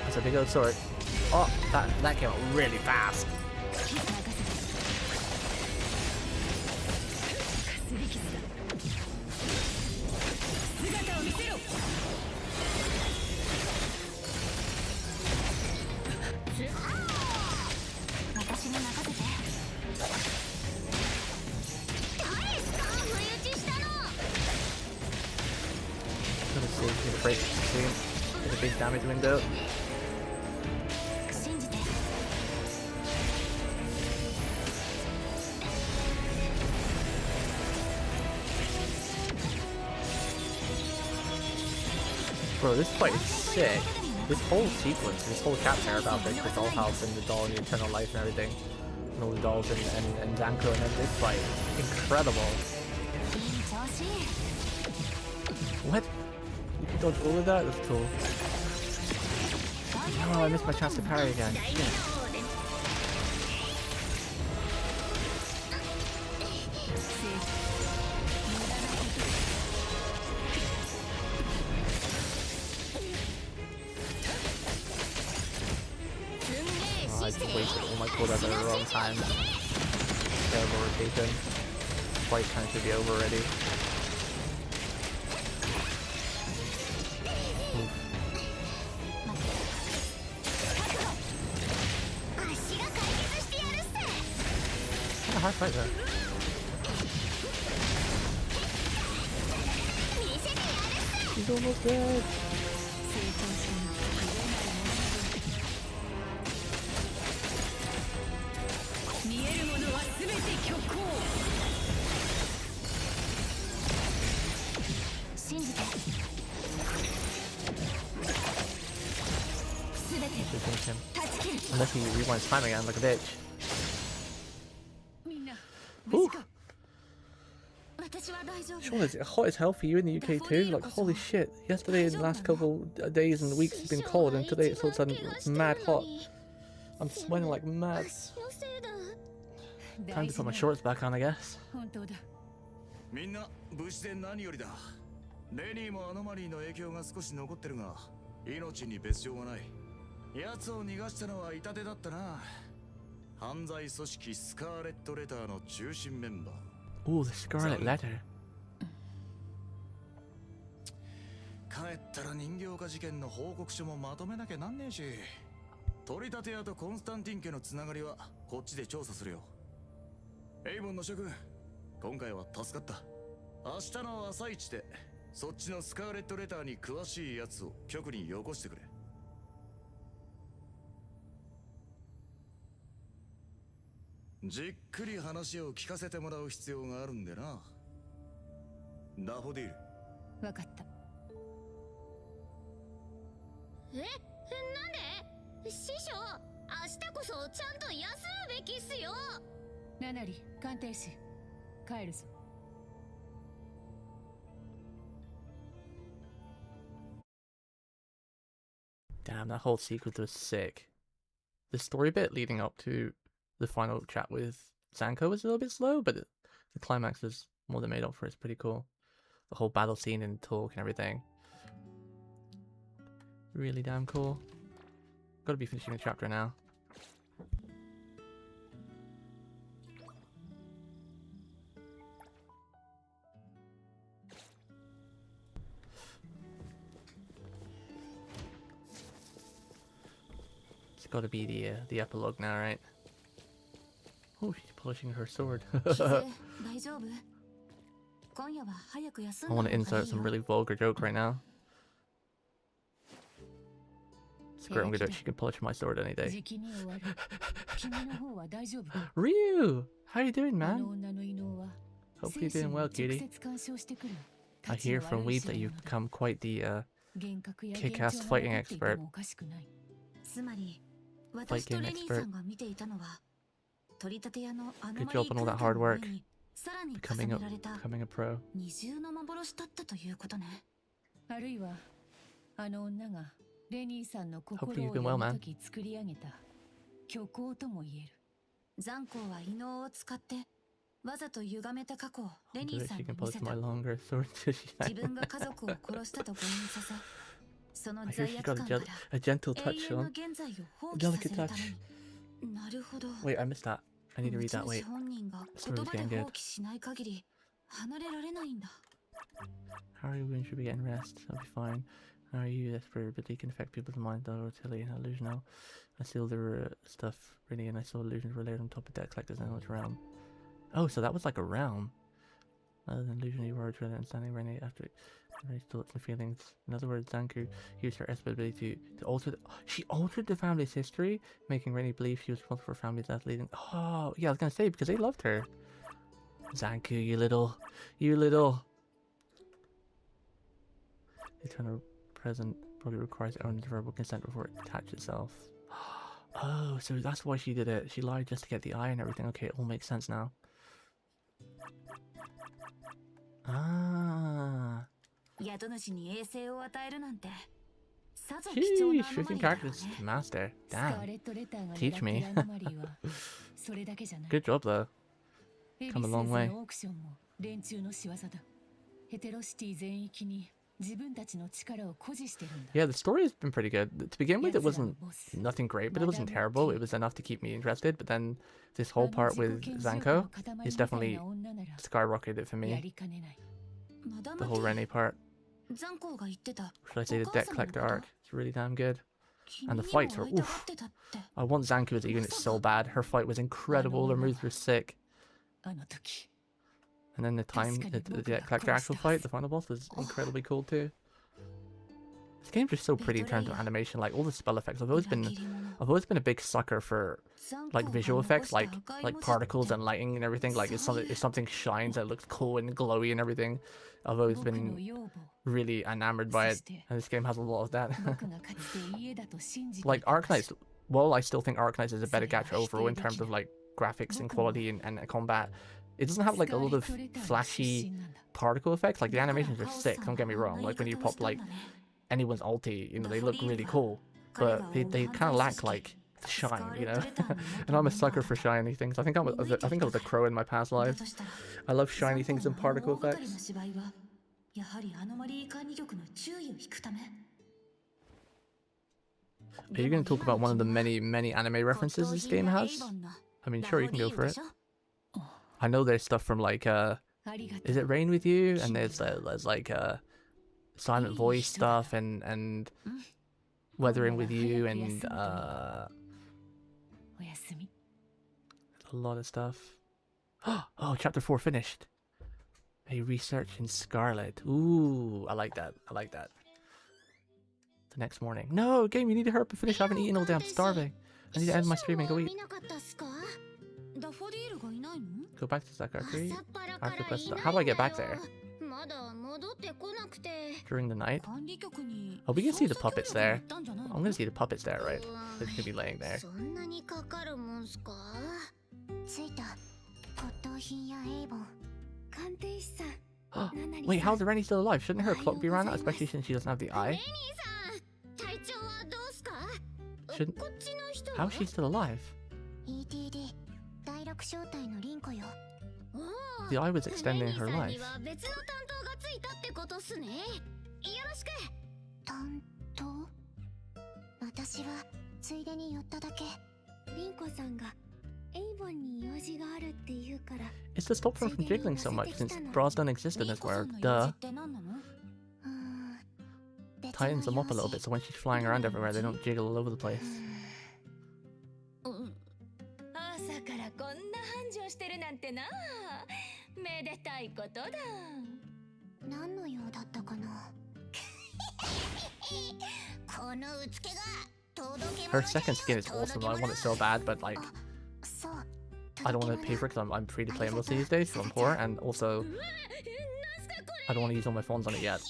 That's a big old sword. Oh, that came out really fast. Let's see, get a break soon. Get a big damage window. Bro, this fight is sick. This whole sequence, this whole chapter about like the dollhouse and the doll and the eternal life and everything. And all the dolls and Zanko, and then this fight. Incredible. What? You can dodge all of that? That's cool. Oh, I missed my chance to parry again. Shit. Oh, I just wasted all my quotas at the wrong time. Terrible rotation. Fight kind of should be over already. Kind of hard fight though. He's almost dead. Him. Unless he rewinds time again like a bitch. Ooh. Sean, is it hot as hell for you in the UK too? Like, holy shit. Yesterday and the last couple days and weeks has been cold, and today it's all of a sudden mad hot. I'm sweating like mad. Time to put my shorts back on, I guess. みんな無事で何よりだ。レニーもアノマリーの影響が少し残ってるが、命に別状はない。奴を逃がしたのは痛手だったな。犯罪組織スカーレットレターの中心メンバー。Ooh, the Scarlet Letter. 帰ったら人形化事件の報告書もまとめなきゃなんねえし。取り立て屋とコンスタンティン家のつながりはこっちで調査するよ。エイボンの諸君、今回は助かった。明日の朝一でそっちのスカーレットレターに詳しいやつを局によこしてくれ。じっくり話を聞かせてもらう必要があるんでな。ダフォディール。わかった。なんで？師匠、明日こそちゃんと休むべきっすよ。ナナリ、鑑定士、帰るぞ。Damn, that whole sequence was sick. The story bit leading up to the final chat with Zanko was a little bit slow, but the climax was more than made up for it. It's pretty cool. The whole battle scene and talk and everything. Really damn cool. Gotta be finishing the chapter now. It's gotta be the epilogue now, right? Oh, she's polishing her sword. I want to insert some really vulgar joke right now. Screw it, I'm gonna do it. She can polish my sword any day. Ryu! How you doing, man? Hope you're doing well, cutie. I hear from Weeb that you've become quite the kick-ass fighting expert. Fight game expert. Good job on all that hard work. Becoming a pro. Hope you've been well, man. ザンコは異能を使ってわざと歪めた過去をレニーさんに見せた。自分が家族を殺したと誤認させ、その罪悪感から永遠の現在を放棄させるために。なるほど。Wait, I missed that. I need to read that. Wait. 本人が言葉で放棄しない限り離れられないんだ。Harry Woon should be getting rest. I'll be fine. How are you? This probability can affect people's minds. Volatility and illusional. I see all the stuff really, and I saw illusions related on top of that collectors in which realm. Oh, so that was like a realm. Other than illusionary words, rather than standing Rennie after Rennie's thoughts and feelings. In other words, Zanku used her ability to alter. She altered the family's history, making Rennie believe she was responsible for her family's death, leading. Oh, yeah, I was gonna say because they loved her. Zanku, you little. Eternal present probably requires owner's verbal consent before it attaches itself. Oh, so that's why she did it. She lied just to get the eye and everything. Okay, it all makes sense now. Ah. Sheesh, 15 characters to master. Damn. Teach me. Good job though. Come a long way. Yeah, the story has been pretty good. To begin with, it wasn't nothing great, but it wasn't terrible. It was enough to keep me interested. But then this whole part with Zanko is definitely skyrocketed it for me. The whole Rene part. Should I say the debt collector arc? It's really damn good. And the fights are oof. I want Zanku as a unit so bad. Her fight was incredible. Her moves were sick. And then the debt collector actual fight, the final boss, was incredibly cool too. This game's just so pretty in terms of animation, like all the spell effects. I've always been a big sucker for like visual effects, like particles and lighting and everything. Like if something shines, it looks cool and glowy and everything. I've always been really enamored by it, and this game has a lot of that. Like Arknights, well, I still think Arknights is a better gacha overall in terms of like graphics and quality and combat. It doesn't have like a lot of flashy particle effects. Like the animations are sick, don't get me wrong. Like when you pop like anyone's ulti, you know, they look really cool, but they kind of lack like the shine, you know. And I'm a sucker for shiny things. I think I was a crow in my past life. I love shiny things and particle effects. Are you going to talk about one of the many anime references this game has? I mean, sure, you can go for it. I know there's stuff from like is it Rain With You? And there's like Silent Voice stuff and Weathering With You and a lot of stuff. Oh, chapter 4 finished. A research in Scarlet. Ooh, I like that. I like that. The next morning. No, game, you need to hurry up and finish. I haven't eaten all day. I'm starving. I need to end my stream and go eat. Go back to Sakakuri. How do I get back there? During the night? Oh, we can see the puppets there. I'm gonna see the puppets there, right? They should be laying there. Wait, how's Rennie still alive? Shouldn't her clock be ran out, especially since she doesn't have the eye? Shouldn't... How is she still alive? The eye was extending her life. It's to stop her from jiggling so much since bras don't exist in this world. Duh. Tightens them up a little bit so when she's flying around everywhere they don't jiggle all over the place. Her second skin is awesome. I want it so bad, but like I don't want to pay for it because I'm free to play mostly these days, so I'm poor, and also I don't want to use all my phones on it yet.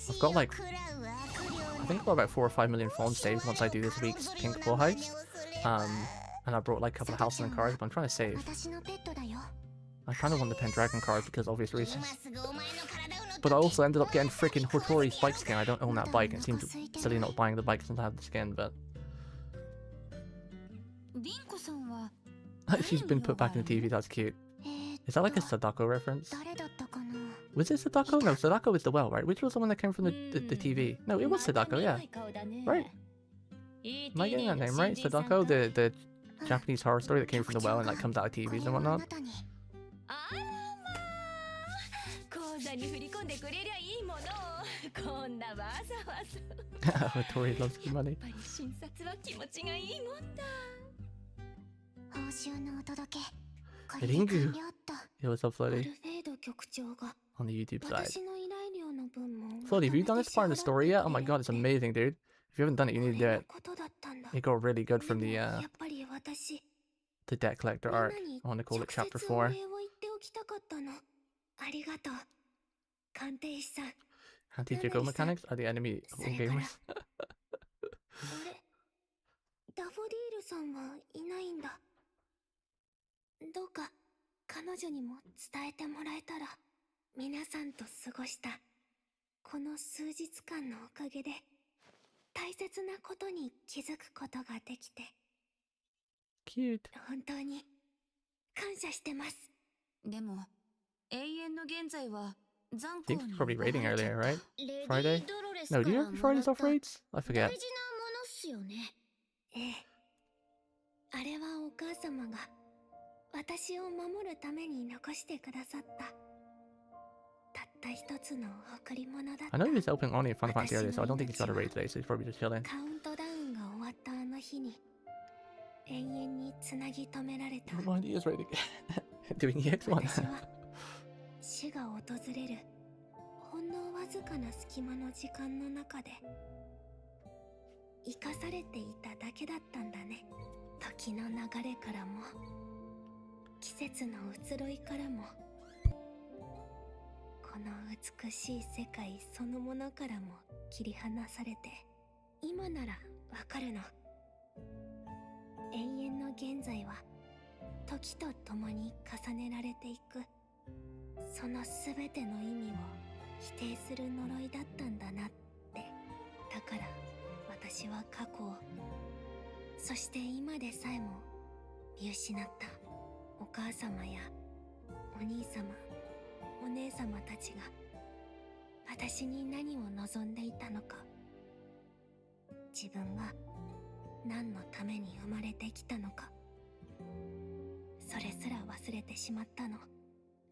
I've got like I think I've got about 4 or 5 million phone saved once I do this week's Pink Bull heist. And I brought like a couple of Houseland cards, but I'm trying to save. I kind of want the Pendragon card because obvious reasons. But I also ended up getting freaking Hotori's bike skin. I don't own that bike. It seems silly not buying the bike since I have the skin, but... She's been put back in the TV, that's cute. Is that like a Sadako reference? Was it Sadako? No, Sadako was the well, right? Which was the one that came from the TV? No, it was Sadako, yeah. Right? Am I getting that name right? Sadako, the Japanese horror story that came from the well and like comes out of TVs and whatnot? Tori loves good money. Ringu! Yo, what's up, Floaty? On the YouTube side. Floaty, have you done this part in the story yet? Oh my god, it's amazing, dude. If you haven't done it, you need to do it. It got really good from the debt collector arc. I want to call it chapter 4. Anti-jiggle mechanics are the enemy of all gamers. あれ、ダフォディールさんはいないんだ。どうか彼女にも伝えてもらえたら。皆さんと過ごしたこの数日間のおかげで大切なことに気づくことができて Cute. 本当に感謝してます。でも永遠の現在は残 I 酷 think に it's probably raiding 奪われちゃ earlier, った right? レディ Friday? ー・ドロレス No, か do you ら have も Fridays ら off った raids? I 大 forget. 事なものっすよね。ええ。あれはお母様が私を守るために残してくださったたった一つの贈り物だった。 I know he was helping Oni in Final Fantasy earlier, so I don't think he's got a raid today, so he's probably just chilling. カウントダウンが終わったあの日に永遠につなぎ止められた。 Remind he is raiding. Doing 私 EX1. は死が訪れるほんのわずかな隙間の時間の中で生かされていただけだったんだね。時の流れからも季節の移ろいからもこの美しい世界そのものからも切り離されて今ならわかるの。永遠の現在は時とともに重ねられていくその全ての意味を否定する呪いだったんだなって。だから私は過去をそして今でさえも見失ったお母様やお兄様お姉様たちが私に何を望んでいたのか、自分が何のために生まれてきたのか、それすら忘れてしまったの。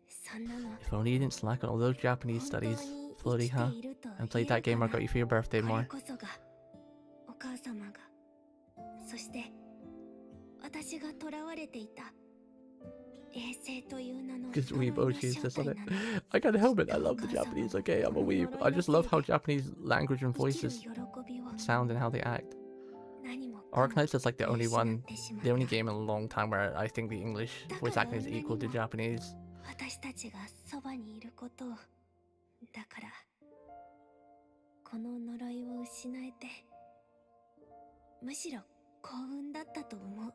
そんなの If only you didn't slack on all those Japanese studies. Floaty, huh? And played that game I got you for your birthday こ more. れこそがお母様がそして私が囚われていた衛星という名の Because 呪い weeb の Oshi 正 says 体 on it. なの。 I can't help it, I love the Japanese, okay? I'm a weeb. I just love how Japanese language and 生きる voices 喜びを sound and how they act. 何もかも Arknights is like the only 失 one, ってしまっ the only た。 game in a long time where I think the English voice acting is equal to Japanese. 私たちがそばにいることを。だからこの呪いを失えてむしろ幸運だったと思う。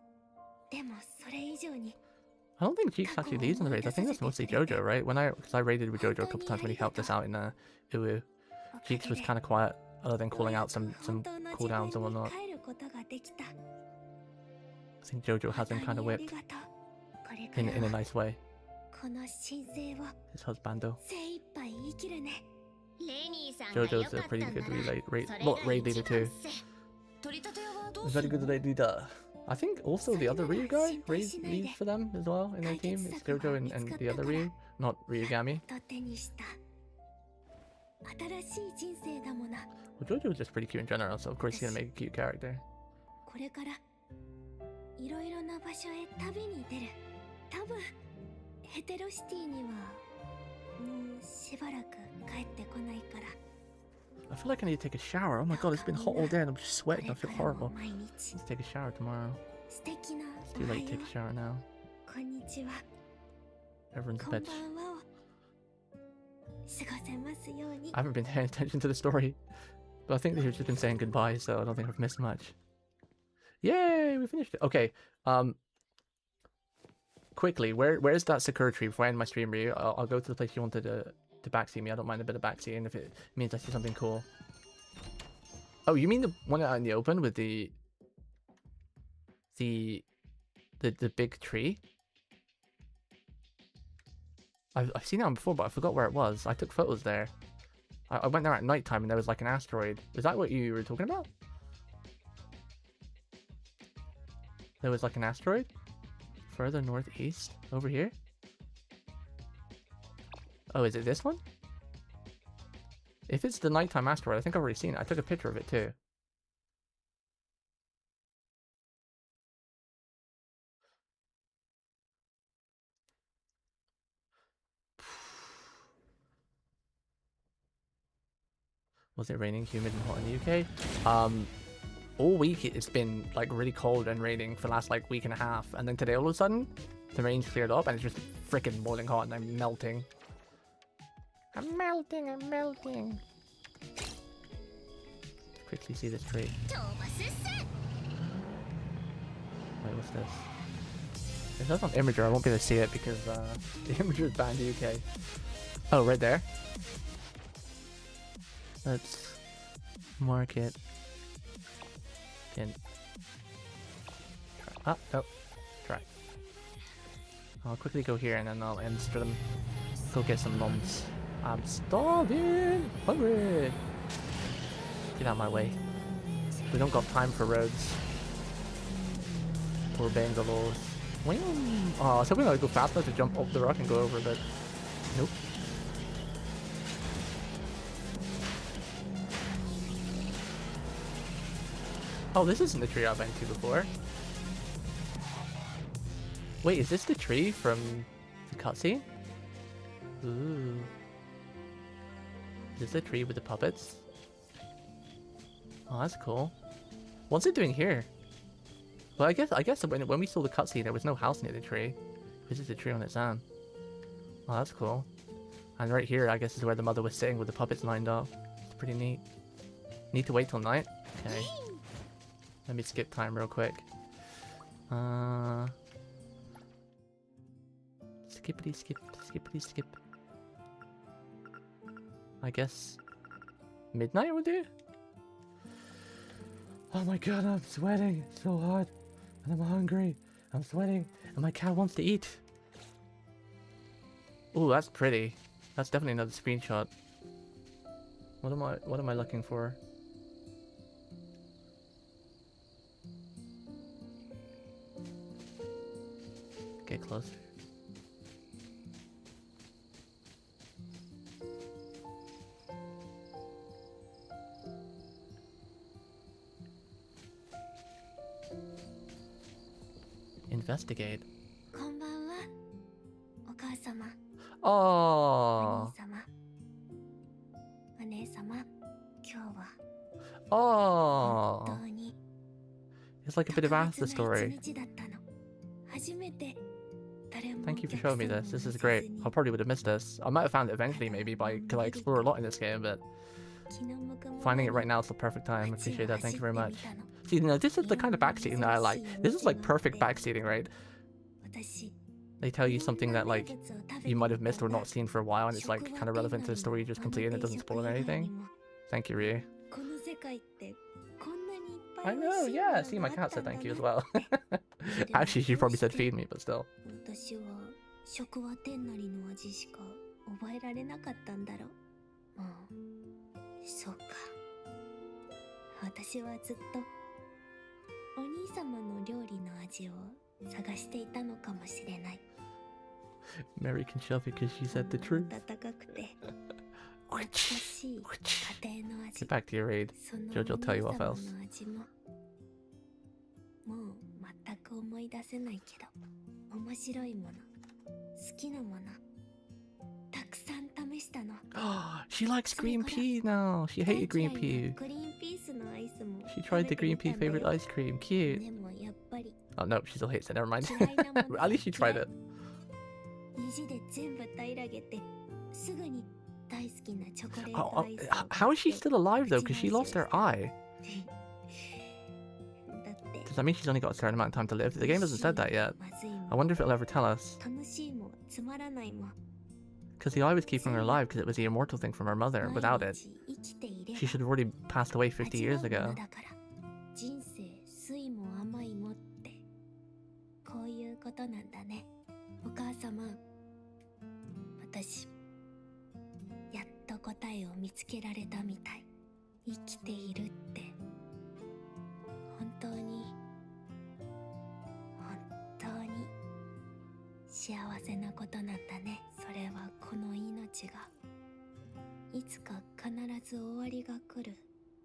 でもそれ以上に I don't think Cheeks actually leads in the raids. I think that's mostly Jojo, right? Because I raided with Jojo a couple times when he helped us out in Uwu. Cheeks was kind of quiet, other than calling out some cooldowns and whatnot. 帰ることができた。 I think Jojo has him kind of 本当に whipped ありがとう。これか in ら a は nice way. この神聖を His husbando. 精一杯生きるね。レニーさんが良 Jojo's か a ったん pretty な good ら raid それ well, が raid 一 leader 番 too. っす。取り立て屋はどうす Very る good raid leader. I think also the other Ryu guy leads for them as well in their team. It's Jojo and the other Ryu, not Ryugami. と手にした新しい人生だもの。 Well, Jojo's just pretty cute in general, so of course he's gonna make a cute character. これからいろいろな場所へ旅に出る。多分ヘテロシティにはもうしばらく帰ってこないから。 I feel like I need to take a shower. Oh my god, it's been hot all day and I'm just こ sweating. れ I か feel らも horrible. 毎日 Let's take a shower tomorrow. 素敵な It's お too は late よ to take a shower now. うこんにちは Everyone's こん a ば bitch. んはを過ごせますように。 I haven't been paying attention to the story, but I think they've just been saying goodbye, so I don't think I've missed much. Yay, we finished it. Okay, quickly, where's that Sakura tree before I end my stream, Ryu? I'll go to the place you wanted to backseat me. I don't mind a bit of backseating if it means I see something cool. Oh, you mean the one out in the open with the big tree? I've seen that one before, but I forgot where it was. I took photos there. I went there at night time and there was like an asteroid. Is that what you were talking about? There was like an asteroid? Further northeast? Over here? Oh, is it this one? If it's the nighttime asteroid, I think I've already seen it. I took a picture of it too. Was it raining, humid and hot in the UK? All week it's been like really cold and raining for the last like week and a half, and then today all of a sudden the rain's cleared up and it's just freaking boiling hot and I'm melting. I'm melting. quickly see this tree. Wait, what's this? If that's on Imager, I won't be able to see it because the Imager is banned in the UK. Oh, right there. Let's mark it. In. Ah, nope. Try. I'll quickly go here and then I'll end stream. Go get some mums. I'm starving! Hungry! Get out of my way. We don't got time for roads. We're obeying the laws. Oh, I was hoping I would go faster to jump up the rock and go over, but nope. Oh, this isn't the tree I've been to before. Wait, is this the tree from the cutscene? Ooh. Is this the tree with the puppets? Oh, that's cool. What's it doing here? Well, I guess when we saw the cutscene, there was no house near the tree. This is the tree on its own. Oh, that's cool. And right here, I guess, is where the mother was sitting with the puppets lined up. It's pretty neat. Need to wait till night? Okay. Let me skip time real quick. Skippity skip, skippity skip. I guess midnight would do? Oh my god, I'm sweating so hard. And I'm hungry. I'm sweating. And my cat wants to eat. Ooh, that's pretty. That's definitely another screenshot. What am I looking for? Get closer. Investigate. こんばんは、お母様。Oh. お兄様。お姉様、今日は Oh. 本当に It's like a bit of 特別 after な story. 一日だったの。初めて誰も Thank you お for 客 showing me 様 this. を This is 乗せ great. ずに I probably would have missed this. I might have found it eventually, maybe, because I explore a lot in this game, but 気の向くまま finding it に right now is the perfect time. I 街を appreciate that. Thank you very 走 much. ってみたの。 See, you know, this is the kind of backseating that I like. This is like perfect backseating, right? 私 They tell you something that, like, 名物を食べ you て might have み missed た or が not seen for a while, and it's like kind of relevant to the story you just completed and it doesn't spoil anything. Thank you, Ryu. この世界ってこんなにいっぱ I い美味 know, しい yeah. もの See, が my あ cat った said んだ thank you as な well. Actually, she probably said feed me, but still. 私は食は天なりの味しか覚えられなかったんだろう。もうそうか。私はずっとお兄様の料理の味を探していたのかもしれない。 Mary can shove it because she said the truth. 温かくて懐かしい家庭の味。 Get back to your raid. その Jojo お tell you 兄 what 様 else. の味ももう全く思い出せないけど、面白いもの、好きなもの、たくさん試したの。 She likes green pea now. She hated green 大嫌い pea. なグリーンピースのアイスも She tried the 食べ green て pea みたんだ favorite よ。 ice cream. Cute. でもやっぱり Oh no, she still hates it. Never mind. 嫌いなもの At least she tried it. 意地で全部平らげて、すぐに大好きなチョコレー Oh, ト oh, アイスを how is she 買って still alive though? Because she lost her eye. だって Does that mean she's only got a certain amount of time to live? The game hasn't said that yet. まずいも I wonder if it'll ever tell us. 楽しいもつまらないも Because the eye was keeping her alive because it was the immortal thing from her mother. Without it, 毎日生きていれば she should have already passed away 50 years 味わうも ago. のだから人生酸いも甘いもってこういうことなんだね。お母様、私やっと答えを見つけられたみたい。生きているって本当に幸せなことなんだね。それはこの命がいつか必ず終わりが来る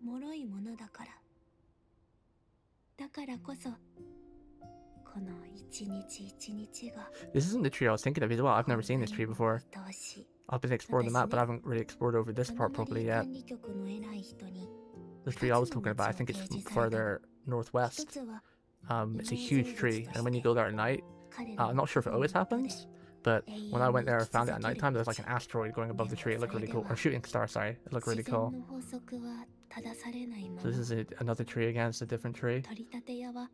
脆いものだから。だからこそこの一日一日が This isn't the tree I was thinking of as well. I've never seen this tree before. 愛しい。 I've been exploring the map, but I haven't really explored over this part properly yet. 管理局の偉い人に The tree I was talking about, I think it's further 一 northwest. つは It's a huge tree, and when you go there at night, 彼ら I'm not sure if it always happens, but when I went there and found it at nighttime, there's like an asteroid going above the tree. It looked really cool. Or shooting star, sorry. It looked really 自然 cool. の法則は正されないま So ま this is another tree again. It's a different tree. 取り立て屋は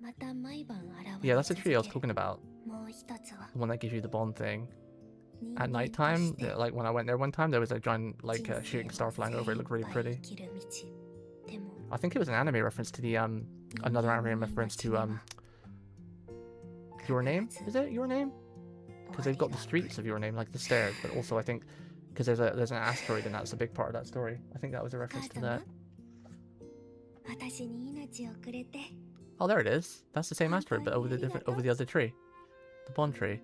また毎晩現 Yeah, れ that's the 続 tree I was ける talking about. もう一つは The one that gives you the bond thing. 人 At 間と nighttime, して like when I went there one time, there was a giant like 人生 shooting を star flying over. It looked really 精一杯 pretty. 生きる道でも I think it was an anime reference to the another anime reference to Your Name. Is it Your Name? Because they've got the streets of Your Name, like the stairs, but also I think because there's an asteroid and that's a big part of that story. I think that was a お reference 母 to 様 that. 私に命をくれて Oh, there it is. That's the same asteroid, but over the other tree, the bond tree.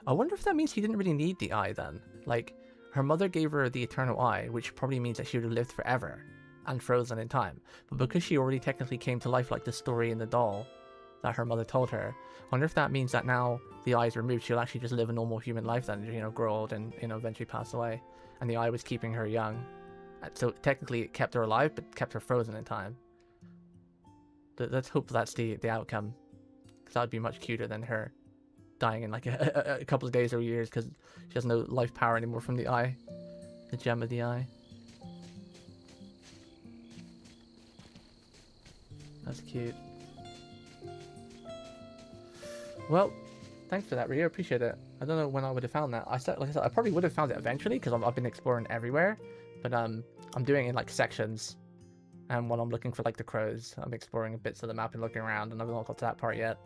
I wonder if that means she didn't really need the eye then. Like, her mother gave her the eternal eye, which probably means that she would have lived forever and frozen in time. But because she already technically came to life like the story in the doll that her mother told her, I wonder if that means that now the eye is removed, she'll actually just live a normal human life then, you know, grow old and, you know, eventually pass away. And the eye was keeping her young. So technically it kept her alive, but kept her frozen in time. Let's hope that's the outcome. Because that would be much cuter than her dying in like a couple of days or years because she has no life power anymore from the eye. The gem of the eye. That's cute. Well, thanks for that, Rio. Appreciate it. I don't know when I would have found that. Like I said, I probably would have found it eventually because I've been exploring everywhere. But I'm doing it in like sections. And when I'm looking for like the crows, I'm exploring bits of the map and looking around, and I've not got to that part yet.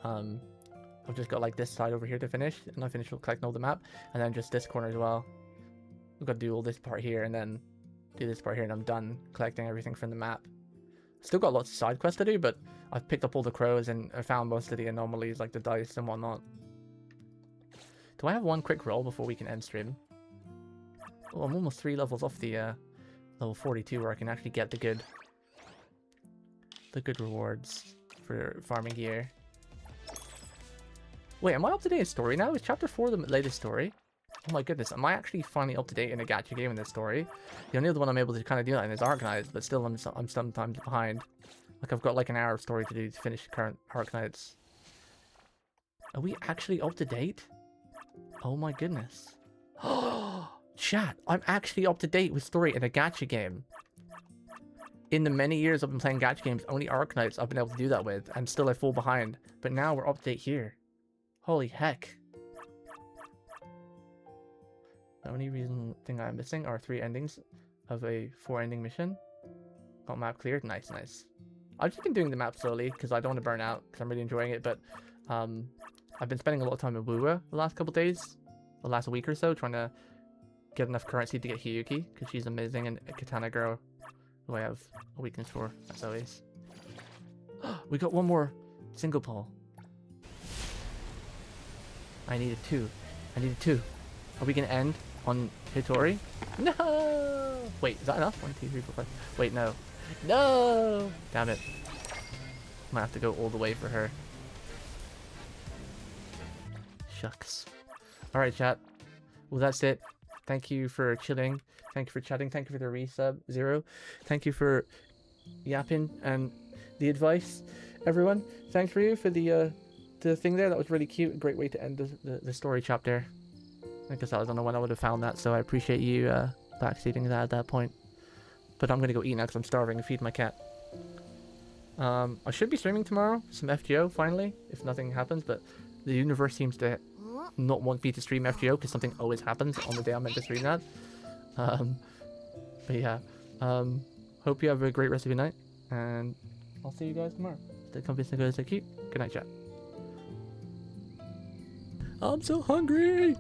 I've just got like this side over here to finish, and I finished collecting all the map, and then just this corner as well. I've got to do all this part here, and then do this part here, and I'm done collecting everything from the map. Still got lots of side quests to do, but I've picked up all the crows, and I found most of the anomalies, like the dice and whatnot. Do I have one quick roll before we can end stream? Oh, I'm almost 3 levels off the level 42, where I can actually get the good rewards for farming gear. Wait, am I up to date in story now? Is chapter 4 the latest story? Oh my goodness, am I actually finally up to date in a gacha game in this story? The only other one I'm able to kind of do that in is Arknights, but still I'm sometimes behind. Like I've got like an hour of story to do to finish current Arknights. Are we actually up to date? Oh my goodness. Chat, I'm actually up to date with story in a gacha game. In the many years I've been playing gacha games, only Arknights I've been able to do that with, and still I fall behind. But now we're up to date here. Holy heck. The only thing I'm missing are 3 endings of a 4-ending mission. Got map cleared. Nice, nice. I've just been doing the map slowly because I don't want to burn out because I'm really enjoying it, but I've been spending a lot of time in Wuwa the last couple days, the last week or so, trying to get enough currency to get Hiyuki because she's amazing, and a Katana girl who I have a weakness for, as always. We got one more single pull. I needed 2. I needed 2. Are we gonna end on Hitori? No! Wait, is that enough? 1, 2, 3, 4, 5. Wait, no. No! Damn it. Might have to go all the way for her. Shucks. Alright, chat. Well, that's it. Thank you for chilling. Thank you for chatting. Thank you for the resub, Zero. Thank you for yapping and the advice, everyone. Thanks for you for the thing there. That was really cute. A great way to end the story chapter. I guess I don't know when I would have found that, so I appreciate you backseating that at that point. But I'm gonna go eat now because I'm starving and feed my cat. I should be streaming tomorrow, some FGO finally, if nothing happens, but the universe seems to not want me to stream FGO because something always happens on the day I'm meant to stream that. But yeah, hope you have a great rest of your night, and I'll see you guys tomorrow. Stay comfy, stay good, stay cute. Good night, chat. I'm so hungry!